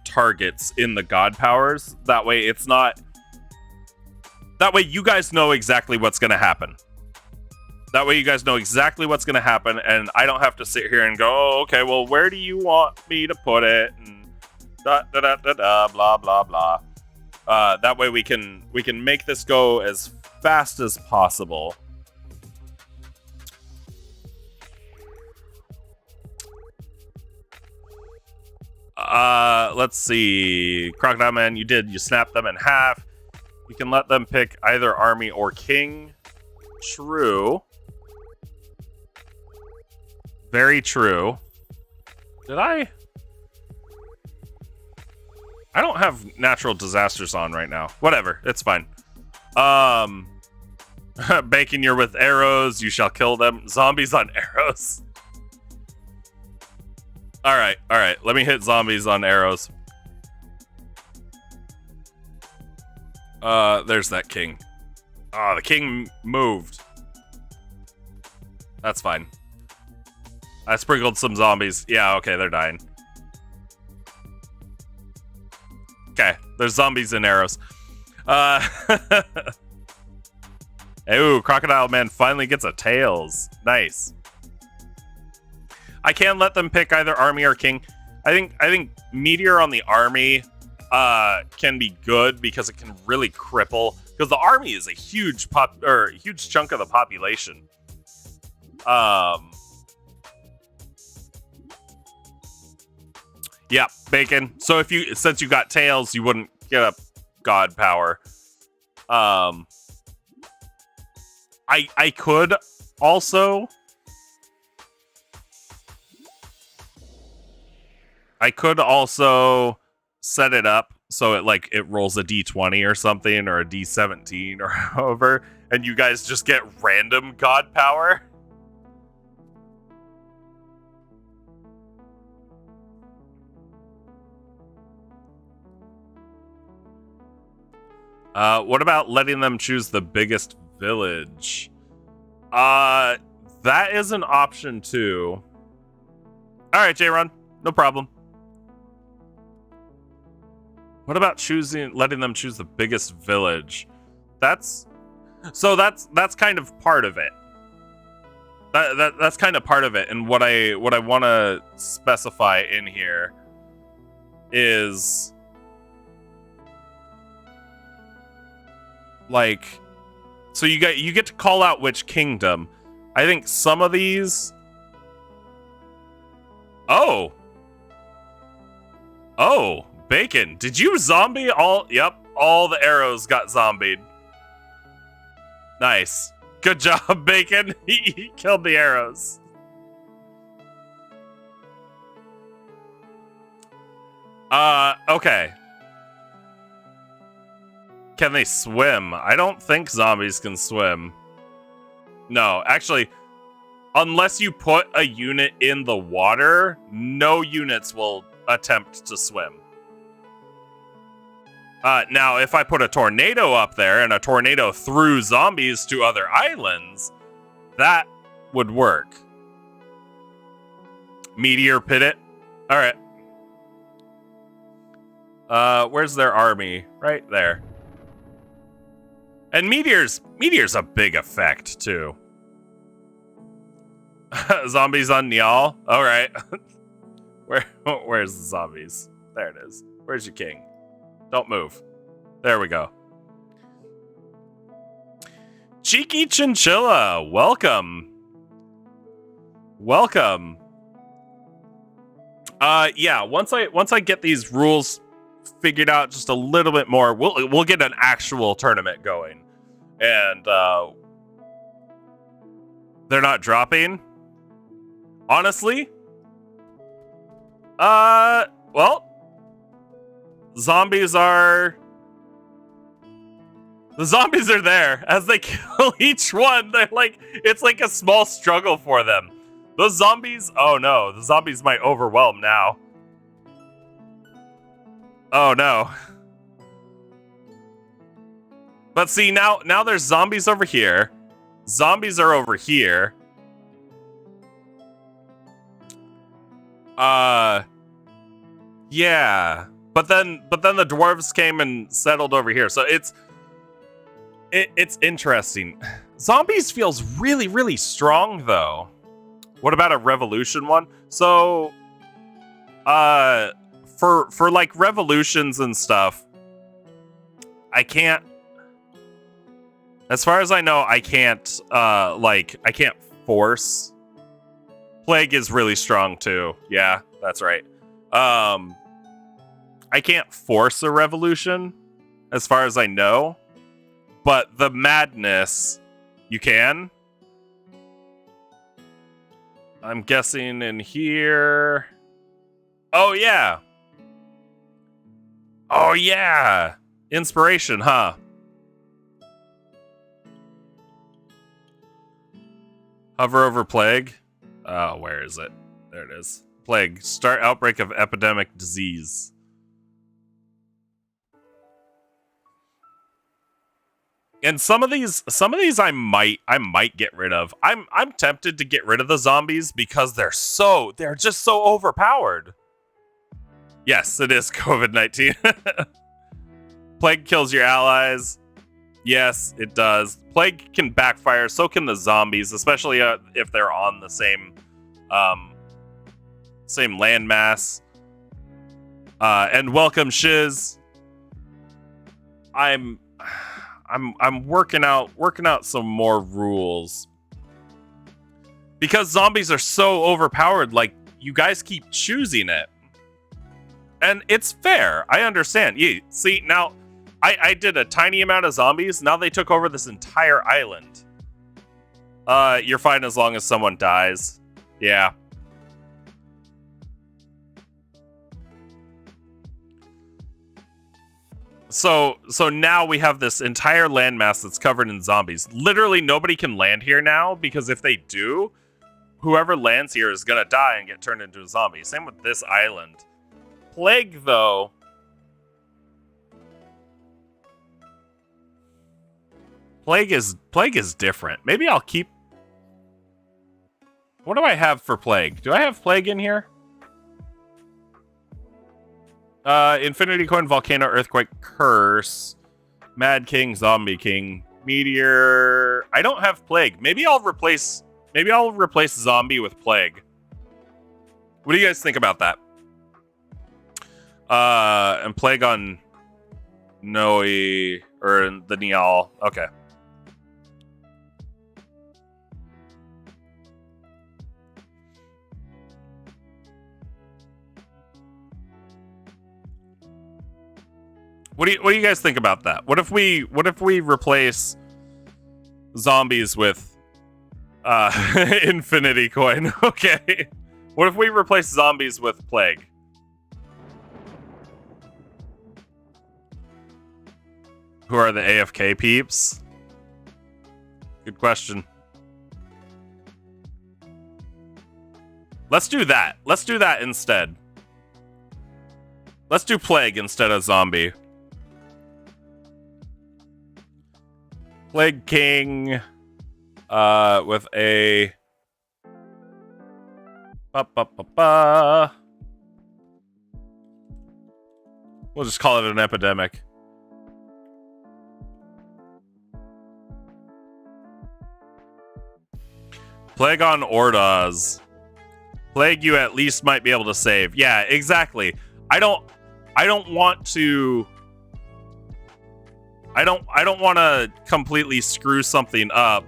targets in the god powers. That way it's not. That way you guys know exactly what's going to happen. That way you guys know exactly what's going to happen, and I don't have to sit here and go, oh, okay, well, where do you want me to put it? And blah blah blah. That way we can make this go as fast as possible. Let's see. Crocodile Man, you snapped them in half. You can let them pick either army or king. True. Very true. Did I don't have natural disasters on right now. Whatever, it's fine. Bacon, you're with arrows. You shall kill them. Zombies on arrows. All right. Let me hit zombies on arrows. There's that king. Oh, the king moved. That's fine. I sprinkled some zombies. Yeah, okay, they're dying. Okay, there's zombies and arrows. Ooh, Crocodile Man finally gets a tails. Nice. I can let them pick either army or king. I think meteor on the army can be good because it can really cripple, because the army is a huge chunk of the population. Yeah, Bacon. So since you got tails, you wouldn't get a god power. I could also set it up so it rolls a D20 or something, or a D17 or however, and you guys just get random god power. What about letting them choose the biggest village? That is an option too. All right, J-Run, no problem. What about letting them choose the biggest village? That's kind of part of it. That's kind of part of it, and what I want to specify in here is so you get to call out which kingdom. I think some of these. Oh, Bacon, did you zombie all? Yep, all the arrows got zombied. Nice, good job, Bacon. He killed the arrows. Okay. Can they swim? I don't think zombies can swim. No, actually, unless you put a unit in the water, no units will attempt to swim. Now, if I put a tornado up there and a tornado threw zombies to other islands, that would work. Meteor pit it. All right. Where's their army? Right there. And meteor's a big effect too. Zombies on Niall. All right. Where's the zombies? There it is. Where's your king? Don't move. There we go. Cheeky Chinchilla, welcome. Welcome. Yeah, once I get these rules figured out just a little bit more, we'll get an actual tournament going. And they're not dropping. Honestly, well, zombies are there. As they kill each one, they're like, it's like a small struggle for them. Those zombies, oh no, the zombies might overwhelm now. Oh no. But see, now there's zombies over here. Zombies are over here. Yeah. But then the dwarves came and settled over here. So it's interesting. Zombies feels really, really strong though. What about a revolution one? So for like revolutions and stuff, I can't, as far as I know, I can't I can't force. Plague is really strong too. Yeah, that's right. I can't force a revolution as far as I know, but the madness you can. I'm guessing in here. Oh yeah. Oh yeah. Inspiration, huh? Hover over plague. Oh, where is it? There it is. Plague. Start outbreak of epidemic disease. And some of these I might get rid of. I'm tempted to get rid of the zombies because they're just so overpowered. Yes, it is COVID-19. Plague kills your allies. Yes, it does. Plague can backfire, so can the zombies, especially if they're on the same landmass. And welcome, Shiz. I'm working out some more rules because zombies are so overpowered. Like, you guys keep choosing it, and it's fair. I understand. You see, now I did a tiny amount of zombies. Now they took over this entire island. You're fine as long as someone dies. Yeah. So now we have this entire landmass that's covered in zombies. Literally nobody can land here now, because if they do, whoever lands here is gonna die and get turned into a zombie. Same with this island. Plague, though. Plague is different. Maybe I'll keep... What do I have for plague? Do I have plague in here? Infinity Coin, Volcano, Earthquake, Curse, Mad King, Zombie King, Meteor. I don't have Plague. Maybe I'll replace Zombie with Plague. What do you guys think about that? And Plague on Noe, or the Niall. Okay. What do you guys think about that? What if we replace zombies with Infinity Coin? Okay. What if we replace zombies with Plague? Who are the AFK peeps? Good question. Let's do that. Let's do that instead. Let's do Plague instead of Zombie. Plague King with a we'll just call it an epidemic. Plague on Ordaz. Plague you at least might be able to save. Yeah, exactly. I don't want to I don't want to completely screw something up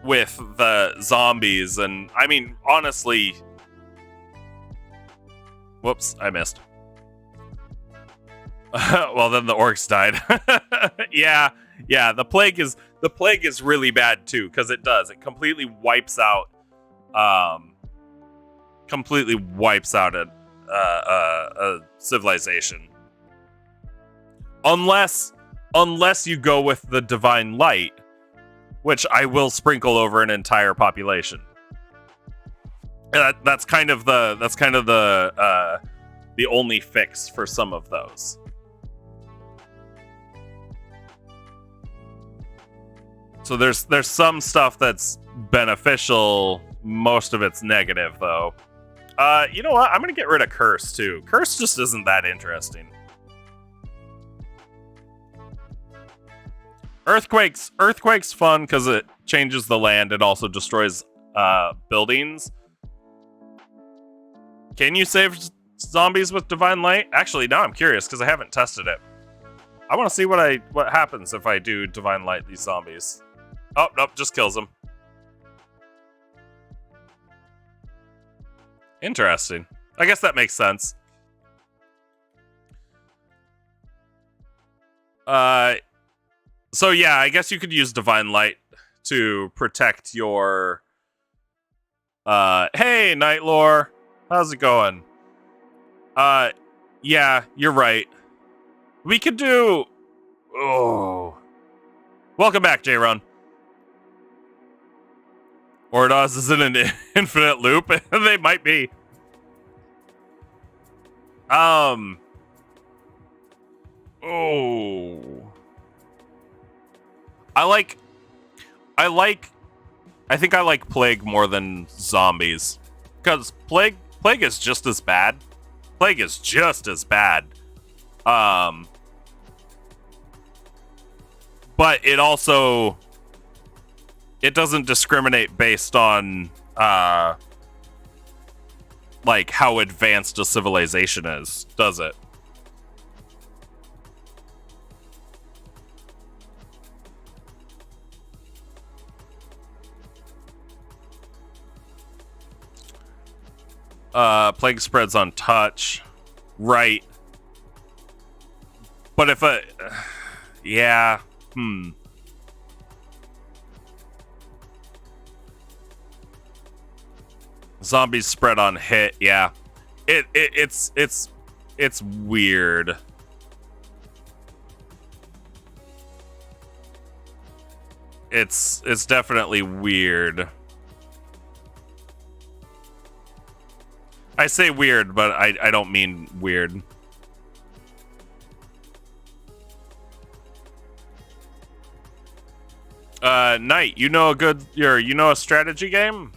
with the zombies, and I mean, honestly, whoops, I missed. Well, then the orcs died. yeah, the plague is really bad too, because it completely wipes out a civilization, unless you go with the divine light, which I will sprinkle over an entire population. That's kind of the only fix for some of those. So there's some stuff that's beneficial. Most of it's negative, though. You know what? I'm gonna get rid of Curse too. Curse just isn't that interesting. Earthquake's fun because it changes the land. It also destroys buildings. Can you save zombies with Divine Light? Actually, now I'm curious because I haven't tested it. I want to see what happens if I do Divine Light these zombies. Oh, nope, just kills them. Interesting. I guess that makes sense. So yeah, I guess you could use Divine Light to protect your... hey, Nightlore. How's it going? Yeah, you're right. We could do... Oh. Welcome back, J-Run. Ordos is in an infinite loop. They might be. Oh. I think I like Plague more than zombies. Because Plague is just as bad. Plague is just as bad. But it also... It doesn't discriminate based on, like, how advanced a civilization is, does it? Plague spreads on touch. Right. But if a... yeah. Zombies spread on hit, yeah. It's weird. It's definitely weird. I say weird, but I don't mean weird. Knight, you know a strategy game?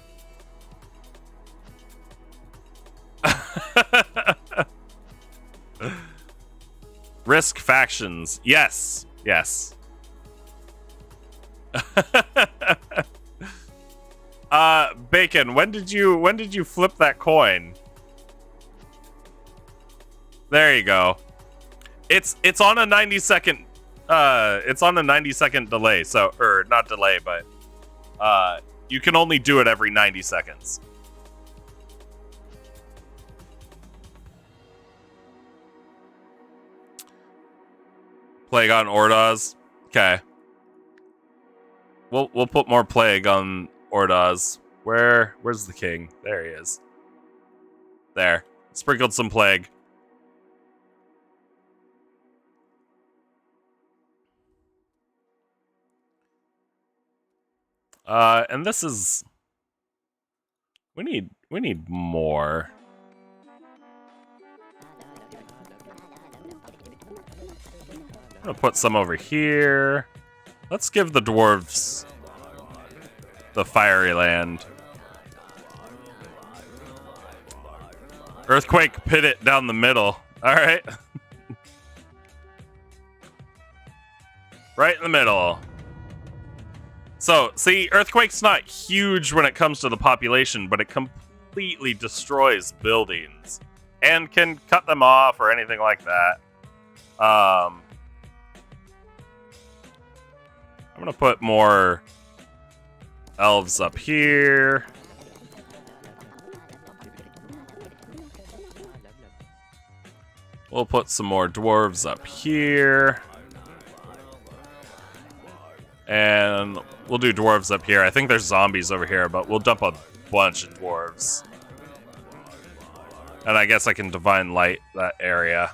Risk factions. Yes. Bacon, when did you flip that coin? There you go. It's on a 90-second it's on a 90-second delay, so or not delay, but you can only do it every 90 seconds. Plague on Ordos. Okay. We'll put more plague on Ordos. Where's the king? There he is. There. Sprinkled some plague. And this is... We need more. I'm gonna put some over here. Let's give the dwarves the fiery land. Earthquake pit it down the middle. Alright. Right in the middle. So, see, Earthquake's not huge when it comes to the population, but it completely destroys buildings. And can cut them off or anything like that. I'm gonna put more elves up here. We'll put some more dwarves up here. And we'll do dwarves up here. I think there's zombies over here, but we'll dump a bunch of dwarves. And I guess I can divine light that area.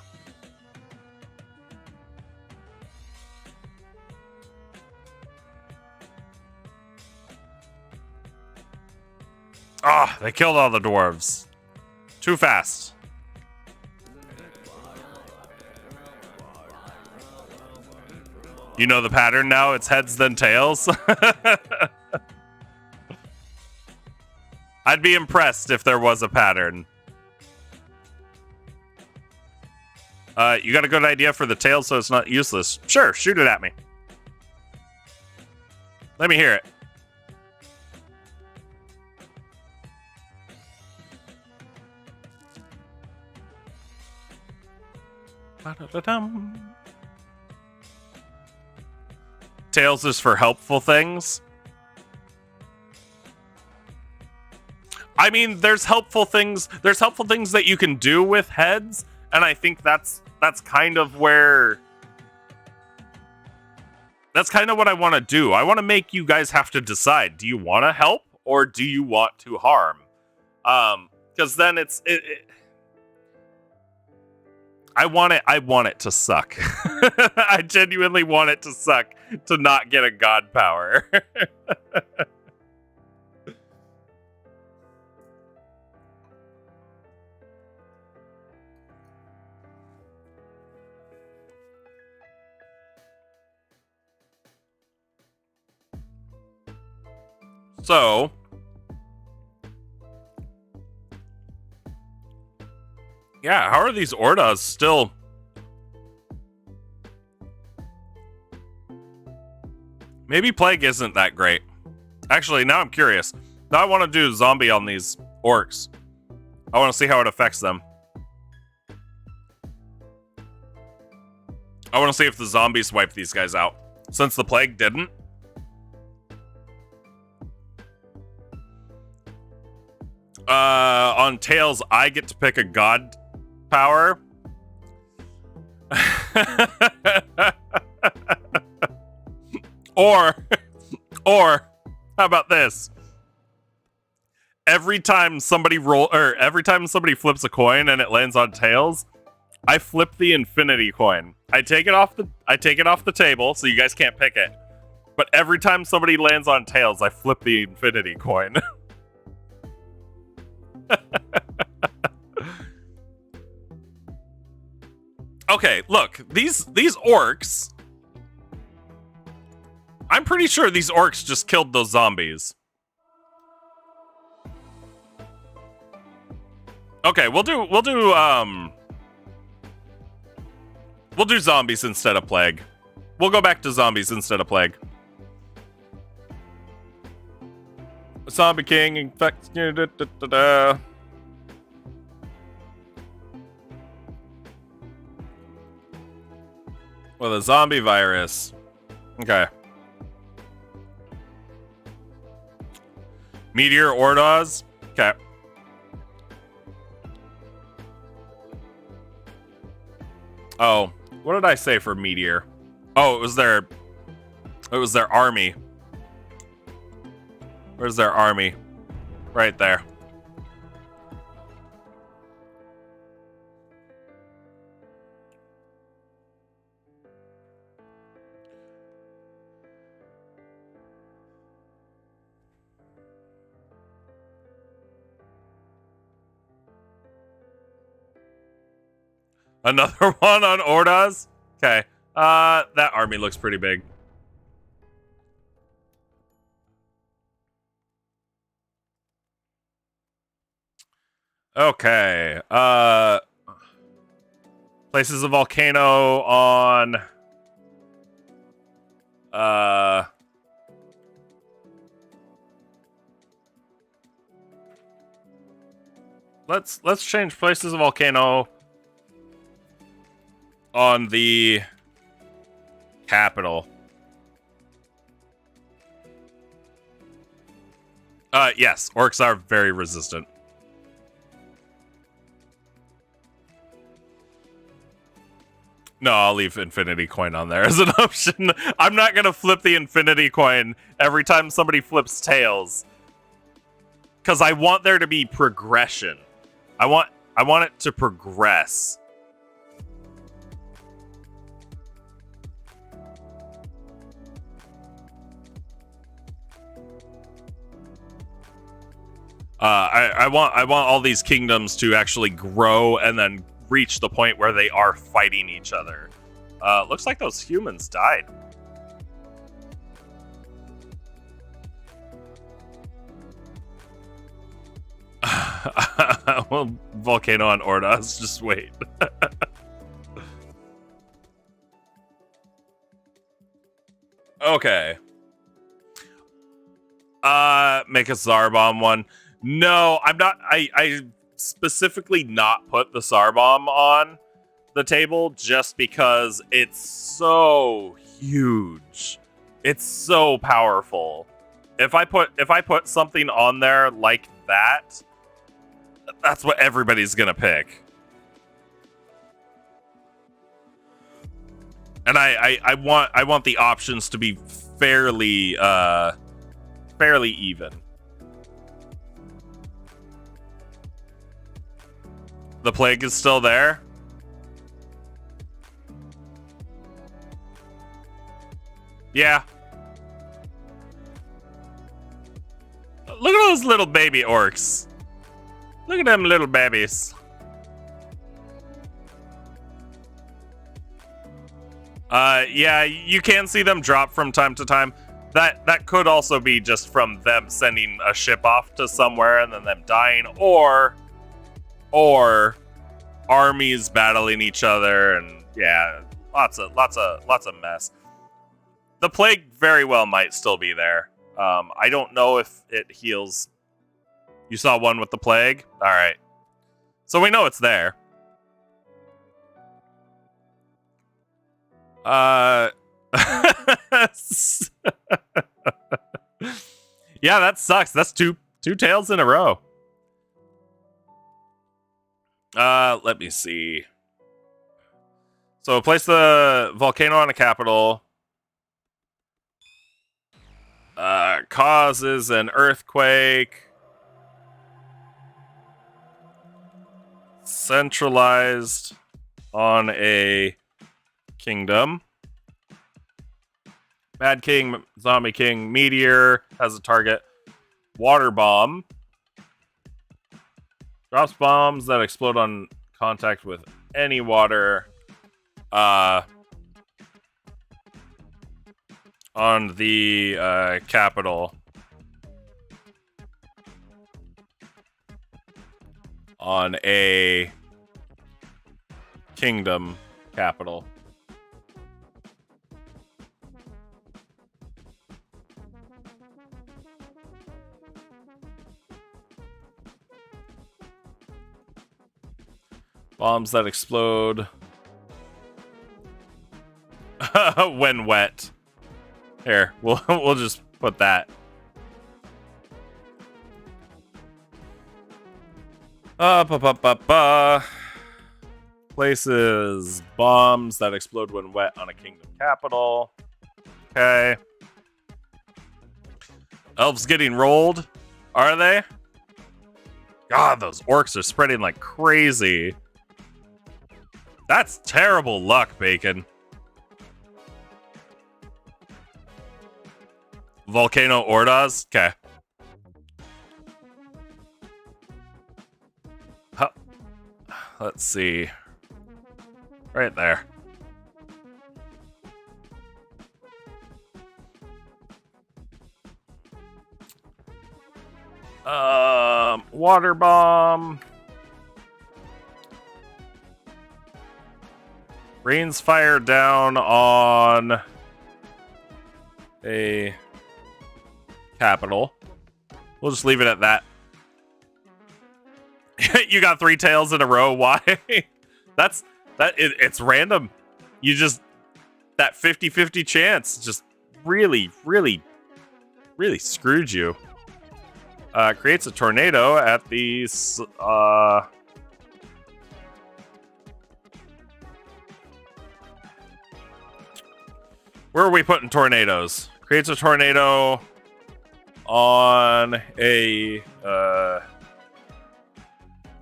Ah, they killed all the dwarves. Too fast. You know the pattern now? It's heads then tails. I'd be impressed if there was a pattern. You got a good idea for the tail so it's not useless? Sure, shoot it at me. Let me hear it. Tails is for helpful things. I mean, there's helpful things that you can do with heads, and I think that's kind of where that's kind of what I want to do. I want to make you guys have to decide, do you want to help or do you want to harm? Because then I want it to suck. I genuinely want it to suck to not get a god power. So, yeah, how are these Ordas still? Maybe Plague isn't that great. Actually, now I'm curious. Now I want to do zombie on these orcs. I want to see how it affects them. I want to see if the zombies wipe these guys out. Since the Plague didn't. On Tails, I get to pick a god power. or how about this? Every time somebody flips a coin and it lands on Tails, I flip the infinity coin. I take it off the table so you guys can't pick it. But every time somebody lands on Tails, I flip the infinity coin. Okay, look, these orcs. I'm pretty sure these orcs just killed those zombies. Okay, we'll do zombies instead of Plague. We'll go back to zombies instead of Plague. Zombie King infects. With a zombie virus. Okay. Meteor Ordas. Okay. Oh, what did I say for Meteor? Oh, it was their army. Where's their army? Right there. Another one on Ordas? Okay. That army looks pretty big. Okay. Places a volcano on let's change places a volcano on the capital. Yes, orcs are very resistant. No, I'll leave infinity coin on there as an option. I'm not gonna flip the infinity coin every time somebody flips tails, because I want there to be progression. I want it to progress. I want all these kingdoms to actually grow and then reach the point where they are fighting each other. Looks like those humans died. Well, Volcano on Ordos, just wait. Okay. Make a Zarbomb one. No, I'm not. I specifically not put the Zarbomb on the table just because it's so huge. It's so powerful. If I put something on there like that, that's what everybody's gonna pick. And I want the options to be fairly even. The plague is still there. Yeah. Look at those little baby orcs. Look at them little babies. Yeah, you can see them drop from time to time. That could also be just from them sending a ship off to somewhere and then them dying, or armies battling each other, and yeah, lots of mess. The plague very well might still be there. I don't know if it heals. You saw one with the plague? All right. So we know it's there. Yeah, that sucks. That's two tails in a row. Let me see. So place the volcano on a capital. Causes an earthquake. Centralized on a kingdom. Mad King, Zombie King, Meteor has a target. Water bomb. Drops bombs that explode on contact with any water. On the capital. On a kingdom capital. Bombs that explode when wet. Here, we'll just put that. Places bombs that explode when wet on a kingdom capital. Okay. Elves getting rolled, are they? God, those orcs are spreading like crazy. That's terrible luck, Bacon. Volcano Ordas? Okay. Let's see. Right there. Water bomb. Rains fire down on a capital. We'll just leave it at that. You got 3 tails in a row. Why? It's random. You just, that 50-50 chance just really screwed you. Creates a tornado at the where are we putting tornadoes? Creates a tornado on a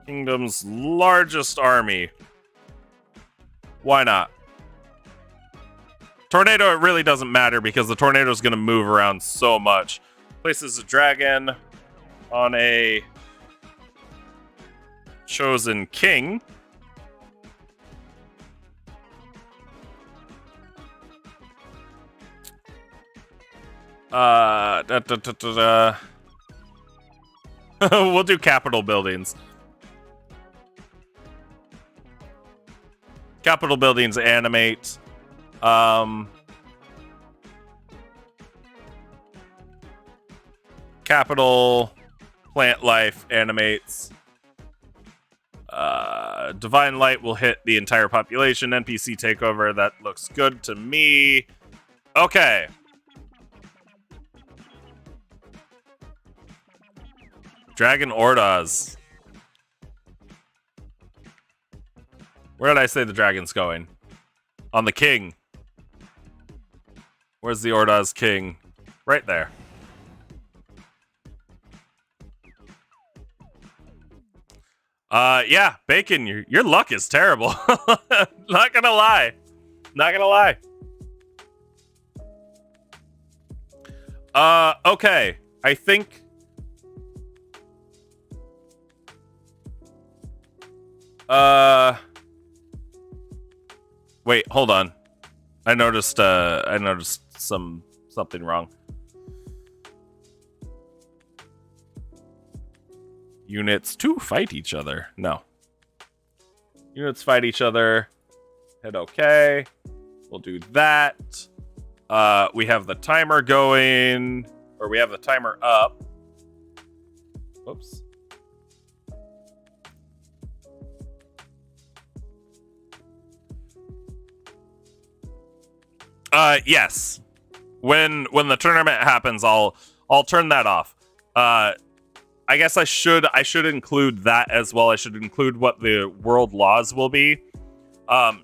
kingdom's largest army. Why not? Tornado, it really doesn't matter because the tornado is going to move around so much. Places a dragon on a chosen king. We'll do capital buildings. Capital buildings animate. Capital plant life animates. Divine light will hit the entire population. NPC takeover. That looks good to me. Okay. Dragon Ordas. Where did I say the dragon's going? On the king. Where's the Ordas king? Right there. Yeah, Bacon, your luck is terrible. Not gonna lie. Not gonna lie. Okay. I think... Wait, hold on. I noticed something wrong. Units to fight each other. No. Units fight each other. Hit OK. We'll do that. We have the timer going, or we have the timer up. Whoops. Yes. When the tournament happens, I'll turn that off. I guess I should include that as well. I should include what the world laws will be.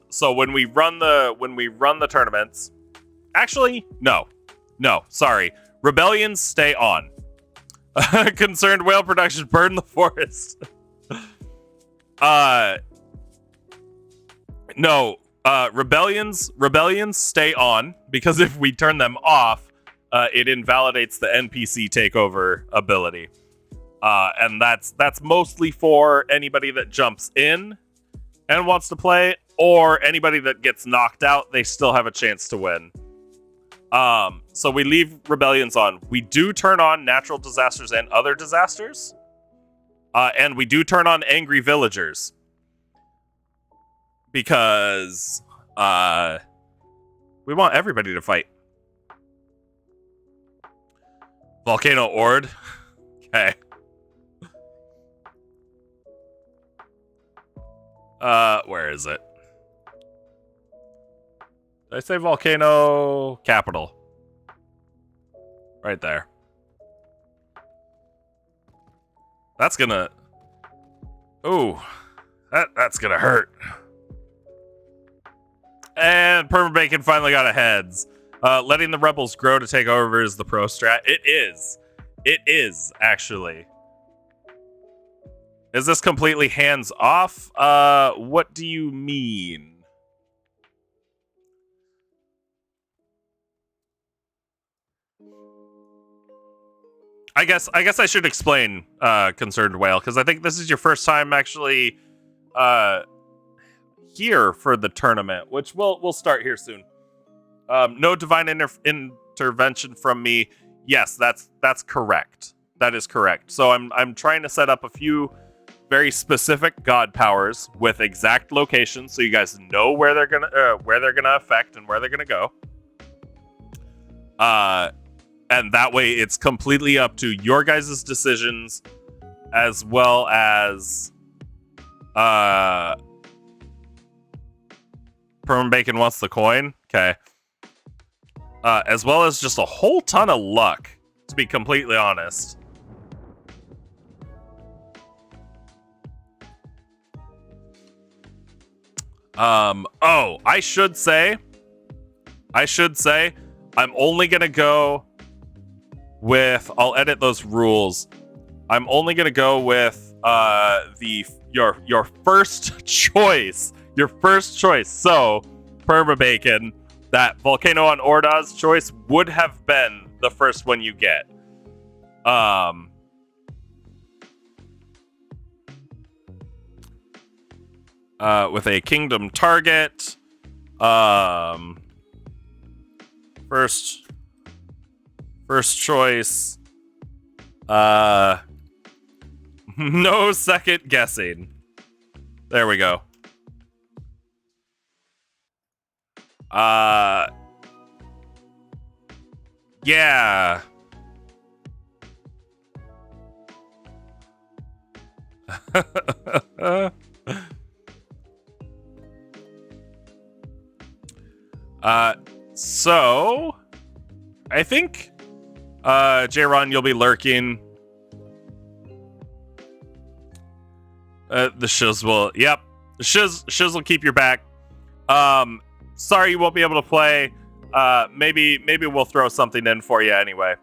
So when we run the tournaments, actually, no, sorry. Rebellions stay on. Concerned whale production burn the forest. No. Rebellions stay on because if we turn them off, it invalidates the NPC takeover ability. And that's mostly for anybody that jumps in and wants to play, or anybody that gets knocked out, they still have a chance to win. So we leave rebellions on. We do turn on natural disasters and other disasters. And we do turn on angry villagers. Because we want everybody to fight. Volcano Ord. Okay. Where is it? Did I say volcano capital? Right there. That's gonna... Ooh. That's gonna hurt. And Permabacon finally got a heads. Letting the rebels grow to take over is the pro strat. It is. It is, actually. Is this completely hands off? What do you mean? I guess I should explain, Concerned Whale, because I think this is your first time actually here for the tournament, which we'll start here soon. No divine intervention from me. Yes, that's correct. That is correct. So I'm trying to set up a few very specific god powers with exact locations, so you guys know where they're gonna affect and where they're gonna go. And that way, it's completely up to your guys' decisions, as well as Permabacon wants the coin. Okay. As well as just a whole ton of luck, to be completely honest. Oh, I should say, I'm only gonna go with. I'll edit those rules. I'm only gonna go with your first choice. Your first choice. So, Perma Bacon, that Volcano on Ordaz choice would have been the first one you get. With a kingdom target. First choice. No second guessing. There we go. Yeah. So I think J-Ron, you'll be lurking. The shiz will, yep. The shiz will keep your back. Sorry you won't be able to play. Maybe we'll throw something in for you anyway.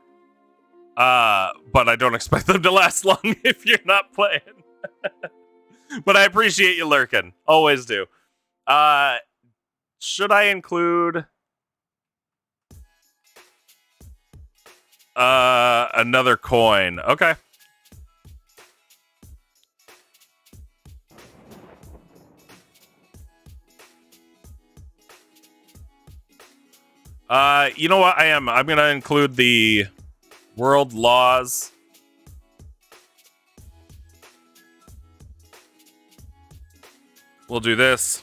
But I don't expect them to last long if you're not playing. But I appreciate you lurking. Always do. Should I include another coin? Okay. You know what? I'm gonna include the world laws. We'll do this.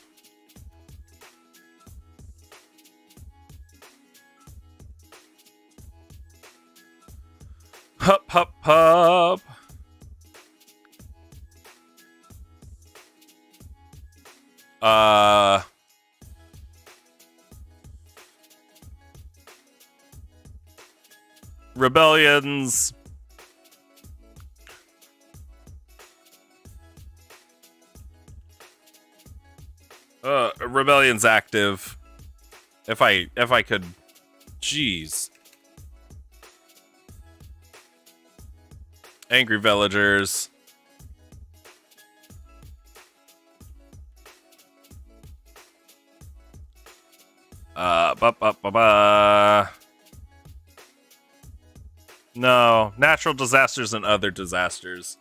Hup, hup, hup. Rebellions. Rebellion's active. If I could, jeez. Angry villagers. No, natural disasters and other disasters.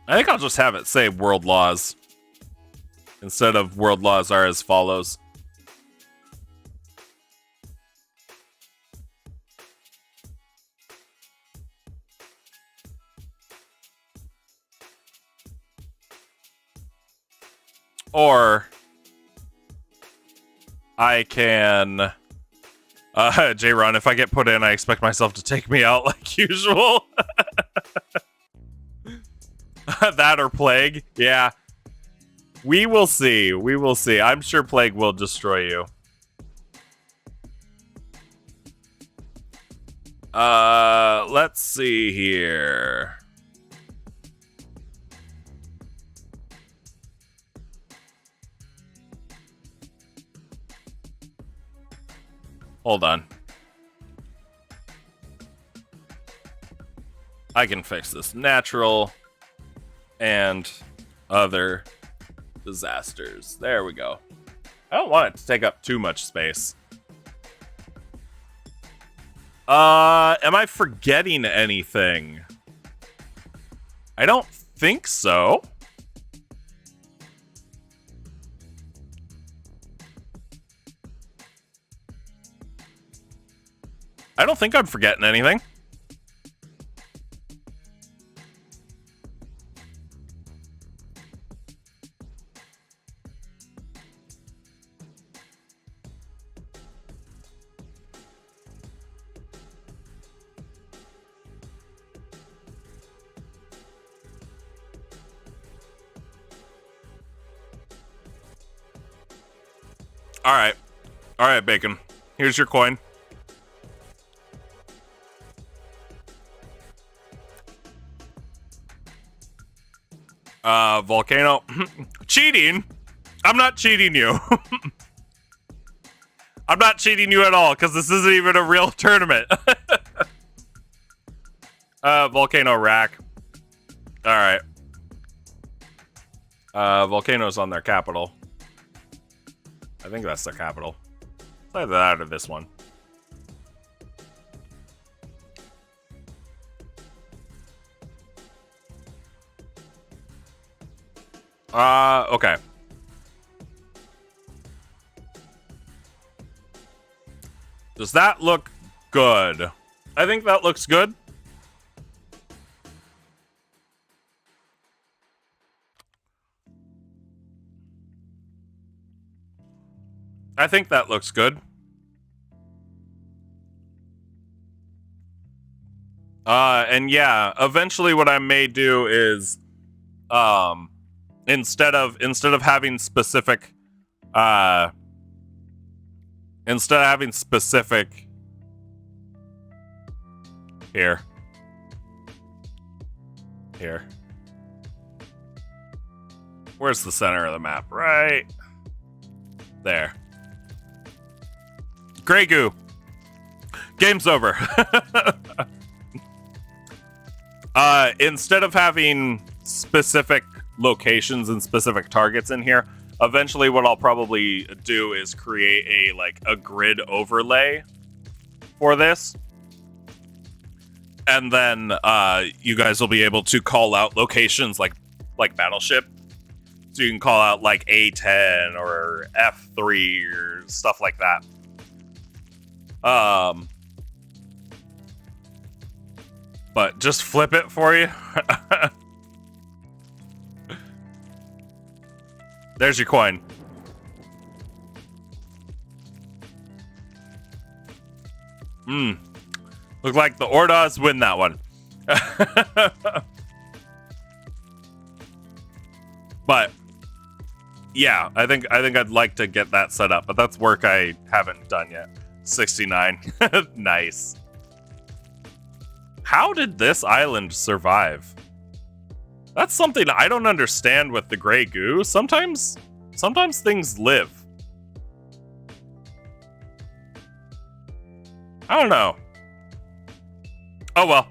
I think I'll just have it say world laws instead of world laws are as follows. Or I can J-Ron, if I get put in, I expect myself to take me out like usual. That or Plague. Yeah. We will see. We will see. I'm sure Plague will destroy you. Let's see here. Hold on. I can fix this. Natural and other disasters. There we go. I don't want it to take up too much space. Am I forgetting anything? I don't think so. I don't think I'm forgetting anything. All right. All right, Bacon. Here's your coin. Volcano. Cheating? I'm not cheating you. I'm not cheating you at all, because this isn't even a real tournament. Volcano rack. Alright. Volcano's on their capital. I think that's their capital. Let's either that or this one. Okay. Does that look good? I think that looks good. I think that looks good. And yeah, eventually what I may do is, instead of having specific, here. Where's the center of the map? Right there. Grey goo. Game's over. Instead of having specific locations and specific targets in here, eventually what I'll probably do is create a grid overlay for this. And then you guys will be able to call out locations like Battleship. So you can call out like A10 or F3 or stuff like that. But just flip it for you. There's your coin. Look like the Ordas win that one. But yeah, I think I'd like to get that set up, but that's work I haven't done yet. 69. Nice. How did this island survive? That's something I don't understand with the gray goo. Sometimes things live. I don't know. Oh well.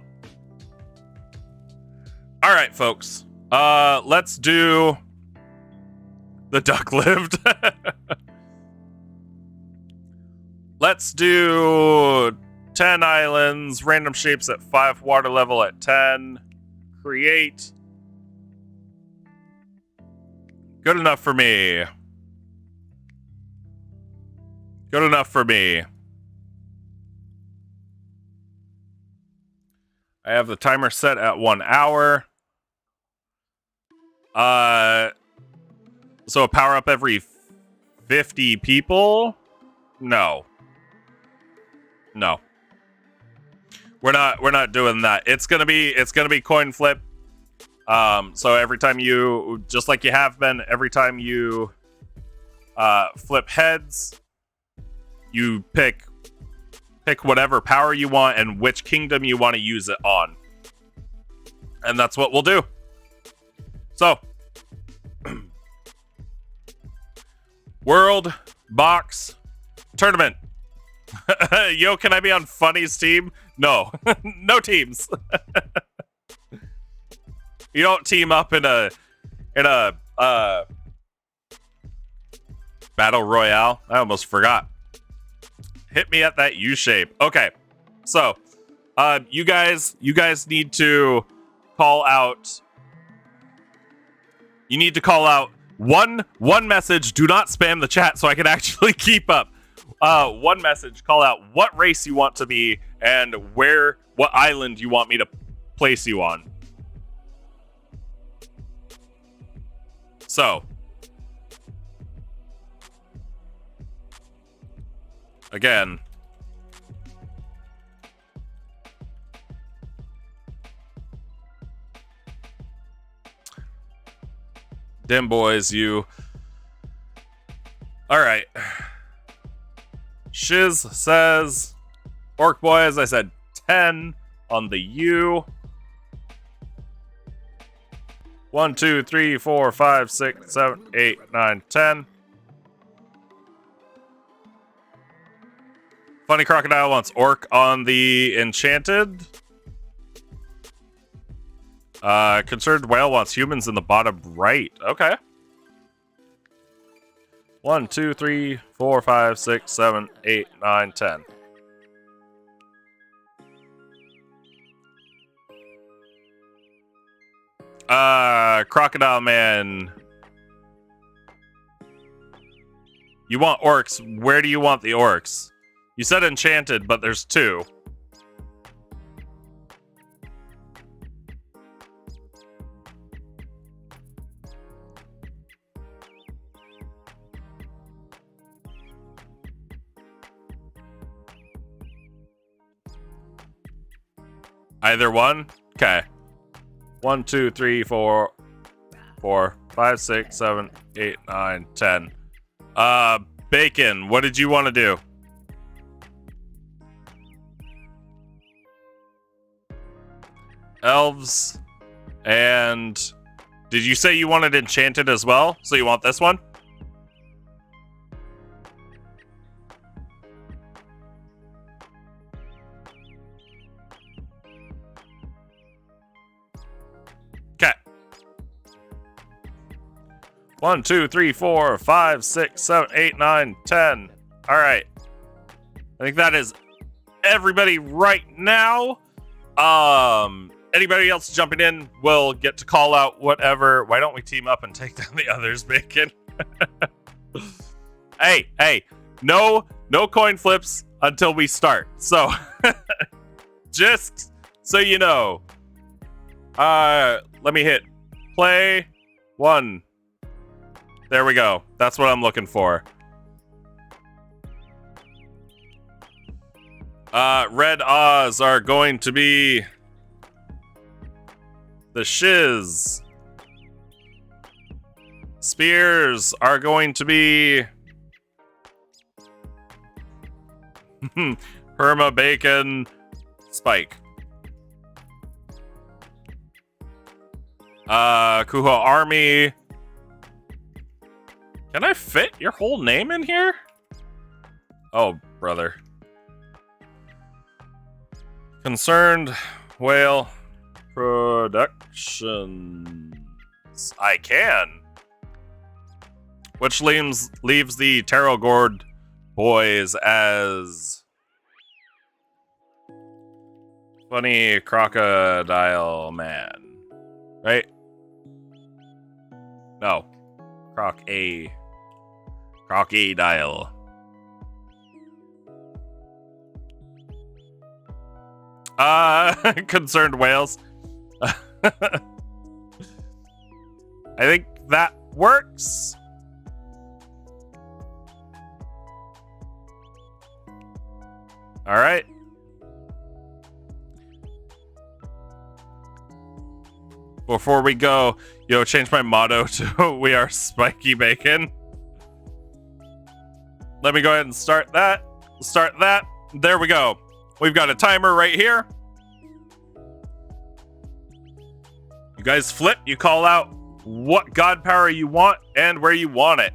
All right, folks. Let's do the duck lived. Let's do 10 islands, random shapes at 5, water level at 10. Create. Good enough for me. Good enough for me. I have the timer set at 1 hour. So a power up every 50 people? No. No. We're not doing that. It's gonna be coin flip. So every time you, just like you have been, every time you flip heads, you pick whatever power you want and which kingdom you want to use it on. And that's what we'll do. So, World Box Tournament. Yo, can I be on Funny's team? No. No teams. You don't team up in a battle royale. I almost forgot. Hit me at that U shape. Okay. So, you guys need to call out. You need to call out one message. Do not spam the chat so I can actually keep up. One message. Call out what race you want to be and what island you want me to place you on. So, again, dim boys, you. All right. Shiz says, Orc Boys, I said 10 on the U. 1, 2, 3, 4, 5, 6, 7, 8, 9, 10. Funny Crocodile wants Orc on the Enchanted. Concerned Whale wants humans in the bottom right. Okay. 1, 2, 3, 4, 5, 6, 7, 8, 9, 10. Crocodile Man. You want orcs. Where do you want the orcs? You said enchanted, but there's 2. Either one? Okay. 1, 2, 3, 4, 5, 6, 7, 8, 9, 10. Bacon, what did you want to do? Elves. And did you say you wanted enchanted as well? So you want this one? Okay. 1, 2, 3, 4, 5, 6, 7, 8, 9, 10. All right. I think that is everybody right now. Anybody else jumping in will get to call out whatever. Why don't we team up and take down the others, Bacon? Hey, no coin flips until we start. So, just so you know, let me hit play 1. There we go. That's what I'm looking for. Red Oz are going to be the Shiz. Spears are going to be Perma Bacon Spike. Kuho Army. Can I fit your whole name in here? Oh, brother. Concerned Whale Productions. I can. Which leaves the Tarot Gourd boys as Funny Crocodile Man. Right? No. Crocodile. Concerned Whales. I think that works. All right. Before we go, change my motto to "We are Spiky Bacon." Let me go ahead and start that. There we go. We've got a timer right here. You guys flip, you call out what god power you want and where you want it.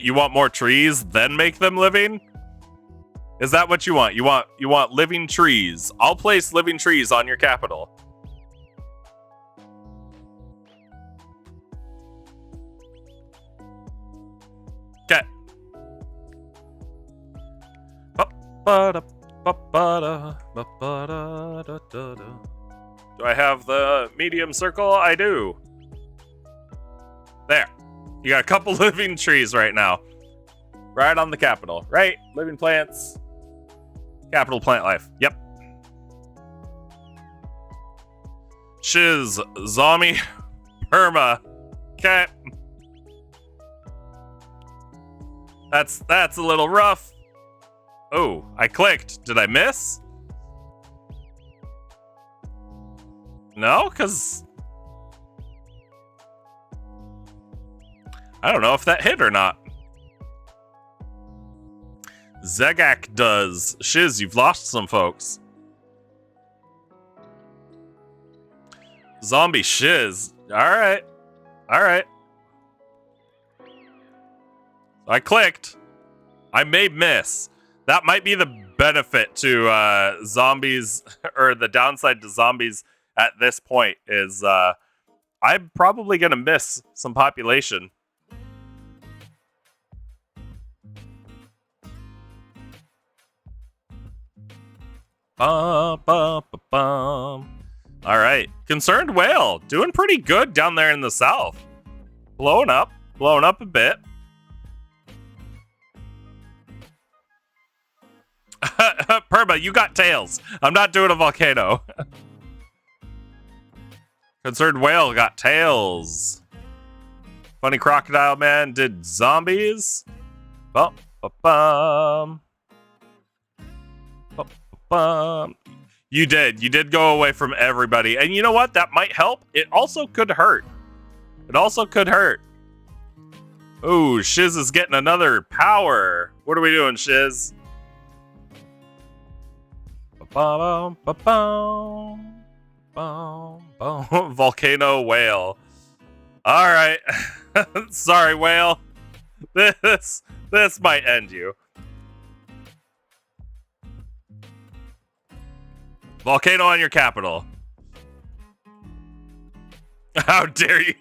You want more trees, then make them living? Is that what you want? You want living trees. I'll place living trees on your capital. Okay. Do I have the medium circle? I do. There. You got a couple living trees right now. Right on the capital, right? Living plants. Capital plant life. Yep. Shiz. Zombie. Perma. Okay. That's a little rough. Oh, I clicked. Did I miss? No, because I don't know if that hit or not. Zegak does. Shiz, you've lost some folks. Zombie shiz. Alright. Alright. I clicked. I may miss. That might be the benefit to zombies, or the downside to zombies at this point is I'm probably going to miss some population. Bum, bum, bum, bum. All right. Concerned Whale. Doing pretty good down there in the south. Blowing up a bit. Perma, you got tails. I'm not doing a volcano. Concerned Whale got tails. Funny Crocodile Man did zombies. Bum, bum, bum. Bum, bum. You did go away from everybody. And you know what? That might help. It also could hurt. Ooh, Shiz is getting another power. What are we doing, Shiz? Volcano Whale. Alright. Sorry, Whale. This might end you. Volcano on your capital. How dare you?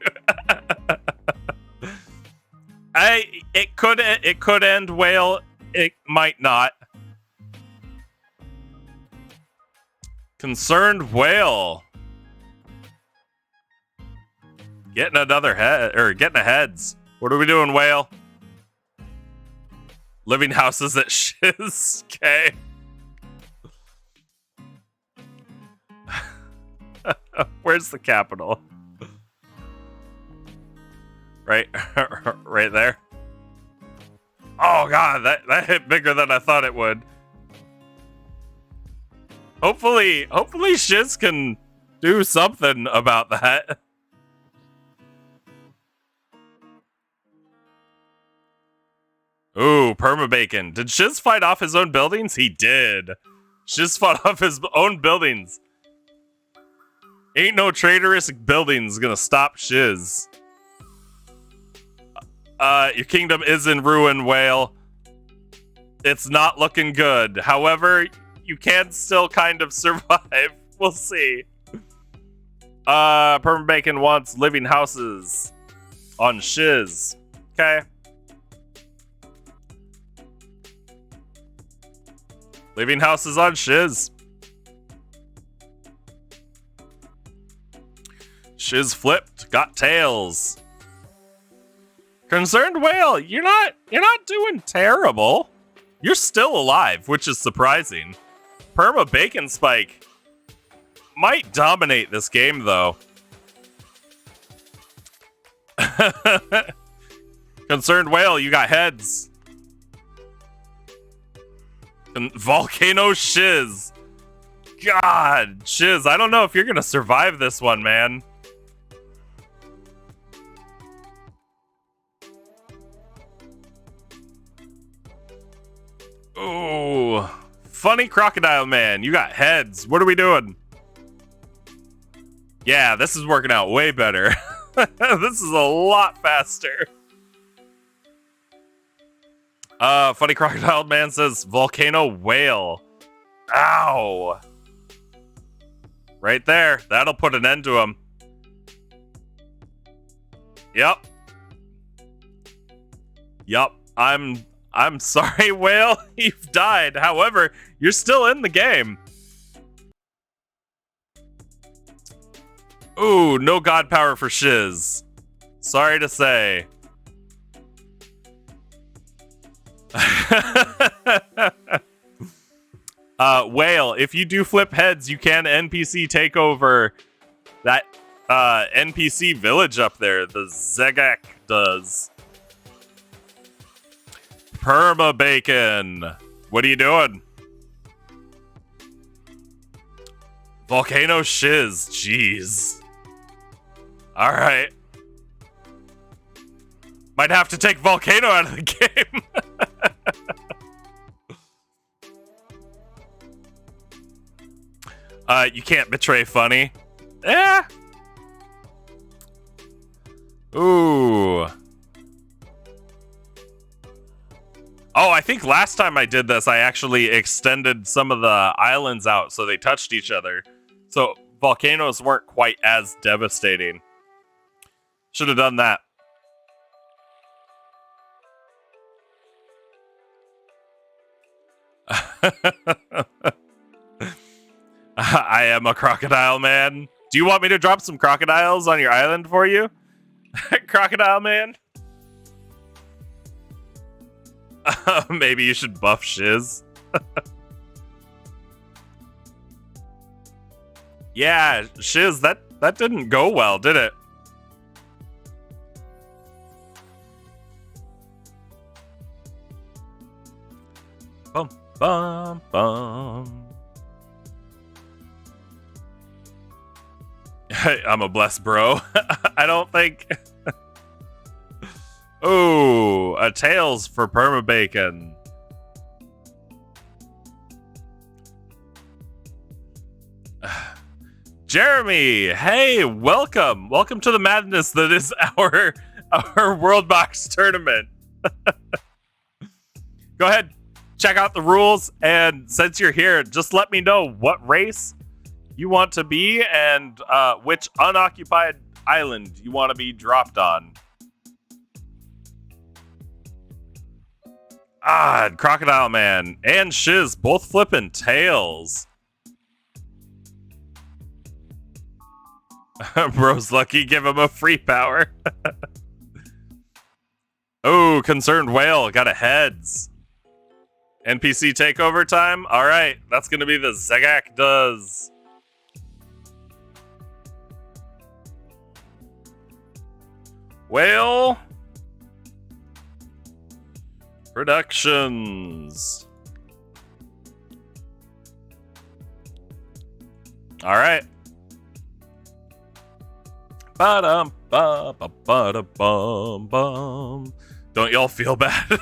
It could end, Whale. It might not. Concerned Whale. Getting another head, or getting a heads. What are we doing, Whale? Living houses at Shiz. Okay. Where's the capital? Right there. Oh god, that hit bigger than I thought it would. Hopefully Shiz can do something about that. Ooh, permabacon. Did Shiz fight off his own buildings? He did. Shiz fought off his own buildings. Ain't no traitorous buildings gonna stop Shiz. Your kingdom is in ruin, Whale. It's not looking good. However, you can still kind of survive. We'll see. Permabacon wants living houses on Shiz. Okay. Living houses on Shiz. Shiz flipped, got tails. Concerned Whale, you're not doing terrible. You're still alive, which is surprising. Perma Bacon Spike might dominate this game, though. Concerned Whale, you got heads. Volcano Shiz. God, Shiz, I don't know if you're gonna survive this one, man. Ooh, Funny Crocodile Man, you got heads. What are we doing? Yeah, this is working out way better. This is a lot faster. Funny Crocodile Man says Volcano Whale. Ow. Right there. That'll put an end to him. Yep. I'm sorry, Whale. You've died. However, you're still in the game. Ooh, no god power for Shiz. Sorry to say. Whale, if you do flip heads, you can NPC take over that NPC village up there. The Zegak does. Perma Bacon, what are you doing? Volcano Shiz, jeez. All right. Might have to take Volcano out of the game. You can't betray funny. Eh. Ooh. Oh, I think last time I did this, I actually extended some of the islands out so they touched each other. So volcanoes weren't quite as devastating. Should have done that. I am a crocodile man. Do you want me to drop some crocodiles on your island for you? Crocodile man? Maybe you should buff Shiz. Yeah, Shiz, that didn't go well, did it? Bum, bum, bum. I'm a blessed bro. I don't think... Oh, a tails for permabacon. Jeremy, hey, welcome. Welcome to the madness that is our World Box tournament. Go ahead, check out the rules, and since you're here, just let me know what race you want to be and which unoccupied island you want to be dropped on. Ah, Crocodile Man and Shiz both flipping tails. Bro's lucky, give him a free power. Oh, Concerned Whale got a heads. NPC takeover time? Alright, that's gonna be the Zagak does. Whale Productions. All right. Ba-dum, ba-ba-ba-da-bum, bum. Don't y'all feel bad?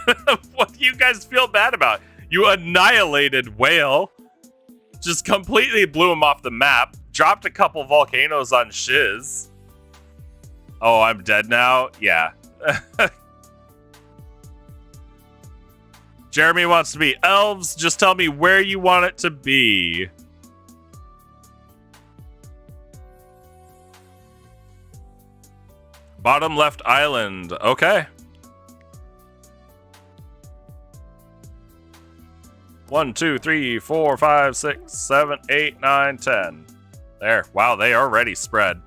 What do you guys feel bad about? You annihilated Whale. Just completely blew him off the map. Dropped a couple volcanoes on Shiz. Oh, I'm dead now? Yeah. Jeremy wants to be elves. Just tell me where you want it to be. Bottom left island. Okay. 1, 2, 3, 4, 5, 6, 7, 8, 9, 10. There. Wow, they are already spread.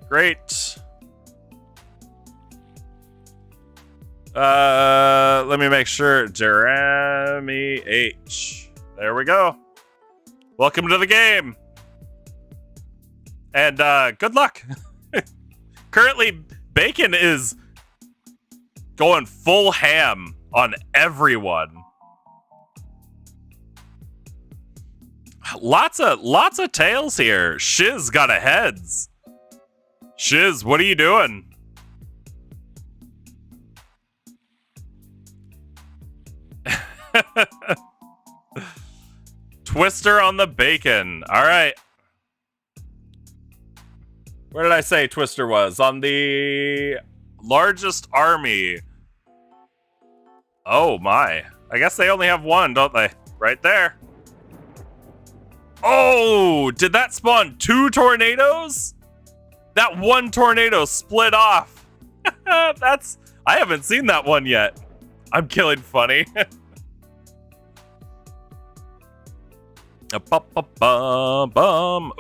Great. Let me make sure. Jeremy H. There we go. Welcome to the game. And good luck. Currently, Bacon is going full ham on everyone. Lots of tails here. Shiz got a heads. Shiz, what are you doing? Twister on the bacon. All right. Where did I say Twister was? On the largest army. Oh my. I guess they only have one, don't they? Right there. Oh, did that spawn 2 tornadoes? That one tornado split off. I haven't seen that one yet. I'm killing funny.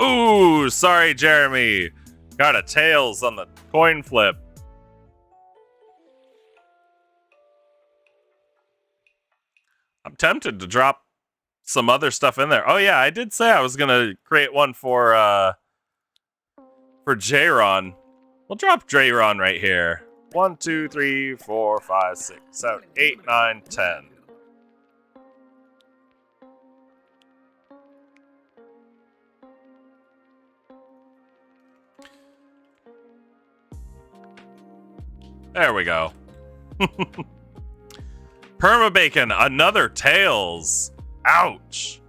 Ooh, sorry, Jeremy. Got a tails on the coin flip. I'm tempted to drop some other stuff in there. Oh yeah, I did say I was gonna create one for J-Ron. We'll drop J-Ron right here. 1, 2, 3, 4, 5, 6, 7, 8, 9, 10. There we go. Permabacon, another tails. Ouch.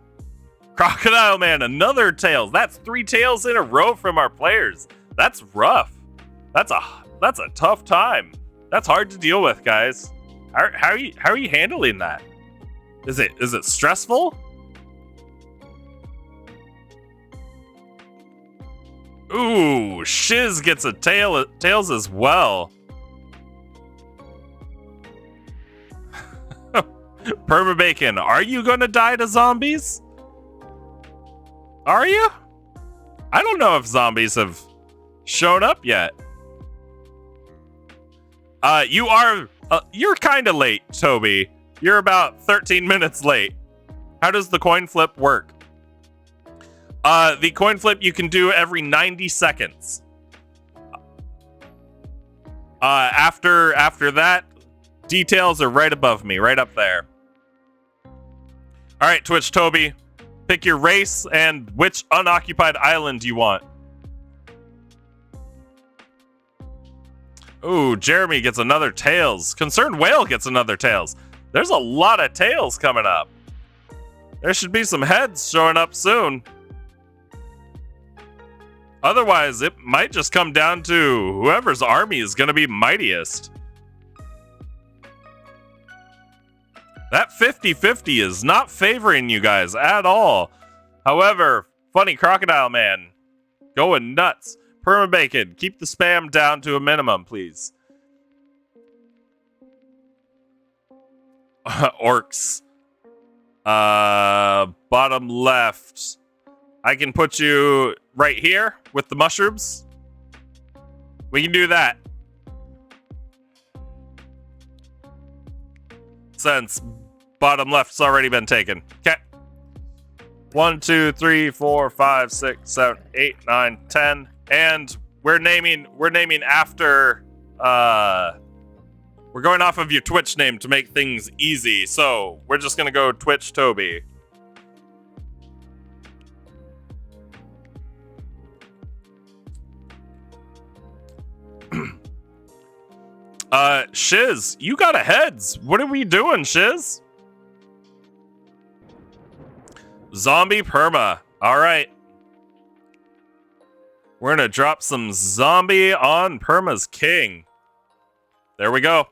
Crocodile Man, another tails. That's 3 tails in a row from our players. That's rough. That's a tough time. That's hard to deal with, guys. How are you handling that? Is it stressful? Ooh, Shiz gets a tails as well. Permabacon, are you gonna die to zombies? Are you? I don't know if zombies have shown up yet. You're kind of late, Toby. You're about 13 minutes late. How does the coin flip work? The coin flip you can do every 90 seconds. After that, details are right above me, right up there. All right, Twitch Toby, pick your race and which unoccupied island you want. Ooh, Jeremy gets another tails. Concerned Whale gets another tails. There's a lot of tails coming up. There should be some heads showing up soon. Otherwise, it might just come down to whoever's army is going to be mightiest. That 50-50 is not favoring you guys at all. However, Funny Crocodile Man, going nuts. Permabacon, keep the spam down to a minimum, please. Orcs. Bottom left. I can put you right here with the mushrooms. We can do that. Since bottom left's already been taken. Okay. 1, 2, 3, 4, 5, 6, 7, 8, 9, 10. And we're naming after we're going off of your Twitch name to make things easy. So we're just gonna go Twitch Toby. Shiz, you got a heads. What are we doing, Shiz? Zombie perma. All right. We're gonna drop some zombie on Perma's king. There we go.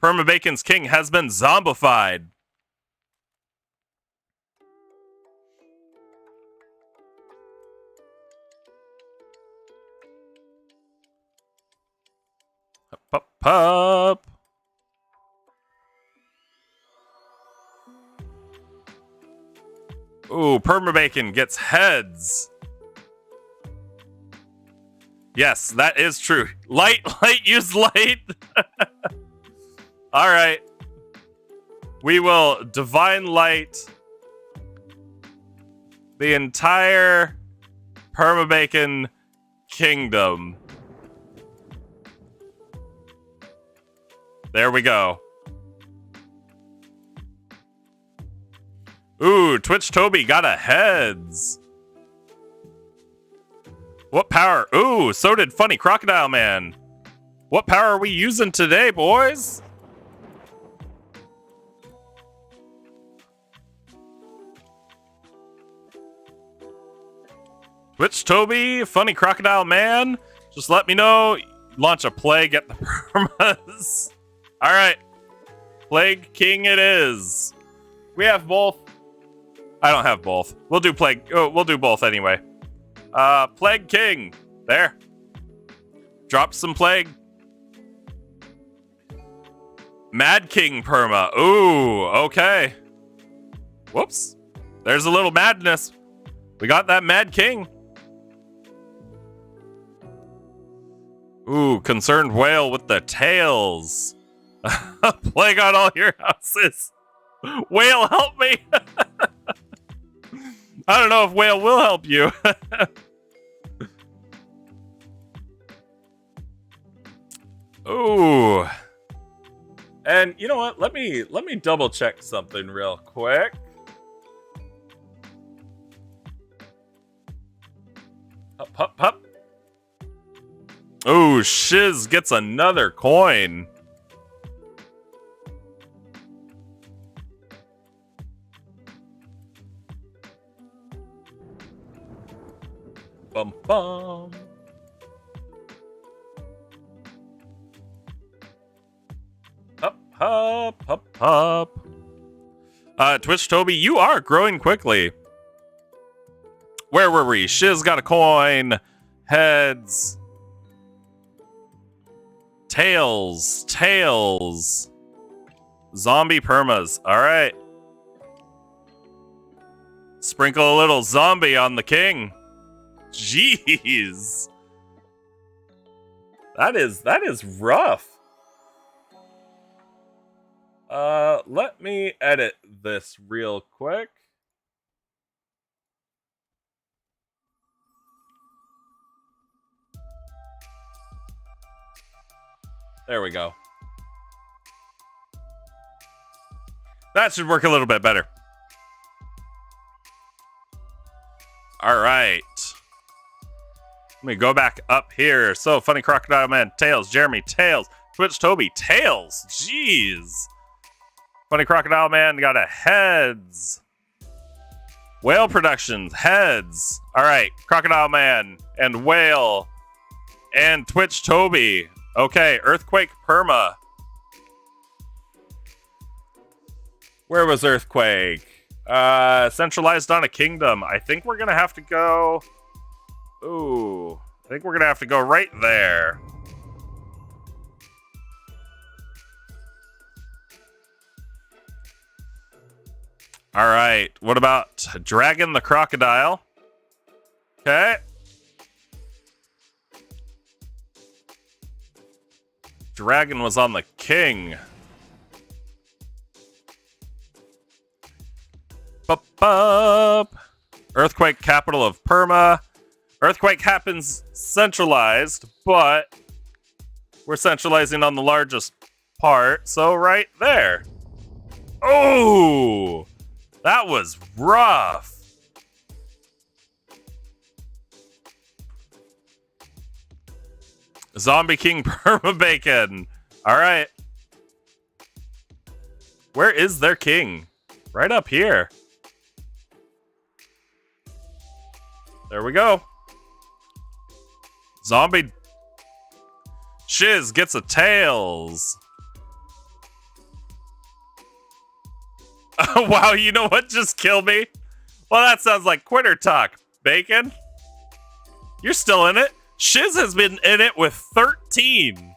Permabacon's king has been zombified. Pop. Ooh, Permabacon gets heads. Yes, that is true. Light, use light. All right. We will divine light the entire Permabacon kingdom. There we go. Ooh, Twitch Toby got a heads. What power? Ooh, so did Funny Crocodile Man. What power are we using today, boys? Twitch Toby, Funny Crocodile Man, just let me know. Launch a plague at the permas. All right, Plague King it is. We have both. I don't have both. We'll do plague. Oh, we'll do both anyway. Plague King. There. Drop some plague. Mad King perma. Ooh, okay. Whoops. There's a little madness. We got that Mad King. Ooh, Concerned Whale with the tails. Plague on all your houses. Whale, help me. I don't know if Whale will help you. Ooh. And you know what? Let me double check something real quick. Hup. Ooh, Shiz gets another coin. Bum bum. Up. Twitch Toby, you are growing quickly. Where were we? Shiz got a coin. Heads. Tails. Zombie permas. Alright. Sprinkle a little zombie on the king. Jeez. That is rough. Let me edit this real quick. There we go. That should work a little bit better. Alright. Let me go back up here. So, Funny Crocodile Man, Tails. Jeremy, Tails. Twitch Toby, Tails. Jeez. Funny Crocodile Man got a heads. Whale Productions, heads. Alright, Crocodile Man and Whale and Twitch Toby. Okay, Earthquake Perma. Where was Earthquake? Centralized on a kingdom. I think we're gonna have to go... Ooh. I think we're gonna have to go right there. Alright, what about Dragon the Crocodile? Okay. Dragon was on the king. Bup. Earthquake, capital of Perma. Earthquake happens centralized, but we're centralizing on the largest part, so right there. Oh, that was rough. Zombie King Perma Bacon. All right. Where is their king? Right up here. There we go. Zombie Shiz gets a tails. Oh, wow, you know what just killed me? Well, that sounds like quitter talk, Bacon. You're still in it. Shiz has been in it with 13.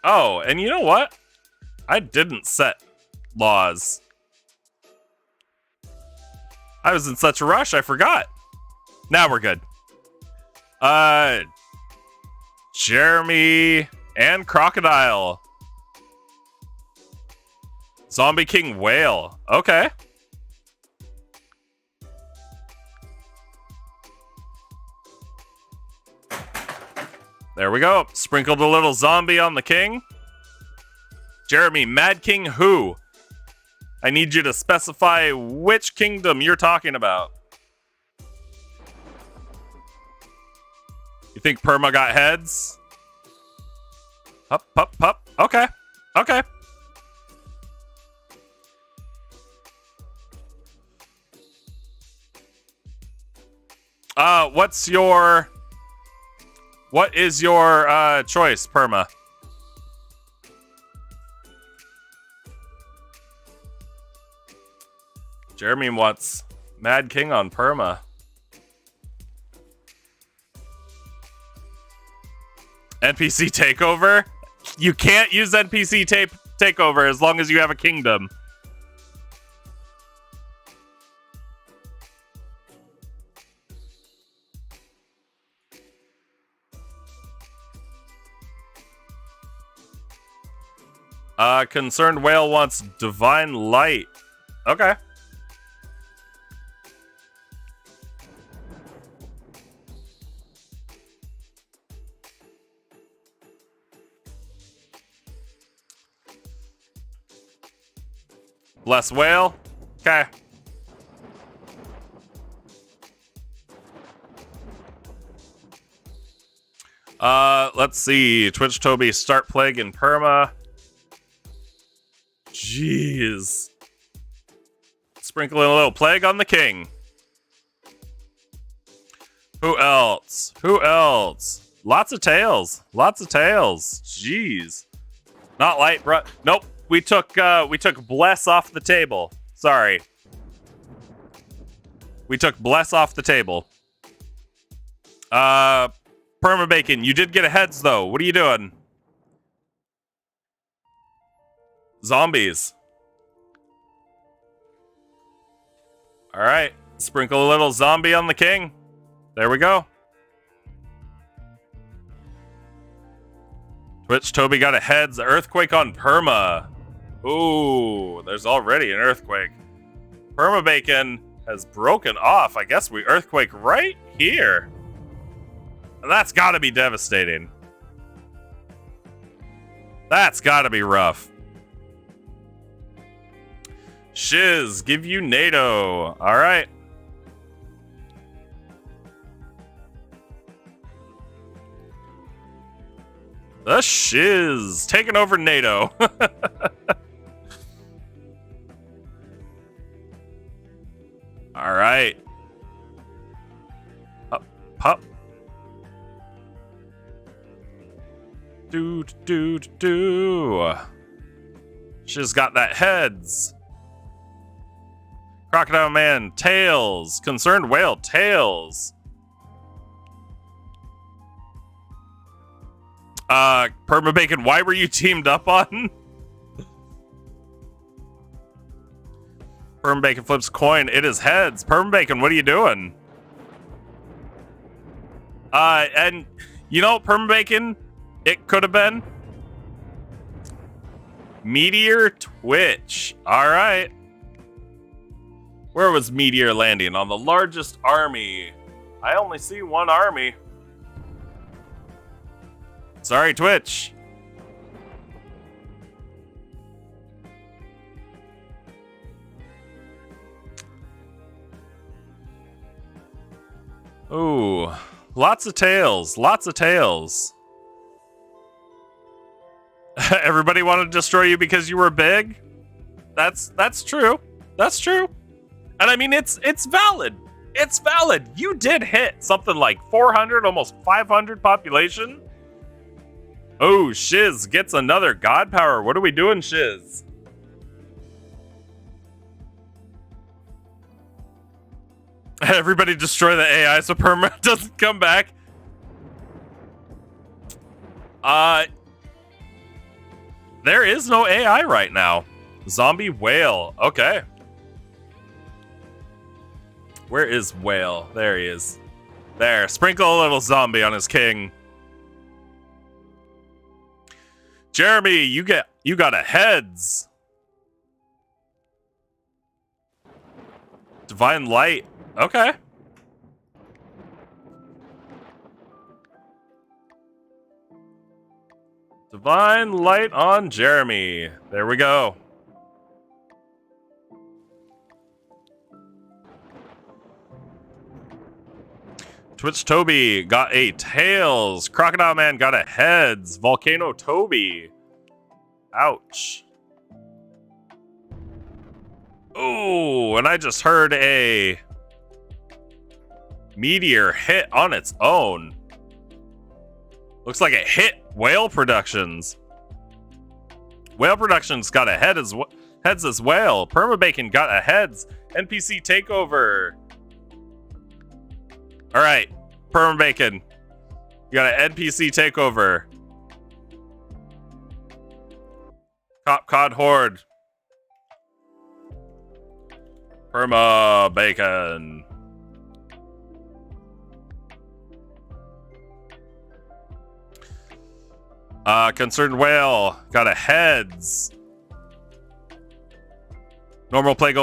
Oh, and you know what? I didn't set laws. I was in such a rush, I forgot. Now we're good. Jeremy and Crocodile. Zombie King Whale. Okay. There we go. Sprinkled a little zombie on the king. Jeremy, Mad King who? I need you to specify which kingdom you're talking about. You think Perma got heads? Up. Okay. What is your choice, Perma? Jeremy wants Mad King on Perma. NPC takeover? You can't use NPC takeover as long as you have a kingdom. Concerned Whale wants Divine Light. Okay. Bless Whale. Okay. Let's see. Twitch Toby, start plague in Perma. Jeez. Sprinkling a little plague on the king. Who else? Who else? Lots of tails. Lots of tails. Jeez. Not light, bro. Nope. We took bless off the table. Sorry. We took bless off the table. Permabacon, you did get a heads though. What are you doing? Zombies. All right. Sprinkle a little zombie on the king. There we go. Twitch Toby got a heads. Earthquake on Perma. Ooh, there's already an earthquake. Perma Bacon has broken off. I guess we earthquake right here. That's got to be devastating. That's got to be rough. Shiz, give you NATO. All right. The shiz taking over NATO. All right. Up. Do. Shiz got that heads. Crocodile Man, tails. Concerned whale, tails. Permabacon, why were you teamed up on? Permabacon flips coin. It is heads. Permabacon, what are you doing? And you know, Permabacon, it could have been Meteor Twitch. All right. Where was Meteor landing? On the largest army. I only see one army. Sorry, Twitch. Ooh, lots of tails. Lots of tails. Everybody wanted to destroy you because you were big? That's true. That's true. And I mean, it's valid. It's valid. You did hit something like 400, almost 500 population. Oh, Shiz gets another god power. What are we doing, Shiz? Everybody destroy the AI so Perma doesn't come back. There is no AI right now. Zombie whale. Okay. Where is whale? There he is. There. Sprinkle a little zombie on his king. Jeremy, you got a heads. Divine light. Okay. Divine light on Jeremy. There we go. Twitch Toby got a tails. Crocodile Man got a heads. Volcano Toby. Ouch. Oh, and I just heard a meteor hit on its own. Looks like it hit Whale Productions. Whale Productions got a heads as well. Permabacon got a heads. NPC takeover. All right, Permabacon, you got an NPC takeover. Cop Cod Horde. Permabacon. Concerned Whale got a heads. Normal Plague,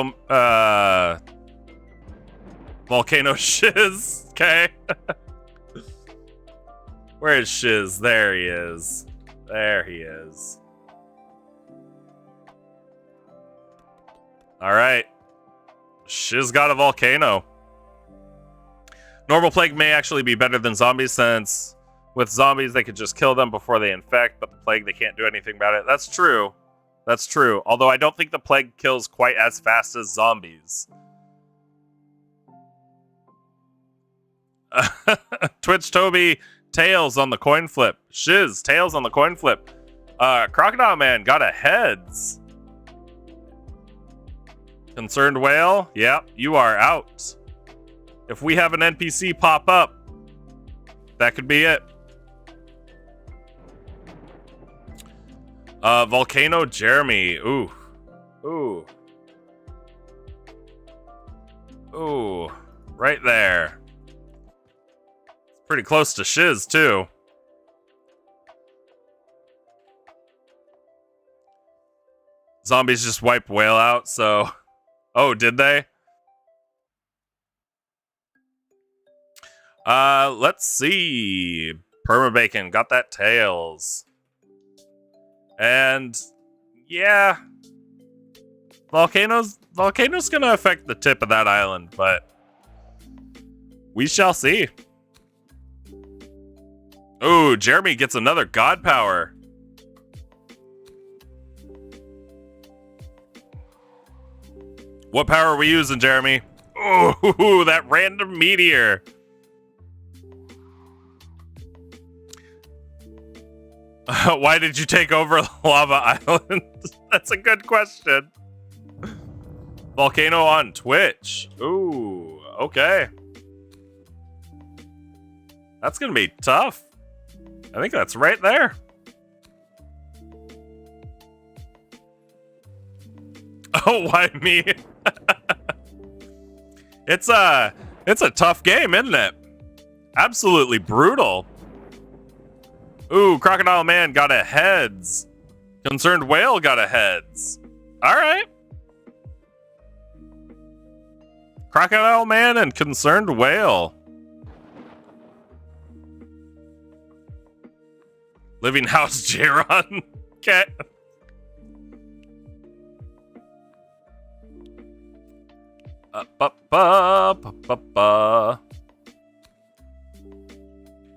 Volcano Shiz. Okay. Where is Shiz? There he is. There he is. All right. Shiz got a volcano. Normal Plague may actually be better than zombies, since with zombies they could just kill them before they infect, but the plague they can't do anything about it. That's true. That's true. Although I don't think the plague kills quite as fast as zombies. Twitch Toby, tails on the coin flip. Shiz, tails on the coin flip. Crocodile Man got a heads. Concerned Whale, yep, you are out. If we have an NPC pop up, that could be it. Volcano Jeremy, ooh. Ooh. Ooh, right there. Pretty close to Shiz, too. Zombies just wiped Whale out, so... Oh, did they? Let's see. Permabacon got that tails. And... yeah. Volcano's gonna affect the tip of that island, but... we shall see. Ooh, Jeremy gets another god power. What power are we using, Jeremy? Ooh, that random meteor. Why did you take over Lava Island? That's a good question. Volcano on Twitch. Ooh, okay. That's gonna be tough. I think that's right there. Oh, why me? It's a tough game, isn't it? Absolutely brutal. Ooh, Crocodile Man got a heads. Concerned Whale got a heads. All right. Crocodile Man and Concerned Whale. Living House J-Ron. Okay.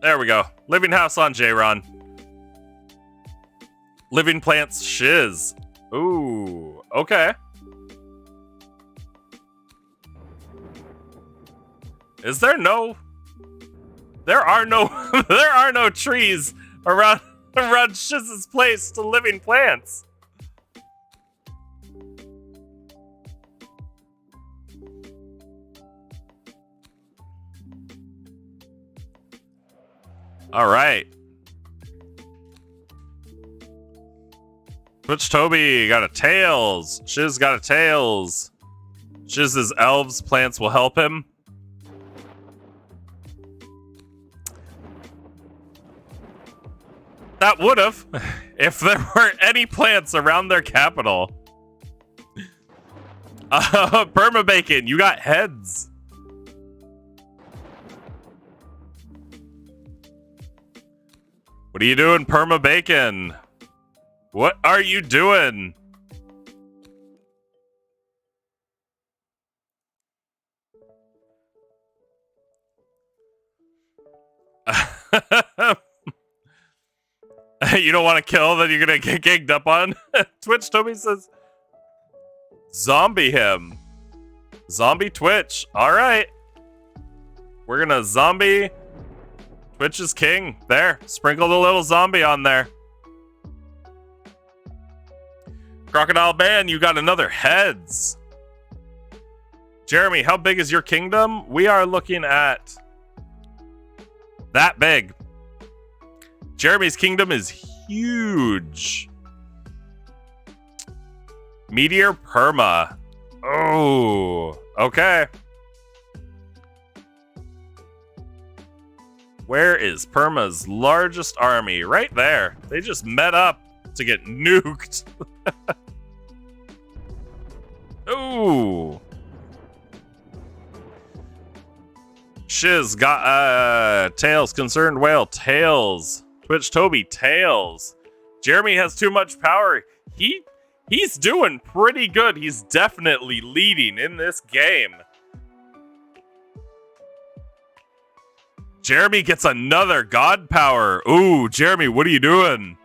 There we go. Living House on J-Ron. Living Plants Shiz. Ooh, okay. Is there no... There are no trees around Shiz's place to living plants. All right. Twitch Toby got a tails. Shiz got a tails. Shiz's elves plants will help him. That would have, if there weren't any plants around their capital. Permabacon, you got heads. What are you doing, Permabacon? What are you doing? You don't want to kill, then you're going to get ganged up on? Twitch Toby says, zombie him. Zombie Twitch. All right. We're going to zombie Twitch is king. There. Sprinkled a little zombie on there. Crocodile Man, you got another heads. Jeremy, how big is your kingdom? We are looking at that big. Jeremy's kingdom is huge. Meteor Perma. Oh, okay. Where is Perma's largest army? Right there. They just met up to get nuked. Ooh. Shiz got tails. Concerned Whale tails. Twitch Toby tails. Jeremy has too much power. He's doing pretty good. He's definitely leading in this game. Jeremy gets another god power. Ooh, Jeremy, what are you doing?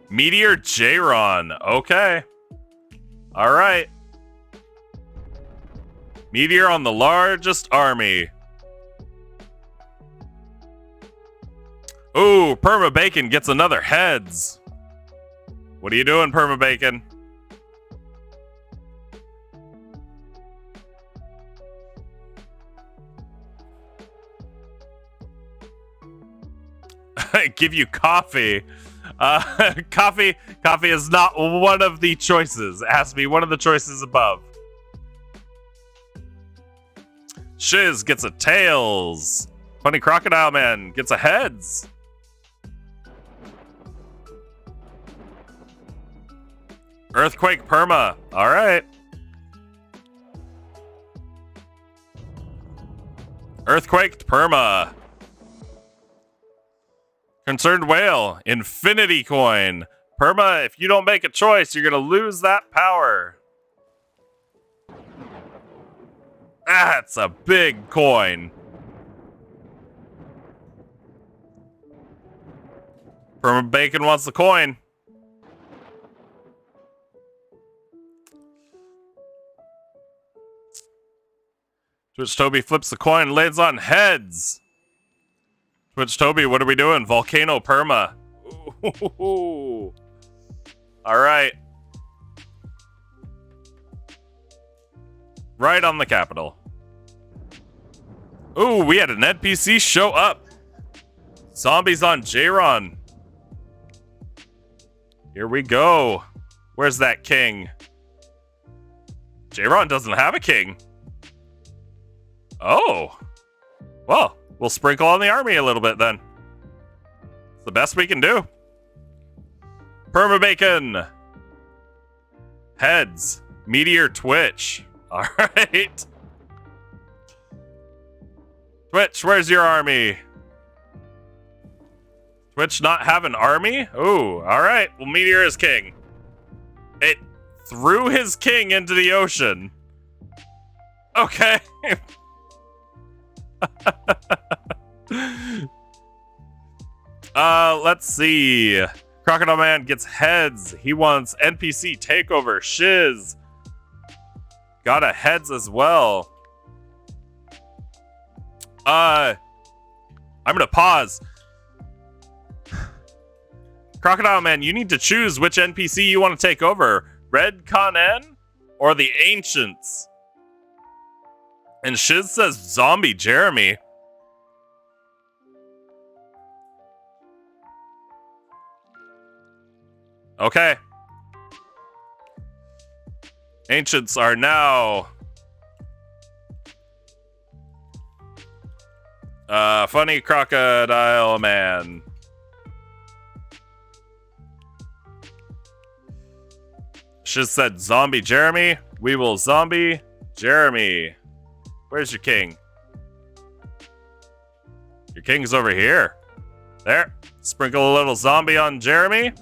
Meteor Jayron. Okay. All right. Meteor on the largest army. Ooh, Perma Bacon gets another heads. What are you doing, Perma Bacon? Give you coffee. Coffee is not one of the choices. It has to be one of the choices above. Shiz gets a tails. Funny Crocodile Man gets a heads. Earthquake Perma. All right. Earthquaked Perma. Concerned Whale. Infinity Coin. Perma, if you don't make a choice, you're going to lose that power. That's a big coin. Perma Bacon wants the coin. Twitch Toby flips the coin, lands on heads. Twitch Toby, what are we doing? Volcano Perma. Ooh. All right. Right on the capital. Ooh, we had an NPC show up. Zombies on Jayron. Here we go. Where's that king? Jayron doesn't have a king. Oh. Well, we'll sprinkle on the army a little bit then. It's the best we can do. Perma Bacon. Heads. Meteor Twitch. All right. Twitch, where's your army? Twitch not have an army? Ooh, all right. Well, Meteor is king. It threw his king into the ocean. Okay. Let's see. Crocodile Man gets heads. He wants NPC takeover. Shiz. Got a heads as well. I'm gonna pause. Crocodile Man, you need to choose which NPC you want to take over. Red Con-En or the Ancients? And Shiz says Zombie Jeremy. Okay. Ancients are now Funny Crocodile Man. Shiz said Zombie Jeremy. We will Zombie Jeremy. Where's your king? Your king's over here. There. Sprinkle a little zombie on Jeremy.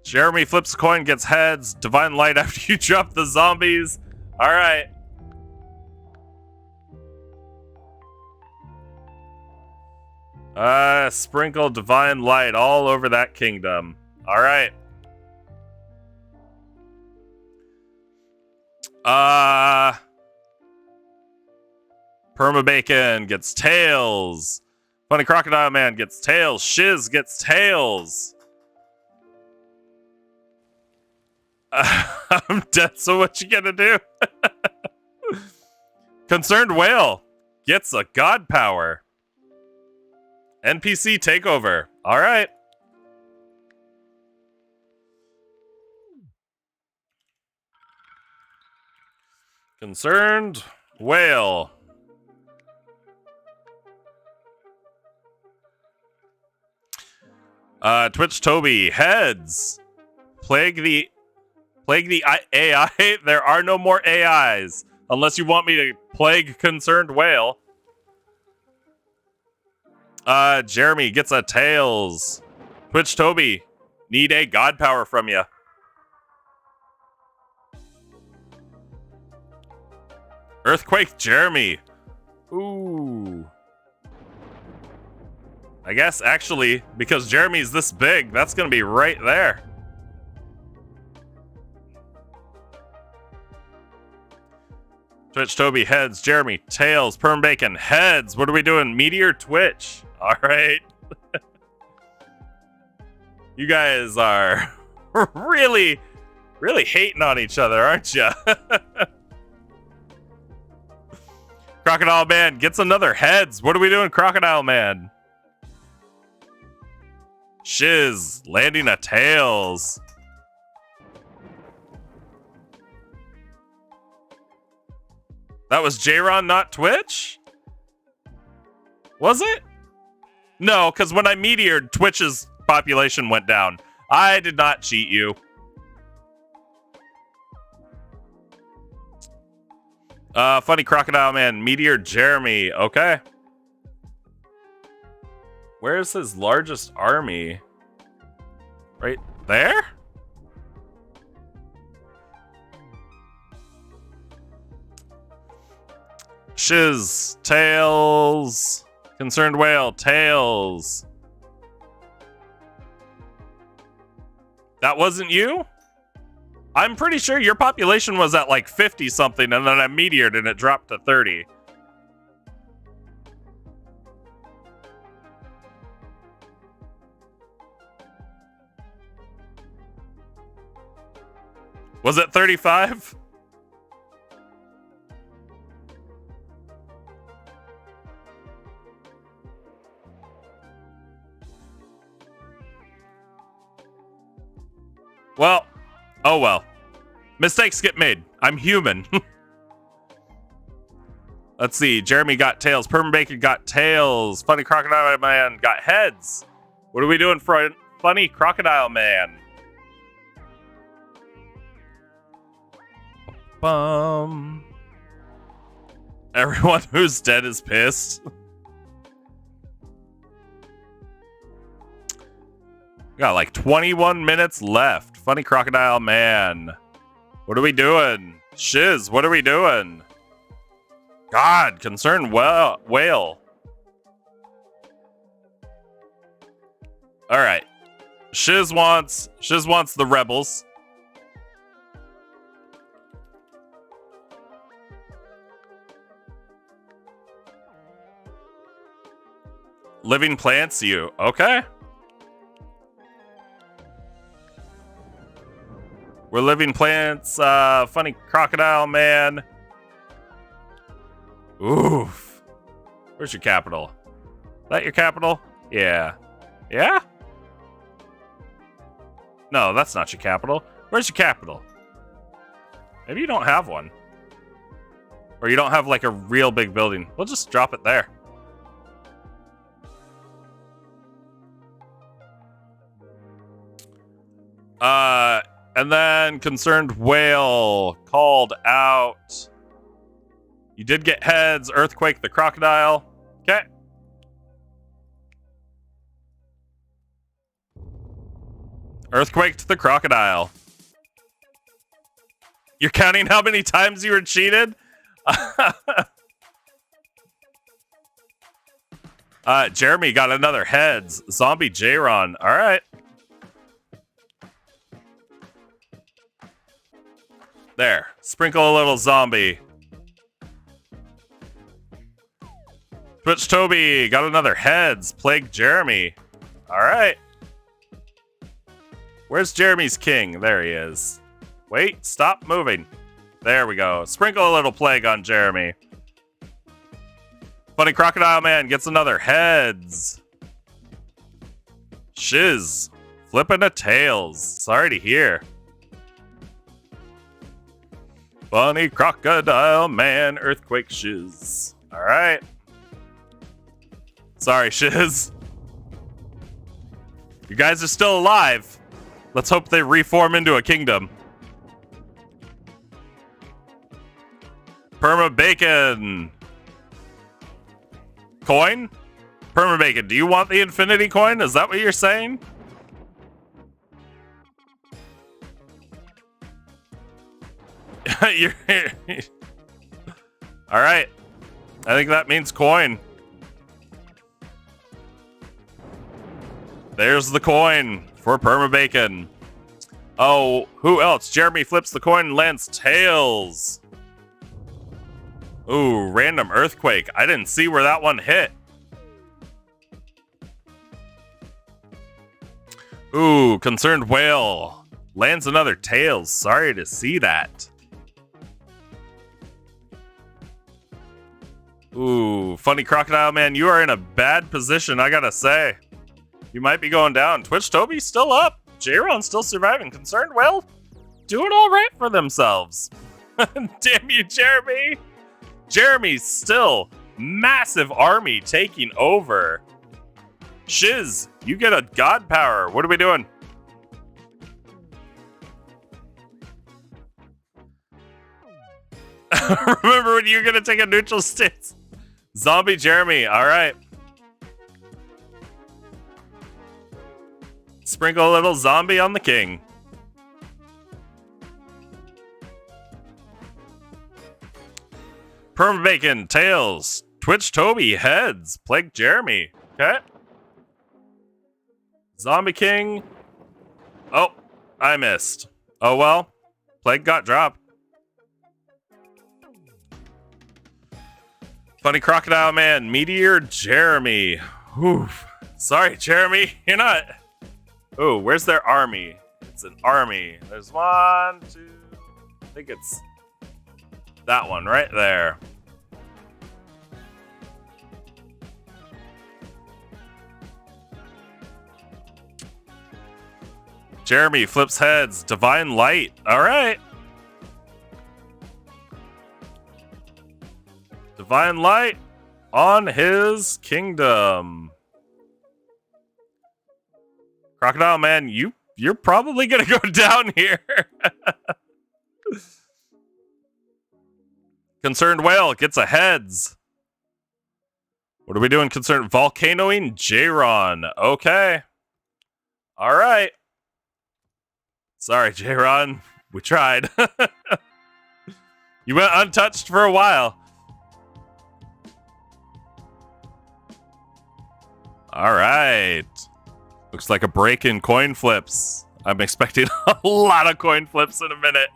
Jeremy flips a coin, gets heads. Divine Light after you drop the zombies. All right. Sprinkle Divine Light all over that kingdom. All right. Perma Bacon gets tails. Funny Crocodile Man gets tails. Shiz gets tails. I'm dead, so what you gonna do? Concerned Whale gets a god power. NPC takeover. All right. Concerned Whale. Twitch Toby heads. Plague the AI. There are no more AIs unless you want me to plague Concerned Whale. Jeremy gets a tails. Twitch Toby, need a god power from you. Earthquake Jeremy. Ooh. I guess, actually, because Jeremy's this big, that's going to be right there. Twitch Toby, heads. Jeremy, tails. Perm Bacon, heads. What are we doing? Meteor Twitch. All right. You guys are really hating on each other, aren't you? Crocodile Man gets another heads. What are we doing, Crocodile Man? Shiz landing a tails. That was J-Ron, not Twitch? Was it? No, because when I meteored, Twitch's population went down. I did not cheat you. Funny Crocodile Man, Meteor Jeremy. Okay. Where's his largest army? Right there? Shiz, tails. Concerned Whale, tails. That wasn't you? I'm pretty sure your population was at like 50 something and then I meteored and it dropped to 30. Was it 35? Well, oh well. Mistakes get made. I'm human. Let's see. Jeremy got tails. Perm Bacon got tails. Funny Crocodile Man got heads. What are we doing for Funny Crocodile Man? Everyone who's dead is pissed. We got like 21 minutes left. Funny Crocodile Man. What are we doing? Shiz, what are we doing? God, Concerned Whale. All right. Shiz wants the rebels. Living plants, you. Okay. We're living plants, Funny Crocodile Man. Oof. Where's your capital? Is that your capital? Yeah. Yeah? No, that's not your capital. Where's your capital? Maybe you don't have one. Or you don't have like a real big building. We'll just drop it there. And then Concerned Whale called out. You did get heads. Earthquake the Crocodile. Okay. Earthquake to the Crocodile. You're counting how many times you were cheated? Jeremy got another heads. Zombie J-Ron. All right. There. Sprinkle a little zombie. Twitch Toby got another heads. Plague Jeremy. All right. Where's Jeremy's king? There he is. Wait, stop moving. There we go. Sprinkle a little plague on Jeremy. Funny Crocodile Man gets another heads. Shiz. Flipping a tails. Sorry to hear. Funny Crocodile Man, Earthquake Shiz. Alright. Sorry, Shiz. You guys are still alive. Let's hope they reform into a kingdom. Perma Bacon. Coin? Perma Bacon, do you want the infinity coin? Is that what you're saying? All right. I think that means coin. There's the coin for Permabacon. Oh, who else? Jeremy flips the coin and lands tails. Ooh, random earthquake. I didn't see where that one hit. Ooh, concerned whale. Lands another tails. Sorry to see that. Ooh, funny crocodile man, you are in a bad position, I gotta say. You might be going down. Twitch Toby's still up. J-Ron's still surviving. Concerned whale doing all right for themselves. Damn you, Jeremy. Jeremy's still massive army taking over. Shiz, you get a god power. What are we doing? Remember when you're gonna take a neutral stance? Zombie Jeremy, alright. Sprinkle a little zombie on the king. Permabacon, tails. Twitch Toby, heads. Plague Jeremy. Okay. Zombie King. Oh, I missed. Oh well. Plague got dropped. Funny crocodile man, Meteor Jeremy. Oof. Sorry, Jeremy. You're not. Oh, where's their army? It's an army. There's 1, 2. I think it's that one right there. Jeremy flips heads. Divine Light. All right. Divine Light on his kingdom. Crocodile man, you're probably gonna go down here. Concerned whale gets a heads. What are we doing? Concerned volcanoing J-Ron. Okay. All right. Sorry, J-Ron. We tried. You went untouched for a while. All right. Looks like a break in coin flips. I'm expecting a lot of coin flips in a minute.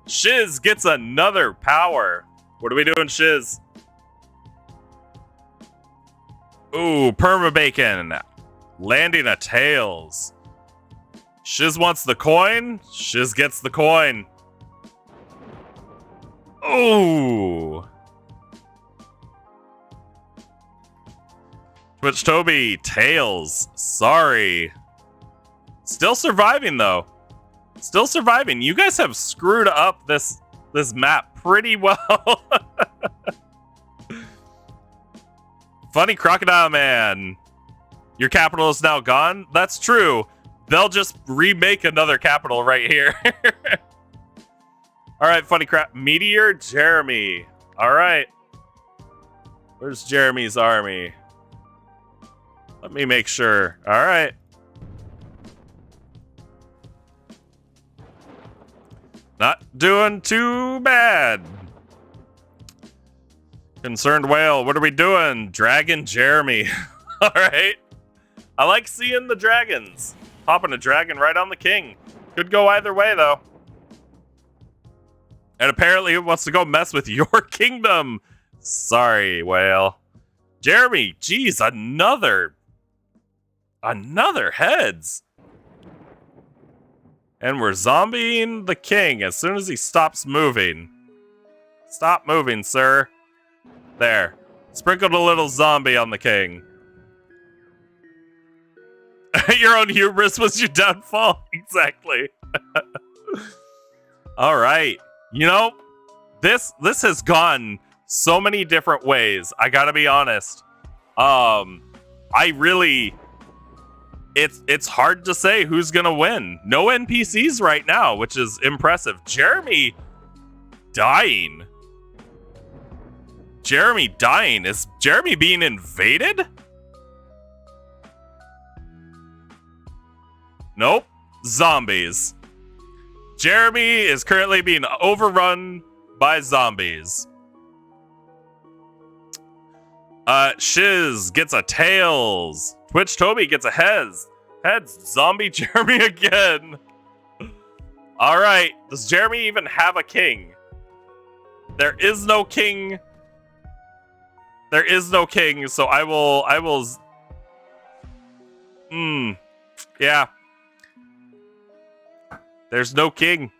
Shiz gets another power. What are we doing, Shiz? Ooh, Permabacon. Landing a tails. Shiz wants the coin. Shiz gets the coin. Ooh. Twitch Toby, tails. Sorry. Still surviving though. Still surviving. You guys have screwed up this map pretty well. Funny crocodile man. Your capital is now gone? That's true. They'll just remake another capital right here. All right, funny crap. Meteor Jeremy. All right. Where's Jeremy's army? Let me make sure. All right. Not doing too bad. Concerned whale, what are we doing? Dragon Jeremy. All right. I like seeing the dragons. Popping a dragon right on the king. Could go either way, though. And apparently it wants to go mess with your kingdom. Sorry, whale. Jeremy, geez, another heads. And we're zombieing the king as soon as he stops moving. Stop moving, sir. There. Sprinkled a little zombie on the king. Your own hubris was your downfall. Exactly. All right. You know, this has gone so many different ways. I gotta be honest. It's hard to say who's gonna win. No NPCs right now, which is impressive. Jeremy dying. Jeremy dying. Is Jeremy being invaded? Nope. Zombies. Jeremy is currently being overrun by zombies. Shiz gets a tails. Twitch Toby gets a heads. Heads. Zombie Jeremy again. All right. Does Jeremy even have a king? There is no king. There is no king. So I will. Yeah. There's no king.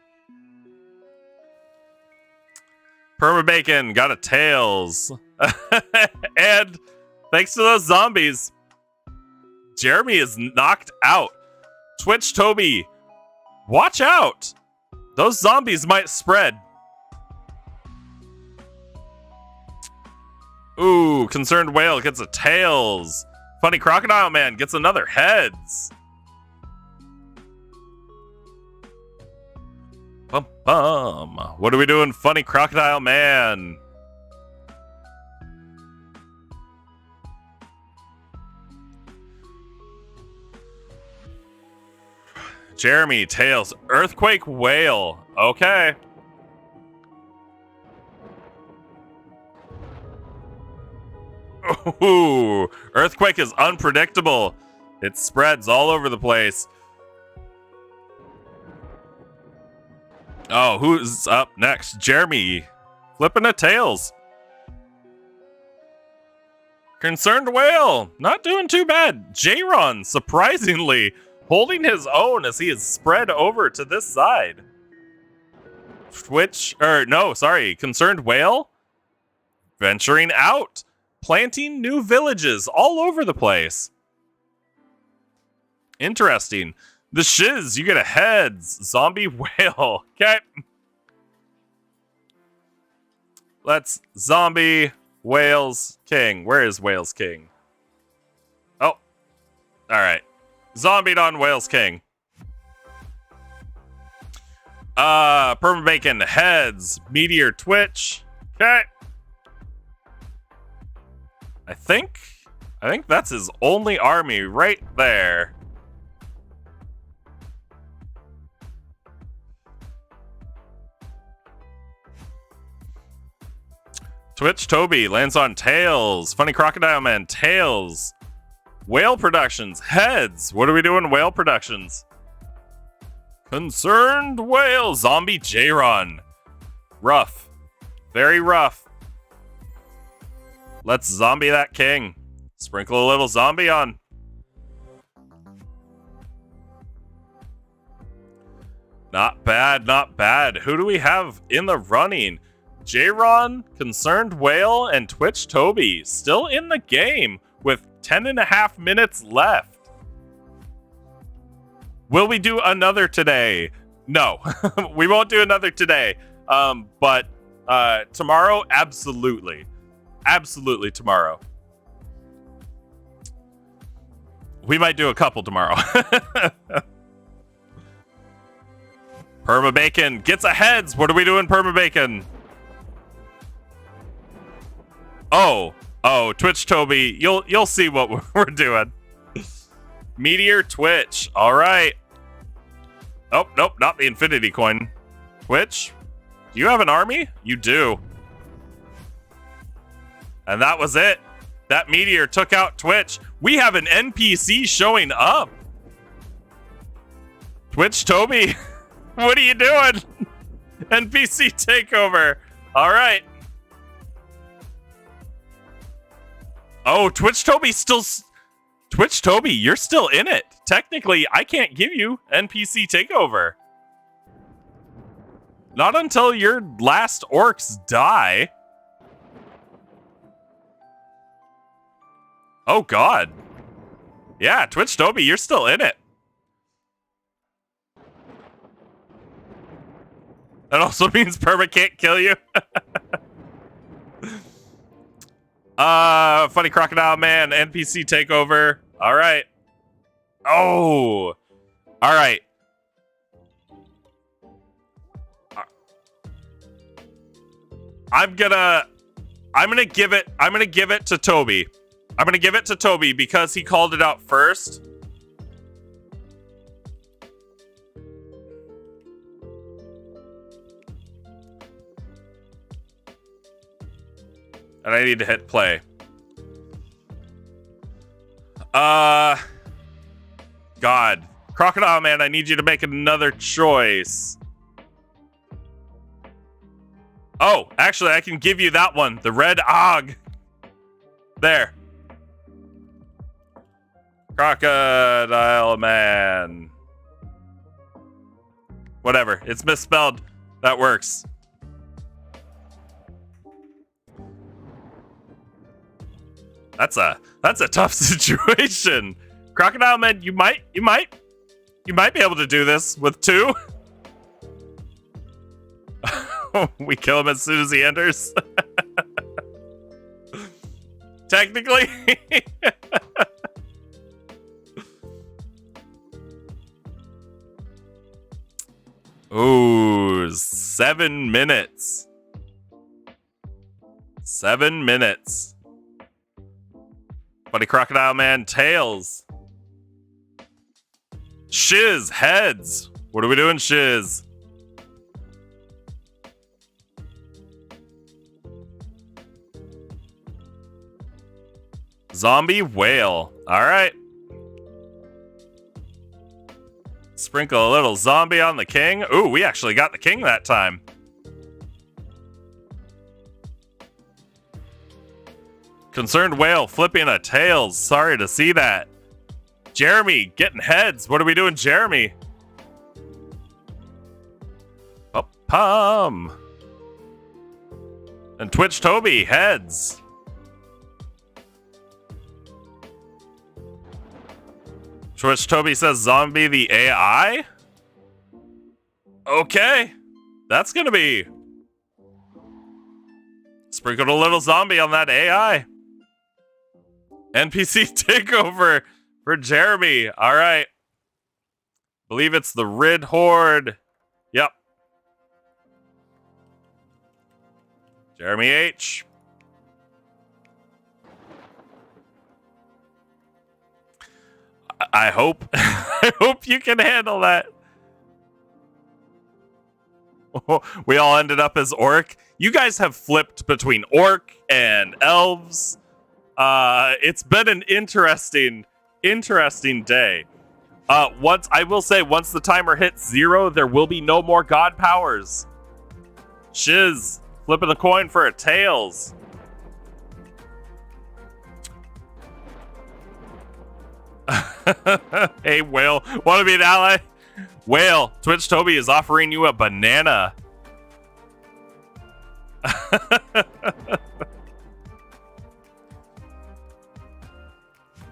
Permabacon got a tails. And thanks to those zombies, Jeremy is knocked out. Twitch Toby, watch out. Those zombies might spread. Ooh, Concerned Whale gets a tails. Funny Crocodile Man gets another heads. Bum bum. What are we doing, Funny Crocodile Man? Jeremy, tails. Earthquake Whale. Okay. Ooh, Earthquake is unpredictable. It spreads all over the place. Oh, who's up next? Jeremy, flipping a tails. Concerned Whale, not doing too bad. J-Ron, surprisingly, holding his own as he is spread over to this side. Concerned Whale, venturing out, planting new villages all over the place. Interesting. The Shiz, you get a heads. Zombie Whale. Okay. Let's zombie Whales King. Where is Whales King? Oh. Alright. Zombied on Whales King. Permabacon heads. Meteor Twitch. Okay. I think that's his only army right there. Twitch Toby lands on tails. Funny Crocodile Man, tails. Whale Productions, heads. What are we doing, Whale Productions? Concerned Whale, Zombie J-Ron. Rough. Very rough. Let's zombie that king. Sprinkle a little zombie on. Not bad, not bad. Who do we have in the running? J-Ron, Concerned Whale, and Twitch Toby still in the game with 10.5 minutes left. Will we do another today? No, we won't do another today. But tomorrow, absolutely. Absolutely tomorrow. We might do a couple tomorrow. Permabacon gets a heads. What are we doing, Permabacon? Oh, Twitch Toby, you'll see what we're doing. Meteor Twitch, all right. Oh, nope, not the Infinity Coin. Twitch, do you have an army? You do. And that was it. That meteor took out Twitch. We have an NPC showing up. Twitch Toby, what are you doing? NPC takeover. All right. Oh, Twitch Toby still... Twitch Toby, you're still in it. Technically, I can't give you NPC takeover. Not until your last orcs die. Oh, God. Yeah, Twitch Toby, you're still in it. That also means Perma can't kill you. Funny Crocodile Man, NPC takeover. All right. Oh. All right. I'm gonna give it to Toby. I'm gonna give it to Toby because he called it out first. And I need to hit play. God. Crocodile Man, I need you to make another choice. Oh, actually, I can give you that one. The red Og. There. Crocodile Man. Whatever. It's misspelled. That works. That's a tough situation. Crocodile Man, you might be able to do this with 2. We kill him as soon as he enters. Technically. Ooh, 7 minutes. 7 minutes. Buddy Crocodile Man, tails. Shiz, heads. What are we doing, Shiz? Zombie whale. All right. Sprinkle a little zombie on the king. Ooh, we actually got the king that time. Concerned whale flipping a tails. Sorry to see that. Jeremy getting heads. What are we doing, Jeremy? Pum. And Twitch Toby heads. Twitch Toby says zombie the AI? Okay. That's gonna be. Sprinkled a little zombie on that AI. NPC takeover for Jeremy. All right. Believe it's the Rid Horde. Yep. Jeremy H. I hope. I hope you can handle that. We all ended up as orc. You guys have flipped between orc and elves. It's been an interesting day. I will say, once the timer hits 0, there will be no more god powers. Shiz, flipping the coin for a tails. Hey, Whale, want to be an ally? Whale, Twitch Toby is offering you a banana.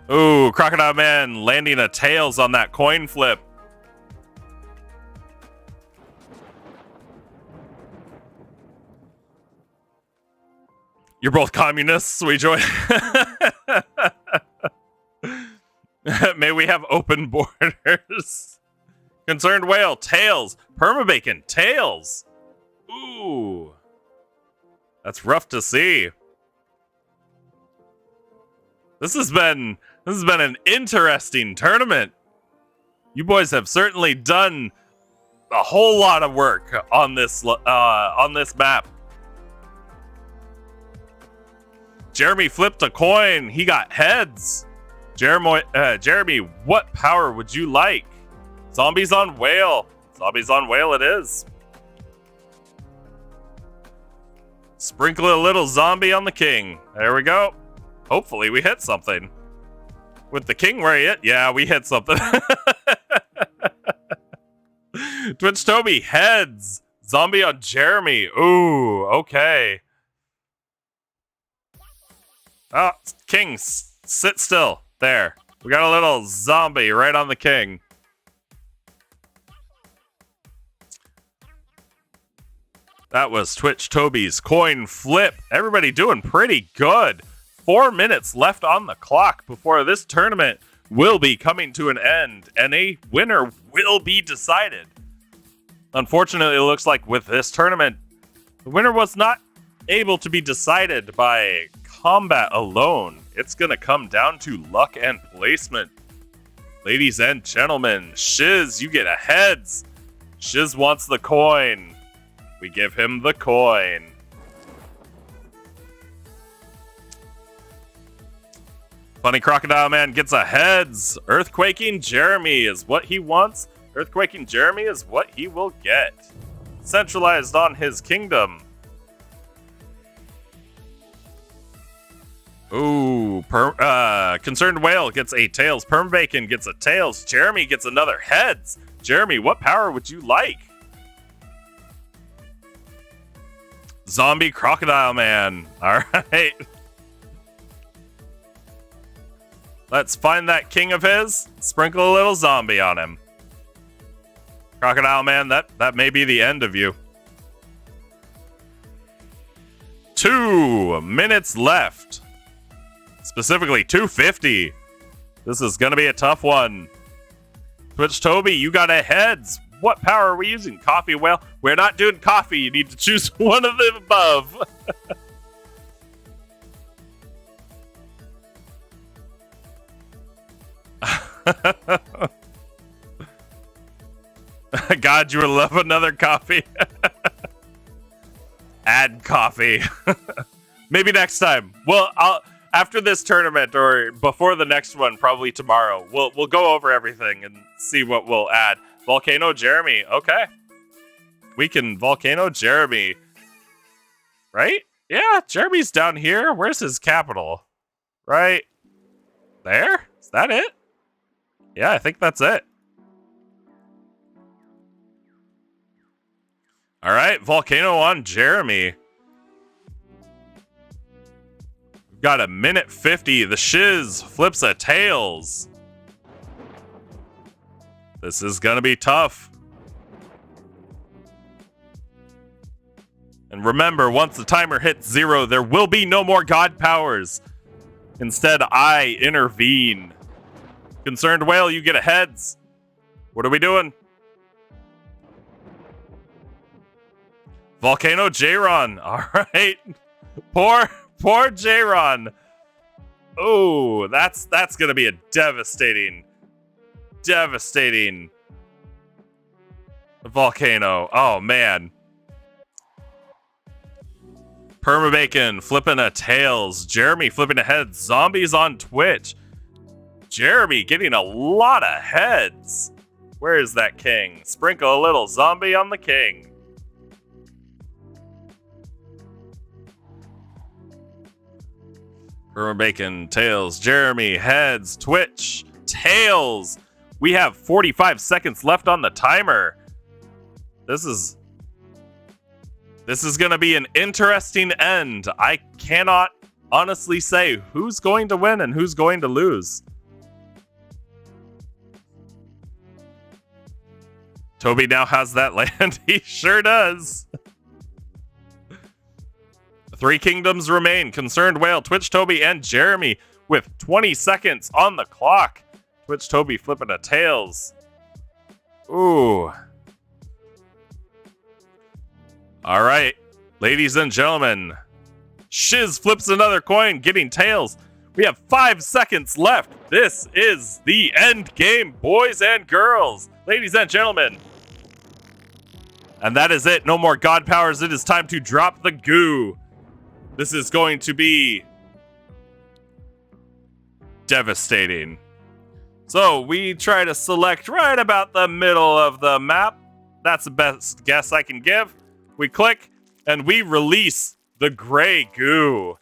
Ooh, Crocodile Man landing a tails on that coin flip. You're both communists. We join. May we have open borders. Concerned whale, tails. Permabacon, tails. Ooh. That's rough to see. This has been an interesting tournament. You boys have certainly done a whole lot of work on this map. Jeremy flipped a coin. He got heads. Jeremy, what power would you like? Zombies on whale. Zombies on whale it is. Sprinkle a little zombie on the king. There we go. Hopefully we hit something. With the king where he hit, yeah, we hit something. Twitch Toby, heads. Zombie on Jeremy. Ooh, okay. Oh, king, sit still. There. We got a little zombie right on the king. That was Twitch Toby's coin flip. Everybody doing pretty good. 4 minutes left on the clock before this tournament will be coming to an end, and a winner will be decided. Unfortunately, it looks like with this tournament, the winner was not able to be decided by combat alone. It's going to come down to luck and placement. Ladies and gentlemen, Shiz, you get a heads. Shiz wants the coin. We give him the coin. Funny Crocodile Man gets a heads. Earthquaking Jeremy is what he wants. Earthquaking Jeremy is what he will get. Centralized on his kingdom. Ooh, Concerned Whale gets a tails. Permbacon gets a tails. Jeremy gets another heads. Jeremy, what power would you like? Zombie Crocodile Man. All right. Let's find that king of his. Sprinkle a little zombie on him. Crocodile Man, that may be the end of you. 2 minutes left. Specifically, 250. This is going to be a tough one. Twitch Toby, you got a heads. What power are we using? Coffee whale? We're not doing coffee. You need to choose one of the above. God, you would love another coffee. Add coffee. Maybe next time. Well, after this tournament or before the next one, probably tomorrow, we'll go over everything and see what we'll add. Volcano Jeremy. Okay. We can Volcano Jeremy. Right? Yeah, Jeremy's down here. Where's his capital? Right there? Is that it? Yeah, I think that's it. All right, Volcano on Jeremy. We've got a minute 50. The shiz flips a tails. This is gonna be tough. And remember, once the timer hits 0, there will be no more god powers. Instead, I intervene. Concerned Whale, you get a heads. What are we doing? Volcano J-Ron. All right. Poor J-Ron. Oh, that's going to be a devastating volcano. Oh, man. Permabacon flipping a tails. Jeremy flipping a head. Zombies on Twitch. Jeremy getting a lot of heads. Where is that king? Sprinkle a little zombie on the king. Permabacon, tails. Jeremy, heads. Twitch, tails. We have 45 seconds left on the timer. This is going to be an interesting end. I cannot honestly say who's going to win and who's going to lose. Toby now has that land. He sure does. 3 kingdoms remain. Concerned Whale, Twitch Toby, and Jeremy with 20 seconds on the clock. Twitch Toby flipping a tails. Ooh. All right, ladies and gentlemen. Shiz flips another coin, getting tails. We have 5 seconds left. This is the end game, boys and girls. Ladies and gentlemen. And that is it. No more god powers. It is time to drop the goo. This is going to be devastating. So we try to select right about the middle of the map. That's the best guess I can give. We click and we release the gray goo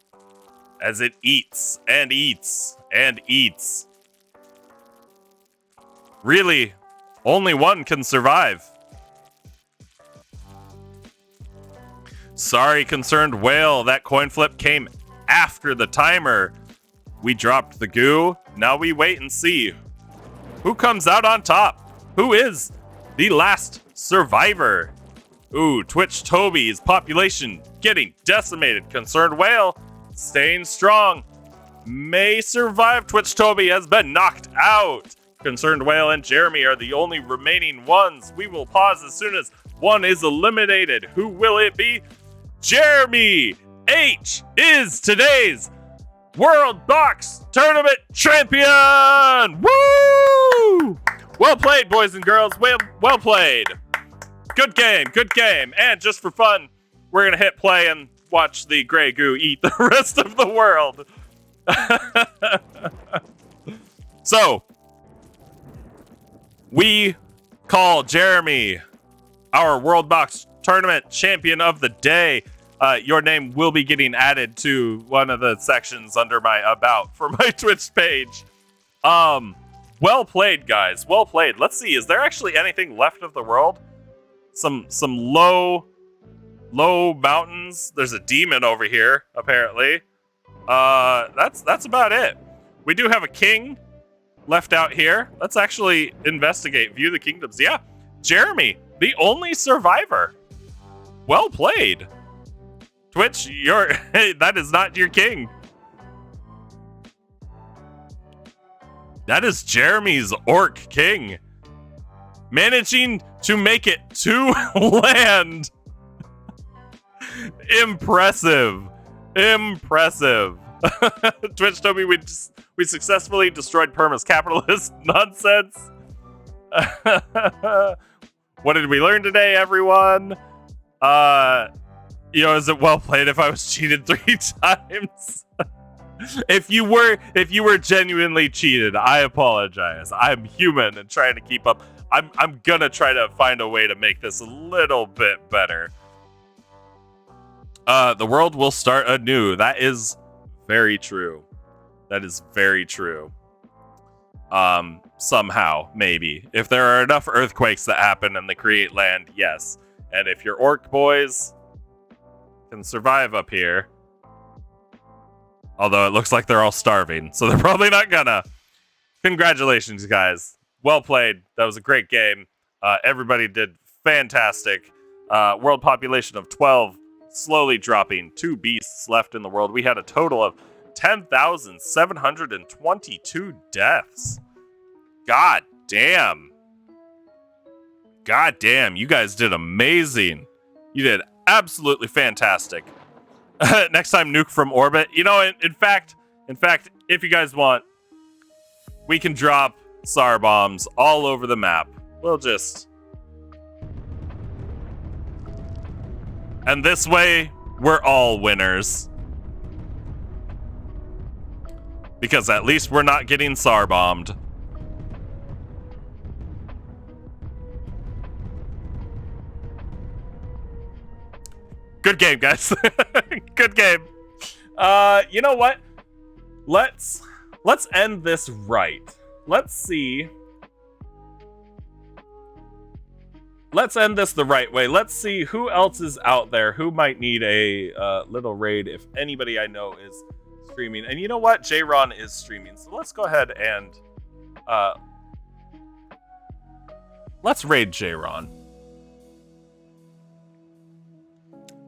as it eats and eats and eats. Really, only one can survive. Sorry, Concerned Whale, that coin flip came after the timer. We dropped the goo. Now we wait and see who comes out on top. Who is the last survivor? Ooh, Twitch Toby's population getting decimated. Concerned Whale staying strong. May survive. Twitch Toby has been knocked out. Concerned Whale and Jeremy are the only remaining ones. We will pause as soon as one is eliminated. Who will it be? Jeremy H is today's World Box Tournament champion! Woo! Well played, boys and girls. Well played. Good game. And just for fun, we're going to hit play and watch the gray goo eat the rest of the world. So, we call Jeremy our World Box Tournament Champion of the Day. Your name will be getting added to one of the sections under my About for my Twitch page. Well played, guys. Well played. Let's see. Is there actually anything left of the world? Some low mountains. There's a demon over here, apparently. That's about it. We do have a king left out here. Let's actually investigate. View the kingdoms. Yeah, Jeremy, the only survivor. Well played. Twitch, that is not your king. That is Jeremy's orc king. Managing to make it to land. Impressive. Twitch told me we successfully destroyed Perma's capitalist nonsense. What did we learn today, everyone? Is it well played if I was cheated 3 times? If you were genuinely cheated, I apologize. I'm human and trying to keep up. I'm gonna try to find a way to make this a little bit better. The world will start anew. That is very true. That is very true. Somehow, maybe. If there are enough earthquakes that happen and they create land, yes. And if your orc boys can survive up here, although it looks like they're all starving, so they're probably not gonna. Congratulations, guys. Well played. That was a great game. Everybody did fantastic. World population of 12, slowly dropping. 2 beasts left in the world. We had a total of 10,722 deaths. God damn. You guys did amazing. You did absolutely fantastic. Next time, nuke from orbit. In fact, if you guys want, we can drop SAR bombs all over the map. We'll just... And this way, we're all winners. Because at least we're not getting SAR bombed. Good game, guys. Good game. You know what? Let's end this right. Let's see. Let's end this the right way. Let's see who else is out there who might need a little raid if anybody I know is streaming. And you know what? J-Ron is streaming. So let's go ahead and let's raid J-Ron.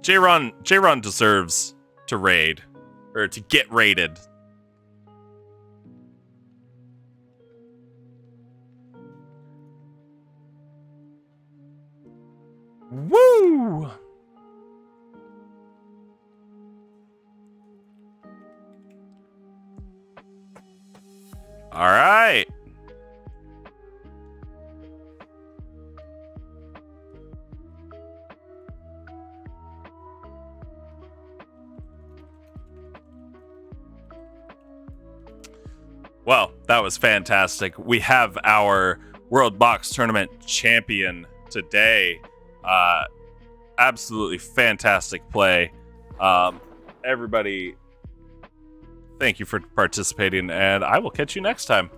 J-Ron deserves to raid, or to get raided. Woo! All right. Well, that was fantastic. We have our World Box Tournament champion today. Absolutely fantastic play. Everybody, thank you for participating, and I will catch you next time.